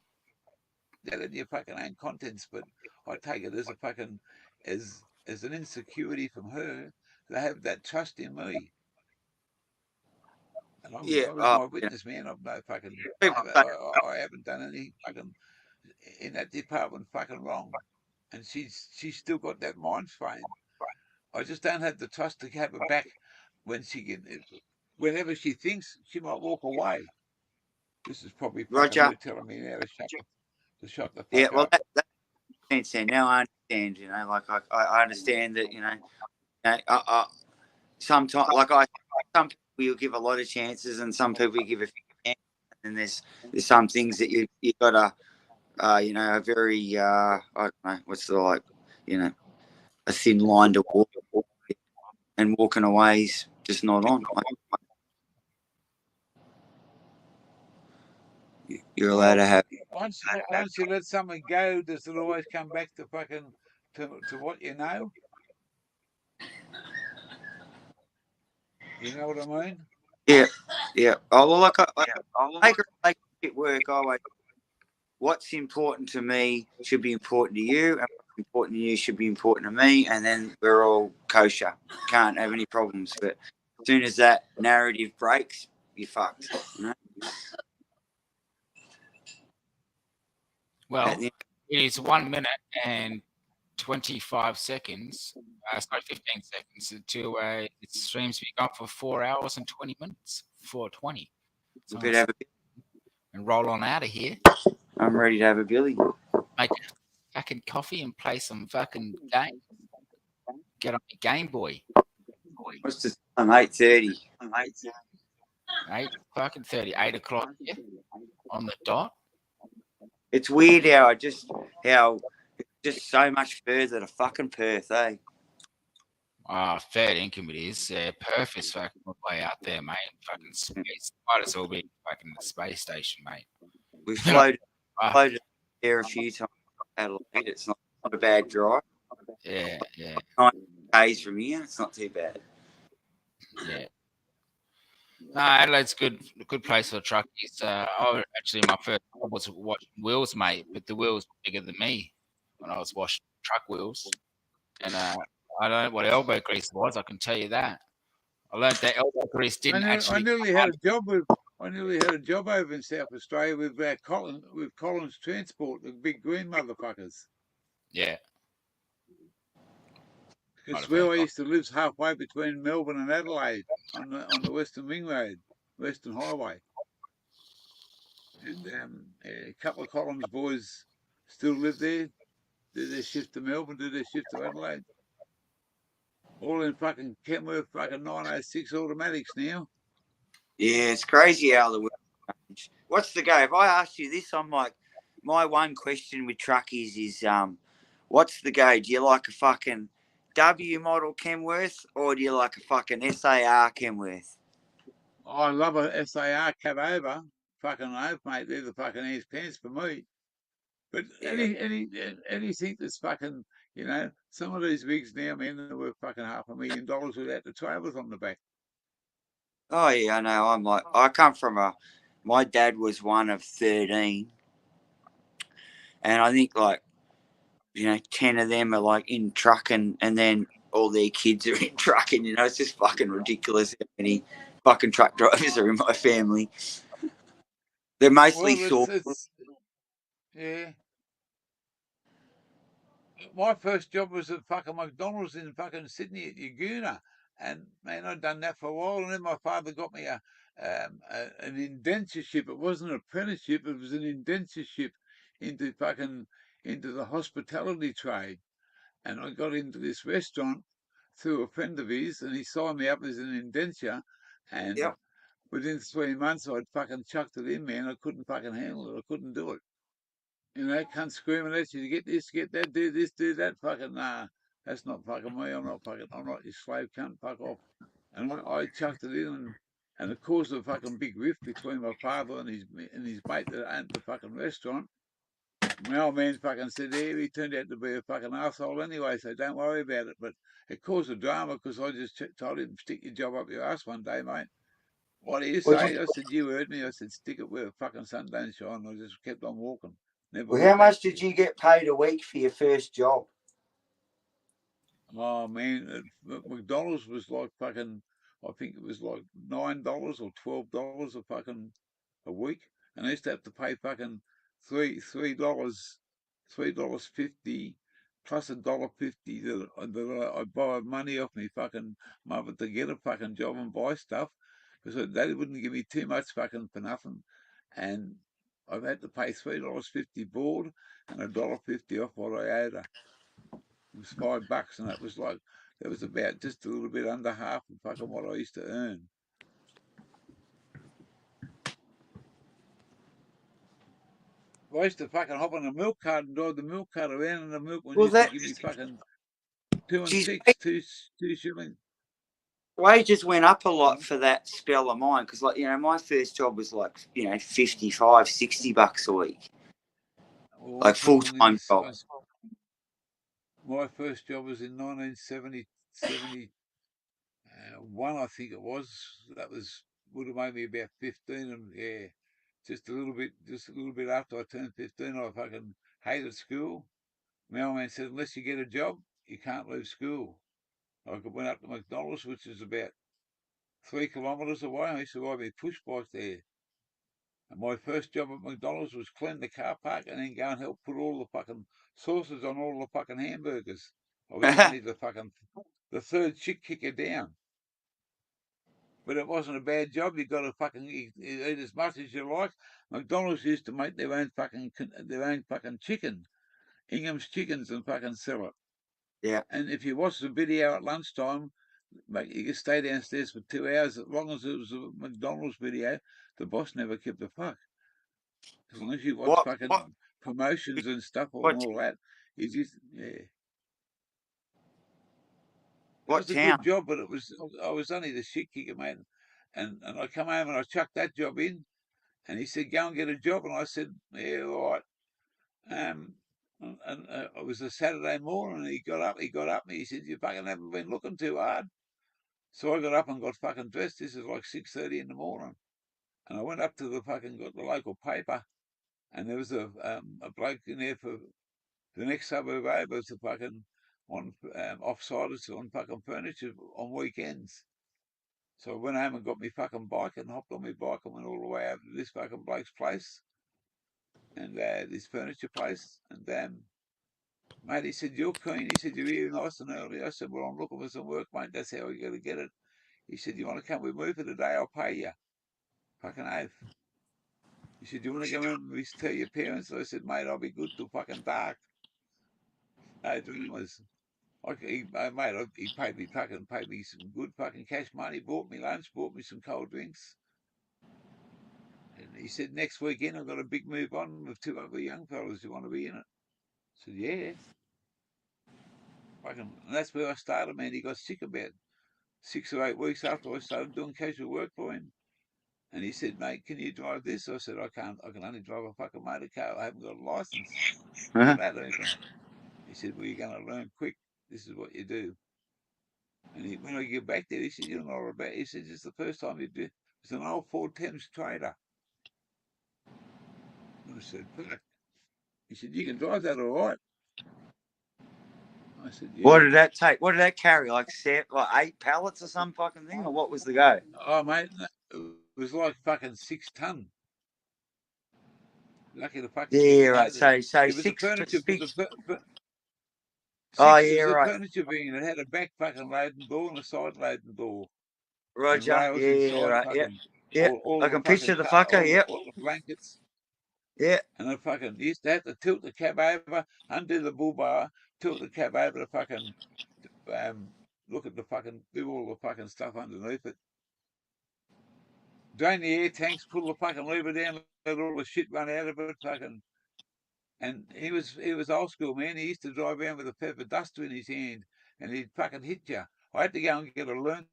Speaker 4: that in your fucking own contents, but I take it as a fucking as an insecurity from her to have that trust in me. And
Speaker 6: Yeah,
Speaker 4: I was my witness, man. I've no fucking
Speaker 6: people say,
Speaker 4: I haven't done anything fucking in that department fucking wrong. And she's still got that mind frame. I just don't have the trust to have her back when whenever she thinks she might walk away. This is probably fucking
Speaker 6: Roger.
Speaker 4: her telling me now to shut the fuck
Speaker 6: Yeah, well,
Speaker 4: up.
Speaker 6: that makes sense. Now I understand. You know, like I understand that. You know, sometimes some people you give a lot of chances, and some people you give a few chances. And there's some things that you gotta, you know, a very I don't know what's the like, you know, a thin line to walk, and walking away is just not on. You're allowed to have.
Speaker 4: Once you let something go, does it always come back to fucking to what you know? You know what I mean?
Speaker 6: Yeah, yeah. Oh well, like I make a relationship work. Always, what's important to me should be important to you, and what's important to you should be important to me, and then we're all kosher. Can't have any problems. But as soon as that narrative breaks, you're fucked. You know?
Speaker 8: Well,
Speaker 6: At the
Speaker 8: it is 1 minute and 25 seconds. Sorry, 15 seconds until it streams be gone for 4 hours and 20 minutes. 4:20. So
Speaker 6: we could have
Speaker 8: and roll on out of here.
Speaker 6: I'm ready to have a billy.
Speaker 8: Make a fucking coffee and play some fucking game. Get on your Game Boy.
Speaker 6: What's the time? 8:30.
Speaker 8: 8 o'clock on the dot.
Speaker 6: It's weird how it's just so much further to fucking Perth, eh?
Speaker 8: Fair income it is. Perth is fucking way out there, mate. Fucking space. Might as well be fucking the space station, mate.
Speaker 6: We floated there a few times. Adelaide. It's not a bad drive.
Speaker 8: Yeah.
Speaker 6: 9 days from here. It's not too bad.
Speaker 8: Yeah. No, Adelaide's good place for truckies. Actually, my first job was washing wheels, mate, but the wheels were bigger than me when I was washing truck wheels. And I don't know what elbow grease was, I can tell you that. I learned that elbow grease didn't actually.
Speaker 4: I nearly had a job over in South Australia with Collins Transport, the big green motherfuckers.
Speaker 8: Yeah.
Speaker 4: Because where I used to live halfway between Melbourne and Adelaide on the Western Ring Road, Western Highway. And a couple of Collins boys still live there. Did their shift to Melbourne, did their shift to Adelaide. All in fucking Kenworth fucking 906 automatics now.
Speaker 6: Yeah, it's crazy how the world change. What's the go? If I ask you this, I'm like, my one question with truckies is, what's the go? Do you like a fucking W model Kenworth or do you like a fucking SAR Kenworth?
Speaker 4: I love a SAR cut over. Fucking oath, mate. They're the fucking ass pants for me. But anything that's fucking, you know, some of these rigs now, man, they're worth fucking $500,000 without the trailers on the back.
Speaker 6: Oh yeah, I know. I'm like, I come from my dad was one of 13, and I think like, you know, 10 of them are like in trucking, and then all their kids are in trucking. You know, it's just fucking ridiculous how many fucking truck drivers are in my family. They're mostly
Speaker 4: Well,
Speaker 6: short.
Speaker 4: yeah. My first job was at fucking McDonald's in fucking Sydney at Yagoona. And man, I'd done that for a while. And then my father got me an indentureship. It wasn't an apprenticeship, it was an indentureship into the hospitality trade. And I got into this restaurant through a friend of his, and he signed me up as an indenture. And
Speaker 6: Yep.
Speaker 4: within 3 months, I'd fucking chucked it in, man. I couldn't fucking handle it. I couldn't do it. You know, cunt screaming at you to get this, get that, do this, do that. Fucking nah, that's not fucking me. I'm not your slave cunt. Fuck off. And I chucked it in, and it caused a fucking big rift between my father and his mate that owned the fucking restaurant. My old man fucking said, yeah, he turned out to be a fucking asshole anyway, so don't worry about it. But it caused a drama because I just told him, stick your job up your ass one day, mate. What do you say? I said, you heard me. I said, stick it where the fucking sun don't shine. I just kept on walking. Never
Speaker 6: Well,
Speaker 4: looked
Speaker 6: how
Speaker 4: back.
Speaker 6: much did you get paid a week for your first job?
Speaker 4: Oh man, McDonald's was like fucking. I think it was like $9 or $12 a week, and I used to have to pay fucking $3.50 plus $1.50 that I borrowed money off me fucking mother to get a fucking job and buy stuff because they wouldn't give me too much fucking for nothing, and I've had to pay $3.50 board and $1.50 off what I owed her. It was $5, and that was about just a little bit under half of fucking what I used to earn. I used to fucking hop on a milk cart and drive the milk cart around, and the milkman
Speaker 6: Well,
Speaker 4: used to
Speaker 6: that
Speaker 4: give me fucking 2 and
Speaker 6: geez,
Speaker 4: 6, two shillings.
Speaker 6: wages went up a lot
Speaker 4: Mm.
Speaker 6: for that spell of mine because, like, you know, my first job was like, you know, $55-$60 a week,
Speaker 4: Well,
Speaker 6: like full time job.
Speaker 4: my first job was in 1971, I think it was. That would have made me about 15, and yeah, just a little bit after I turned 15, I fucking hated school. My old man said, unless you get a job, you can't leave school. I went up to McDonald's, which is about 3 kilometres away. I used to ride my push bike there. And my first job at McDonald's was clean the car park and then go and help put all the fucking sauces on all the fucking hamburgers. I was only the third chick kicker down. But it wasn't a bad job. You got to fucking eat as much as you like. McDonald's used to make their own fucking chicken, Ingham's chickens, and fucking sell it.
Speaker 6: Yeah.
Speaker 4: And if you watch the video at lunchtime, mate, you could stay downstairs for 2 hours. As long as it was a McDonald's video, the boss never kept a fuck. As long as you watch fucking promotions and stuff and all that, he just, yeah. It was a good job, but I was only the shit kicker, mate. And I come home and I chucked that job in, and he said, go and get a job. And I said, yeah, all right. And it was a Saturday morning, and he got up and he said, you fucking haven't been looking too hard. So I got up and got fucking dressed. This is like 6:30 in the morning. And I went up to got the local paper, and there was a bloke in there for the next suburb over to fucking on offsiders on fucking furniture on weekends. So I went home and got my fucking bike and hopped on my bike and went all the way over to this fucking bloke's place and this furniture place. And mate, he said, you're keen. He said, you're here nice and early. I said, well, I'm looking for some work, mate. That's how we got to get it. He said, you want to come with me for the day? I'll pay you. Fucking oath. He said, do you want to go in and tell your parents? I said, mate, I'll be good till fucking dark. No, it was, he paid me some good fucking cash money, bought me lunch, bought me some cold drinks. And he said, next weekend I've got a big move on with 2 other young fellas who want to be in it. I said, yeah. And that's where I started, man. He got sick about 6 or 8 weeks after I started doing casual work for him. And he said, mate, can you drive this? I said, I can't. I can only drive a fucking motor car. I haven't got a license for that even. He said, well, you're going to learn quick. This is what you do. And when I get back there, he said, you know what about it? He said, it's the first time you do. It's an old Ford Thames Trader. And I said, fuck. He said, you can drive that all right. I said,
Speaker 6: What
Speaker 4: yeah.
Speaker 6: did that take? What did that carry? Like 8 pallets or some fucking thing, or what was the go?
Speaker 4: Oh, mate, it was like fucking 6 ton. Lucky to fucking get
Speaker 6: Yeah,
Speaker 4: it
Speaker 6: right.
Speaker 4: out.
Speaker 6: So
Speaker 4: It was a
Speaker 6: six,
Speaker 4: furniture,
Speaker 6: six. Oh
Speaker 4: six. It
Speaker 6: yeah,
Speaker 4: was a
Speaker 6: right,
Speaker 4: furniture van that had a back fucking loading door and a side loading door and
Speaker 6: Roger.
Speaker 4: rails
Speaker 6: Yeah,
Speaker 4: inside.
Speaker 6: right. Yeah,
Speaker 4: Fucking
Speaker 6: yeah.
Speaker 4: all
Speaker 6: I
Speaker 4: the
Speaker 6: can
Speaker 4: fucking
Speaker 6: picture the fucker. Yep.
Speaker 4: all the blankets.
Speaker 6: Yeah.
Speaker 4: And I fucking used to have to tilt the cab over, undo the bull bar, tilt the cab over to fucking look at the fucking, do all the fucking stuff underneath it. Drain the air tanks, pull the fucking lever down, let all the shit run out of it, fucking. And he was old school, man. He used to drive around with a pepper duster in his hand, and he'd fucking hit you. I had to go and get a learner's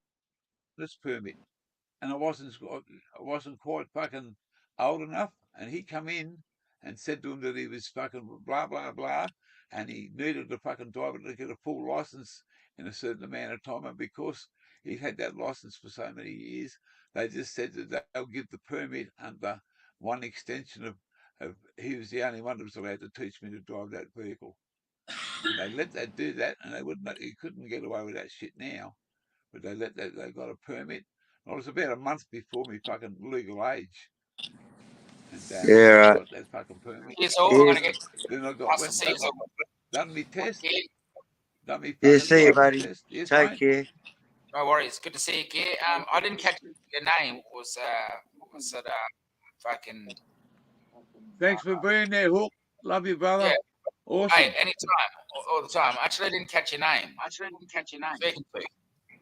Speaker 4: permit, and I wasn't quite fucking old enough. And he come in and said to him that he was fucking blah blah blah, and he needed to fucking drive it to get a full license in a certain amount of time. And because he'd had that license for so many years, they just said that they'll give the permit under one extension of he was the only one that was allowed to teach me to drive that vehicle. And they let that do that, and they wouldn't. He couldn't get away with that shit now. But they let that. They got a permit. I was about a month before me fucking legal age, and
Speaker 6: Yeah,
Speaker 4: I
Speaker 6: right.
Speaker 4: got that fucking permit.
Speaker 8: Yes, all I'm
Speaker 6: Yeah,
Speaker 8: going to get
Speaker 4: Then I got
Speaker 8: wants to
Speaker 4: went
Speaker 8: see you.
Speaker 4: done me test, done me
Speaker 6: yeah.
Speaker 4: fucking
Speaker 6: See you,
Speaker 4: driving
Speaker 6: buddy.
Speaker 4: test. Yes,
Speaker 6: Take
Speaker 4: mate.
Speaker 6: care.
Speaker 8: No worries. Good to see you, Gear. I didn't catch your name. Was it fucking
Speaker 4: Thanks for being there, Hook. Love you, brother.
Speaker 8: yeah?
Speaker 4: Awesome.
Speaker 8: Hey, anytime, all the time. Actually, I didn't catch your name. Speaking to you.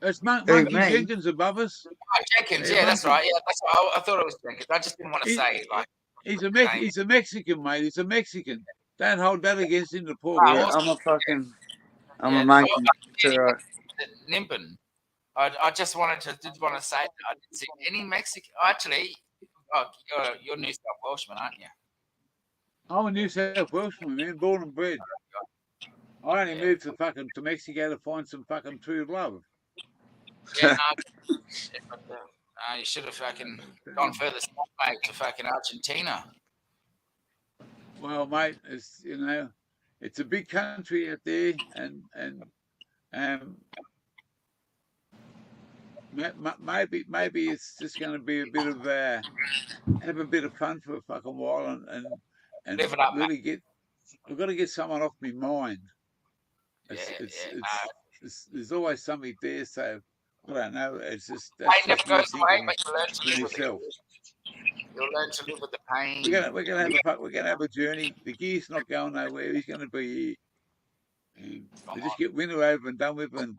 Speaker 4: It's
Speaker 6: Who,
Speaker 4: Monkey
Speaker 6: me?
Speaker 4: Jenkins above us.
Speaker 8: Oh, Jenkins,
Speaker 4: Hey,
Speaker 8: yeah, that's
Speaker 4: Monkey.
Speaker 8: right. Yeah, that's right. I thought it was Jenkins. I just didn't want to
Speaker 4: He,
Speaker 8: say like
Speaker 4: he's
Speaker 8: the name.
Speaker 4: a Mexican, mate. He's a Mexican. Don't hold that against him, the poor
Speaker 8: Oh,
Speaker 6: Yeah,
Speaker 4: bloke.
Speaker 6: I'm a fucking. I'm
Speaker 8: yeah,
Speaker 6: a monkey. It's all right.
Speaker 8: Nimbin. I just did want to say I didn't see any Mexican. Actually, you're New South Welshman, aren't you?
Speaker 4: I'm a New South Welshman, man, born and bred. I only
Speaker 8: Yeah.
Speaker 4: moved to Mexico to find some fucking true love.
Speaker 8: Yeah, no. You should have fucking gone further south, mate, to fucking Argentina.
Speaker 4: Well, mate, it's it's a big country out there, and maybe it's just going to be a bit of have a bit of fun for a fucking while, and
Speaker 8: Live it up, mate.
Speaker 4: really I've got to get someone off my mind.
Speaker 8: Yeah.
Speaker 4: There's always something there, so I don't know. It's just
Speaker 8: Pain never
Speaker 4: me
Speaker 8: goes away,
Speaker 4: thinking
Speaker 8: but you learn to
Speaker 4: to
Speaker 8: live with it.
Speaker 4: myself.
Speaker 8: You'll learn to live with the pain.
Speaker 4: We're gonna have a journey. The gear's not going nowhere. He's going to be here. We just get winter over and done with, and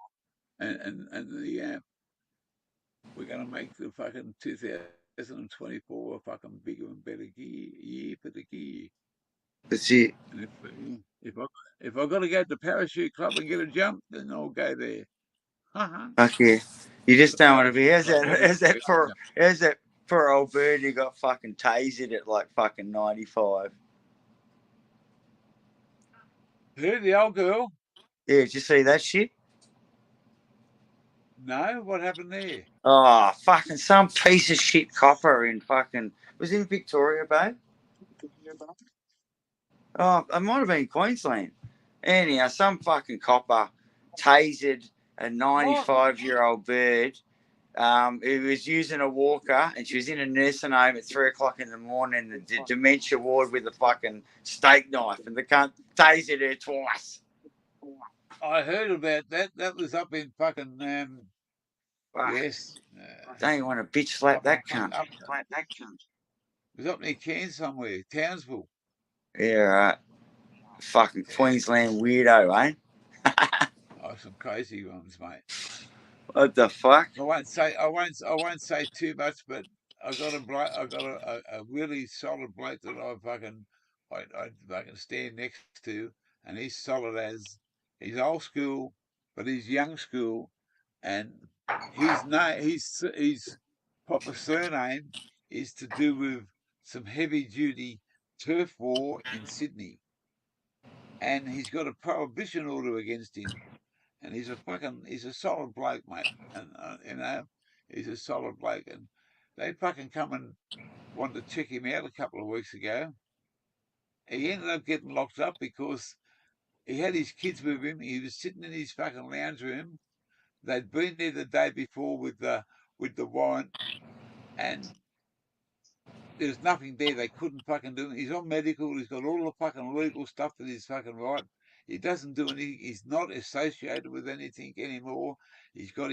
Speaker 4: we're going to make the fucking 2024 a fucking bigger and better year for the gear.
Speaker 6: That's it.
Speaker 4: And if I got to go to the parachute club and get a jump, then I'll go there.
Speaker 6: Fuck yeah. You just don't want to be. How's
Speaker 4: Club.
Speaker 6: that poor old bird who got fucking tasered at like fucking 95?
Speaker 4: Who, the old girl?
Speaker 6: Yeah, did you see that shit?
Speaker 4: No, what happened there?
Speaker 6: Oh, fucking some piece of shit copper in fucking. Was in Victoria, babe? Oh, it might have been Queensland. Anyhow, some fucking copper tasered a 95-year-old bird. He was using a walker, and she was in a nursing home at 3 o'clock in the morning, the dementia ward with a fucking steak knife, and the cunt tasered her twice.
Speaker 4: I heard about that. That was up in fucking yes.
Speaker 6: Don't you want to bitch slap that cunt?
Speaker 4: It was up near Cairns somewhere, Townsville.
Speaker 6: Yeah, right. Fucking Queensland weirdo, eh?
Speaker 4: Oh, some crazy ones, mate.
Speaker 6: What the fuck?
Speaker 4: I won't say too much, but I got a really solid bloke that I fucking stand next to, and he's solid as he's old school, but he's young school, and his proper surname is to do with some heavy duty turf war in Sydney, and he's got a prohibition order against him. And he's a solid bloke, mate. And he's a solid bloke. And they fucking come and wanted to check him out a couple of weeks ago. He ended up getting locked up because he had his kids with him. He was sitting in his fucking lounge room. They'd been there the day before with the warrant, and there's nothing there. They couldn't fucking do it. He's on medical. He's got all the fucking legal stuff that he's fucking right. He doesn't do anything. He's not associated with anything anymore. He's got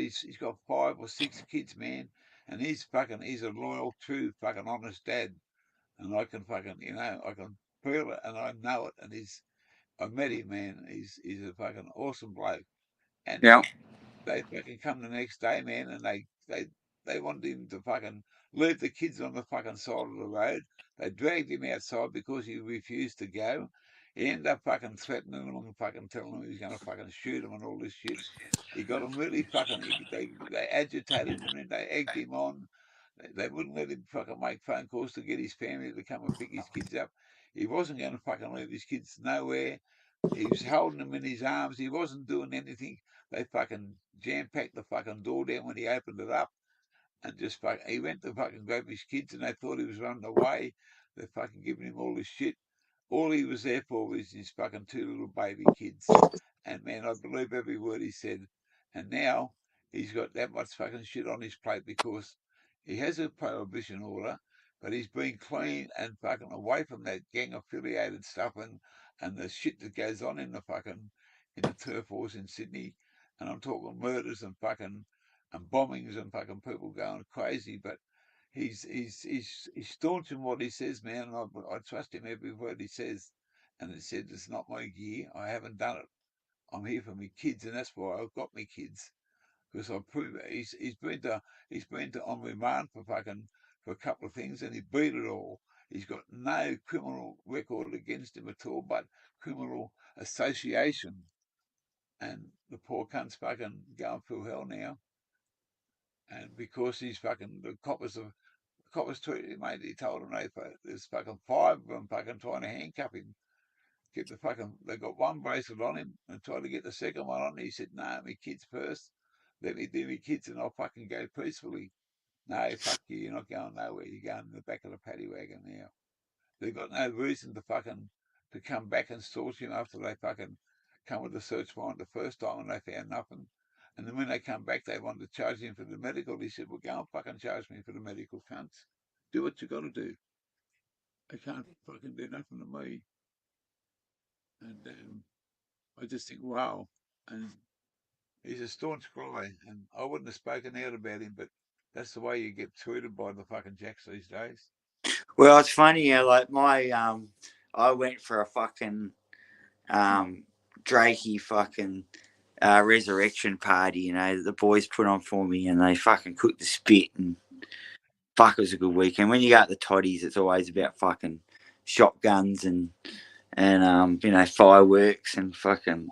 Speaker 4: 5 or 6 kids, man, and he's a loyal, true, fucking honest dad. And I can fucking, I can feel it and I know it. And I met him, man. He's a fucking awesome bloke. And
Speaker 6: Yeah.
Speaker 4: they fucking come the next day, man, and they wanted him to fucking leave the kids on the fucking side of the road. They dragged him outside because he refused to go. He ended up fucking threatening them and fucking telling them he was going to fucking shoot them and all this shit. He got them really fucking, they agitated him and they egged him on. They wouldn't let him fucking make phone calls to get his family to come and pick his kids up. He wasn't going to fucking leave his kids nowhere. He was holding them in his arms. He wasn't doing anything. They fucking jam-packed the fucking door down when he opened it up and just he went to fucking grab his kids and they thought he was running away. They're fucking giving him all this shit. All he was there for was his fucking 2 little baby kids. And man, I believe every word he said. And now he's got that much fucking shit on his plate because he has a prohibition order, but he's been clean and fucking away from that gang affiliated stuff and the shit that goes on in the turf wars in Sydney. And I'm talking murders and fucking and bombings and fucking people going crazy. But he's staunch in what he says, man, and I trust him every word he says. And he said, "It's not my gear. I haven't done it. I'm here for me kids, and that's why I've got me kids because I prove it." He's been to on remand for a couple of things, and he beat it all. He's got no criminal record against him at all, but criminal association. And the poor cunt's fucking going through hell now. And because he's fucking the coppers treated him, mate. He told him there's fucking 5 of them fucking trying to handcuff him. They got one bracelet on him and tried to get the second one on. He said, "No, me kids first. Let me do me kids and I'll fucking go peacefully." "No, fuck you. You're not going nowhere. You're going in the back of the paddy wagon now." They've got no reason to come back and stalk him after they fucking come with the search warrant the first time and they found nothing. And then when they come back, they wanted to charge him for the medical. He said, "Well, go and fucking charge me for the medical, cunts. Do what you got to do. They can't fucking do nothing to me." And I just think, wow. And he's a staunch guy, and I wouldn't have spoken out about him, but that's the way you get treated by the fucking jacks these days.
Speaker 6: Well, it's funny, like I went for a fucking Drakey fucking resurrection party, the boys put on for me and they fucking cooked the spit and fuck, it was a good weekend. When you go at the toddies, it's always about fucking shotguns and fireworks and fucking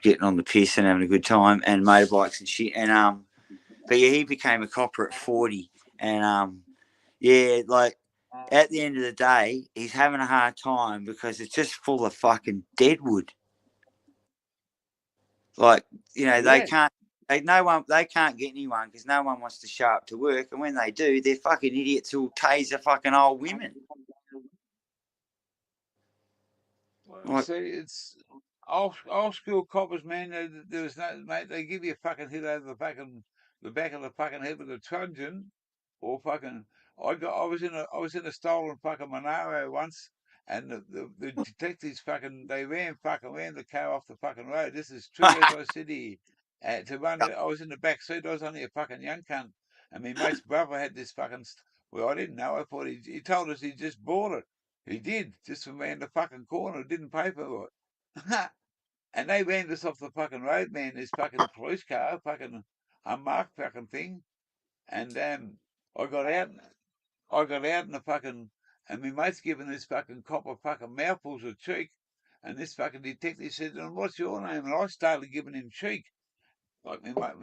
Speaker 6: getting on the piss and having a good time and motorbikes and shit. And but yeah, he became a copper at 40 and like at the end of the day, he's having a hard time because it's just full of fucking deadwood. Like, they can't get anyone because no one wants to show up to work, and when they do, they're fucking idiots who'll taser fucking old women.
Speaker 4: Well, see, it's old school coppers, man. There's no, mate. They give you a fucking hit over the back of the fucking head with a truncheon, or fucking. I was in a stolen fucking Monaro once, and the detectives they ran the car off the fucking road. This is true as I said here. I was in the back seat. I was only a fucking young cunt, and my mate's brother had this fucking. Well, I didn't know. I thought he told us he just bought it. He did, just from around the fucking corner, didn't pay for it. And they ran us off the fucking road, man, this fucking police car, fucking unmarked fucking thing. And I got out in the fucking, and my mate's giving this fucking copper fucking mouthfuls of cheek. And this fucking detective said, "And what's your name?" And I started giving him cheek. Like my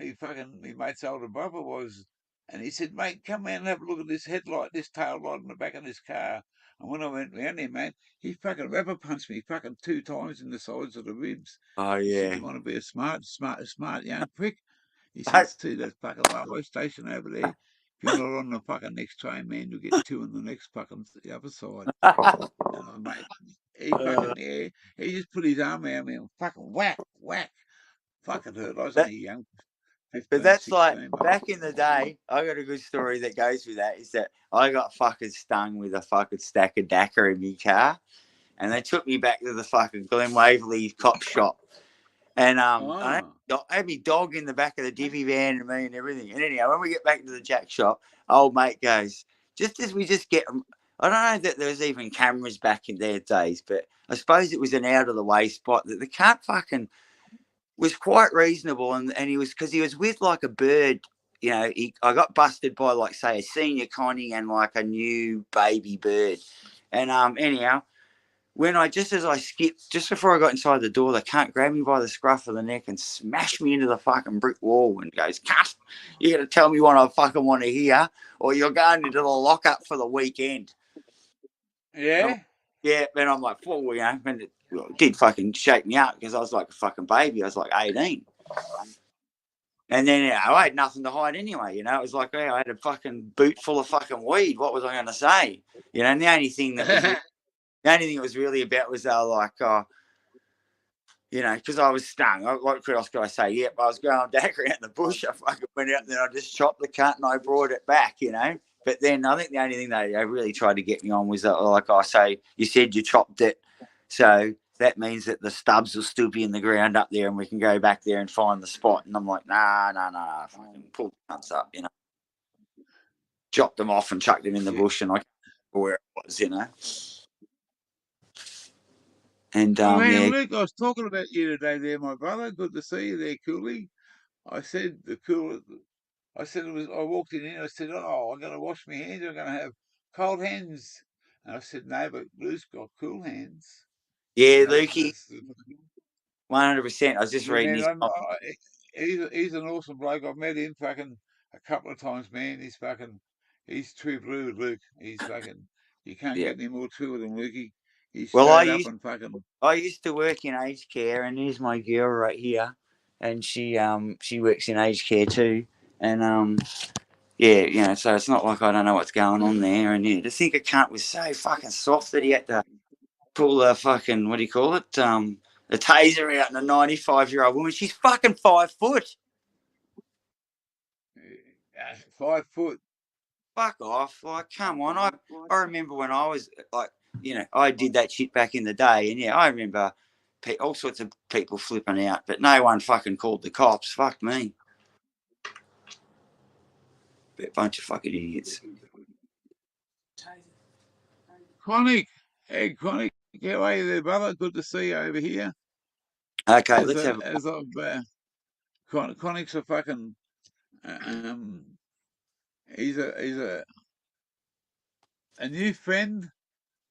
Speaker 4: mate's older brother was. And he said, "Mate, come out and have a look at this headlight, this tail light in the back of this car." And when I went round there, man, he fucking rubber punched me fucking 2 times in the sides of the ribs.
Speaker 6: Oh,
Speaker 4: He
Speaker 6: yeah.
Speaker 4: said, "You want to be a smart young prick?" He said, "See that fucking railway station over there? If you're not on the fucking next train, man, you'll get two on the next fucking the other side. And mate, he fucking he just put his arm around me and fucking whack, whack. Fucking hurt. I was
Speaker 6: That,
Speaker 4: only young,
Speaker 6: but
Speaker 4: 15,
Speaker 6: that's like
Speaker 4: 16, but
Speaker 6: back in the day. I got a good story that goes with that. Is that I got fucking stung with a fucking stack of Dakar in my car, and they took me back to the fucking Glen Waverley cop shop. And I had my dog in the back of the divvy van and me and everything. And anyhow, when we get back to the jack shop, old mate goes, just as we just get, I don't know that there was even cameras back in their days, but I suppose it was an out of the way spot that the cat fucking was quite reasonable. And he was, because he was with like a bird, you know, I got busted by like, say, a senior connie and like a new baby bird. And anyhow, when as I skipped, just before I got inside the door, the cunt grabbed me by the scruff of the neck and smashed me into the fucking brick wall and goes, "Cunt, you got to tell me what I fucking want to hear, or you're going into the lockup for the weekend."
Speaker 4: yeah.
Speaker 6: Yeah, and I'm like, well, you know, and it did fucking shake me up because I was like a fucking baby. I was like 18. And then, you know, I had nothing to hide anyway, you know. It was like, I had a fucking boot full of fucking weed. What was I going to say? You know, and the only thing that was really about was you know, because I was stung. What else could I say? Yep, I was going back around the bush. I fucking went out and then I just chopped the cut and I brought it back, you know. But then I think the only thing they really tried to get me on was that, like I say, you said you chopped it. So that means that the stubs will still be in the ground up there and we can go back there and find the spot. And I'm like, nah. Fucking pull the guns up, you know. Chopped them off and chucked them in the bush and I can't remember where it was, you know. And
Speaker 4: man, Luke, I was talking about you today there, my brother. Good to see you there, Cooley. I said I walked in here, I said, oh, I'm going to wash my hands, I'm going to have cold hands. And I said, no, but Luke's got cool hands.
Speaker 6: yeah,
Speaker 4: You know,
Speaker 6: Lukey, 100%. I was just reading
Speaker 4: man,
Speaker 6: his.
Speaker 4: he's an awesome bloke. I've met him fucking a couple of times, man. He's true blue, Luke. He's fucking, you can't
Speaker 6: Yeah.
Speaker 4: get any more true than Lukey. He's
Speaker 6: Well,
Speaker 4: straight up and fucking.
Speaker 6: I used to work in aged care, and here's my girl right here, and she works in aged care too, and yeah, you know, so it's not like I don't know what's going on there, and yeah, to think a cunt was so fucking soft that he had to pull the fucking, what do you call it, the taser out in a 95-year-old woman. She's fucking 5 foot.
Speaker 4: 5 foot.
Speaker 6: Fuck off! Like, come on. I remember when I was like, you know, I did that shit back in the day, and yeah, I remember all sorts of people flipping out, but no one fucking called the cops. Fuck me. A bunch of fucking idiots.
Speaker 4: Chronic. Hey, Chronic. How are you there, brother? Good to see you over here.
Speaker 6: Okay, let's have.
Speaker 4: Chronic's a fucking. He's a new friend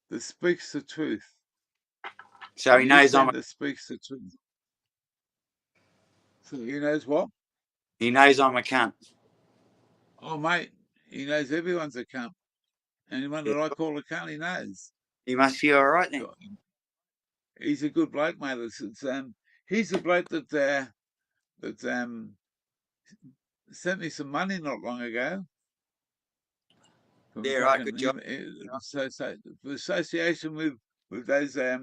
Speaker 4: that speaks the truth.
Speaker 6: So he knows
Speaker 4: that speaks the truth. So he knows what?
Speaker 6: He knows I'm a cunt.
Speaker 4: Oh, mate, he knows everyone's a cunt. Anyone that I call a cunt, he knows.
Speaker 6: He must be all right then.
Speaker 4: He's a good bloke, mate. He's the bloke that sent me some money not long ago.
Speaker 6: Yeah, right. Good job.
Speaker 4: So the association with those 8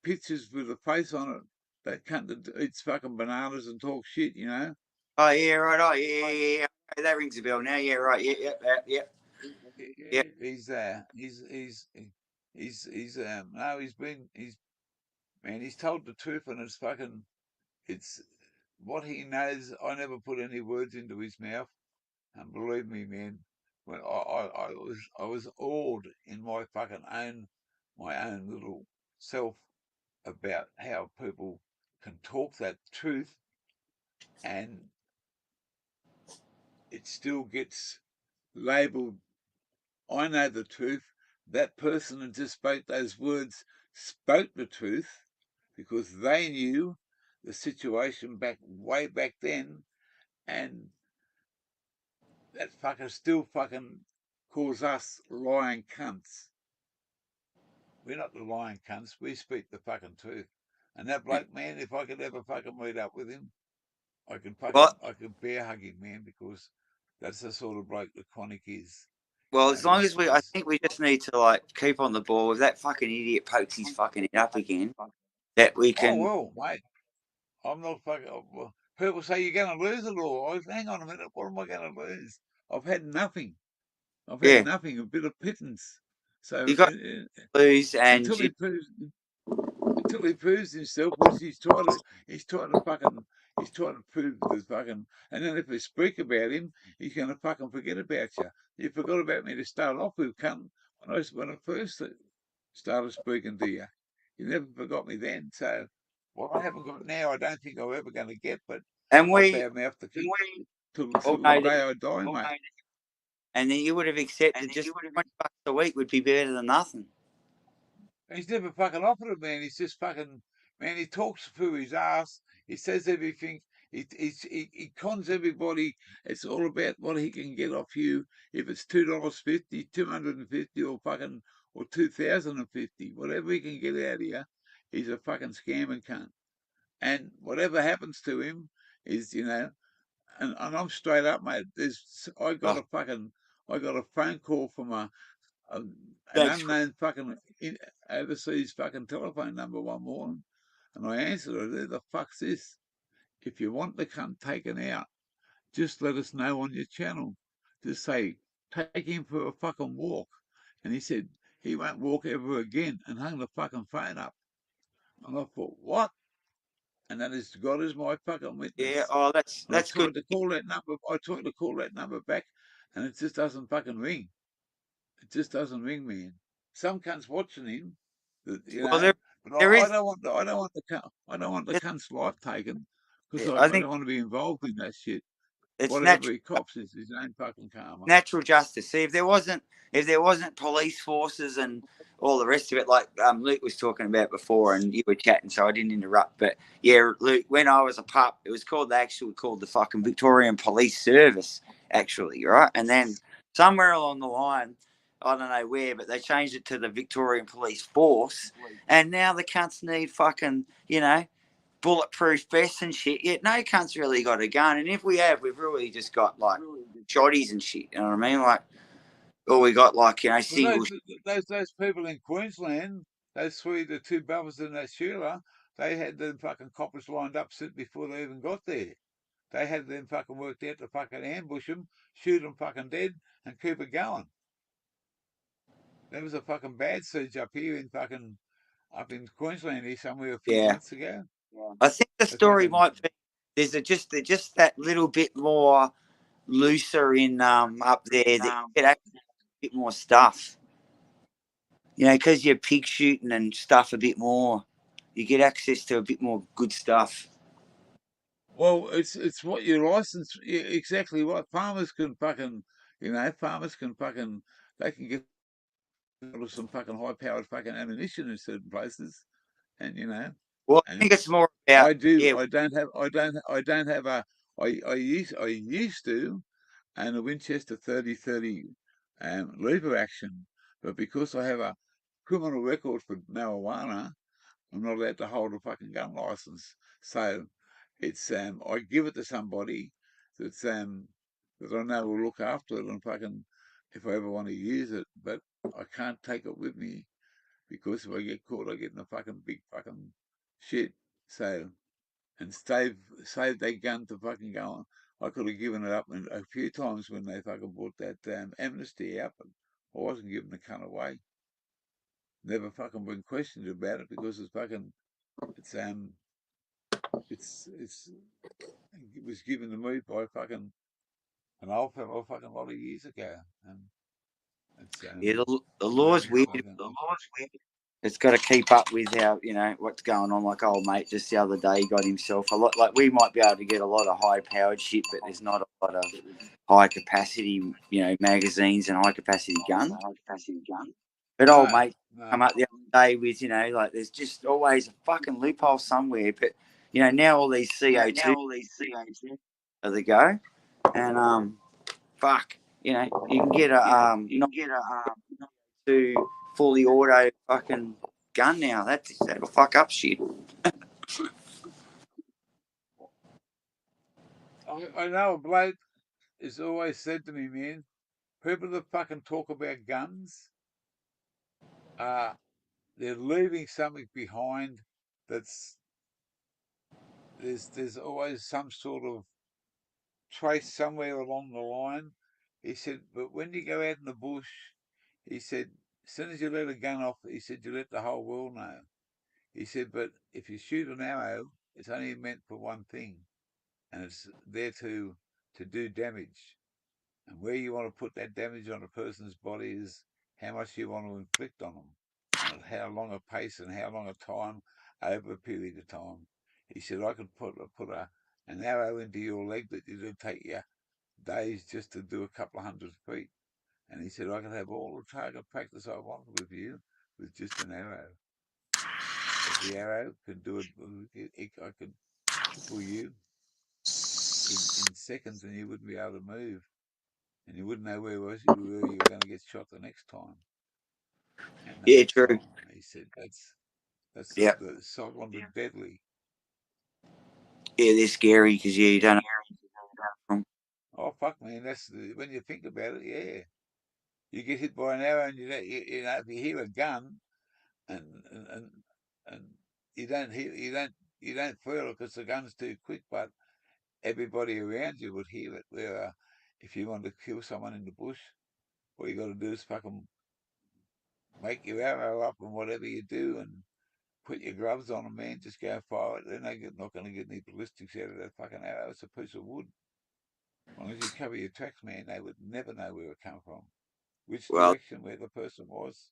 Speaker 4: pictures with a face on it that cunt that eats fucking bananas and talk shit, you know.
Speaker 6: Oh yeah, right. Oh yeah. That rings a bell now. Yeah, right. Yeah.
Speaker 4: He's told the truth, and it's what he knows. I never put any words into his mouth, and believe me, man, when I was awed in my own little self about how people can talk that truth and it still gets labeled. I know the truth. That person that just spoke those words spoke the truth because they knew the situation way back then, and that fucker still fucking calls us lying cunts. We're not the lying cunts. We speak the fucking truth. And that bloke, man, if I could ever fucking meet up with him, I can
Speaker 6: Well,
Speaker 4: bear hug him, man, because that's the sort of bloke that Chronic is.
Speaker 6: well,
Speaker 4: You know,
Speaker 6: as long as I
Speaker 4: he's
Speaker 6: think we just need to like keep on the ball. If that fucking idiot pokes his fucking head up again, that we
Speaker 4: oh
Speaker 6: can.
Speaker 4: well, mate. I'm not fucking. Well, people say you're going to lose it all. Hang on a minute. What am I going to lose? I've had nothing. I've had
Speaker 6: Yeah,
Speaker 4: nothing. A bit of pittance. So
Speaker 6: you got to lose, and
Speaker 4: until he proves himself, which he's trying to prove the fucking. And then if we speak about him, he's going to fucking forget about you. You forgot about me to start off with, cunt. When I first started speaking to you, you never forgot me then. So what I haven't got now, I don't think I'm ever going to get. But
Speaker 6: and
Speaker 4: I'll
Speaker 6: we
Speaker 4: badmouth the kid till
Speaker 6: all
Speaker 4: the
Speaker 6: made
Speaker 4: day
Speaker 6: it,
Speaker 4: I die, mate.
Speaker 6: and then you would have accepted just $20 a week would be better than nothing.
Speaker 4: He's never fucking offered it, man. He's just fucking, man, he talks through his ass. He says everything. He cons everybody. It's all about what he can get off you. If it's $2.50, $250, or fucking, or 2,050, whatever he can get out of you, he's a fucking scamming cunt. And whatever happens to him is, you know, and I'm straight up, mate. I got a phone call from an
Speaker 6: That's
Speaker 4: unknown fucking overseas fucking telephone number one morning, and I answered it. Who the fuck's this? If you want the cunt taken out, just let us know on your channel. Just say, take him for a fucking walk. And he said he won't walk ever again, and hung the fucking phone up. And I thought, what? And that is God is my fucking
Speaker 6: yeah.
Speaker 4: witness.
Speaker 6: Oh,
Speaker 4: And I
Speaker 6: that's good.
Speaker 4: tried to call that number. I tried to call that number back, and it just doesn't fucking ring. It just doesn't ring, man. Some cunts watching him, you
Speaker 6: Well,
Speaker 4: know. But
Speaker 6: there
Speaker 4: I
Speaker 6: is.
Speaker 4: don't want the cunt's life taken, because
Speaker 6: I
Speaker 4: I
Speaker 6: think
Speaker 4: don't want to be involved in that shit.
Speaker 6: it's
Speaker 4: Whatever
Speaker 6: natural.
Speaker 4: he cops is his own fucking karma.
Speaker 6: Natural justice. See, if there wasn't police forces and all the rest of it, like Luke was talking about before, and you were chatting, so I didn't interrupt. But yeah, Luke, when I was a pup, it was called the fucking Victorian Police Service, actually, right? And then somewhere along the line, I don't know where, but they changed it to the Victorian Police Force, and now the cunts need fucking, bulletproof vests and shit. Yet no cunt's really got a gun, and if we have, we've really just got like shotties and shit. You know what I mean? Like, or we got like
Speaker 4: Well,
Speaker 6: single.
Speaker 4: those people in Queensland, the two brothers in that Sheila, they had them fucking coppers lined up before they even got there. They had them fucking worked out to fucking ambush them, shoot them fucking dead, and keep it going. There was a fucking bad siege up in Queensland here somewhere a few
Speaker 6: Yeah,
Speaker 4: months ago.
Speaker 6: I think the
Speaker 4: They
Speaker 6: story
Speaker 4: fucking
Speaker 6: might be just that little bit more looser in up there that you get a bit more stuff. Because you're pig shooting and stuff a bit more, you get access to a bit more good stuff.
Speaker 4: well, it's what your license exactly what farmers can fucking they can get some fucking high powered fucking ammunition in certain places, and
Speaker 6: Well, I think
Speaker 4: and
Speaker 6: it's more about
Speaker 4: I don't have I used to and a Winchester 30-30 lever action, but because I have a criminal record for marijuana, I'm not allowed to hold a fucking gun license. So it's I give it to somebody that's that I know will look after it and fucking if I ever want to use it, but I can't take it with me because if I get caught, I get in a fucking big fucking shit. So and save that gun to fucking go on. I could have given it up a few times when they fucking brought that amnesty out, but I wasn't giving the cunt away. Never fucking been questioned about it because it was given to me by fucking an old fellow fucking a lot of years ago, and it's
Speaker 6: the law's weird. It's got to keep up with how what's going on. Like old mate just the other day, he got himself a lot. Like we might be able to get a lot of high powered shit, but there's not a lot of high capacity, magazines and high capacity guns. But old mate come up the other day with like there's just always a fucking loophole somewhere. But now all these CO2 are the go, and fuck, you can get to fully auto fucking gun now. That'll fuck up shit.
Speaker 4: I know a bloke has always said to me, man, people that fucking talk about guns, they're leaving something behind that's there's always some sort of trace somewhere along the line. He said, but when you go out in the bush, he said, as soon as you let a gun off, he said, you let the whole world know. He said, but if you shoot an arrow, it's only meant for one thing, and it's there to do damage. And where you want to put that damage on a person's body is how much you want to inflict on them, and at how long a pace and how long a time over a period of time. He said, I could put an arrow into your leg that it'd take you days just to do a couple of 100 feet. And he said, I could have all the target practice I want with you with just an arrow. But the arrow could do it, I could cripple you in seconds and you wouldn't be able to move. And you wouldn't know where you were going to get shot the next time. And the
Speaker 6: Yeah,
Speaker 4: next
Speaker 6: true.
Speaker 4: time. He said, that's
Speaker 6: Yeah.
Speaker 4: the silent and deadly.
Speaker 6: Yeah, they're scary because you don't know.
Speaker 4: Oh, fuck, man. When you think about it, yeah. You get hit by an arrow and you know, if you hear a gun, and you don't feel it because the gun's too quick, but everybody around you would hear it. Where if you want to kill someone in the bush, all you got to do is fucking make your arrow up and whatever you do, and put your gloves on them, man. Just go fire it. They're not going to get any ballistics out of that fucking arrow. It's a piece of wood. As long as you cover your tracks, man, they would never know where it come from, which
Speaker 6: Well,
Speaker 4: direction, where the person was,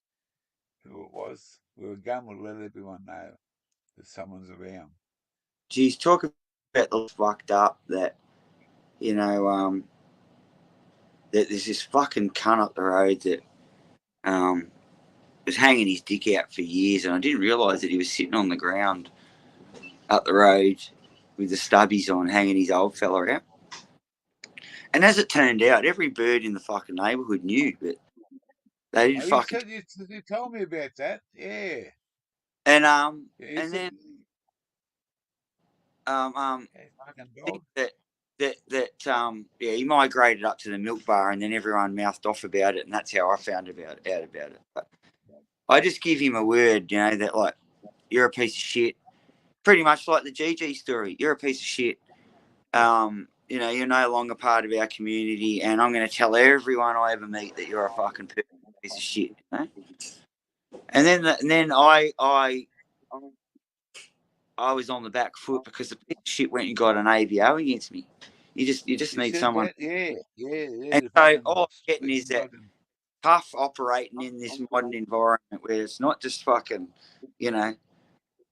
Speaker 4: who it was. Where a gun would let everyone know that someone's around.
Speaker 6: geez, talk about the fucked up that, you know, that there's this fucking cunt up the road that was hanging his dick out for years, and I didn't realise that he was sitting on the ground up the road with the stubbies on, hanging his old fella out. And as it turned out, every bird in the fucking neighbourhood knew, but they didn't fucking.
Speaker 4: You told me about that, yeah.
Speaker 6: And
Speaker 4: Yeah,
Speaker 6: and then
Speaker 4: fucking dog.
Speaker 6: he migrated up to the milk bar, and then everyone mouthed off about it, and that's how I found out about it. But I just give him a word, you know, that like, you're a piece of shit. Pretty much like the GG story. You're a piece of shit. You know, you're no longer part of our community, and I'm going to tell everyone I ever meet that you're a fucking piece of shit. You know? And then I was on the back foot because the piece of shit went and got an ABO against me. You just need someone.
Speaker 4: That? Yeah.
Speaker 6: And so all I'm getting is that tough operating in this modern environment where it's not just fucking, you know,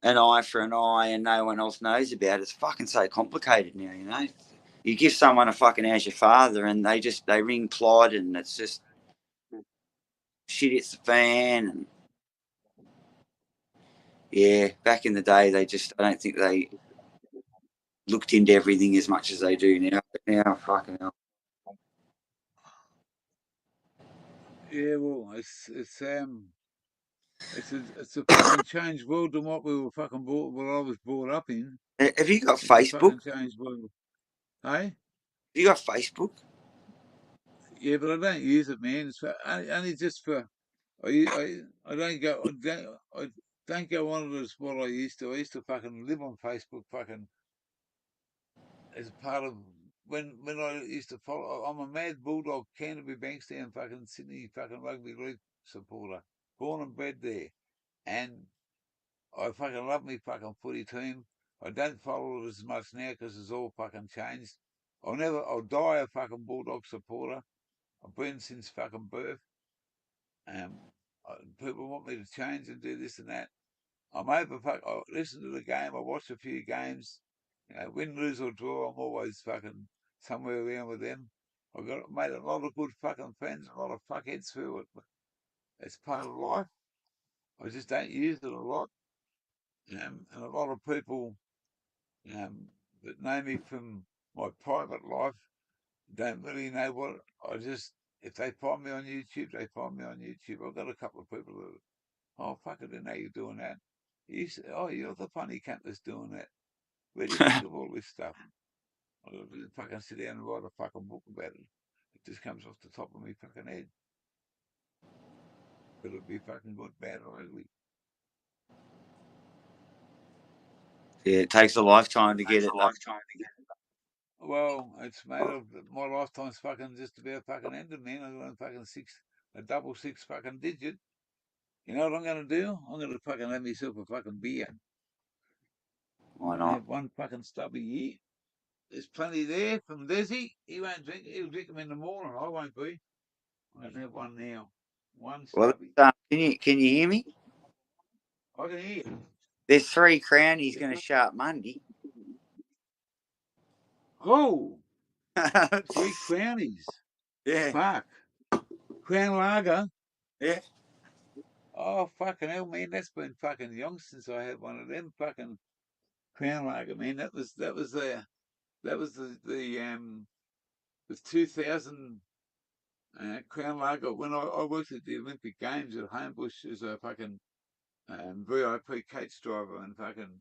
Speaker 6: an eye for an eye and no one else knows about it. It's fucking so complicated now, you know. You give someone a fucking "how's your father" and they ring Clyde and it's just shit hits the fan. And yeah, back in the day, I don't think they looked into everything as much as they do now. But now, fucking hell.
Speaker 4: Yeah, well, it's a fucking changed world than what we were fucking what I was brought up in.
Speaker 6: Have you got
Speaker 4: It's a
Speaker 6: Facebook?
Speaker 4: fucking changed world. Hey?
Speaker 6: Have you got Facebook?
Speaker 4: Yeah, but I don't use it, man. It's only just for. I don't go on it as what I used to. I used to fucking live on Facebook, fucking as part of when I used to follow. I'm a mad Bulldog, Canterbury Bankstown, fucking Sydney, fucking rugby league supporter, born and bred there, and I fucking love me fucking footy team. I don't follow it as much now because it's all fucking changed. I'll die a fucking Bulldog supporter. I've been since fucking birth. People want me to change and do this and that. I listen to the game. I watch a few games. You know, win, lose or draw, I'm always fucking somewhere around with them. I've made a lot of good fucking friends, a lot of fuckheads through it. But it's part of life. I just don't use it a lot. And a lot of people that know me from my private life don't really know what if they find me on YouTube, they find me on YouTube. I've got a couple of people that, oh, fuck, I didn't know you're doing that. You say, oh, you're the funny cunt that's doing that. Where do you think of all this stuff? I got to fucking sit down and write a fucking book about it. It just comes off the top of my fucking head. But it'll be fucking good, bad, or ugly.
Speaker 6: Yeah, it takes a lifetime to get it done.
Speaker 4: Well, it's made of my lifetime's fucking just about fucking ended, man. I got a double six fucking digit. You know what I'm gonna do? I'm gonna fucking have myself a fucking beer.
Speaker 6: Why
Speaker 4: I
Speaker 6: not?
Speaker 4: have one fucking stubby here. There's plenty there from Desi. He won't drink. He'll drink them in the morning. I won't be. I can have one now. One
Speaker 6: Well,
Speaker 4: stubby.
Speaker 6: can you hear me?
Speaker 4: I can hear you.
Speaker 6: There's 3 crownies going to show up Monday.
Speaker 4: Oh, 3 crownies.
Speaker 6: Yeah,
Speaker 4: Fuck. Crown lager.
Speaker 6: yeah.
Speaker 4: Oh, fucking hell, man. That's been fucking young since I had one of them fucking Crown lager, man. That was the 2000 Crown lager when I worked at the Olympic Games at Homebush as a fucking VIP coach driver, and fucking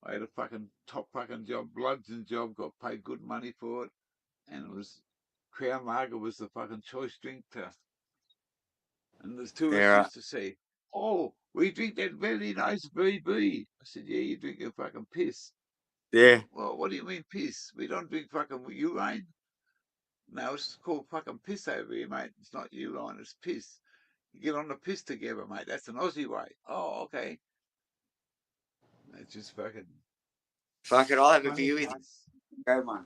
Speaker 4: I had a fucking top fucking job, bludgeon job, got paid good money for it, and it was Crown lager was the fucking choice drink to. And there's tourists
Speaker 6: Yeah,
Speaker 4: used to say, "Oh, we drink that very nice VB." I said, "Yeah, you drink your fucking piss."
Speaker 6: yeah.
Speaker 4: Well, what do you mean piss? We don't drink fucking urine. No, it's called fucking piss over here, mate. It's not urine, it's piss. You get on the piss together, mate. That's an Aussie way. Oh, okay. It's just fucking
Speaker 6: Fuck it, I'll have a
Speaker 4: funny
Speaker 6: beer with you.
Speaker 4: things.
Speaker 6: Go, man.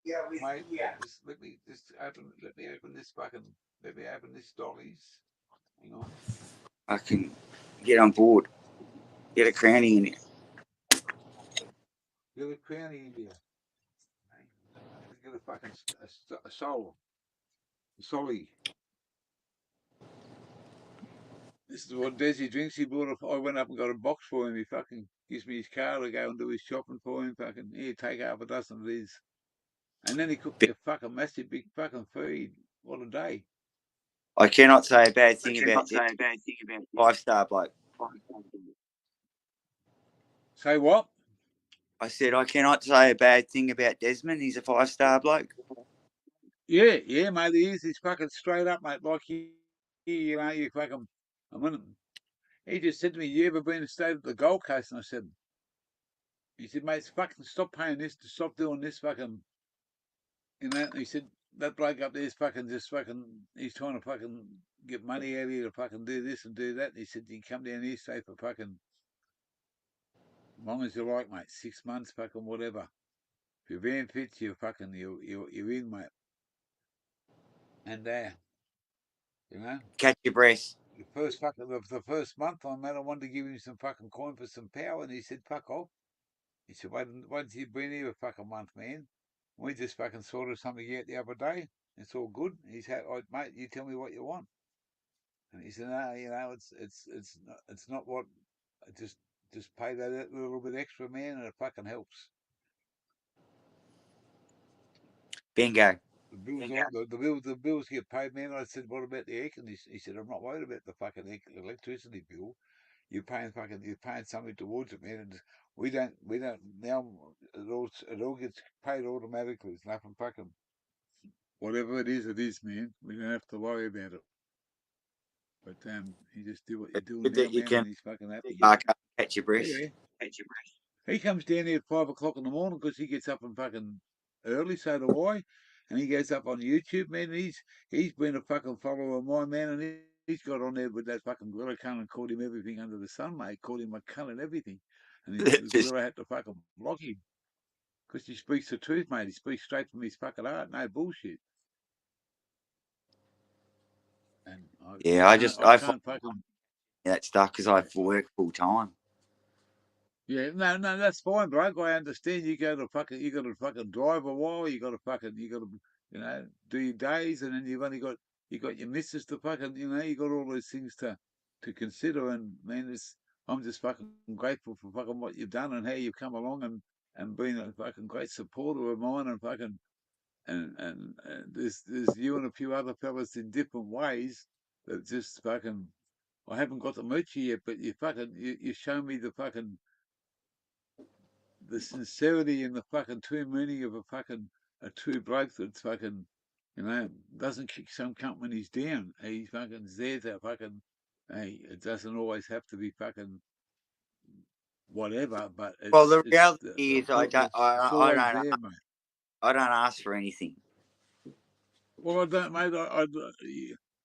Speaker 4: Yeah, mate, let me open this dollies. Hang on.
Speaker 6: I can get on board. Get a crownie in it.
Speaker 4: Get a crownie in there. Get a fucking a soul. A solly. This is what Desi drinks. He bought I went up and got a box for him. He fucking gives me his car to go and do his shopping for him. Fucking, here, take half a dozen of these. And then he cooked me a fucking massive big fucking feed. What a day.
Speaker 6: I cannot say a bad thing about this 5-star bloke.
Speaker 4: Say what?
Speaker 6: I said I cannot say a bad thing about Desmond. He's a 5-star bloke.
Speaker 4: Yeah, mate. He's fucking straight up, mate. Like you know, you fucking. I mean, he just said to me, "You ever been to stay at the Gold Coast?" And I said, "He said, mate, fucking stop paying this, to stop doing this, fucking." You know, he said that bloke up there's fucking just fucking. He's trying to fucking get money out of you to fucking do this and do that. And he said, "You come down here, stay for fucking as long as you like, mate. 6 months, fucking whatever. If you're van fits, you're fucking you're in, mate." And you know.
Speaker 6: Catch your breath.
Speaker 4: The first month, I wanted to give him some fucking coin for some power, and he said, "Fuck off." He said, "Why didn't you been here a fucking month, man? We just fucking sorted something out the other day. It's all good." He said, "Mate, you tell me what you want." And he said, "No, you know, it's not what. Just pay that little bit extra, man, and it fucking helps."
Speaker 6: Bingo.
Speaker 4: The bills get paid, man. I said, "What about the air conditioning?" He said, "I'm not worried about the fucking electricity bill. You're paying something towards it, man. And we don't now. It all gets paid automatically. It's nothing fucking whatever it is, man. We don't have to worry about it." But you just do what you're doing
Speaker 6: Good
Speaker 4: now,
Speaker 6: that you
Speaker 4: man,
Speaker 6: can
Speaker 4: and he's fucking happy.
Speaker 6: park up and catch your breath.
Speaker 4: Yeah. He comes down here at 5 o'clock in the morning because he gets up and fucking early, so do I. And he goes up on YouTube, man. And he's been a fucking follower of mine, man. And he's got on there with that fucking gorilla cunt and called him everything under the sun, mate. Called him a cunt and everything. And the gorilla had to fucking block him because he speaks the truth, mate. He speaks straight from his fucking heart, no bullshit. And
Speaker 6: I
Speaker 4: can't fucking.
Speaker 6: that stuff because I work full time.
Speaker 4: Yeah, no, that's fine, bloke. I understand. You got to fucking drive a while. You got to, you know, do your days, and then you got your missus to fucking, you know, you got all those things to consider. And man, I'm just fucking grateful for fucking what you've done and how you've come along and been a fucking great supporter of mine and fucking and there's you and a few other fellas in different ways that just fucking. I haven't got to meet you yet, but you show me the fucking the sincerity and the fucking true meaning of a true bloke that's fucking, doesn't kick some companies down. He's fucking there to fucking, hey, it doesn't always have to be fucking whatever, but
Speaker 6: Well, the
Speaker 4: it's
Speaker 6: reality is,
Speaker 4: it's always there, mate.
Speaker 6: I don't ask for anything.
Speaker 4: Well, I don't, mate.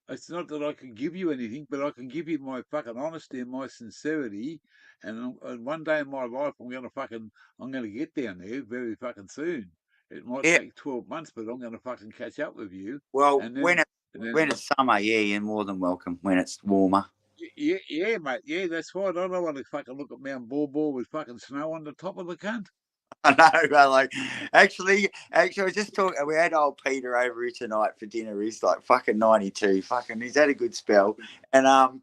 Speaker 4: It's not that I can give you anything, but I can give you my fucking honesty and my sincerity. And one day in my life, I'm gonna get down there very fucking soon. It might
Speaker 6: Yeah.
Speaker 4: take 12 months, but I'm gonna fucking catch up with you.
Speaker 6: Well,
Speaker 4: And then,
Speaker 6: when it's summer, yeah, you're more than welcome. When it's warmer.
Speaker 4: yeah, mate. Yeah, that's right. I don't want to fucking look at Mount Baw with fucking snow on the top of the cunt.
Speaker 6: I know, but like, actually, I was just talking. We had old Peter over here tonight for dinner. He's like fucking 92. Fucking, he's had a good spell, and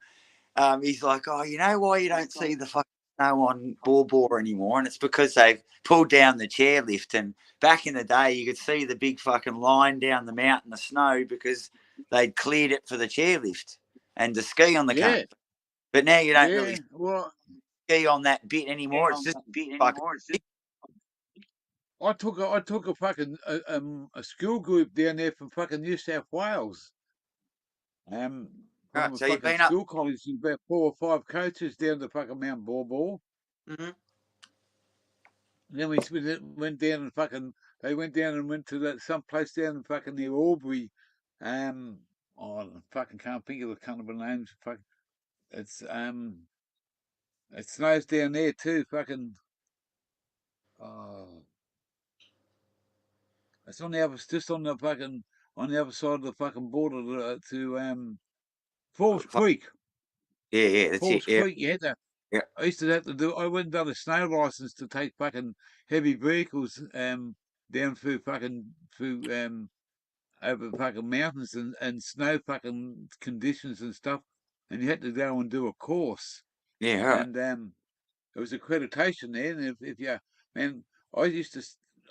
Speaker 6: he's like, oh, you know why you don't see the fucking snow on Baw anymore? And it's because they've pulled down the chairlift. And back in the day, you could see the big fucking line down the mountain of snow because they'd cleared it for the chairlift and to ski on the cunt. But now you don't really ski on that bit anymore. It's just fucking.
Speaker 4: I took a fucking a school group down there from fucking New South Wales. From
Speaker 6: Right,
Speaker 4: a
Speaker 6: so you've
Speaker 4: fucking
Speaker 6: been up.
Speaker 4: school college, there's about 4 or 5 coaches down to fucking Mount Baw.
Speaker 6: Mhm.
Speaker 4: Then we went down and fucking. They went down and went to that some place down in fucking near Albury. I fucking can't think of the kind of names. Fuck, it's it snows down there too. Fucking. Oh, it's on the other, just on the fucking, on the other side of the fucking border to Falls Creek.
Speaker 6: Yeah, that's
Speaker 4: Falls
Speaker 6: it. Yeah,
Speaker 4: Creek, you had to.
Speaker 6: yeah.
Speaker 4: I used to have to do. I went and done a snow license to take fucking heavy vehicles down through over fucking mountains and snow fucking conditions and stuff, and you had to go and do a course.
Speaker 6: Yeah, right.
Speaker 4: And it was accreditation there. And if you, man, I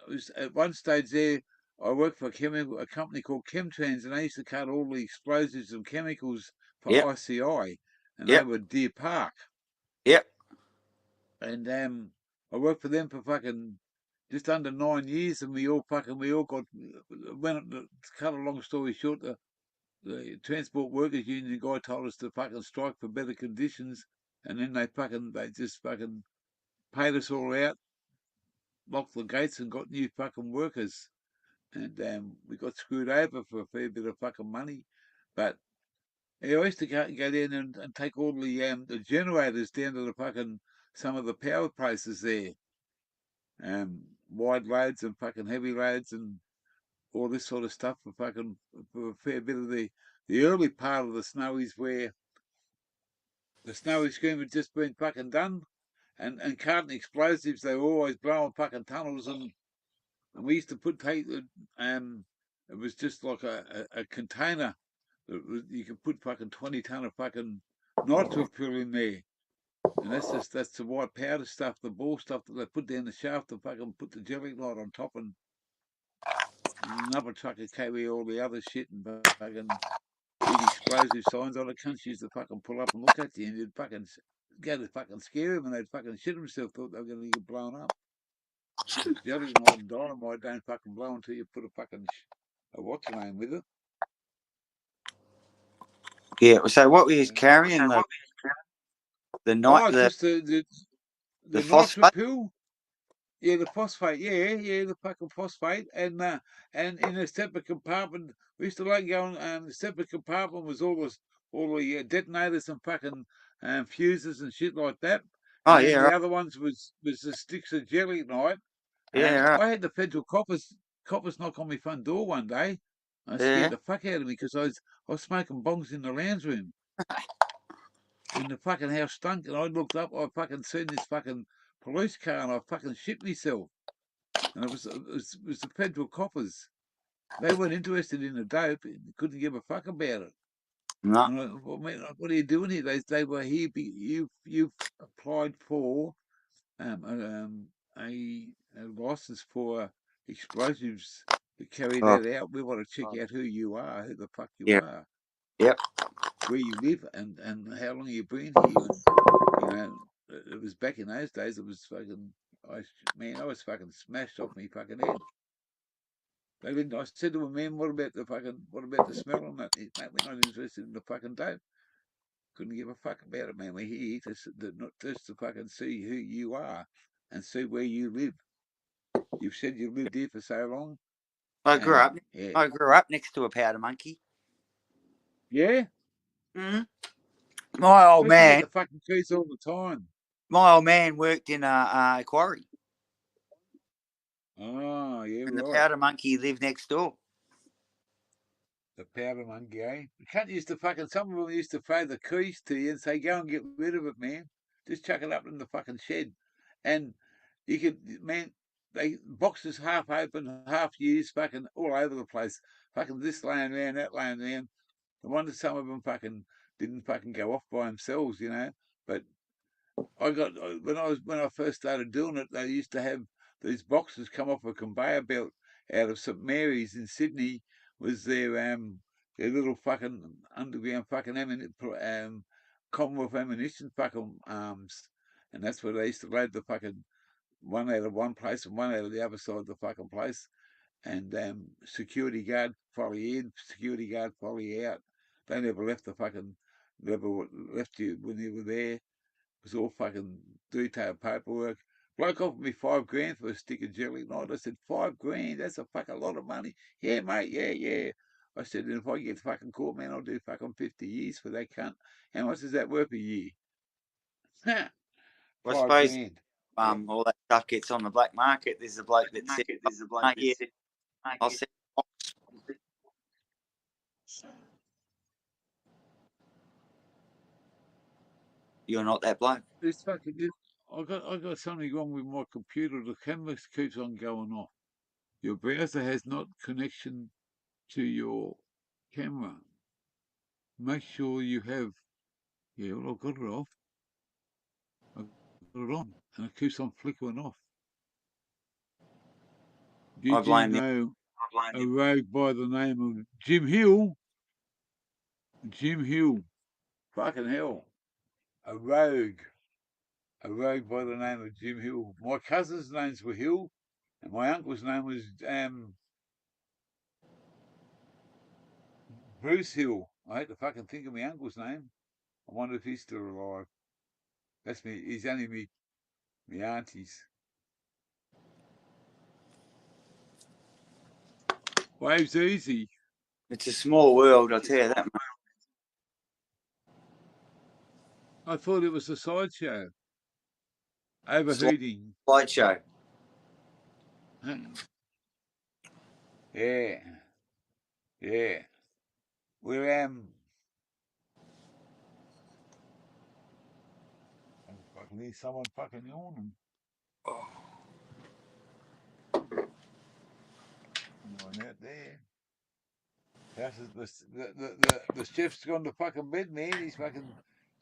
Speaker 4: was at one stage there. I worked for a company called Chemtrans, and they used to cut all the explosives and chemicals for ICI, and they were Deer Park.
Speaker 6: Yep.
Speaker 4: And I worked for them for fucking just under 9 years, and we all got, to cut a long story short, the Transport Workers Union guy told us to fucking strike for better conditions, and then they just fucking paid us all out, locked the gates, and got new fucking workers. And we got screwed over for a fair bit of fucking money. But I used to go down and take all the generators down to the fucking some of the power places there. Wide loads and fucking heavy loads and all this sort of stuff for a fair bit of the early part of the Snowies, where the Snowy scheme had just been fucking done, and carting explosives. They were always blowing fucking tunnels, and we used to it was just like a container that you could put fucking 20 ton of fucking nitro fuel in there. And that's the white powder stuff, the ball stuff that they put down the shaft to fucking put the gelignite on top, and another truck would carry all the other shit and fucking big explosive signs on it. Cunts used to fucking pull up and look at you, and you'd fucking go to fucking scare them, and they'd fucking shit themselves, thought they were going to get blown up. Gelignite and dynamite don't fucking blow until you put a fucking what's the name with it.
Speaker 6: Yeah. So what we was carrying the night
Speaker 4: just the
Speaker 6: phosphate
Speaker 4: pill. Yeah, the phosphate. Yeah, the fucking phosphate, and in a separate compartment, we used to like going. The separate compartment was all the detonators and fucking fuses and shit like that.
Speaker 6: Oh,
Speaker 4: and
Speaker 6: yeah,
Speaker 4: the
Speaker 6: right.
Speaker 4: other ones was the sticks of gelignite.
Speaker 6: Yeah, right.
Speaker 4: I had the federal coppers knock on my front door one day. I scared the fuck out of me because I was smoking bongs in the lounge room. And the fucking house stunk, and I looked up, I fucking seen this fucking police car, and I fucking shit myself. And it was the federal coppers. They weren't interested in the dope, couldn't give a fuck about it.
Speaker 6: No.
Speaker 4: And I, well, man, what are you doing here? They were here. You've applied for a license for explosives to carry that out. We want to check out who you are, who the fuck you are.
Speaker 6: Yep.
Speaker 4: Where you live and how long you've been here. And, it was back in those days. It was fucking. Man, I was fucking smashed off me fucking head. They didn't. I said to him, man, what about the smell on that? Mate, we're not interested in the fucking dope. Couldn't give a fuck about it, man. We're here not just to fucking see who you are and see where you live. You've said you've lived here for so long.
Speaker 6: I grew up.
Speaker 4: Yeah.
Speaker 6: I grew up next to a powder monkey.
Speaker 4: Yeah?
Speaker 6: Mm-hmm. My old man.
Speaker 4: The fucking keys all the time.
Speaker 6: My old man worked in a quarry.
Speaker 4: Oh, yeah,
Speaker 6: and
Speaker 4: right.
Speaker 6: the powder monkey lived next door.
Speaker 4: The powder monkey, eh? The cunt used to fucking, some of them used to throw the keys to you and say, go and get rid of it, man. Just chuck it up in the fucking shed. And you could, man, boxes half open, half used, fucking all over the place. Fucking this laying around, that laying around. No wonder some of them fucking didn't fucking go off by themselves, you know. But when I first started doing it, they used to have these boxes come off a conveyor belt out of St Mary's in Sydney. Was their little fucking underground fucking Commonwealth ammunition fucking arms, and that's where they used to load the fucking one out of one place and one out of the other side of the fucking place. And security guard follow you in, security guard follow you out. They never left you when you were there. It was all fucking detailed paperwork. Bloke offered me $5,000 for a stick of jelly night. I said, $5,000? That's a fucking lot of money. Yeah, mate, yeah. I said, and if I get fucking caught, man, I'll do fucking 50 years for that cunt. How much is that worth a year?
Speaker 6: I suppose
Speaker 4: $5,000.
Speaker 6: all that stuff gets on the black market. There's a bloke that said, I'll sell a box. You're not that bloke.
Speaker 4: This fucking, I got something wrong with my computer. The camera keeps on going off. Your browser has not connection to your camera. Make sure you have. Yeah, well, I've got it off. I've got it on, and it keeps on flickering off.
Speaker 6: I
Speaker 4: Did you know a rogue by the name of Jim Hill? Jim Hill. Fucking hell. A rogue by the name of Jim Hill. My cousins' names were Hill, and my uncle's name was Bruce Hill. I hate to fucking think of my uncle's name. I wonder if he's still alive. That's me. He's only me auntie's. Wave's easy.
Speaker 6: It's a small world, I'll tell you that, mate.
Speaker 4: I thought it was a sideshow. Overheating.
Speaker 6: Slideshow.
Speaker 4: Yeah. We're I fucking need someone fucking yawning. Anyone out there? The chef's gone to fucking bed, man. He's fucking.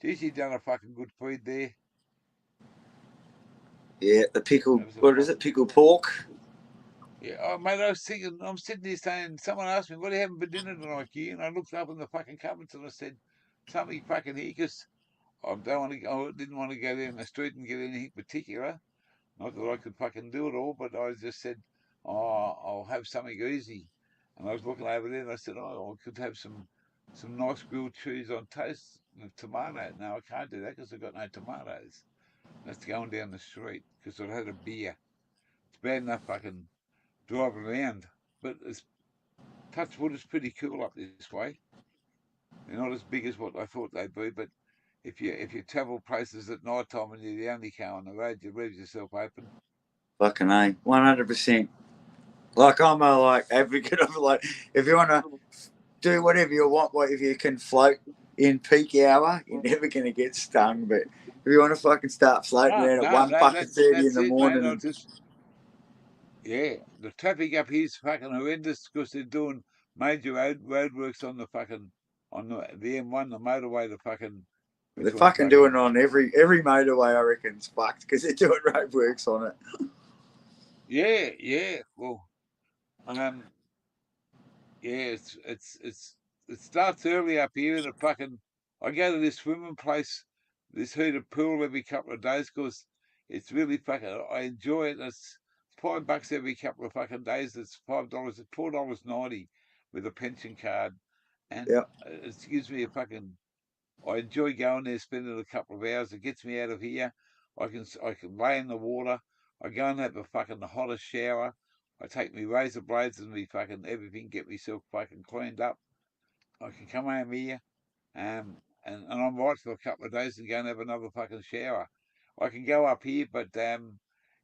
Speaker 4: Geez, he done a fucking good feed there.
Speaker 6: Yeah, the pickle. What is it? Pickled pork.
Speaker 4: Yeah, oh, mate, I was thinking. I'm sitting there saying. Someone asked me, "What are you having for dinner tonight, Key?" And I looked up in the fucking cupboards and I said, "Something fucking here," because I didn't want to go down the street and get anything particular. Not that I could fucking do it all, but I just said, "Oh, I'll have something easy." And I was looking over there and I said, "Oh, I could have some nice grilled cheese on toast with tomato." No, I can't do that because I've got no tomatoes. That's going down the street because I've had a beer. It's bad enough fucking driving around, but it's touch wood is pretty cool up this way. They're not as big as what I thought they'd be, but if you travel places at night time and you're the only car on the road, you leave yourself open.
Speaker 6: Fucking A, 100%. Like I'm a advocate of if you want to do whatever you want, if you can float in peak hour, you're never gonna get stung. But if you want to fucking start floating around at 1:30 in the morning,
Speaker 4: the traffic up here is fucking horrendous because they're doing major roadworks on the fucking the M1, the motorway.
Speaker 6: They're fucking doing it on every motorway. I reckon it's fucked because they're doing roadworks on it.
Speaker 4: Yeah. Well, it starts early up here, and I go to this swimming place, this heated pool every couple of days because It's really fucking. I enjoy it. It's $5 every couple of fucking days. It's $5. It's $4.90 with a pension card, and
Speaker 6: Yeah.
Speaker 4: it gives me a fucking. I enjoy going there, spending a couple of hours. It gets me out of here. I can lay in the water. I go and have a fucking the hottest shower. I take me razor blades and me fucking everything, get myself fucking cleaned up. I can come home here, and I'm right for a couple of days and go and have another fucking shower. I can go up here, but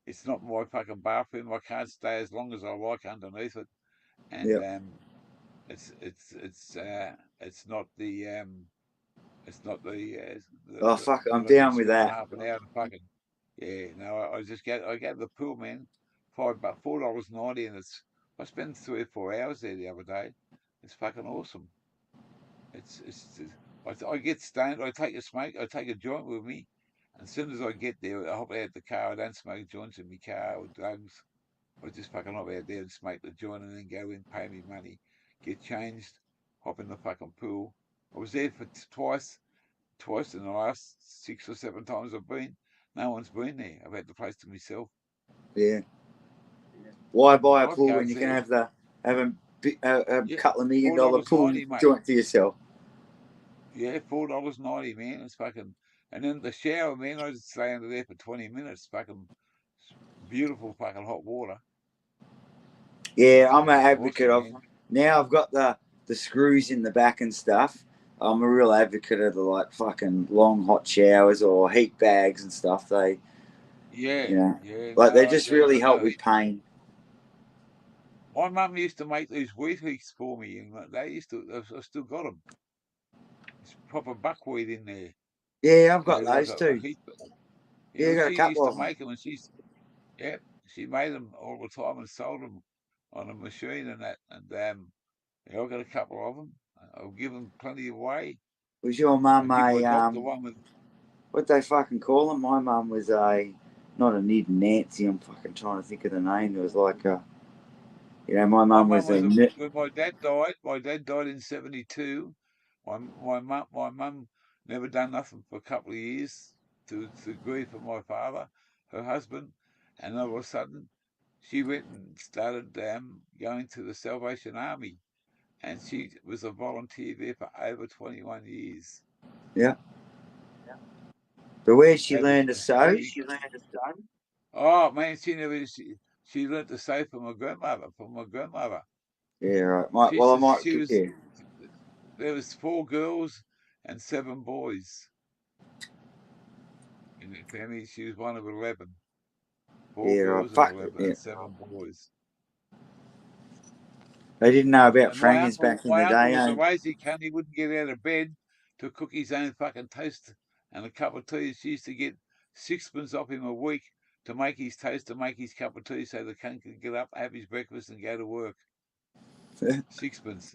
Speaker 4: it's not my fucking bathroom. I can't stay as long as I like underneath it, and
Speaker 6: Yeah.
Speaker 4: it's not the it's not
Speaker 6: Oh fuck,
Speaker 4: you
Speaker 6: I'm
Speaker 4: know, you
Speaker 6: down with
Speaker 4: spend
Speaker 6: that.
Speaker 4: half an hour to fucking no, I just get I go to the pool, man. $4.90, and I spent 3 or 4 hours there the other day. It's fucking awesome. I get stoned. I take a smoke. I take a joint with me. And as soon as I get there, I hop out the car. I don't smoke joints in my car or drugs. I just fucking hop out there and smoke the joint and then go in, pay me money, get changed, hop in the fucking pool. I was there for twice in the last 6 or 7 times I've been. No one's been there. I've had the place to myself.
Speaker 6: Yeah. Why buy a pool when
Speaker 4: Lifeguards
Speaker 6: you can
Speaker 4: there.
Speaker 6: have a
Speaker 4: Yeah,
Speaker 6: couple of $1 million pool
Speaker 4: $4.90, mate.
Speaker 6: joint to yourself?
Speaker 4: Yeah, $4.90, man. It's fucking. And then the shower, man, I just stay under there for 20 minutes. Fucking beautiful, fucking hot water.
Speaker 6: Yeah,
Speaker 4: It's
Speaker 6: I'm an
Speaker 4: fucking
Speaker 6: advocate
Speaker 4: awesome,
Speaker 6: of.
Speaker 4: man.
Speaker 6: Now I've got the screws in the back and stuff. I'm a real advocate of the like fucking long hot showers or heat bags and stuff. They,
Speaker 4: Yeah,
Speaker 6: you know,
Speaker 4: yeah,
Speaker 6: like they
Speaker 4: no,
Speaker 6: just really help
Speaker 4: no.
Speaker 6: with pain.
Speaker 4: My mum used to make these wheat heats for me, and they used to. I still got them. It's proper buckwheat in there.
Speaker 6: Yeah, I've got
Speaker 4: Yeah, like
Speaker 6: those
Speaker 4: a
Speaker 6: too.
Speaker 4: heat.
Speaker 6: Yeah, I
Speaker 4: Yeah,
Speaker 6: got a
Speaker 4: she used
Speaker 6: couple
Speaker 4: to
Speaker 6: of them.
Speaker 4: make them, and yeah, she made them all the time and sold them on a machine and that. And yeah, I've got a couple of them. I'll give them plenty away.
Speaker 6: Was your
Speaker 4: I
Speaker 6: mum
Speaker 4: give my
Speaker 6: a
Speaker 4: doctor one with.
Speaker 6: what they fucking call them? My mum was a not a Nid Nancy. I'm fucking trying to think of the name. It was like a, you know, my
Speaker 4: My
Speaker 6: mum
Speaker 4: mum
Speaker 6: was a
Speaker 4: was when my dad died. My dad died in '72. My mum never done nothing for a couple of years to grieve for my father, her husband, and all of a sudden she went and started going to the Salvation Army, and she was a volunteer there for over 21 years.
Speaker 6: yeah. But where she
Speaker 4: Over
Speaker 6: learned to sew?
Speaker 4: Oh man, she learned to sew from my grandmother.
Speaker 6: Yeah, right.
Speaker 4: She's
Speaker 6: Well, I
Speaker 4: just,
Speaker 6: might.
Speaker 4: she was
Speaker 6: Yeah.
Speaker 4: there was 4 girls and 7 boys in the family. She was one of 11. 4
Speaker 6: Yeah, right.
Speaker 4: girls and
Speaker 6: Fuck.
Speaker 4: 11
Speaker 6: Yeah.
Speaker 4: and 7 boys.
Speaker 6: They didn't know about
Speaker 4: And
Speaker 6: frangers back in
Speaker 4: my
Speaker 6: the
Speaker 4: uncle
Speaker 6: day,
Speaker 4: was a
Speaker 6: eh?
Speaker 4: lazy cunt. He wouldn't get out of bed to cook his own fucking toast and a cup of tea. She used to get 6pence off him a week to make his toast, to make his cup of tea, so the cunt could get up, have his breakfast, and go to work. 6pence.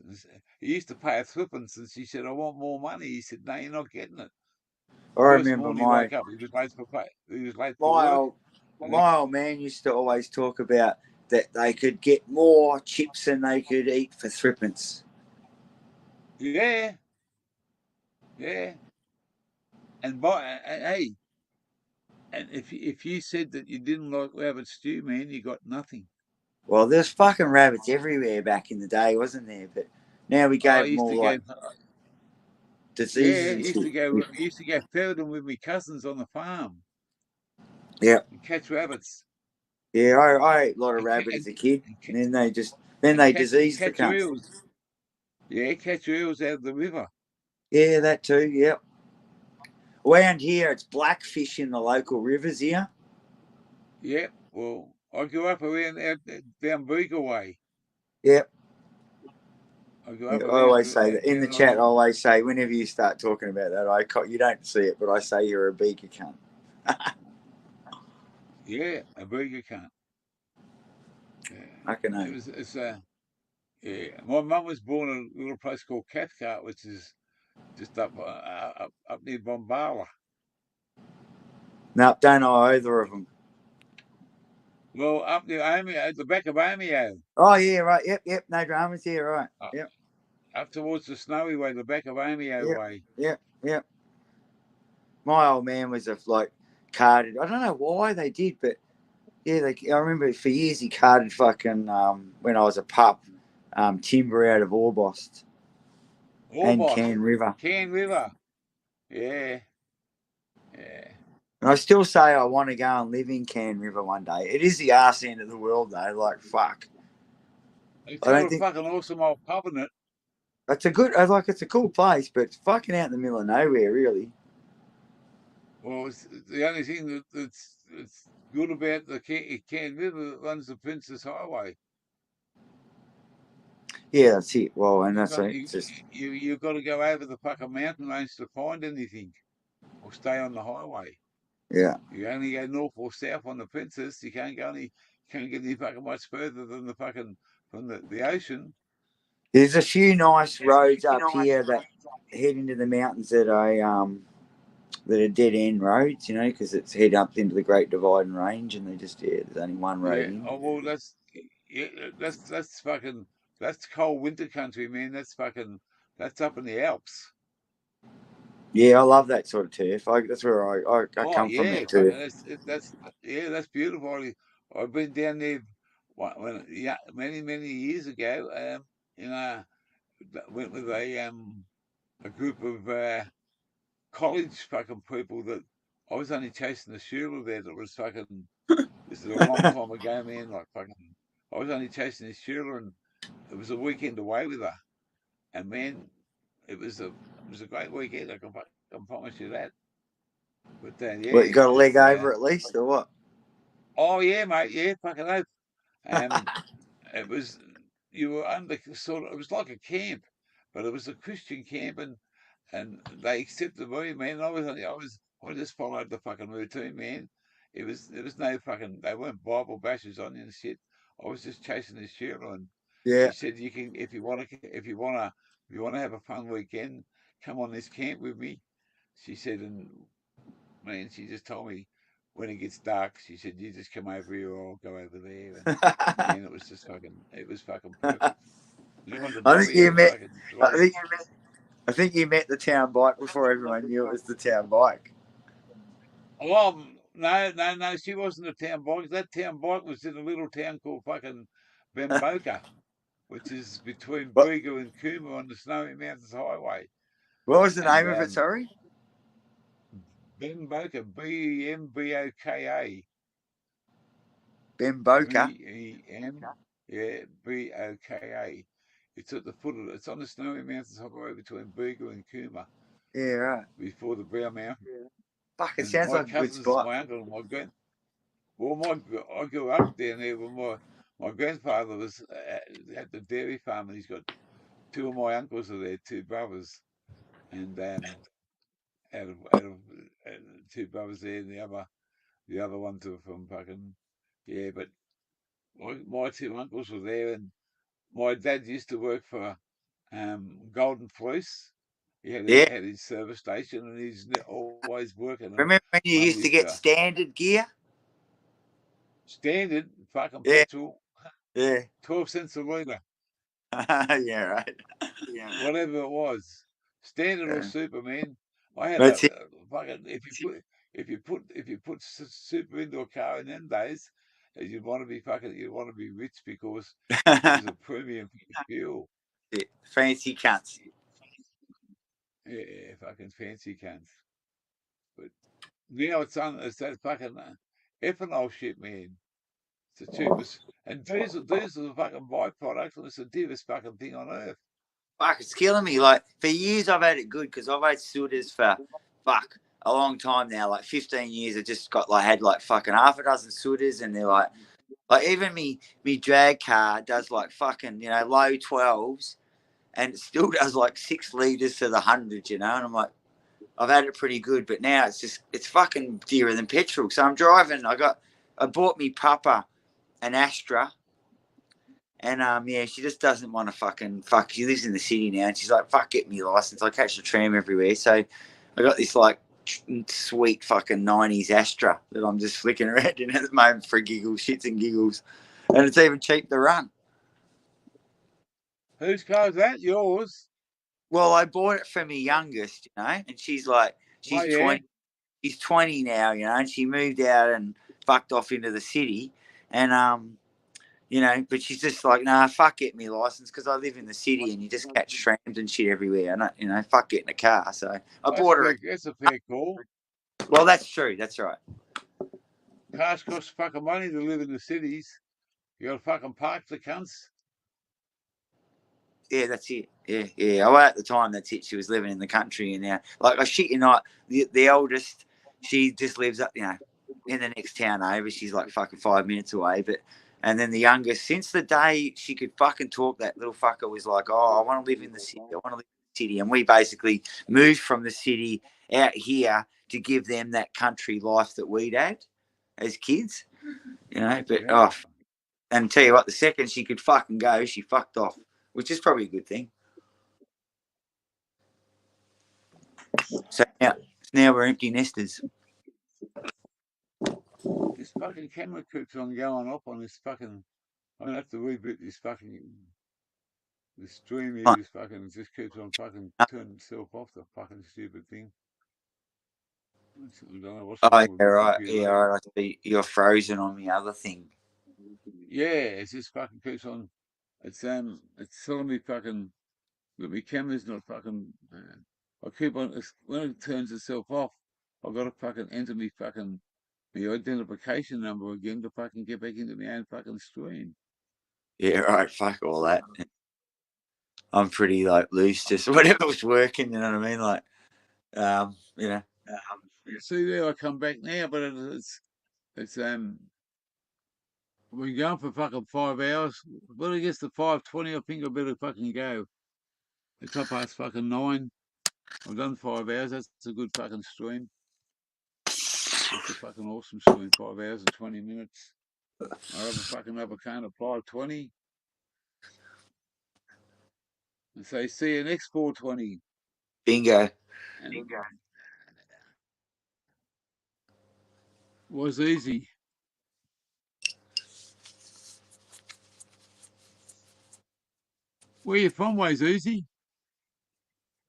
Speaker 4: He used to pay her 3pence, and she said, "I want more money." He said, "No, you're not getting it."
Speaker 6: I
Speaker 4: First
Speaker 6: remember
Speaker 4: morning he woke up, he was late for
Speaker 6: my
Speaker 4: work.
Speaker 6: old
Speaker 4: And
Speaker 6: my old man used to always talk about that they could get more chips than they could eat for 3pence.
Speaker 4: yeah, yeah. And hey, and if you said that you didn't like rabbit stew, man, you got nothing.
Speaker 6: Well, there's fucking rabbits everywhere back in the day, wasn't there? But now we
Speaker 4: I
Speaker 6: gave them
Speaker 4: used to
Speaker 6: all
Speaker 4: go,
Speaker 6: like diseases and shit.
Speaker 4: I used to go ferreting with my cousins on the farm
Speaker 6: Yeah,
Speaker 4: and catch rabbits
Speaker 6: yeah. I ate a lot of
Speaker 4: and
Speaker 6: rabbit as a kid, and then they
Speaker 4: and
Speaker 6: diseased the
Speaker 4: catch
Speaker 6: cunts.
Speaker 4: eels. Yeah, catch eels out of the river.
Speaker 6: Yeah, that too. Yep. Around here, it's blackfish in the local rivers here.
Speaker 4: Yeah, well, I grew up around down Beagle Way.
Speaker 6: Yep.
Speaker 4: I grew
Speaker 6: Yeah,
Speaker 4: up
Speaker 6: I
Speaker 4: around
Speaker 6: always say that in the
Speaker 4: down
Speaker 6: chat. I
Speaker 4: along.
Speaker 6: always say whenever you start talking about that, you don't see it, but I say you're a beaker cunt.
Speaker 4: Yeah, a Beagle cunt. Yeah,
Speaker 6: I can know.
Speaker 4: yeah. My mum was born in a little place called Cathcart, which is just up near Bombala.
Speaker 6: No, don't know either of them.
Speaker 4: Well, up near at the back of Omeo.
Speaker 6: Oh yeah, right. Yep. No dramas here, right? Yep.
Speaker 4: Up towards the Snowy Way, the back of Omeo
Speaker 6: Yep.
Speaker 4: Way.
Speaker 6: Yep. My old man was carted. I don't know why they did, but yeah, I remember for years he carted fucking when I was a pup, timber out of Orbost and
Speaker 4: Orbost,
Speaker 6: Cairn River.
Speaker 4: Cairn River. Yeah. Yeah.
Speaker 6: And I still say I want to go and live in Cairn River one day. It is the arse end of the world though. Like fuck.
Speaker 4: It's
Speaker 6: I
Speaker 4: got
Speaker 6: don't
Speaker 4: a
Speaker 6: think
Speaker 4: fucking awesome old pub in it.
Speaker 6: it's a good. It's a cool place, but it's fucking out in the middle of nowhere, really.
Speaker 4: Well, it's the only thing that's good about the Cairn River that runs the Princess Highway.
Speaker 6: Yeah, that's it. Well, and that's right.
Speaker 4: You've got to go over the fucking mountain range to find anything, or stay on the highway.
Speaker 6: Yeah.
Speaker 4: You only go north or south on the Princess. You can't get any fucking much further than the fucking from the ocean.
Speaker 6: There's a few nice roads up here that head into the mountains that are dead end roads, you know, because it's head up into the Great Dividing Range, and there's only one road
Speaker 4: Yeah.
Speaker 6: in.
Speaker 4: Oh well, that's cold winter country, man. That's up in the Alps.
Speaker 6: Yeah, I love that sort of turf. That's where I come from.
Speaker 4: Yeah,
Speaker 6: That turf.
Speaker 4: that's beautiful. I've been down there many years ago. Went with a group of college fucking people that I was only chasing the Shula there. That was fucking. This is a long time ago, man. Like fucking, I was only chasing this Shula, and it was a weekend away with her. And man, it was a great weekend. I can promise you that. But yeah,
Speaker 6: What, you got a leg over at least, or what?
Speaker 4: Oh yeah, mate. Yeah, fucking oath. It was you were under sort of. It was like a camp, but it was a Christian camp, and they accepted me, man. I just followed the fucking routine, man. There was no fucking. They weren't Bible bashers on you and shit. I was just chasing this Sheila, and
Speaker 6: Yeah.
Speaker 4: she said, "You can if you want to have a fun weekend, come on this camp with me." She said, and man, she just told me when it gets dark, she said, "You just come over here, or I'll go over there." And man, it was fucking perfect.
Speaker 6: I think you met the town bike before everyone knew it was the town bike.
Speaker 4: Well, no, she wasn't a town bike. That town bike was in a little town called fucking Bemboka, which is between Bega and Cooma on the Snowy Mountains Highway.
Speaker 6: What was the name of it, sorry?
Speaker 4: Bemboka, Bemboka.
Speaker 6: Bemboka?
Speaker 4: B-E-M, yeah, B-O-K-A. It's at the foot of it's on the Snowy Mountains Highway between Bega and Cooma.
Speaker 6: Yeah, right.
Speaker 4: Before the Brown Mountain.
Speaker 6: Fuck, it sounds like a good spot.
Speaker 4: My uncle and my grand. Well, I grew up down there when my grandfather was at the dairy farm, and he's got two of my uncles are there, two brothers, and out of two brothers there, and the other ones are from fucking but my two uncles were there, and my dad used to work for Golden Fleece. He had his service station, and he's always working.
Speaker 6: Remember when you used to get standard gear?
Speaker 4: Standard fucking petrol.
Speaker 6: Yeah.
Speaker 4: 12 cents a litre.
Speaker 6: Yeah, right.
Speaker 4: Yeah. Whatever it was. Standard or super, man. I had fucking if you put super into a car in them days, you'd want to be rich because it was a premium fuel.
Speaker 6: Yeah, fancy cunts.
Speaker 4: Yeah, fucking fancy cunts. But now it's that fucking ethanol shit, man. It's the cheapest. And diesel is the fucking byproduct, and it's the dearest fucking thing on earth.
Speaker 6: Fuck, it's killing me. Like, for years I've had it good because I've had sooters for, a long time now. Like, 15 years I just had fucking half a dozen sooters, and they're like even me drag car does fucking, low 12s, and it still does 6 litres to the 100, and I'm like, I've had it pretty good, but now it's fucking dearer than petrol. So I'm driving, I bought me Papa an Astra, and she just doesn't want to fuck. She lives in the city now, and she's like, fuck, get me a license. I catch the tram everywhere. So I got this sweet fucking 90s Astra that I'm just flicking around in at the moment for giggles, shits and giggles, and it's even cheap to run.
Speaker 4: Whose car is that? Yours?
Speaker 6: Well, I bought it for my youngest, and she's 20. she's 20 now, you know, and she moved out and fucked off into the city, and you know, but she's just like, nah, fuck getting me license because I live in the city and you just catch trams and shit everywhere. And you know, fuck getting a car. So I bought her.
Speaker 4: That's a fair call.
Speaker 6: Well, that's true. That's right.
Speaker 4: Cars cost fucking money to live in the cities. You got to fucking park the cunts.
Speaker 6: Yeah, that's it. Yeah. Well, at the time, that's it. She was living in the country, and now, like, I shit you not, the oldest, she just lives up, you know, in the next town over. She's like fucking 5 minutes away. And then the youngest, since the day she could fucking talk, that little fucker was like, oh, I want to live in the city. I want to live in the city. And we basically moved from the city out here to give them that country life that we'd had as kids, you know. But,
Speaker 4: Yeah.
Speaker 6: and tell you what, the second she could fucking go, she fucked off, which is probably a good thing. So now we're empty nesters.
Speaker 4: This fucking camera keeps on going up on this fucking. I'm gonna have to reboot this fucking. The stream here is fucking just keeps on fucking turning itself off. The fucking stupid thing. I don't know what's wrong with
Speaker 6: Yeah,
Speaker 4: my
Speaker 6: right.
Speaker 4: computer.
Speaker 6: Yeah, right. I see you're frozen on the other thing.
Speaker 4: Yeah, it just fucking keeps on. It's telling me fucking that my camera's not fucking. I keep on when it turns itself off. I've got to fucking enter me fucking the identification number again to fucking get back into my own fucking stream.
Speaker 6: Yeah, right. Fuck all that. I'm pretty like loose, just whatever's working. You know what I mean? Like, you know.
Speaker 4: See there, I come back now, but it's we're going for fucking 5 hours. When it gets to 5:20, I think I better fucking go. It's up past fucking 9. I've done 5 hours. That's a good fucking stream. It's a fucking awesome stream. 5 hours and 20 minutes. I have a fucking upper count of 5:20. And say, see you next 4:20.
Speaker 6: Bingo.
Speaker 4: Bingo. Was easy. Where you from, Ways Easy?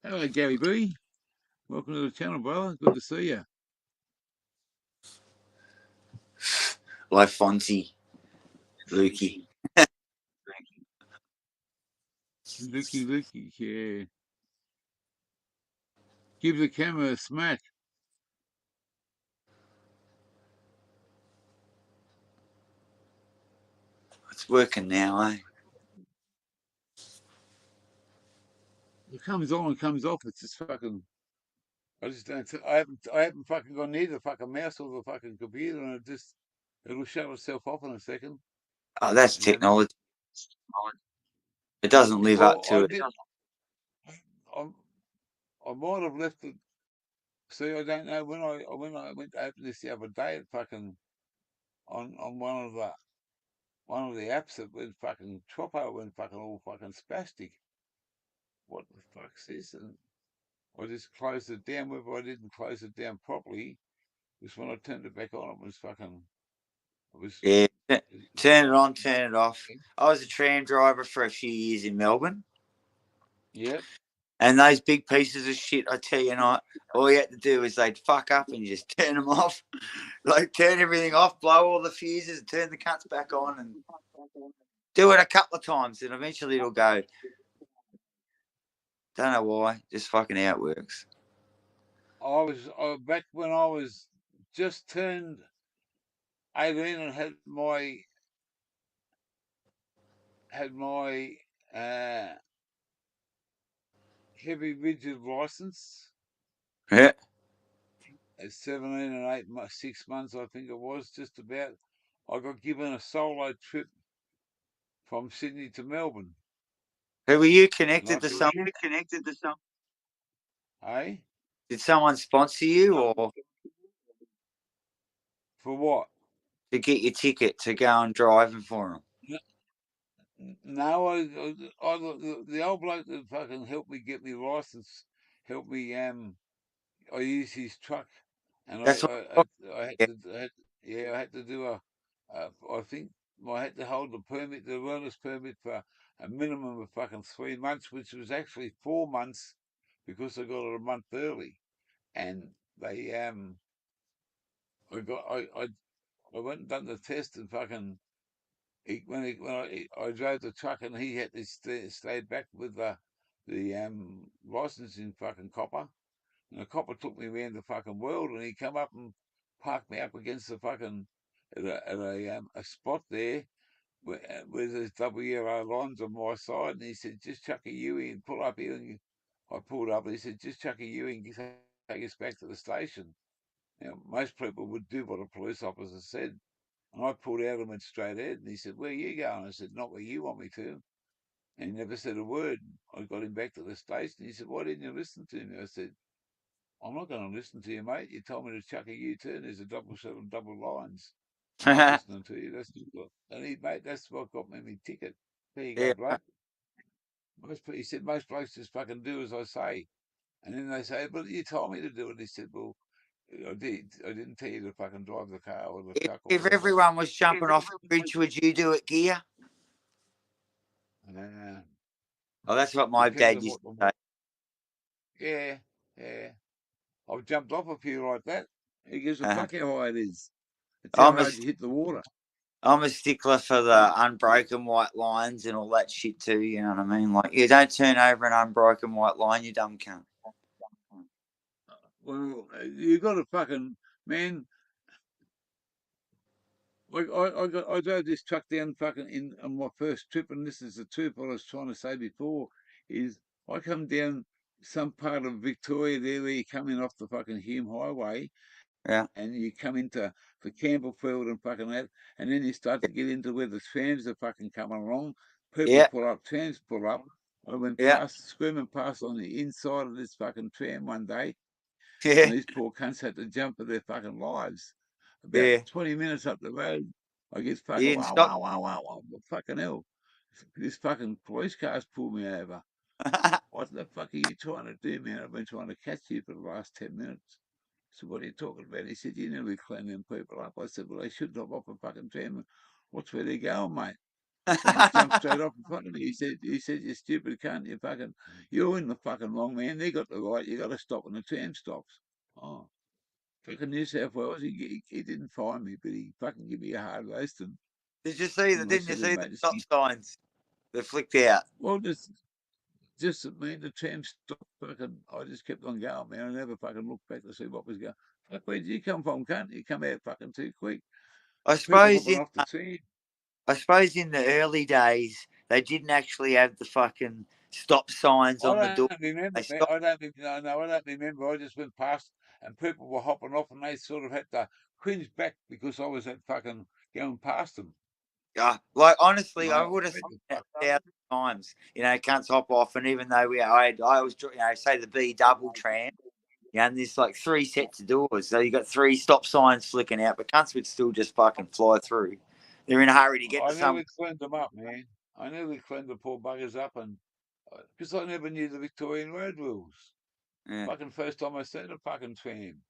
Speaker 4: Hello, Gary B. Welcome to the channel, brother. Good to see you.
Speaker 6: Like Fonzie. Lukey.
Speaker 4: Lukey, yeah. Give the camera a smack.
Speaker 6: It's working now, eh?
Speaker 4: It comes on and comes off. It's just fucking. I just don't. I haven't fucking gone near the fucking mouse or the fucking computer, and it'll shut itself off in a second.
Speaker 6: Oh, that's technology. It doesn't live up to it.
Speaker 4: I might have left it. See, I don't know when I went to open this the other day. It fucking on one of the apps that went fucking Troppo went fucking all fucking spastic. What the fuck's this? And I just closed it down. Whether I didn't close it down properly, just when I turned it back on, it was fucking.
Speaker 6: Yeah, turn it on, turn it off. I was a tram driver for a few years in Melbourne.
Speaker 4: Yep.
Speaker 6: And those big pieces of shit, I tell you not, all you had to do is they'd fuck up and you just turn them off. Like, turn everything off, blow all the fuses, and turn the cunts back on, and do it a couple of times, and eventually it'll go. Don't know why, just fucking how it works.
Speaker 4: I was back when I was just turned 18 and had my heavy rigid license.
Speaker 6: Yeah.
Speaker 4: At 17 and 6 months, I think it was, just about. I got given a solo trip from Sydney to Melbourne.
Speaker 6: Who were you connected to? Someone?
Speaker 4: Hey?
Speaker 6: Did someone sponsor you, or
Speaker 4: For what?
Speaker 6: to get your ticket to go and driving for them?
Speaker 4: No, the old bloke that fucking helped me get my license helped me. I used his truck, and
Speaker 6: That's
Speaker 4: I had to do I think I had to hold the wellness permit for a minimum of fucking 3 months, which was actually 4 months because I got it a month early, and they I went and done the test and fucking I drove the truck and he had to stay back with the licensing fucking copper, and the copper took me around the fucking world, and he come up and parked me up against the fucking at a spot there where there's double yellow lines on my side, and he said, just chuck a U and pull up here. And I pulled up, and he said, just chuck a U and take us back to the station. Now, most people would do what a police officer said. And I pulled out and went straight ahead. And he said, where are you going? I said, not where you want me to. And he never said a word. I got him back to the station. He said, why didn't you listen to me? I said, I'm not going to listen to you, mate. You told me to chuck a U-turn. There's a 777 double lines. I'm not listening to you. That's good. And mate, that's what got me my ticket. There you go,
Speaker 6: Yeah.
Speaker 4: bloke. He said, most blokes just fucking do as I say. And then they say, but you told me to do it. He said, well, I did. I didn't tell you to fucking drive the car or the truck or
Speaker 6: If
Speaker 4: whatever.
Speaker 6: everyone was jumping off a bridge, would you do it, Gear? Oh, that's what my dad used to say.
Speaker 4: Yeah. I've jumped off a few like that. He gives a fuck how high it is. It's how hard you hit the water.
Speaker 6: I'm a stickler for the unbroken white lines and all that shit too, you know what I mean? Like, you don't turn over an unbroken white line, you dumb cunt.
Speaker 4: Well, you got to fucking, man. Like I drove this truck down fucking in on my first trip, and this is the truth. What I was trying to say before is I come down some part of Victoria there where you come in off the fucking Hume Highway,
Speaker 6: Yeah.
Speaker 4: and you come into the Campbellfield and fucking that, and then you start to get into where the trams are fucking coming along. People pull up, trams pull up. I went screaming past on the inside of this fucking tram one day, and these poor cunts had to jump for their fucking lives. About 20 minutes up the road, I get fucking wow, fucking hell. This fucking police car's pulled me over. What the fuck are you trying to do, man? I've been trying to catch you for the last 10 minutes. So what are you talking about? He said, you nearly cleaned them people up. I said, well, they should drop off a fucking tram. What's where they're going, mate? They just jumped straight off in front of me. He said, you stupid cunt, you're in the fucking wrong, man. They got the right. You got to stop when the tram stops. Oh, fucking New South Wales. He didn't find me, but he fucking give me a hard roasting.
Speaker 6: Didn't you see the stop signs that flicked out?
Speaker 4: Well, just the tram stopped. Fucking, I just kept on going, man. I never fucking looked back to see what was going. Fuck, where did you come from, cunt? You come out fucking too quick.
Speaker 6: I suppose in the early days they didn't actually have the fucking stop signs on the door.
Speaker 4: I don't remember. I just went past and people were hopping off and they sort of had to cringe back because I was fucking going past them.
Speaker 6: Yeah, like honestly, I would have seen that 1,000 times. You know, cunts hop off, and even though I was, say the B double tram, and there's like 3 sets of doors, so you got 3 stop signs flicking out, but cunts would still just fucking fly through. They're in a hurry to get to somewhere.
Speaker 4: I nearly cleaned them up, man. I nearly cleaned the poor buggers up, and because I never knew the Victorian road rules.
Speaker 6: Yeah.
Speaker 4: Fucking first time I seen a fucking tram.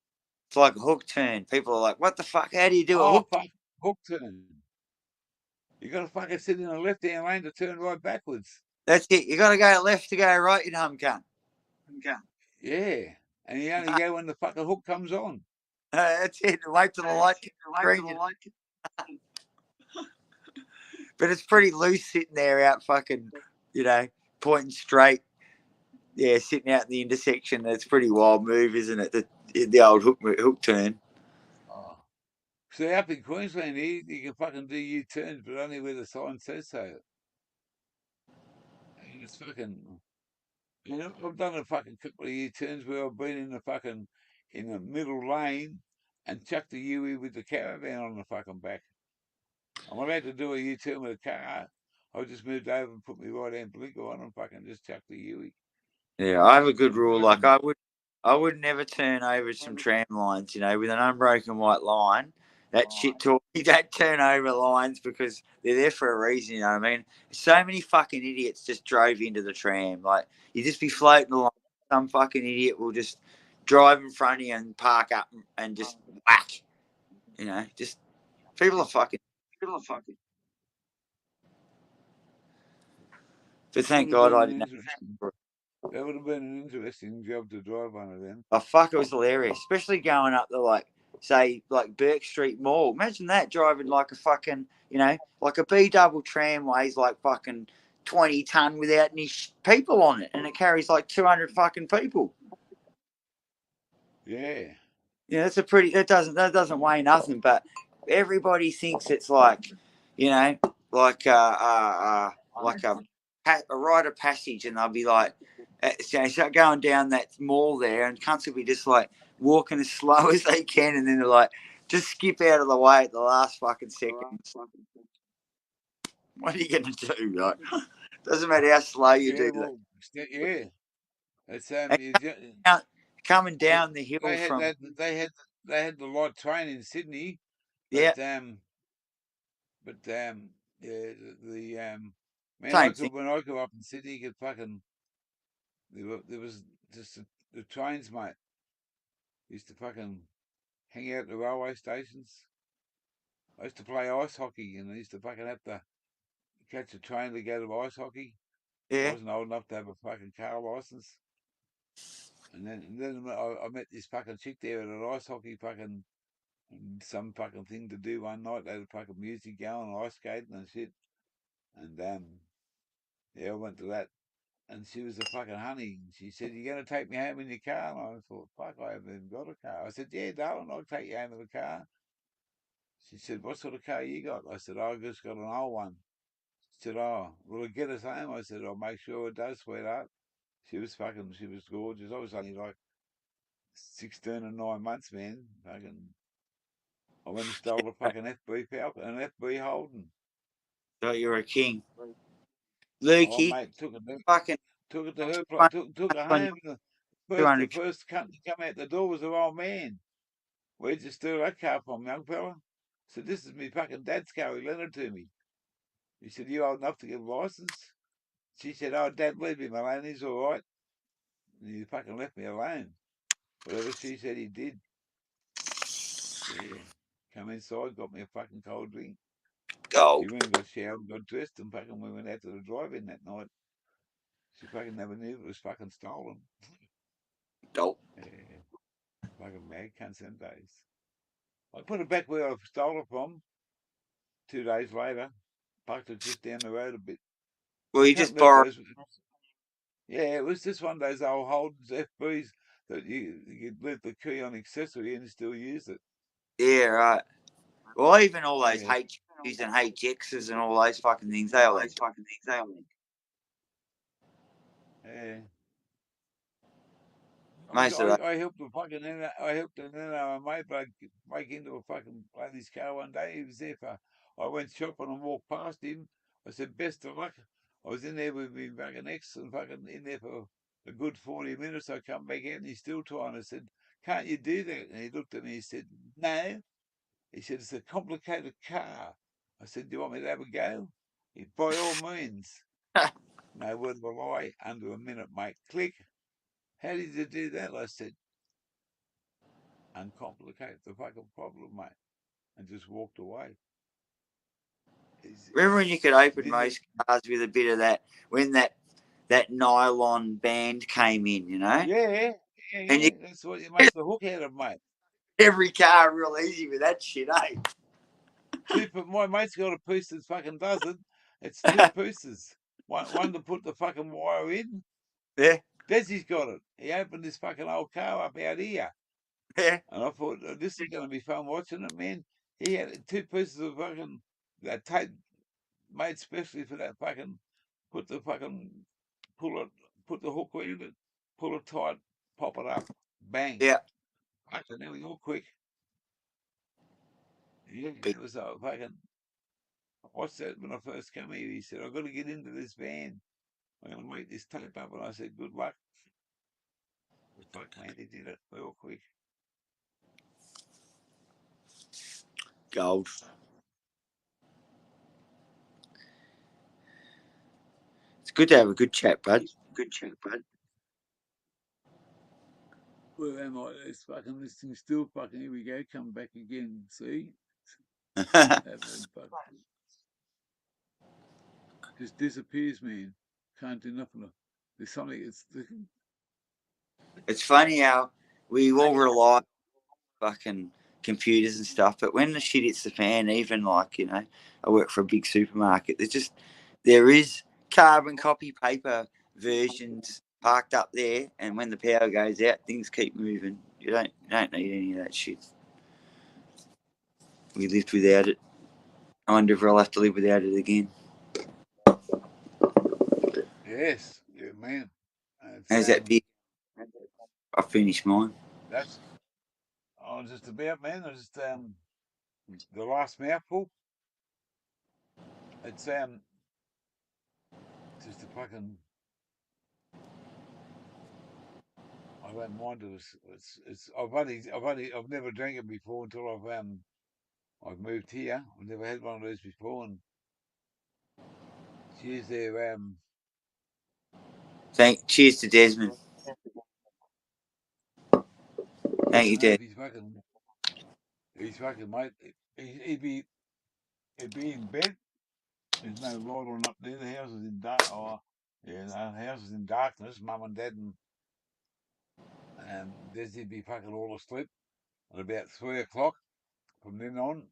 Speaker 6: It's like a hook turn. People are like, "What the fuck? How do you do a
Speaker 4: hook turn? You got to fucking sit in a left-hand lane to turn right backwards.
Speaker 6: That's it. You got to go left to go right, you dumb cunt.
Speaker 4: Yeah, and you only go when the fucking hook comes on.
Speaker 6: That's it. Wait till the light. But it's pretty loose sitting there out fucking, pointing straight. Yeah, sitting out in the intersection. That's a pretty wild move, isn't it? The old hook turn.
Speaker 4: Oh. See, up in Queensland here, you can fucking do U-turns, but only where the sign says so. It's fucking... I've done a fucking couple of U-turns where I've been in the middle lane and chucked the UE with the caravan on the fucking back. I'm allowed to do a U-turn with a car. I just moved over and put my right-hand blinker on and fucking just chucked the UE.
Speaker 6: Yeah, I have a good rule. Like I would never turn over some tram lines, with an unbroken white line. That shit talk, you don't turn over lines because they're there for a reason, you know what I mean? So many fucking idiots just drove into the tram. Like, you just be floating along, some fucking idiot will just drive in front of you and park up and just whack. Just people are fucking. But thank God I didn't.
Speaker 4: That would have been an interesting job to drive one of them.
Speaker 6: Oh, fuck, it was hilarious. Especially going up the, say, like Burke Street Mall. Imagine that, driving like a fucking, you know, like a B double tramway's like fucking 20 ton without any people on it, and it carries like 200 fucking people.
Speaker 4: Yeah.
Speaker 6: Yeah, that's a pretty. That doesn't weigh nothing, but everybody thinks it's like, you know, like a rite of passage, and they'll be like, start going down that mall there, and cunts will be just like walking as slow as they can, and then they're like, just skip out of the way at the last fucking second. What are you gonna do? Like, doesn't matter how slow you
Speaker 4: Yeah,
Speaker 6: do
Speaker 4: well, yeah. It's
Speaker 6: that.
Speaker 4: you
Speaker 6: Coming down the hill
Speaker 4: they
Speaker 6: from
Speaker 4: they had the light train in Sydney,
Speaker 6: yeah,
Speaker 4: yeah, the man,
Speaker 6: same thing.
Speaker 4: when I grew up in Sydney, you could fucking there was just the trains, mate. Used to fucking hang out at the railway stations. I used to play ice hockey, and I used to fucking have to catch a train to go to ice hockey. I
Speaker 6: Yeah,
Speaker 4: wasn't old enough to have a fucking car license. And then I met this fucking chick there at an ice hockey fucking some fucking thing to do one night. They had fucking music going, ice skating and shit. And yeah, I went to that. And she was a fucking honey. She said, "You're gonna take me home in your car?" And I thought, "Fuck, I haven't even got a car." I said, "Yeah, darling, I'll take you home in the car." She said, "What sort of car you got?" I said, "I just got an old one." She said, "Oh, will it get us home?" I said, "I'll make sure it does, sweetheart." She was gorgeous. I was only like 16 and 9 months, man. Fucking, I went and stole a fucking FB Falcon, an FB Holden.
Speaker 6: thought you were a king,
Speaker 4: Oh,
Speaker 6: Lukey.
Speaker 4: mate,
Speaker 6: Fucking
Speaker 4: took it to her, took her
Speaker 6: 200.
Speaker 4: home. The first cunt to come out the door was her old man. Where'd you steal that car from, young fella? I said, "This is me fucking dad's car. He lent it to me." He said, "You old enough to get a license?" She said, "Oh, Dad, leave him alone. He's all right." And he fucking left me alone. Whatever she said, he did. Yeah. Come inside, got me a fucking cold drink.
Speaker 6: Gold.
Speaker 4: She went and got showered, got dressed, and fucking we went out to the drive-in that night. She fucking never knew it was fucking stolen.
Speaker 6: Dope.
Speaker 4: Yeah. Fucking mad cunts them days. I put it back where I stole it from. 2 days later, parked it just down the road a bit.
Speaker 6: Well,
Speaker 4: You
Speaker 6: you
Speaker 4: can't
Speaker 6: just
Speaker 4: let
Speaker 6: borrow.
Speaker 4: those. Yeah, it was just one of those old Holden's FBs that you leave the key on accessory and still use it.
Speaker 6: Yeah, right. Well, even all those
Speaker 4: Yeah.
Speaker 6: HQs and HXs and all those fucking things, they all
Speaker 4: Yeah.
Speaker 6: most of that.
Speaker 4: I helped a fucking I helped an mate break into a fucking lady's car one day. He was there for. I went shopping and walked past him. I said, "Best of luck." I was in there with me fucking ex and fucking in there for a good 40 minutes. I come back out and he's still trying. I said, "Can't you do that?" And he looked at me. He said, "No." He said, "It's a complicated car." I said, "Do you want me to have a go?" By all means. No word of a lie. Under a minute, mate. Click. "How did you do that?" I said, "Uncomplicate the fucking problem, mate," and just walked away.
Speaker 6: Remember when you could open most cars with a bit of that, when that nylon band came in, you know?
Speaker 4: Yeah.
Speaker 6: And you
Speaker 4: That's what you make the hook out of, mate.
Speaker 6: every car real easy with that shit, eh?
Speaker 4: My mate's got a piece that fucking does it. It's 2 pieces. One to put the fucking wire in.
Speaker 6: Yeah,
Speaker 4: Desi's got it. He opened this fucking old car up out here.
Speaker 6: yeah.
Speaker 4: And I thought, this is going to be fun watching it, man. He had 2 pieces of fucking that tape made specially for that fucking, put the hook in it, pull it tight, pop it up, bang.
Speaker 6: Yeah.
Speaker 4: Fucking nearly all quick. Yeah,
Speaker 6: Big.
Speaker 4: it was fucking. I watched that when I first came here. He said, "I've got to get into this van. I'm going to make this tape up." And I said, "Good luck." The fuck, man, he did it real quick.
Speaker 6: Gold. It's good to have a good chat, bud.
Speaker 4: Where am I? It's fucking this thing still fucking. Here we go. Come back again. See? Just disappears, man. Can't do nothing. There's something.
Speaker 6: It's funny how we all rely on fucking computers and stuff. But when the shit hits the fan, even like, you know, I work for a big supermarket. There is carbon copy paper versions parked up there, and when the power goes out, things keep moving. You don't need any of that shit. We lived without it. I wonder if I'll have to live without it again.
Speaker 4: Yes, yeah, man. It's,
Speaker 6: How's that beer? I finished mine.
Speaker 4: that's just about, man. I just the last mouthful. It's just a fucking. I don't mind it. I've never drank it before until I've moved here. I've never had one of those before, and cheers there.
Speaker 6: Cheers to Desmond. Thank you, Des.
Speaker 4: He's fucking mate. He'd be in bed. There's no light on up there. The house is in dark. Oh, yeah, the house is in darkness. Mum and Dad and Desi'd be fucking all asleep. At about 3 o'clock, from then on,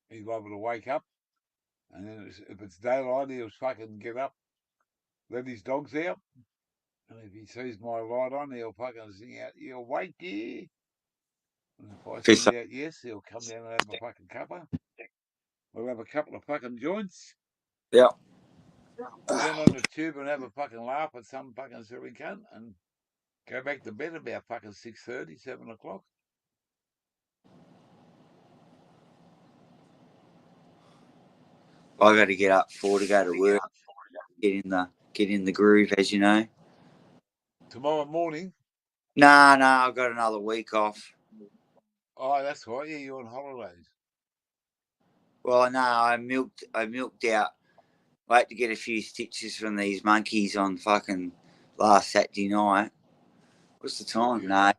Speaker 4: he's able to wake up. And then if it's daylight, he'll fucking get up, let his dogs out. And if he sees my light on, he'll fucking sing out, "You awake, yeah?" And if I
Speaker 6: Piss
Speaker 4: sing out yes, he'll come down and have a fucking cuppa. We'll have a couple of fucking joints.
Speaker 6: Yeah.
Speaker 4: Turn on the tube and have a fucking laugh at some fucking silly cunt and go back to bed about fucking 6:30, 7 o'clock.
Speaker 6: I got to get up 4 to go to work. Get in the groove, as you know.
Speaker 4: Tomorrow morning.
Speaker 6: Nah, I've got another week off.
Speaker 4: Oh, that's right. Yeah, you're on holidays.
Speaker 6: Well, no, I milked out. I had to get a few stitches from these monkeys on fucking last Saturday night. What's the time? No.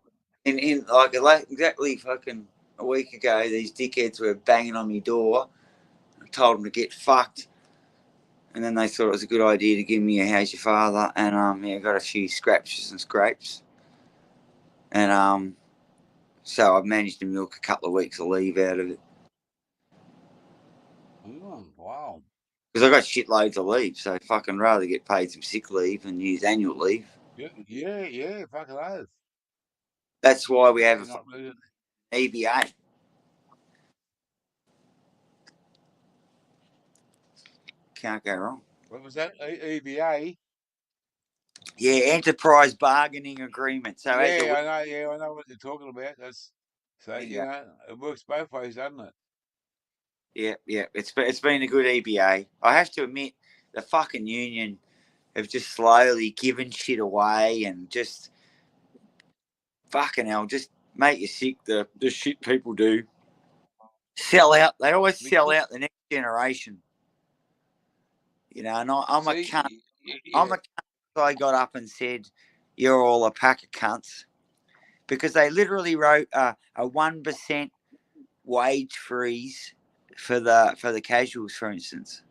Speaker 6: In like exactly fucking a week ago, these dickheads were banging on my door. I told them to get fucked. And then they thought it was a good idea to give me a "How's your father?" And I got a few scratches and scrapes. And so I've managed to milk a couple of weeks of leave out of it.
Speaker 4: Oh, wow.
Speaker 6: Because I got shitloads of leave, so fucking rather get paid some sick leave than use annual leave.
Speaker 4: Yeah, fucking oath.
Speaker 6: That's why we have
Speaker 4: Not
Speaker 6: an EBA. Can't go wrong.
Speaker 4: What was that? EBA?
Speaker 6: Yeah, enterprise bargaining agreement. So as you
Speaker 4: I know what you're talking about. That's so
Speaker 6: Yeah.
Speaker 4: it works both ways, doesn't it?
Speaker 6: Yeah. It's been a good EBA. I have to admit, the fucking union have just slowly given shit away and just fucking hell, just make you sick. The shit people do. Sell out. They always sell out the next generation. You know, and I'm a cunt. I'm a cunt. I got up and said, "You're all a pack of cunts," because they literally wrote a 1% wage freeze for the casuals, for instance.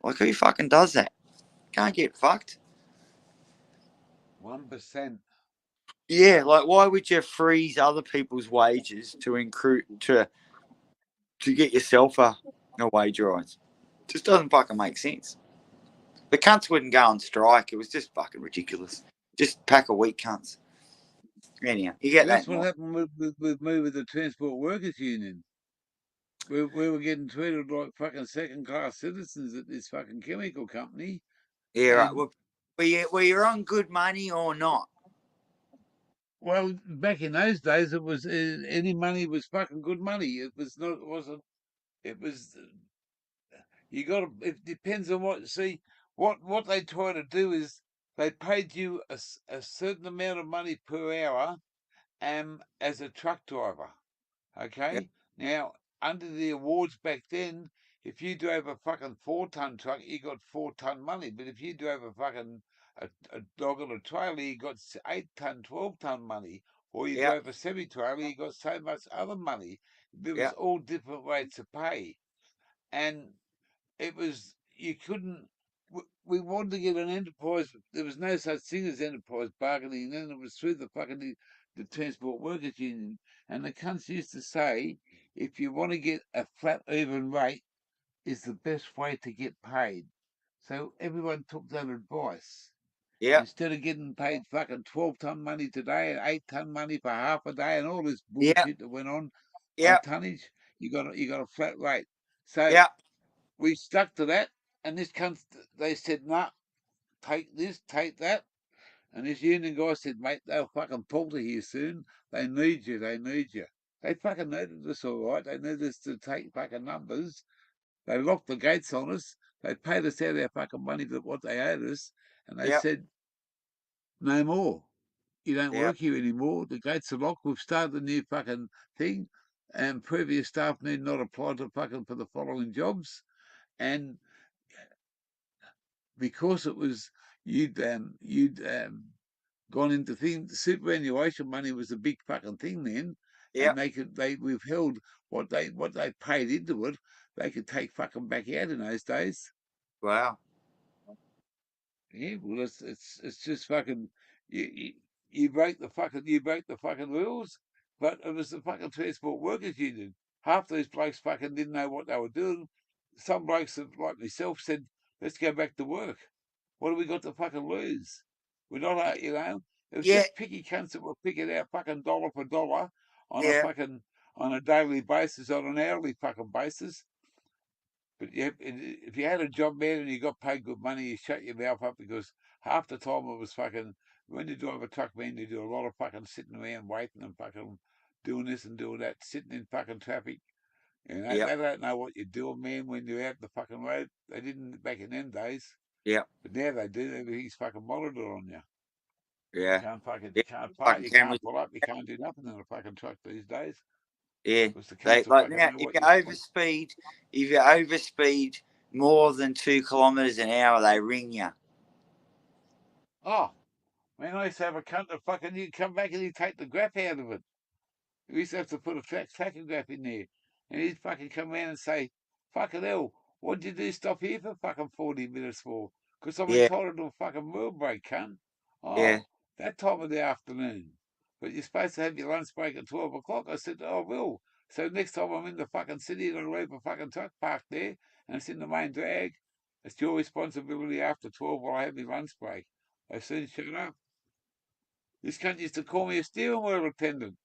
Speaker 6: Like, who fucking does that? Can't get fucked.
Speaker 4: 1%.
Speaker 6: Yeah, like why would you freeze other people's wages to get yourself a wage rise? Just doesn't fucking make sense. The cunts wouldn't go on strike. It was just fucking ridiculous. Just pack of weak cunts. Anyhow, you get
Speaker 4: That's
Speaker 6: that.
Speaker 4: what happened with me with the Transport Workers Union. We were getting treated like fucking second-class citizens at this fucking chemical company.
Speaker 6: Yeah, right. Well, were you on good money or not?
Speaker 4: Well, back in those days, it was any money was fucking good money. It was not. It wasn't. It was. You got to. It depends on what. See, what they try to do is they paid you a certain amount of money per hour, as a truck driver.
Speaker 6: Yeah,
Speaker 4: Okay. Now, under the awards back then, if you drove a fucking 4-ton truck, you got 4-ton money. But if you drove a fucking a dog on a trailer, you got 8-ton, 12-ton money. Or you
Speaker 6: yeah,
Speaker 4: drove a semi-trailer, you got so much other money. There was
Speaker 6: yeah,
Speaker 4: all different rates of pay, and it was you couldn't. We wanted to get an enterprise. There was no such thing as enterprise bargaining. Then it was through the fucking the Transport Workers Union. And the cunts used to say, if you want to get a flat, even rate, is the best way to get paid. So everyone took that advice.
Speaker 6: Yeah.
Speaker 4: Instead of getting paid fucking 12-ton money today and 8-ton money for half a day and all this
Speaker 6: Yeah.
Speaker 4: bullshit that went on
Speaker 6: Yeah.
Speaker 4: tonnage, you got a flat rate. So
Speaker 6: Yeah.
Speaker 4: we stuck to that, and this cunt, they said, nah, take this, take that. And this union guy said, mate, they'll fucking pull to here soon. They need you, they need you. They fucking needed us all right. They needed us to take fucking numbers. They locked the gates on us. They paid us out our fucking money for what they owed us. And they
Speaker 6: Yeah.
Speaker 4: said, no more. You don't
Speaker 6: Yeah.
Speaker 4: work here anymore. The gates are locked. We've started a new fucking thing. And previous staff need not apply to fucking for the following jobs. And because it was you'd gone into things, superannuation money was a big fucking thing then,
Speaker 6: Yeah.
Speaker 4: and they withheld what they paid into it. They could take fucking back out in those days.
Speaker 6: Wow.
Speaker 4: Yeah, well, it's just fucking you break the fucking rules. But it was the fucking Transport Workers Union. Half these blokes fucking didn't know what they were doing. Some blokes like myself said, "Let's go back to work. What have we got to fucking lose? We're not, you know." It was
Speaker 6: Yeah.
Speaker 4: just picky cunts that were picking out fucking dollar for dollar on
Speaker 6: Yeah.
Speaker 4: a daily basis, on an hourly fucking basis. But if you had a job, man, and you got paid good money, you shut your mouth up, because half the time it was fucking, when you drive a truck, man, you do a lot of fucking sitting around waiting and fucking doing this and doing that, sitting in fucking traffic. You know,
Speaker 6: Yeah.
Speaker 4: they don't know what you're doing, man, when you're out the fucking road. They didn't back in them days.
Speaker 6: Yeah.
Speaker 4: But now they do. Everything's fucking monitored on you.
Speaker 6: Yeah.
Speaker 4: You can't park,
Speaker 6: Fucking
Speaker 4: you
Speaker 6: cameras.
Speaker 4: can't pull up, you can't do nothing in a fucking truck these days.
Speaker 6: Yeah.
Speaker 4: Because the
Speaker 6: They
Speaker 4: cunts will
Speaker 6: like
Speaker 4: fucking
Speaker 6: now
Speaker 4: know
Speaker 6: if
Speaker 4: what
Speaker 6: you
Speaker 4: you're doing.
Speaker 6: overspeed more than 2 kilometers an hour, they ring you.
Speaker 4: Oh, man, I used to have a cunt that fucking, you come back and you take the graph out of it. We used to have to put a tachograph in there. And he'd fucking come around and say, fucking hell, what'd you do stop here for fucking 40 minutes for? Because I'm
Speaker 6: Yeah.
Speaker 4: entitled to a fucking meal break, cunt.
Speaker 6: Yeah.
Speaker 4: Oh, that time of the afternoon. But you're supposed to have your lunch break at 12 o'clock. I said, oh, I will. So next time I'm in the fucking city and I leave a fucking truck parked there and it's in the main drag, it's your responsibility after 12 while I have my lunch break. They soon shut up. This cunt used to call me a steering wheel attendant.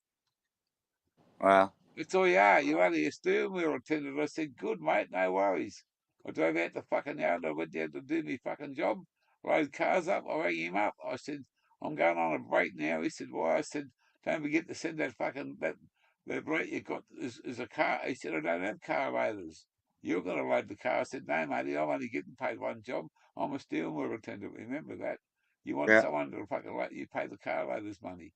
Speaker 6: Wow.
Speaker 4: That's all you are. You're only a steering wheel attendant. I said, good, mate, no worries. I drove out the fucking yard. I went down to do my fucking job, load cars up. I rang him up. I said, I'm going on a break now. He said, why? I said, don't forget to send that fucking, that break you got is a car. He said, I don't have car loaders. You're going to load the car. I said, no, matey, I'm only getting paid one job. I'm a steering wheel attendant. Remember that. You want
Speaker 6: Yeah.
Speaker 4: someone to fucking let you pay the car loaders money.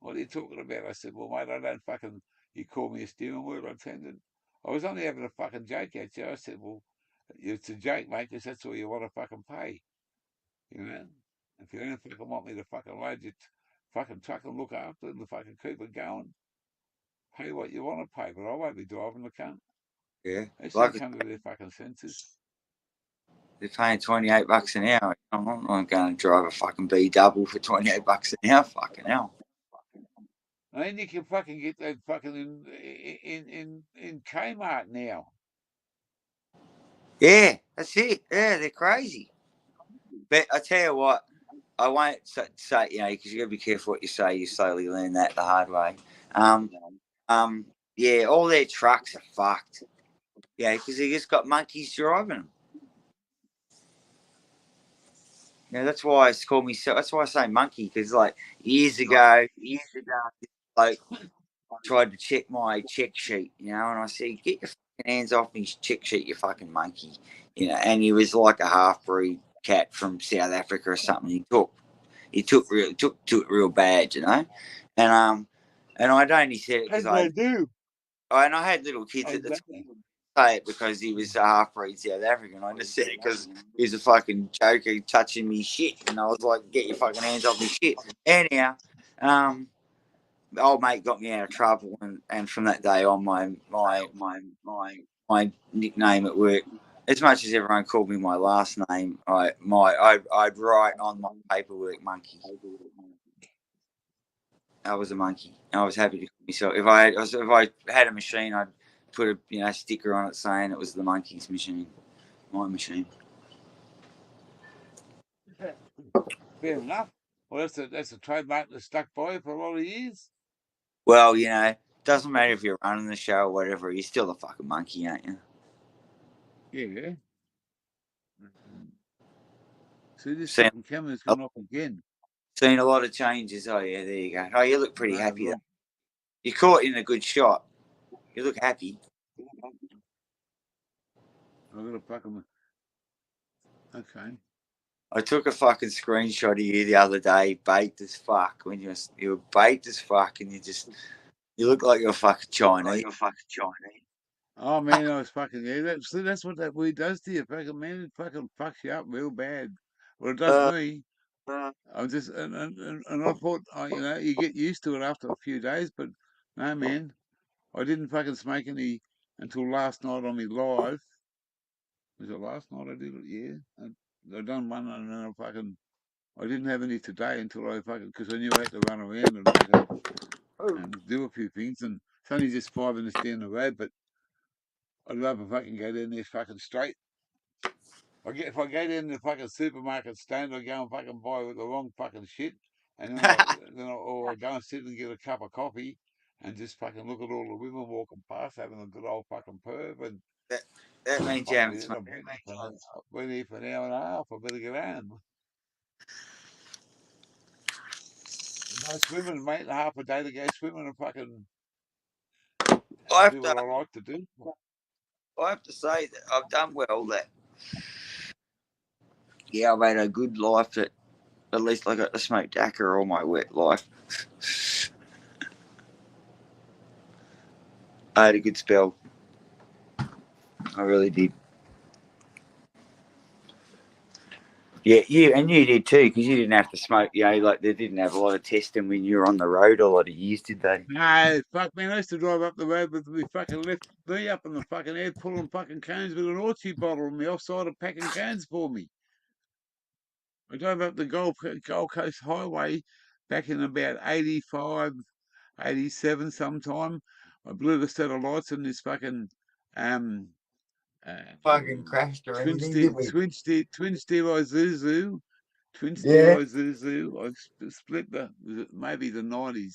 Speaker 4: What are you talking about? I said, well, mate, I don't fucking, you call me a steering wheel attendant. I was only having a fucking joke at you. I said, well, it's a joke, mate, because that's all you want to fucking pay. You know? If you don't fucking want me to fucking load your fucking truck and look after it and fucking keep it going, pay what you want to pay, but I won't be driving the cunt.
Speaker 6: Yeah.
Speaker 4: They soon
Speaker 6: Like
Speaker 4: come to their fucking senses.
Speaker 6: they're paying $28 an hour. I'm not going to drive a fucking B double for $28 an hour. Fucking hell.
Speaker 4: And then you can fucking get that fucking in Kmart now.
Speaker 6: Yeah, that's it. Yeah, they're crazy. But I tell you what, I won't say, you know, because you got to be careful what you say. You slowly learn that the hard way. Yeah, all their trucks are fucked. Yeah, because they just got monkeys driving them. Yeah, that's why it's called me. That's why I say monkey, because like years ago, like tried to check my check sheet, you know, and I said, "Get your fucking hands off me check sheet, you fucking monkey," you know. And he was like a half breed cat from South Africa or something. He took to it real bad, you know, and I'd only said it because
Speaker 4: I do.
Speaker 6: I had little kids at the time.
Speaker 4: Exactly.
Speaker 6: Say it because he was a half-breed South African. I just said it because he was a fucking joker touching me shit, and I was like, "Get your fucking hands off me shit." Anyhow, old mate got me out of trouble, and from that day on, my nickname at work, as much as everyone called me my last name, I'd write on my paperwork monkey. I was a monkey. I was happy to call myself. If I had a machine, I'd put a sticker on it saying it was the monkey's machine, my machine.
Speaker 4: Fair enough. Well, that's a trademark that's stuck by you for a lot of years.
Speaker 6: Well, doesn't matter if you're running the show or whatever. You're still a fucking monkey, aren't you?
Speaker 4: Yeah. See, this
Speaker 6: Seen,
Speaker 4: fucking camera's gone off again.
Speaker 6: seen a lot of changes. Oh yeah, there you go. Oh, you look pretty
Speaker 4: No,
Speaker 6: happy.
Speaker 4: wrong.
Speaker 6: You caught in a good shot. You look happy.
Speaker 4: I've got a fucking. Okay.
Speaker 6: I took a fucking screenshot of you the other day, baked as fuck. When you were baked as fuck, and you look like you're fucking Chinese.
Speaker 4: Oh man, I was fucking that's what that weed does to you, fucking man. It fucking fucks you up real bad. Well, it does me. I'm just and I thought, you get used to it after a few days, but no, man, I didn't fucking smoke any until last night on me live. Was it last night I did it? Yeah, I done one and then I didn't have any today until I because I knew I had to run around and do a few things, and it's only just 5 minutes down the road, but I'd rather fucking go down there fucking straight. If I go down to the fucking supermarket stand, I go and fucking buy the wrong fucking shit, and or I go and sit and get a cup of coffee, and just fucking look at all the women walking past having a good old fucking perv, and
Speaker 6: That means you haven't smoked.
Speaker 4: I've been here for an hour and a half. I better get on. Go swimming, mate. Half a day to go swimming and fucking do what I like to do.
Speaker 6: I have to say that I've done well. I've had a good life. That at least I got to smoke Dakar all my wet life. I had a good spell. I really did. Yeah, you did too, because you didn't have to smoke. Like they didn't have a lot of testing when you were on the road a lot of years, did they?
Speaker 4: No, fuck man, I used to drive up the road with me fucking left knee up in the fucking head, pulling fucking cones with an orchard bottle on me offside of packing cones for me. I drove up the Gold Coast Highway back in about 85, 87 sometime. I blew the set of lights in this fucking
Speaker 6: Fucking crashed or
Speaker 4: twin
Speaker 6: anything, did we?
Speaker 4: steer Isuzu. Twin steer Isuzu. I split maybe the 90s.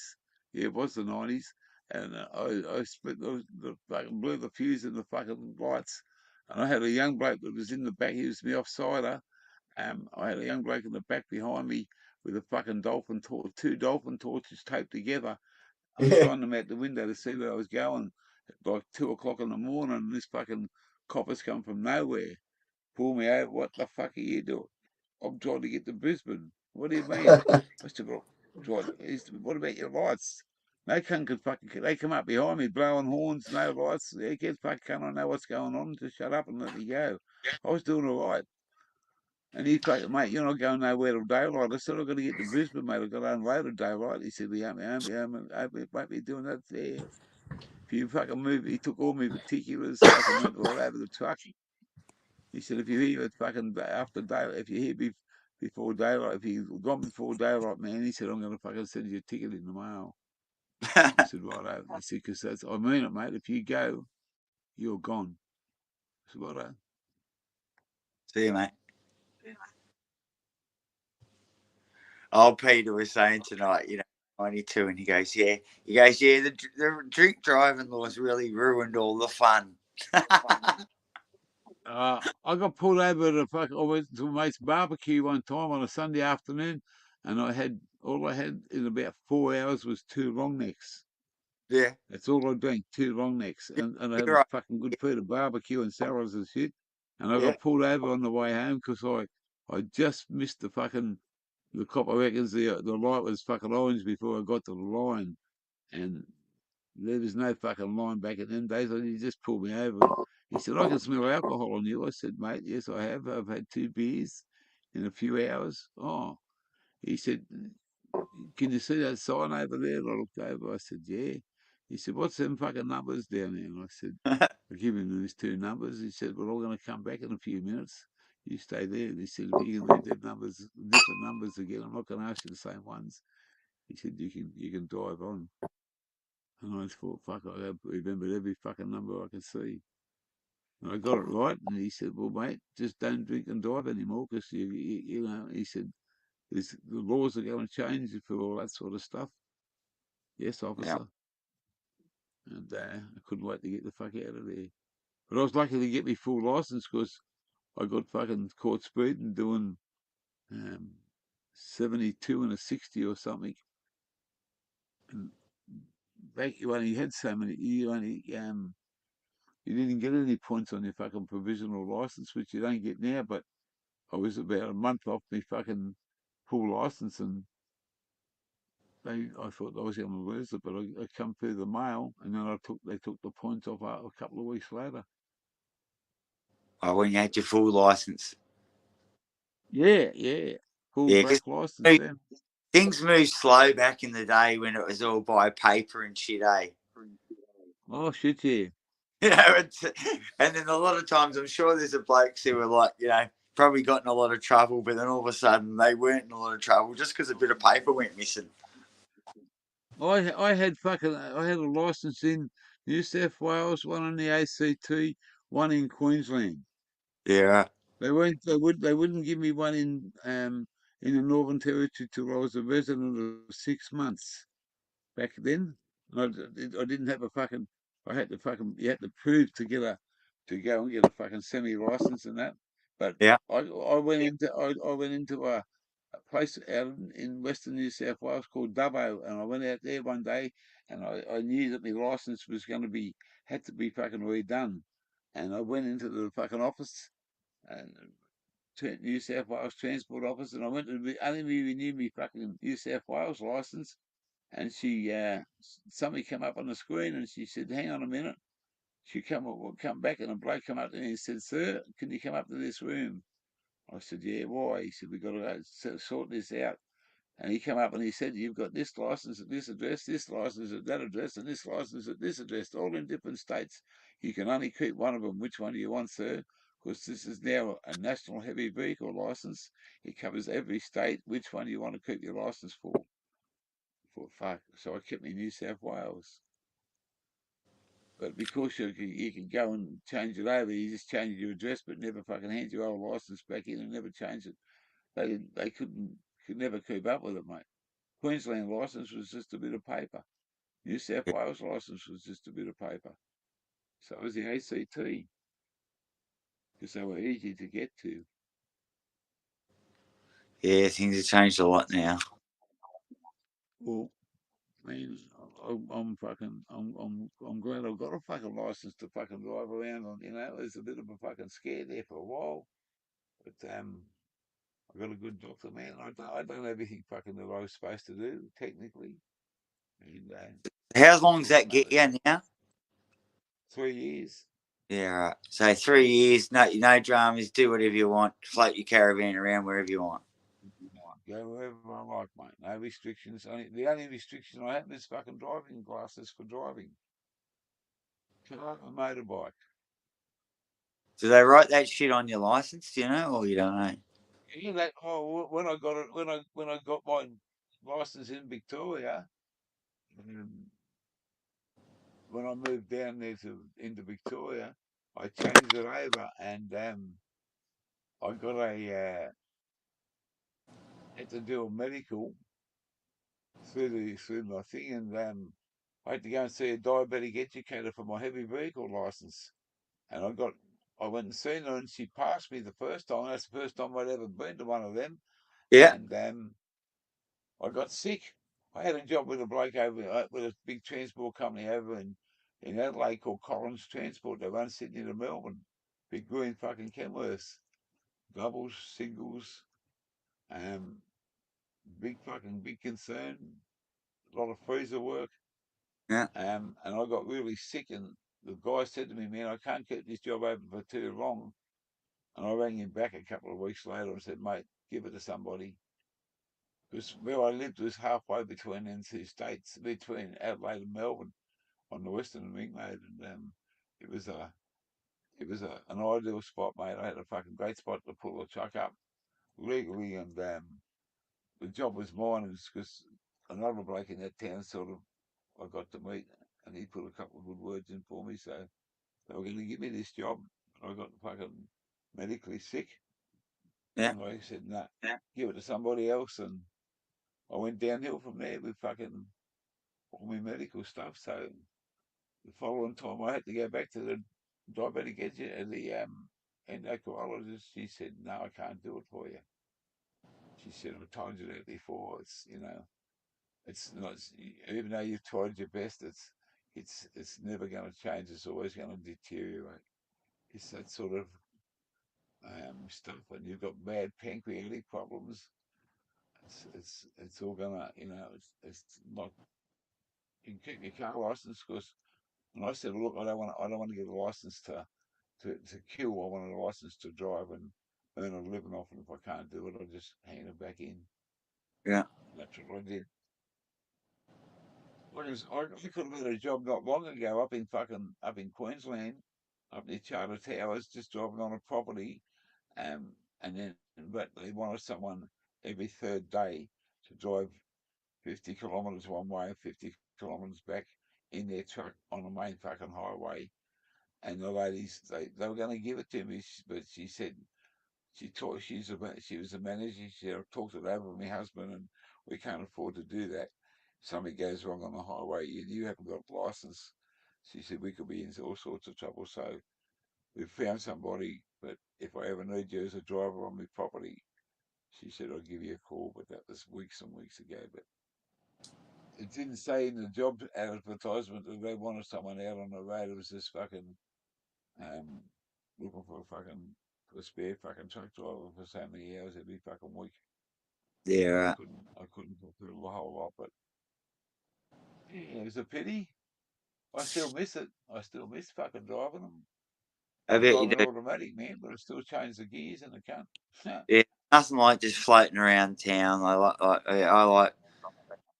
Speaker 4: Yeah, it was the 90s. And I split the fucking blew the fuse in the fucking lights. And I had a young bloke that was in the back. He was my offsider. I had a young bloke in the back behind me with a fucking two dolphin torches taped together. I was shining them out the window to see where I was going at like 2 o'clock in the morning. And this fucking copper's come from nowhere. Pull me over. What the fuck are you doing? I'm trying to get to Brisbane. What do you mean? I said, well, what about your lights? No cunt could fucking. They come up behind me, blowing horns, no lights. They can't fucking. I know what's going on. Just shut up and let me go. I was doing all right. And he fucking, mate, you're not going nowhere till daylight. I said, I've got to get to Brisbane, mate. I've got to unload at daylight. He said, we won't be doing that there. If you fucking move, he took all my particulars, fucking went all over the truck. He said, if you hear it fucking after daylight, if you hear before daylight, if you've gone before daylight, man, he said, I'm going to fucking send you a ticket in the mail. I said, righto. I said, because I mean it, mate. If you go, you're gone. I said, righto.
Speaker 6: See you, mate. Oh, Peter was saying tonight, 92, and he goes, the drink driving laws really ruined all the fun.
Speaker 4: I got pulled over at I went to a mate's barbecue one time on a Sunday afternoon, and all I had in about 4 hours was 2 long necks.
Speaker 6: Yeah.
Speaker 4: That's all I drank, 2 long necks, and I had a fucking good food of barbecue and salads and shit. And I got pulled over on the way home because I just missed the cop. I reckons the light was fucking orange before I got to the line, and there was no fucking line back in them days. He just pulled me over. He said, I can smell alcohol on you. I said, mate, yes, I have. I've had 2 beers in a few hours. Oh, he said, can you see that sign over there? And I looked over. I said, yeah. He said, what's them fucking numbers down there? And I said, I give him these 2 numbers. He said, well, I'm going to come back in a few minutes. You stay there. And he said, if you can leave them numbers, different numbers again, I'm not going to ask you the same ones. He said, you can drive on. And I just thought, fuck, I remembered every fucking number I could see. And I got it right, and he said, well, mate, just don't drink and drive anymore, because, you know, he said, the laws are going to change for all that sort of stuff. Yes,
Speaker 6: Yeah.
Speaker 4: officer. And I couldn't wait to get the fuck out of there. But I was lucky to get me full license, because I got fucking caught speeding doing 72 and a 60 or something. And back when you had so many, you didn't get any points on your fucking provisional license, which you don't get now. But I was about a month off my fucking full license, and I thought I was going to lose it, but I come through the mail, and then they took the points off a couple of weeks later.
Speaker 6: Oh, when you had your full license.
Speaker 4: Yeah, full
Speaker 6: Yeah,
Speaker 4: black
Speaker 6: because
Speaker 4: license then.
Speaker 6: things moved slow back in the day when it was all by paper and shit, eh?
Speaker 4: Oh shit, yeah.
Speaker 6: You know, and then a lot of times I'm sure there's a blokes who were like, you know, probably got in a lot of trouble, but then all of a sudden they weren't in a lot of trouble just because a bit of paper went missing.
Speaker 4: I had a license in New South Wales, one in the ACT, one in Queensland.
Speaker 6: Yeah.
Speaker 4: They wouldn't give me one in the Northern Territory till I was a resident of 6 months. Back then, I didn't have a fucking. I had to fucking. You had to prove to go and get a fucking semi license and that. But
Speaker 6: Yeah.
Speaker 4: I went into a place out in Western New South Wales called Dubbo, and I went out there one day, and I knew that my license was going to had to be fucking redone, and I went into the fucking office and New South Wales Transport Office, and I went to only renew me fucking New South Wales license. And somebody came up on the screen, and she said, "Hang on a minute." She come back, and a bloke come up to me and said, "Sir, can you come up to this room?" I said, "Yeah, why?" He said, "We've got to go sort this out." And he came up and he said, "You've got this license at this address, this license at that address, and this license at this address, all in different states. You can only keep one of them. Which one do you want, sir? Because this is now a national heavy vehicle license. It covers every state. Which one do you want to keep your license for?" Fuck. So I kept me New South Wales. But because you can go and change it over, you just change your address, but never fucking hand your old license back in and never change it. They could never keep up with it, mate. Queensland license was just a bit of paper. New South Wales license was just a bit of paper. So it was the ACT, because they were easy to get to.
Speaker 6: Yeah, things have changed a lot now.
Speaker 4: Well, I mean, I'm glad I've got a fucking license to fucking drive around on. You know, there's a bit of a fucking scare there for a while, but I got a good doctor, man. I done everything fucking that I was supposed to do technically. And,
Speaker 6: how long does that get you now?
Speaker 4: 3 years.
Speaker 6: Yeah, right. So 3 years, no dramas, do whatever you want, float your caravan around wherever you want.
Speaker 4: Go wherever I like, mate. No restrictions. The only restriction I have is fucking driving glasses for driving. Car and motorbike.
Speaker 6: Do they write that shit on your license, do you know, or you don't know?
Speaker 4: You know, when I got it, when I got my license in Victoria, when I moved down there into Victoria, I changed it over, and I got had to do a medical through my thing, and I had to go and see a diabetic educator for my heavy vehicle license, and I went and seen her, and she passed me the first time. That's the first time I'd ever been to one of them,
Speaker 6: Yeah.
Speaker 4: and I got sick. I had a job with a bloke over with a big transport company over in Adelaide called Collins Transport. They run Sydney to Melbourne. Big green fucking Kenworths, doubles, singles, big concern, a lot of freezer work.
Speaker 6: Yeah.
Speaker 4: And I got really sick, and the guy said to me, "Man, I can't keep this job open for too long." And I rang him back a couple of weeks later and said, "Mate, give it to somebody." Because where I lived was halfway between them two states, between Adelaide and Melbourne, on the Western Ring Road, and it was an ideal spot, mate. I had a fucking great spot to pull the truck up legally, and the job was mine because another bloke in that town sort of I got to meet, and he put a couple of good words in for me. So they were going to give me this job. I got fucking medically sick,
Speaker 6: Yeah.
Speaker 4: and I said, "No, give it to somebody else." And I went downhill from there with fucking all my medical stuff. So the following time, I had to go back to the diabetic endocrinologist. She said, "No, I can't do it for you." She said, "I've told you that before. It's it's not even though you've tried your best. It's never going to change. It's always going to deteriorate. It's that sort of stuff. And you've got bad pancreatic problems. It's all gonna it's not. You can keep your car license because." And I said, "Look, I don't want to get a license to kill. I want a license to drive and earn a living off it. If I can't do it, I'll just hand it back in."
Speaker 6: Yeah.
Speaker 4: That's what I did. I could have had a job not long ago up in Queensland, up near Charter Towers, just driving on a property, and then but they wanted someone every third day to drive 50 kilometres one way, 50 kilometres back in their truck on the main fucking highway. And the ladies, they were going to give it to me, but she said she was a manager. She said, "I've talked it over with my husband, and we can't afford to do that. Something goes wrong on the highway, you haven't got a license." She said, "We could be in all sorts of trouble. So we found somebody, but if I ever need you as a driver on my property," she said, "I'll give you a call." But that was weeks and weeks ago. But it didn't say in the job advertisement that they wanted someone out on the road. It was just fucking um, looking for a spare fucking truck driver for so many hours every fucking week.
Speaker 6: Yeah.
Speaker 4: And
Speaker 6: Right.
Speaker 4: I couldn't fulfill the whole lot, but yeah, it was a pity. I still miss it. I still miss fucking driving them.
Speaker 6: I
Speaker 4: I
Speaker 6: bet
Speaker 4: drive
Speaker 6: you
Speaker 4: an
Speaker 6: do.
Speaker 4: automatic, man, but I still change the gears and I can't.
Speaker 6: Yeah. Nothing like just floating around town. I like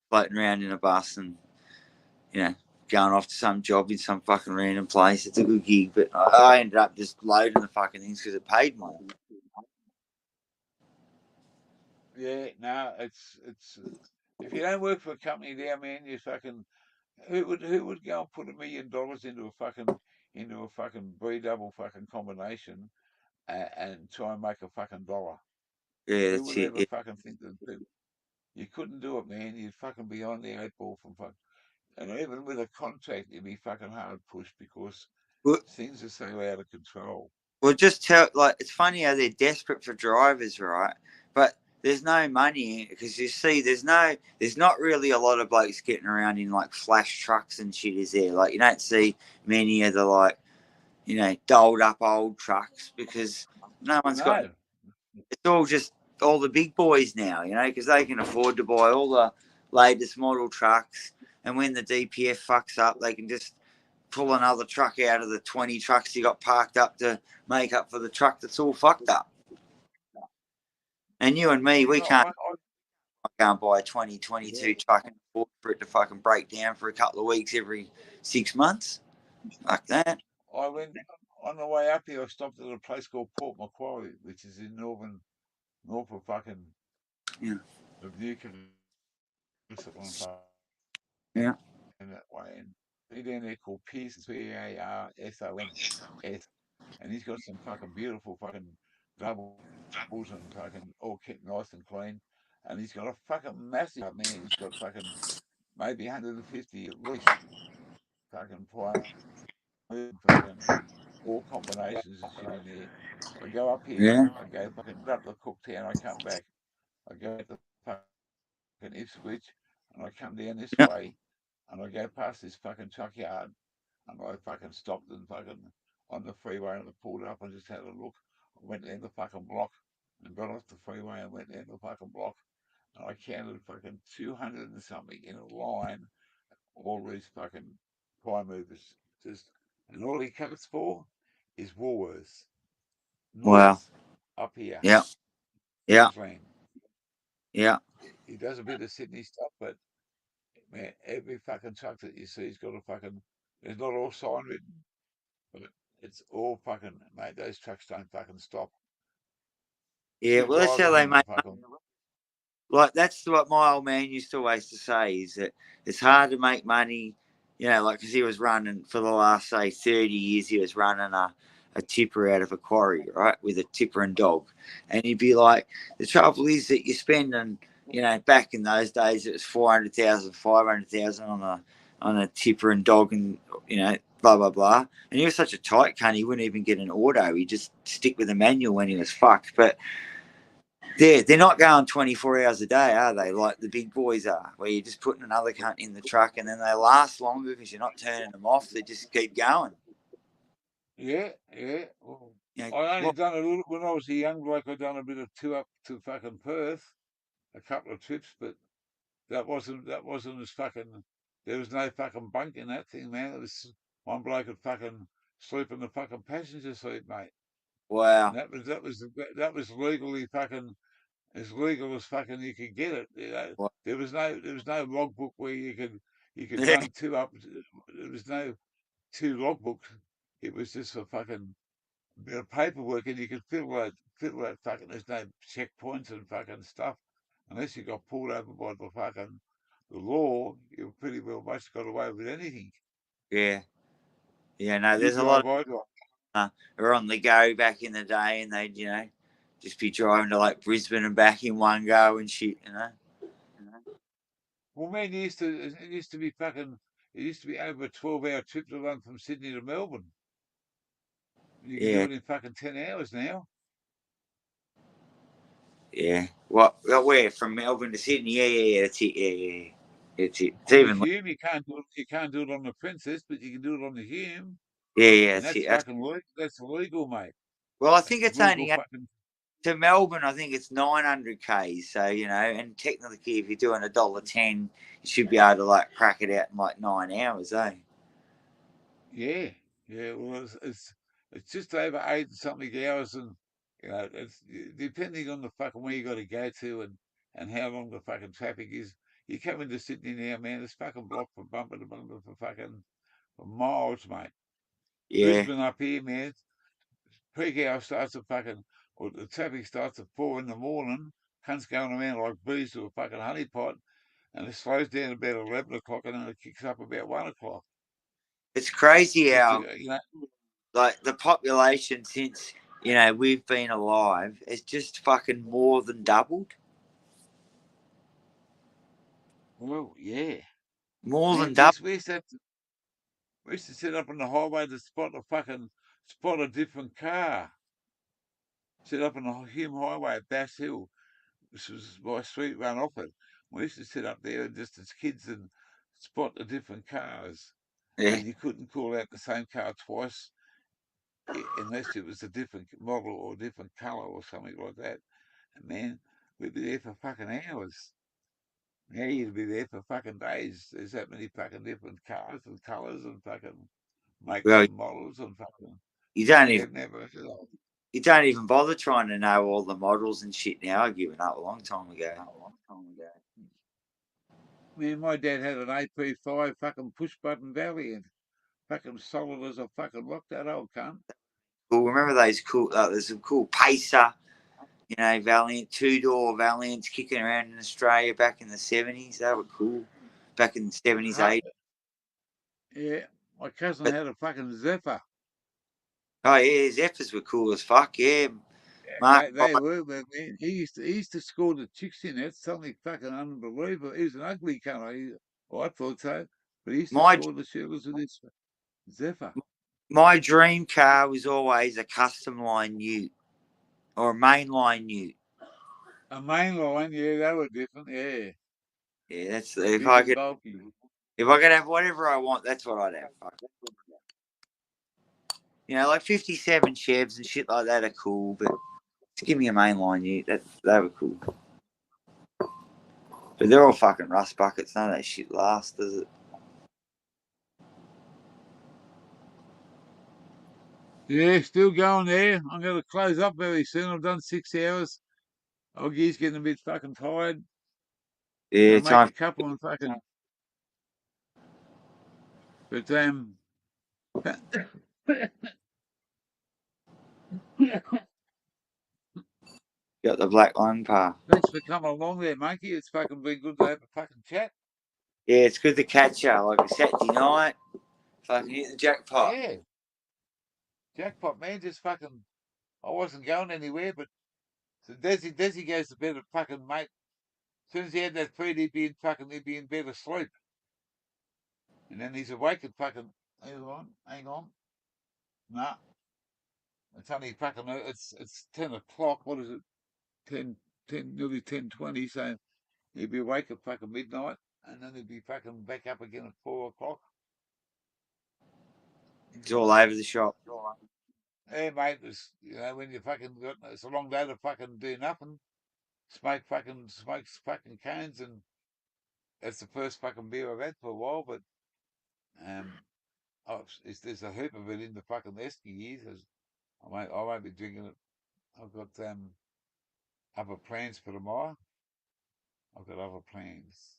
Speaker 6: floating around in a bus and going off to some job in some fucking random place. It's a good gig, but I ended up just loading the fucking things because it paid more.
Speaker 4: Yeah, no, it's if you don't work for a company there, man, you fucking who would go and put $1 million into a fucking B double fucking combination and try and make a fucking dollar?
Speaker 6: Yeah,
Speaker 4: Who
Speaker 6: that's
Speaker 4: would
Speaker 6: it.
Speaker 4: ever
Speaker 6: Yeah.
Speaker 4: fucking think that you couldn't do it, man? You'd fucking be on the 8 ball from fuck. And even with a contract, you'd be fucking hard pushed because
Speaker 6: Well,
Speaker 4: things are so out of control.
Speaker 6: well, it's funny how they're desperate for drivers, right? But there's no money because you see, there's not really a lot of blokes getting around in like flash trucks and shit. Is there? Like you don't see many of the doled up old trucks because no one's got.
Speaker 4: No,
Speaker 6: It's all just all the big boys now, because they can afford to buy all the latest model trucks. And when the DPF fucks up, they can just pull another truck out of the 20 trucks you got parked up to make up for the truck that's all fucked up. And you and me, we
Speaker 4: no,
Speaker 6: can't buy a 2022 truck and afford for it to fucking break down for a couple of weeks every 6 months. Fuck that.
Speaker 4: I went on the way up here. I stopped at a place called Port Macquarie, which is in north of fucking
Speaker 6: Yeah.
Speaker 4: of Newcastle
Speaker 6: Yeah.
Speaker 4: in that way. And he down there called Pearson, Parsons, and he's got some fucking beautiful fucking doubles and fucking all kept nice and clean. And he's got a fucking massive man. He's got fucking maybe 150 at least fucking fucking all combinations and shit in there. I go up here,
Speaker 6: Yeah.
Speaker 4: I go fucking up to Cooktown, I come back, I go to fucking Ipswich, and I come down this
Speaker 6: Yeah.
Speaker 4: way, and I go past this fucking truck yard, and I fucking stopped and fucking on the freeway, and I pulled up and just had a look. I went down the fucking block and got off the freeway and went down the fucking block, and I counted fucking 200 and something in a line, all these fucking prime movers, just, and all he comes for is Woolworths,
Speaker 6: Wow.
Speaker 4: North, up here,
Speaker 6: Yeah. Yeah.
Speaker 4: Queensland.
Speaker 6: Yeah.
Speaker 4: He does a bit of Sydney stuff, but man, every fucking truck that you see's got a fucking. It's not all sign written, but it's all fucking. Mate, those trucks don't fucking stop.
Speaker 6: Yeah.
Speaker 4: Two
Speaker 6: Well, that's how
Speaker 4: drivers
Speaker 6: they
Speaker 4: in them
Speaker 6: make.
Speaker 4: fucking.
Speaker 6: like that's what my old man used to always to say is that it's hard to make money, you know, like because he was running for the last say 30 years, he was running a tipper out of a quarry, right, with a tipper and dog, and he'd be like, the trouble is that you're spending, you know, back in those days it was 400,000, 500,000 on a tipper and dog, and you know, blah blah blah, and he was such a tight cunt he wouldn't even get an auto, he'd just stick with a manual when he was fucked, but. They're not going 24 hours a day, are they? Like the big boys are, where you're just putting another cunt in the truck and then they last longer because you're not turning them off. They just keep going.
Speaker 4: Yeah, yeah. Well,
Speaker 6: You know,
Speaker 4: I only
Speaker 6: well,
Speaker 4: done a little when I was a young bloke. I done a bit of two up to fucking Perth, a couple of trips, but that wasn't as fucking. There was no fucking bunk in that thing, man. It was one bloke would fucking sleep in the fucking passenger seat, mate. And
Speaker 6: wow.
Speaker 4: that was legally fucking as legal as fucking you could get it. You know,
Speaker 6: Wow.
Speaker 4: there was no logbook where you could
Speaker 6: Yeah,
Speaker 4: run two up. There was no two logbooks. It was just for fucking bit of paperwork, and you could fill that fucking. There's no checkpoints and fucking stuff, unless you got pulled over by the law. You pretty well much got away with anything.
Speaker 6: yeah, yeah. No,
Speaker 4: You
Speaker 6: there's a lot
Speaker 4: drive,
Speaker 6: of
Speaker 4: I drive.
Speaker 6: who are on the go back in the day, and they'd just be driving to like Brisbane and back in one go and shit.
Speaker 4: Well, man, it used to be fucking. It used to be over a 12-hour trip to run from Sydney to Melbourne. You can do
Speaker 6: Yeah,
Speaker 4: it in fucking 10 hours now.
Speaker 6: yeah. What? Where from Melbourne to Sydney? Yeah, yeah, yeah. That's it. Yeah, yeah, yeah. It's it. It's
Speaker 4: On the
Speaker 6: even.
Speaker 4: Hume, you can't do it on the Princess, but you can do it on the Hume,
Speaker 6: Yeah, yeah.
Speaker 4: and
Speaker 6: That's
Speaker 4: that's
Speaker 6: it. That's,
Speaker 4: fucking that's illegal, mate.
Speaker 6: well, I
Speaker 4: That's
Speaker 6: think it's
Speaker 4: legal
Speaker 6: only
Speaker 4: fucking.
Speaker 6: to Melbourne, I think it's 900 k's. So and technically, if you're doing $1.10, you should be able to like crack it out in like 9 hours, eh?
Speaker 4: Yeah, yeah. Well, it's just over 8 something hours, and it's depending on the fucking where you got to go to and how long the fucking traffic is. You come into Sydney now, man. It's fucking blocked from bumper to bumper for miles, mate.
Speaker 6: Yeah.
Speaker 4: Brisbane up here, man. Peak hour starts at fucking, or the traffic starts at 4 in the morning. Cunts going around like bees to a fucking honeypot, and it slows down about 11 o'clock, and then it kicks up about 1 o'clock.
Speaker 6: It's crazy
Speaker 4: Just
Speaker 6: how
Speaker 4: to.
Speaker 6: like the population since we've been alive has just fucking more than doubled.
Speaker 4: Well, yeah.
Speaker 6: More than
Speaker 4: Man,
Speaker 6: double.
Speaker 4: we used to sit up on the highway to spot a different car. Sit up on the Hume Highway at Bass Hill. This was my street run off it. We used to sit up there just as kids and spot the different cars.
Speaker 6: Yeah.
Speaker 4: And you couldn't call out the same car twice unless it was a different model or a different colour or something like that. And man, we'd be there for fucking hours. Now you'd be there for fucking days. There's that many fucking different cars and colours and fucking makes
Speaker 6: Well,
Speaker 4: and models and fucking.
Speaker 6: you don't even
Speaker 4: They've never.
Speaker 6: you don't even bother trying to know all the models and shit now. I've given up a long time ago.
Speaker 4: Man, my dad had an AP5 fucking push button Valiant. Fucking solid as a fucking rock, that old cunt.
Speaker 6: Cool. Remember those cool? There's some cool Pacer. Valiant 2-door Valiants kicking around in Australia back in the 70s. They were cool. Back in the 70s,
Speaker 4: Huh?
Speaker 6: 80s.
Speaker 4: Yeah, my cousin
Speaker 6: But
Speaker 4: had a fucking Zephyr.
Speaker 6: oh yeah, Zephyrs were cool as fuck. Yeah, Mark.
Speaker 4: They were, but man, he used to score the chicks in that. Something fucking unbelievable. He was an ugly cunt. I thought so, but he used to
Speaker 6: My
Speaker 4: score the shirtless with his Zephyr.
Speaker 6: my dream car was always a custom line Ute or a mainline Ute.
Speaker 4: A mainline, yeah, they were different. Yeah,
Speaker 6: Yeah, that's
Speaker 4: big and bulky.
Speaker 6: if I could have whatever I want, that's what I'd have. Fuck. Like 57 Chevs and shit like that are cool, but just give me a mainline Ute. They were cool. But they're all fucking rust buckets. None of that shit lasts, does it?
Speaker 4: Yeah, still going there. I'm going to close up very soon. I've done 6 hours. Oggy's getting a bit fucking tired.
Speaker 6: Yeah,
Speaker 4: Gonna make
Speaker 6: time.
Speaker 4: a couple and fucking. But
Speaker 6: Got the black lung pa.
Speaker 4: Thanks for coming along there, monkey. It's fucking been good to have a fucking chat.
Speaker 6: Yeah, it's good to catch you. Like a Saturday night. Fucking hit the jackpot.
Speaker 4: Yeah. Jackpot, man. Just fucking. I wasn't going anywhere, but so Desi goes to bed at fucking mate. As soon as he had that food, he'd be in bed asleep. And then he's awake at fucking. Hang on. Nah. It's only fucking. It's 10 o'clock. What is it? 10, nearly 10:20. So he'd be awake at fucking midnight, and then he'd be fucking back up again at 4 o'clock.
Speaker 6: It's all over the shop.
Speaker 4: Hey, mate, when you fucking it's a long day to fucking do nothing, smokes fucking cones, and that's the first fucking beer I've had for a while. But there's a heap of it in the fucking Esky years. I won't be drinking it. I've got other plans for tomorrow. I've got other plans.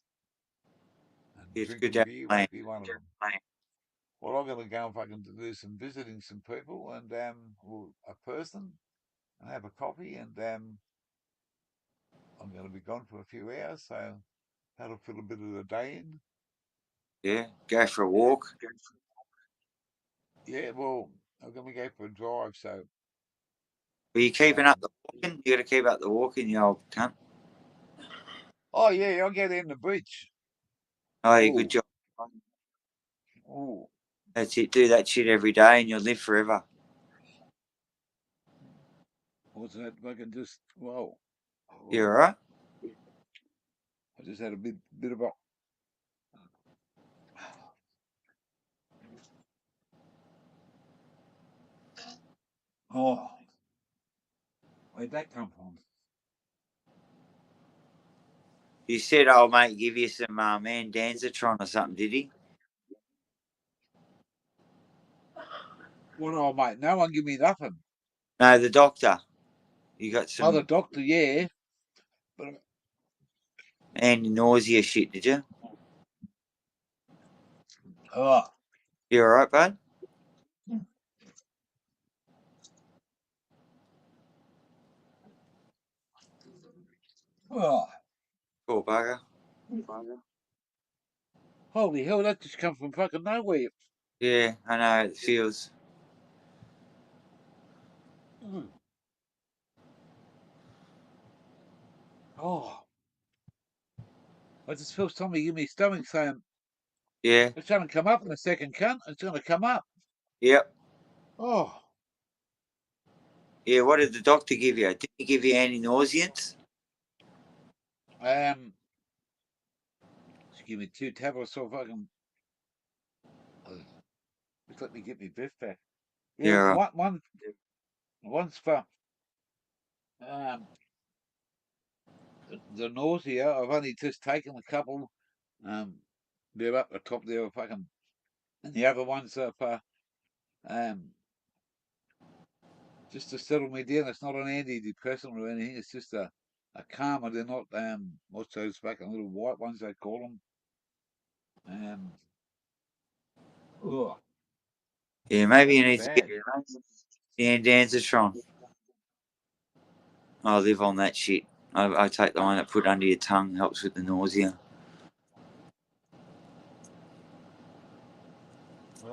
Speaker 4: And
Speaker 6: It's good
Speaker 4: drinking
Speaker 6: to have
Speaker 4: beer
Speaker 6: plans.
Speaker 4: won't be one of them. Well, I'm going to go and fucking do some visiting some people and a person and have a coffee and I'm going to be gone for a few hours, so that'll fill a bit of the day in.
Speaker 6: Yeah, go for a walk.
Speaker 4: Yeah, well, I'm going to go for a drive, so.
Speaker 6: Are you keeping up the walking? You got to keep up the walking, you old cunt.
Speaker 4: Oh, yeah, I'll go down the beach.
Speaker 6: Oh, yeah, good job.
Speaker 4: Oh.
Speaker 6: That's it. Do that shit every day and you'll live forever.
Speaker 4: What's that? Fucking just, whoa.
Speaker 6: You all right?
Speaker 4: I just had a bit of a. Oh. Where'd that come from?
Speaker 6: You said old mate give you some Mandanzatron or something, did he?
Speaker 4: What, old mate? No one give me nothing.
Speaker 6: No, the doctor. You got some
Speaker 4: The doctor, yeah. But
Speaker 6: anti-nausea shit, did you?
Speaker 4: oh.
Speaker 6: You all right, bud?
Speaker 4: Oh.
Speaker 6: Poor bugger.
Speaker 4: Holy hell, that just come from fucking nowhere.
Speaker 6: Yeah, I know it feels.
Speaker 4: Oh. I just feel something in my stomach saying,
Speaker 6: Yeah.
Speaker 4: it's going to come up in a second, cunt. It's going to come up.
Speaker 6: Yep.
Speaker 4: Oh.
Speaker 6: Yeah, what did the doctor give you? Did he give you anti-nauseants?
Speaker 4: Just give me 2 tablets so fucking. Just let me get my breath back.
Speaker 6: Yeah.
Speaker 4: One's for the nausea. I've only just taken a couple. They're up the top there, fucking. And the other ones are for just to settle me down. It's not an antidepressant or anything. It's just a calmer. They're not what's those fucking little white ones they call them.
Speaker 6: Yeah, maybe you need to get the Andanzatron. I live on that shit. I take the one that put under your tongue, helps with the nausea.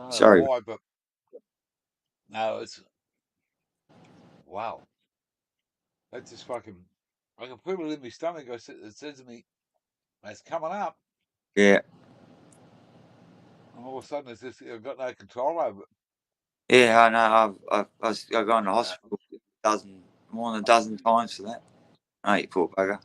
Speaker 6: Sorry.
Speaker 4: Why, but no, it's wow. That's just fucking. I can feel it in my stomach. It says to me, "It's coming up."
Speaker 6: Yeah.
Speaker 4: And all of a sudden, it's just I've got no control over it.
Speaker 6: Yeah, I know. I've gone to hospital more than a dozen times for that. Oh, you poor bugger.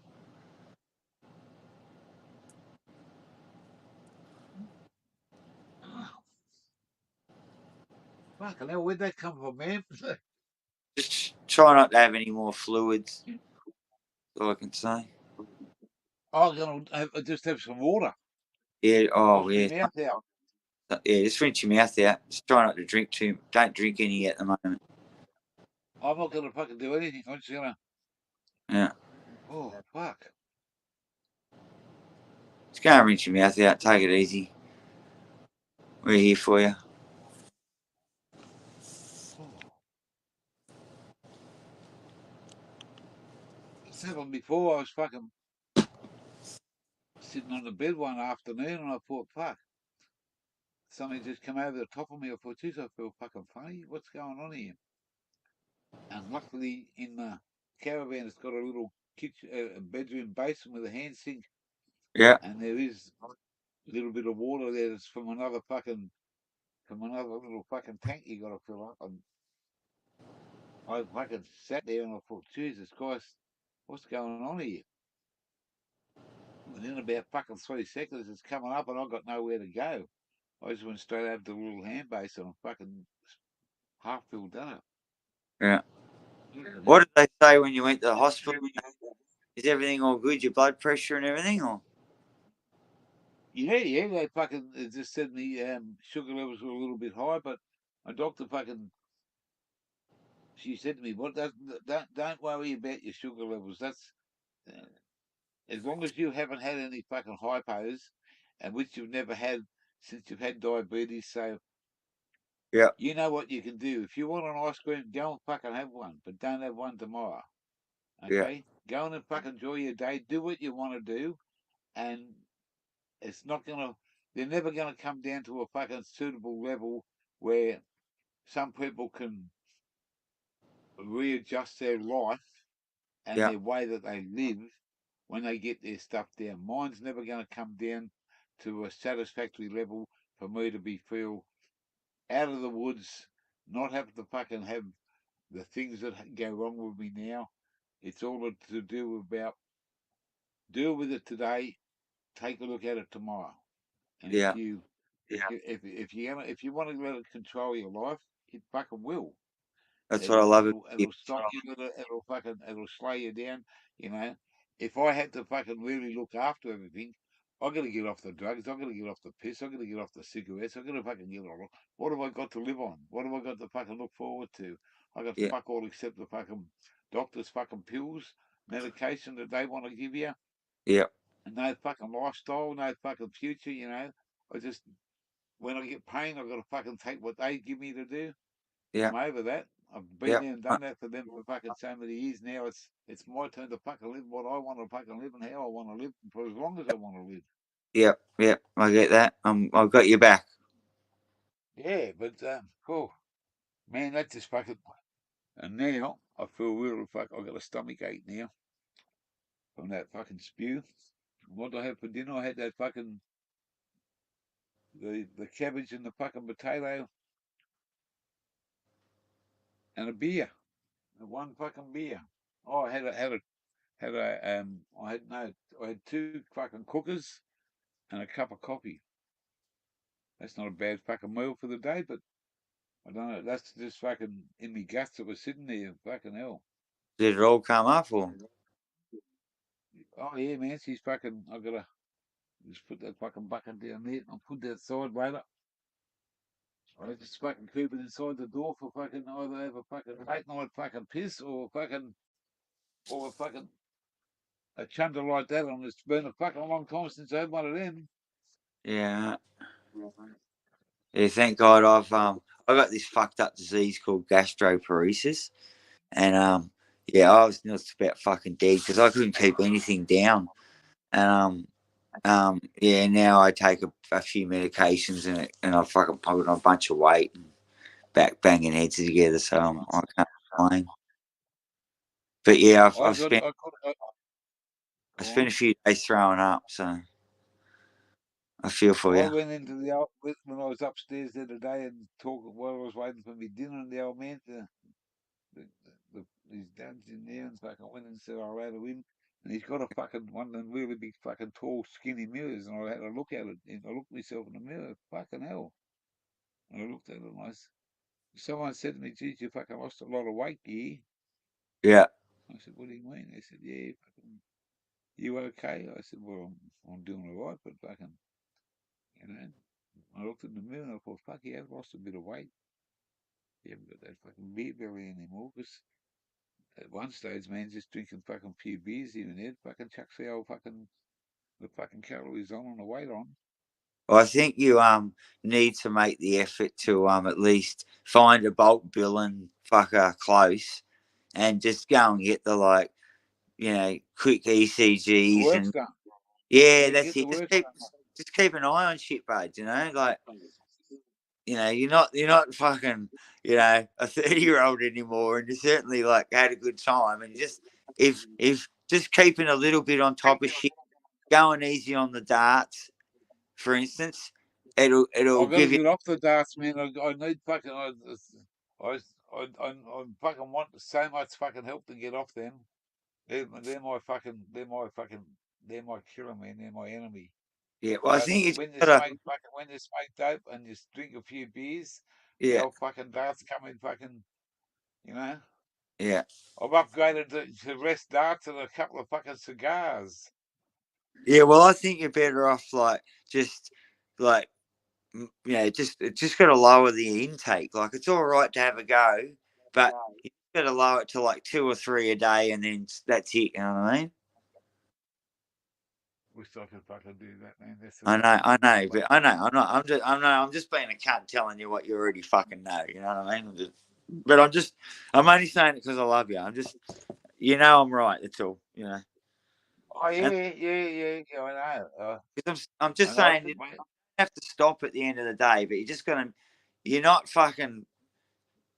Speaker 4: Fucking hell, where'd that come from, man?
Speaker 6: Just try not to have any more fluids. That's all I can say.
Speaker 4: I'm gonna just have some water.
Speaker 6: Yeah. Oh,
Speaker 4: Wash
Speaker 6: yeah.
Speaker 4: my mouth out.
Speaker 6: Yeah, just rinse your mouth out. Just try not to drink too. Don't drink any at the moment.
Speaker 4: I'm not gonna fucking do anything. I'm just gonna.
Speaker 6: Yeah.
Speaker 4: Oh fuck.
Speaker 6: Just go and rinse your mouth out. Take it easy. We're here for you.
Speaker 4: happened before. I was fucking sitting on the bed one afternoon and I thought, fuck, something just come over the top of me. I thought, geez, I feel fucking funny. What's going on here? And luckily in the caravan, it's got a little kitchen, a bedroom basin with a hand sink.
Speaker 6: Yeah.
Speaker 4: And there is a little bit of water there that's from another little fucking tank you got to fill up. And I fucking sat there and I thought, Jesus Christ, what's going on here? Within about fucking 3 seconds, it's coming up and I've got nowhere to go. I just went straight over to the little hand basin and fucking half filled up.
Speaker 6: Yeah. What did they say when you went to the hospital? Is everything all good? Your blood pressure and everything, or?
Speaker 4: Yeah, they fucking just said me sugar levels were a little bit high, but my doctor fucking, she said to me, "What? Don't worry about your sugar levels. That's as long as you haven't had any fucking hypos, and which you've never had since you've had diabetes. So
Speaker 6: Yeah.
Speaker 4: you know what you can do. If you want an ice cream, go and fucking have one, but don't have one tomorrow. Okay? Go on and fucking enjoy your day. Do what you want to do, and it's not gonna. They're never gonna come down to a fucking suitable level where some people can readjust their life and
Speaker 6: Yeah.
Speaker 4: their way that they live when they get their stuff down. Mine's never going to come down to a satisfactory level for me to feel out of the woods, not have to fucking have the things that go wrong with me now. It's all to do about deal with it today, take a look at it tomorrow. And
Speaker 6: Yeah.
Speaker 4: if you want to let it control your life, it fucking will.
Speaker 6: That's what I love.
Speaker 4: It'll stop you. It'll slow you down. You know, if I had to fucking really look after everything, I got to get off the drugs. I got to get off the piss. I got to get off the cigarettes. I got to fucking get off. What have I got to live on? What have I got to fucking look forward to? I got
Speaker 6: Yeah.
Speaker 4: fuck all except the fucking doctor's fucking pills, medication that they want to give you,
Speaker 6: Yeah.
Speaker 4: and no fucking lifestyle, no fucking future. You know, I just when I get pain, I got to fucking take what they give me to do.
Speaker 6: Yeah.
Speaker 4: I'm over that. I've been there and done that for them for fucking so many years now. It's my turn to fucking live what I want to fucking live and how I want to live for as long as I want to live.
Speaker 6: Yeah. Yeah. I get that. I've got your back.
Speaker 4: Yeah, but cool. Man, that just fucking and now I feel real fuck I got a stomach ache now from that fucking spew. What did I have for dinner? I had that fucking the cabbage and the fucking potato and a beer. One fucking beer. Oh, I had two fucking cookers and a cup of coffee. That's not a bad fucking meal for the day, but I don't know. That's just fucking in me guts that was sitting there. Fucking hell.
Speaker 6: Did it all come up, or?
Speaker 4: Oh yeah, man. She's fucking. I gotta just put that fucking bucket down there. I'll put that side later. I just fucking keep it inside the door for fucking either have a fucking late night fucking piss or a fucking a chunder like that. And it's been a fucking long time since I had one of them.
Speaker 6: Yeah. Yeah. Thank God I got this fucked up disease called gastroparesis, and yeah, I was just about fucking dead because I couldn't keep anything down, and yeah, now I take a few medications and I fucking put on a bunch of weight and back banging heads together, so I can't complain. But yeah, I've spent a few days throwing up, so I feel for
Speaker 4: I
Speaker 6: you.
Speaker 4: went into when I was upstairs the other day and talking while I was waiting for me dinner, and the old man, his dad's in there, and fucking went and said I'll let him in, and he's got a fucking one of them really big fucking tall skinny mirrors, and I had a look at it, and I looked myself in the mirror, fucking hell, and I looked at it, and someone said to me, "Geez, you fucking lost a lot of weight, yeah."
Speaker 6: Yeah.
Speaker 4: I said, "What do you mean?" They said, "Yeah, fucking, you okay?" I said, "Well, I'm doing all right, but fucking, you know." I looked in the mirror and I thought, fuck, you have lost a bit of weight. You haven't got that fucking beer belly anymore. Because at one stage, man, just drinking fucking few beers here and there, fucking chucks the fucking calories on and the weight on.
Speaker 6: Well, I think you need to make the effort to at least find a bulk billing fucker close, and just go and get the quick
Speaker 4: The
Speaker 6: ECGs
Speaker 4: work's
Speaker 6: and
Speaker 4: done.
Speaker 6: yeah,
Speaker 4: Yeah,
Speaker 6: that's
Speaker 4: get the
Speaker 6: it.
Speaker 4: work done.
Speaker 6: Just keep an eye on shit, bud. Like you're not fucking a 30-year-old anymore, and you certainly like had a good time, and just if just keeping a little bit on top of shit, going easy on the darts, for instance, it'll
Speaker 4: I've got to
Speaker 6: give you
Speaker 4: get off the darts, man. I need fucking. I fucking want so much fucking help to get off them. They're my killer, man. They're my enemy.
Speaker 6: yeah. Well, I
Speaker 4: But
Speaker 6: think it's
Speaker 4: when you
Speaker 6: gotta
Speaker 4: smoke dope and you drink a few beers, the
Speaker 6: yeah
Speaker 4: old fucking darts come in fucking.
Speaker 6: yeah.
Speaker 4: I've upgraded to rest darts and a couple of fucking cigars.
Speaker 6: Yeah, well, I think you're better off just like just got to lower the intake. Like it's all right to have a go, but you got to lower it to like 2 or 3 a day, and then that's it. You know what I mean?
Speaker 4: Wish I could fucking do that, man.
Speaker 6: I know, but I know. I'm just being a cunt telling you what you already fucking know. You know what I mean? I'm only saying it because I love you. I'm just, I'm right. That's all.
Speaker 4: Oh yeah, I know.
Speaker 6: I'm just
Speaker 4: I
Speaker 6: saying you have to stop at the end of the day, but you're not fucking,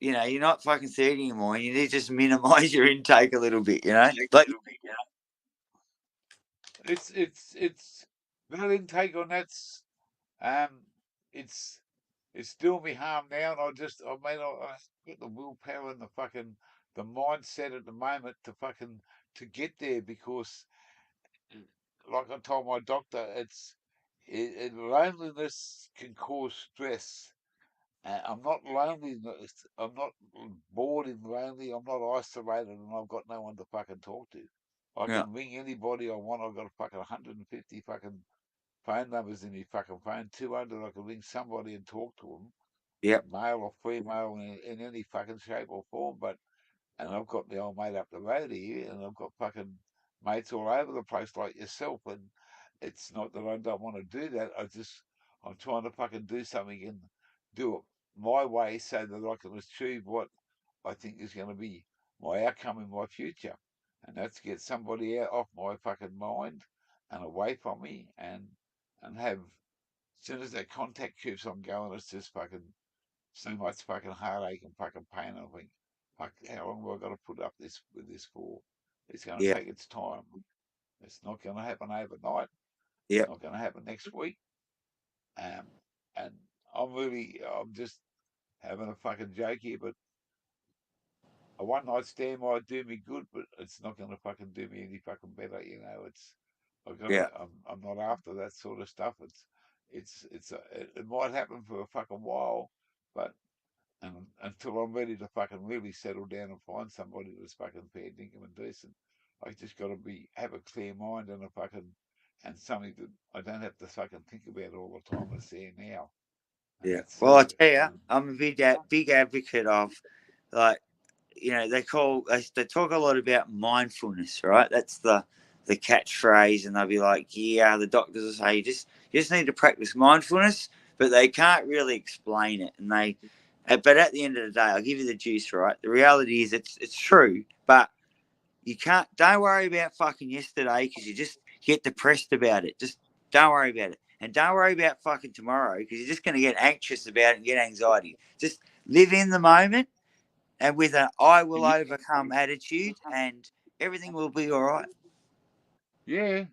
Speaker 6: you're not fucking 30 anymore. You need to just minimize your intake a little bit. Like
Speaker 4: it's that intake on that's it's doing me harm now, and I get the willpower and the mindset at the moment to get there, because like I told my doctor, loneliness can cause stress. I'm not lonely. I'm not bored and lonely. I'm not isolated, and I've got no one to fucking talk to. I
Speaker 6: yeah,
Speaker 4: can ring anybody I want. I've got a fucking 150 fucking phone numbers in my fucking phone. 200. I can ring somebody and talk to them,
Speaker 6: yep,
Speaker 4: male or female, in any fucking shape or form. And I've got my old mate up the road here, and I've got fucking mates all over the place like yourself. And it's not that I don't want to do that. I'm trying to fucking do something and do it my way so that I can achieve what I think is going to be my outcome in my future. And that's get somebody out off my fucking mind and away from me, and have, as soon as that contact keeps on going, it's just fucking so much fucking heartache and fucking pain. I think, fuck, how long have I got to put up with this for? It's going to
Speaker 6: yeah,
Speaker 4: take its time. It's not going to happen overnight. It's
Speaker 6: yep,
Speaker 4: not going to happen next week. Um, and I'm just having a fucking joke here, but a one night stand might do me good, but it's not going to fucking do me any fucking better.
Speaker 6: yeah,
Speaker 4: I'm not after that sort of stuff. It might happen for a fucking while, but until I'm ready to fucking really settle down and find somebody that's fucking fair dinkum and decent, I just got to have a clear mind and something that I don't have to fucking think about all the time. It's there now, and
Speaker 6: yeah.
Speaker 4: that's
Speaker 6: Well, I tell you, I'm a big advocate of like they talk a lot about mindfulness, right? That's the catchphrase, and they'll be like, yeah, the doctors will say you just need to practice mindfulness, but they can't really explain it. But at the end of the day, I'll give you the juice, right? The reality is it's true, but don't worry about fucking yesterday because you just get depressed about it. Just don't worry about it. And don't worry about fucking tomorrow because you're just going to get anxious about it and get anxiety. Just live in the moment and with an I will overcome attitude, and everything will be all right.
Speaker 4: yeah,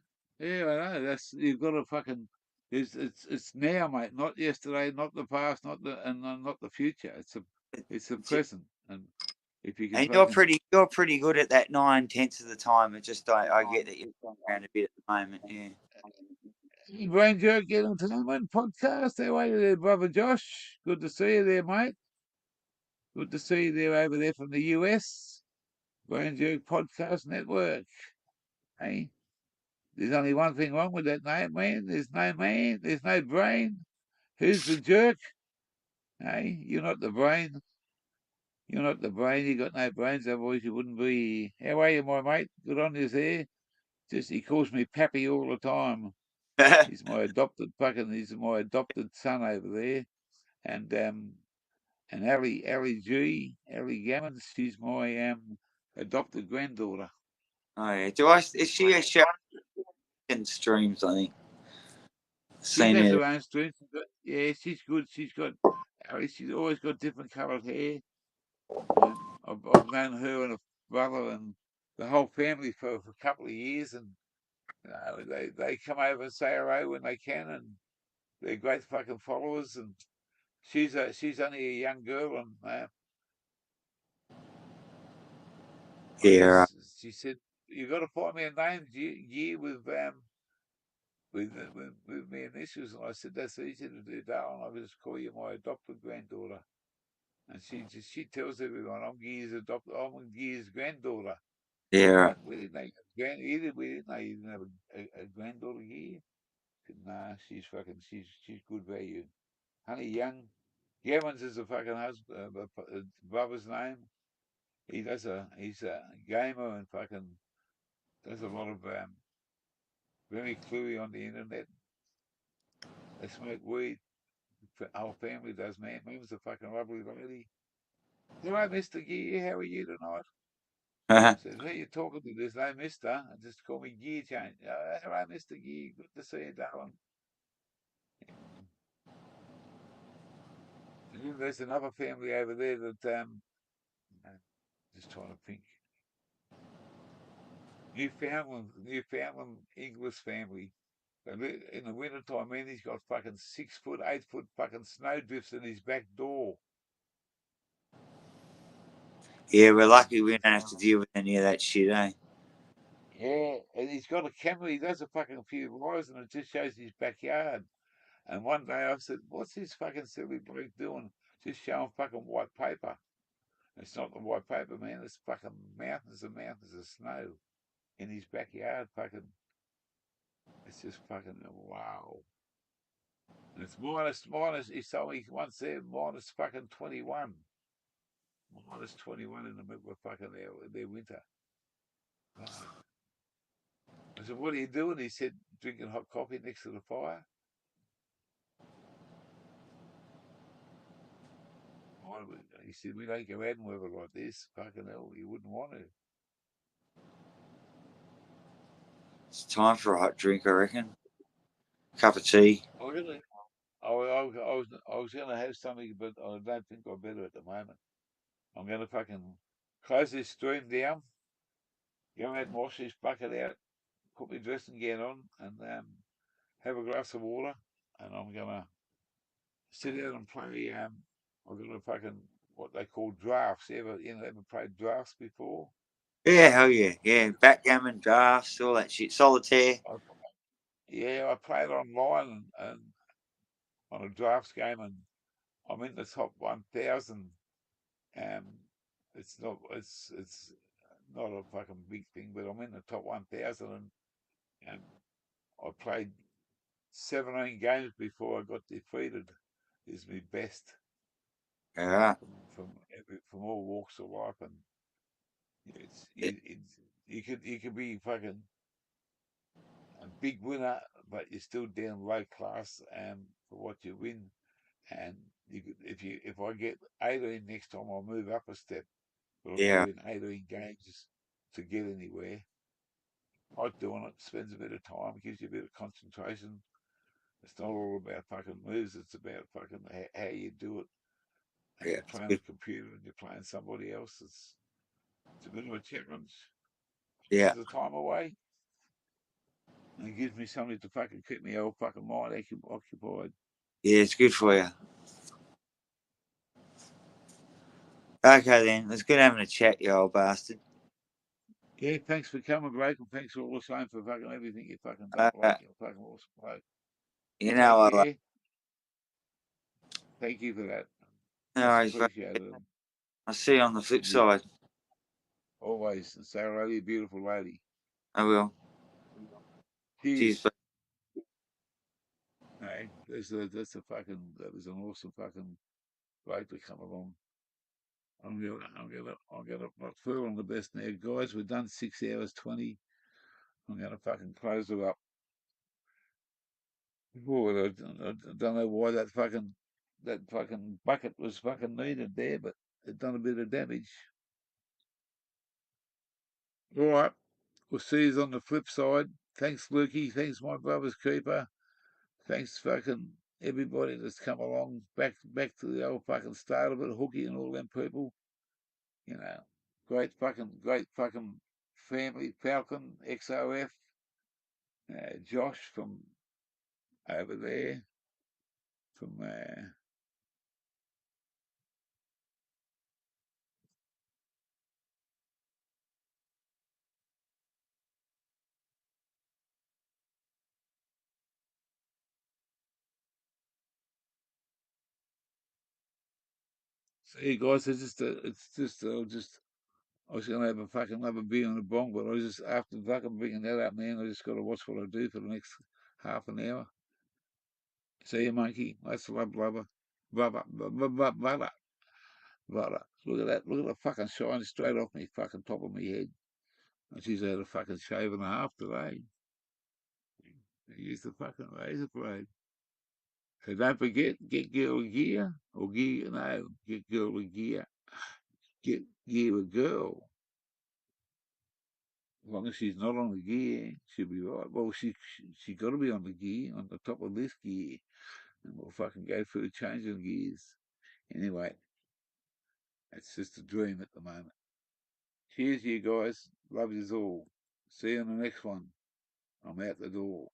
Speaker 4: I know. That's You've got to fucking. It's now, mate. Not yesterday, not the past, not the future. It's the present, and if you can
Speaker 6: And
Speaker 4: fucking.
Speaker 6: you're pretty good at that 9/10 of the time. It just I get that you're around a bit at the moment. Yeah.
Speaker 4: Brain Jerk Get Entertainment Podcast. How are you there, brother Josh? Good to see you there, mate. Good to see you there over there from the US. Brain Jerk Podcast Network. Hey, there's only one thing wrong with that name, man. There's no man. There's no brain. Who's the jerk? Hey, you're not the brain. You're not the brain. You got no brains, otherwise you wouldn't be. How are you, my mate? Good on you there. He calls me Pappy all the time. He's my adopted son over there. And Ali Gammons, she's my adopted granddaughter.
Speaker 6: Oh yeah. Is she a show and streams? I think.
Speaker 4: She
Speaker 6: Seen
Speaker 4: does
Speaker 6: her.
Speaker 4: her own streams. Yeah, she's good. She's always got different coloured hair. I've known her and her brother and the whole family for a couple of years, and they come over and say hello when they can, and they're great fucking followers. And she's only a young girl, and
Speaker 6: Yeah.
Speaker 4: she said, "You got to find me a name year with me initials." And I said, "That's easy to do, darling. I'll just call you my adopted granddaughter." And she tells everyone, I'm Gear's granddaughter.
Speaker 6: Yeah.
Speaker 4: We didn't know you didn't have a granddaughter Gear. I said, nah, she's good value. Honey Young, Gavins is a fucking husband, brother's name. He's a gamer and fucking does a lot of very cluey on the internet. They smoke weed. Our family does, man. Mum's a fucking lovely lady. Hello, Mr. Gear. How are you tonight? I said, who are you talking to? There's no mister. And just call me Gear Change. Hello, Mr. Gear. Good to see you, darling. And then there's another family over there that, just trying to think. Newfoundland English family. In the winter time, man, he's got fucking 6 foot, 8 foot fucking snowdrifts in his back door.
Speaker 6: Yeah, we're lucky we don't have to deal with any of that shit, eh?
Speaker 4: Yeah, and he's got a camera. He does a fucking few lives, and it just shows his backyard. And one day I said, "What's this fucking silly bloke doing? Just showing fucking white paper." It's not the white paper, man. It's fucking mountains and mountains of snow in his backyard. Fucking, it's just fucking wow. And it's minus. He told me once there minus fucking 21. Minus 21 in the middle of fucking their winter. Fuck. I said, "What are you doing?" He said, "Drinking hot coffee next to the fire." He said, "We don't go out in weather like this. Fucking hell, you wouldn't want to."
Speaker 6: It's time for a hot drink, I reckon. Cup of tea.
Speaker 4: I was gonna have something, but I don't think I better at the moment. I'm gonna fucking close this stream down, go out and wash this bucket out, put my dressing gown on, and have a glass of water, and I'm gonna sit out and play. I'm gonna fucking what they call drafts. Ever played drafts before?
Speaker 6: Yeah, hell yeah. Yeah, backgammon, drafts, all that shit. Solitaire.
Speaker 4: I played online and on a drafts game, and I'm in the top 1,000. It's not a fucking big thing, but I'm in the top 1,000, and I played 17 games before I got defeated. Is my best
Speaker 6: Yeah.
Speaker 4: from all walks of life, and you could be fucking a big winner, but you're still down low class for what you win. And if I get 18 next time, I'll move up a step. But I've got to win 18 games to get anywhere. Like doing it, spends a bit of time, gives you a bit of concentration. It's not all about fucking moves. It's about fucking how you do it. And you're playing a computer and you're playing somebody else. It's a bit of a challenge.
Speaker 6: Yeah.
Speaker 4: It's the time away. And it gives me something to fucking keep my old fucking mind occupied.
Speaker 6: Yeah, it's good for you. Okay then, it's good having a chat, you old bastard.
Speaker 4: Yeah, thanks for coming, Blake, and thanks for all the same for fucking everything you fucking done, Blake. You're fucking awesome, Blake.
Speaker 6: You know I
Speaker 4: like. Thank you for that.
Speaker 6: No worries,
Speaker 4: appreciate it.
Speaker 6: I'll see you on the flip side.
Speaker 4: Always. And say hello to your beautiful lady.
Speaker 6: I will.
Speaker 4: Cheers. Hey, that was an awesome fucking bloke to come along. I'm not feeling the best now, guys. We've done 6 hours 20. I'm gonna fucking close it up. Boy, I don't know why that fucking bucket was fucking needed there, but it done a bit of damage. All right. We'll see you on the flip side. Thanks, Lukey. Thanks, my brother's keeper. Thanks, fucking everybody that's come along. Back to the old fucking start of it. Hooky and all them people. You know, great fucking family. Falcon, XOF, Josh from over there, from see you guys. I was gonna have a fucking another beer on the bong, but I was just after fucking bringing that up, man. I just got to watch what I do for the next half an hour. See you, monkey. That's love, brother. Brother. Look at that. Look at the fucking shine straight off me fucking top of my head. And she's had a fucking shave and a half today. I used the fucking razor blade. So don't forget, get girl gear or gear, no, get girl with gear. Get gear with girl. As long as she's not on the gear, she'll be right. Well, she got to be on the gear, on the top of this gear. And we'll fucking go through changing gears. Anyway, it's just a dream at the moment. Cheers, you guys. Love yous all. See you on the next one. I'm out the door.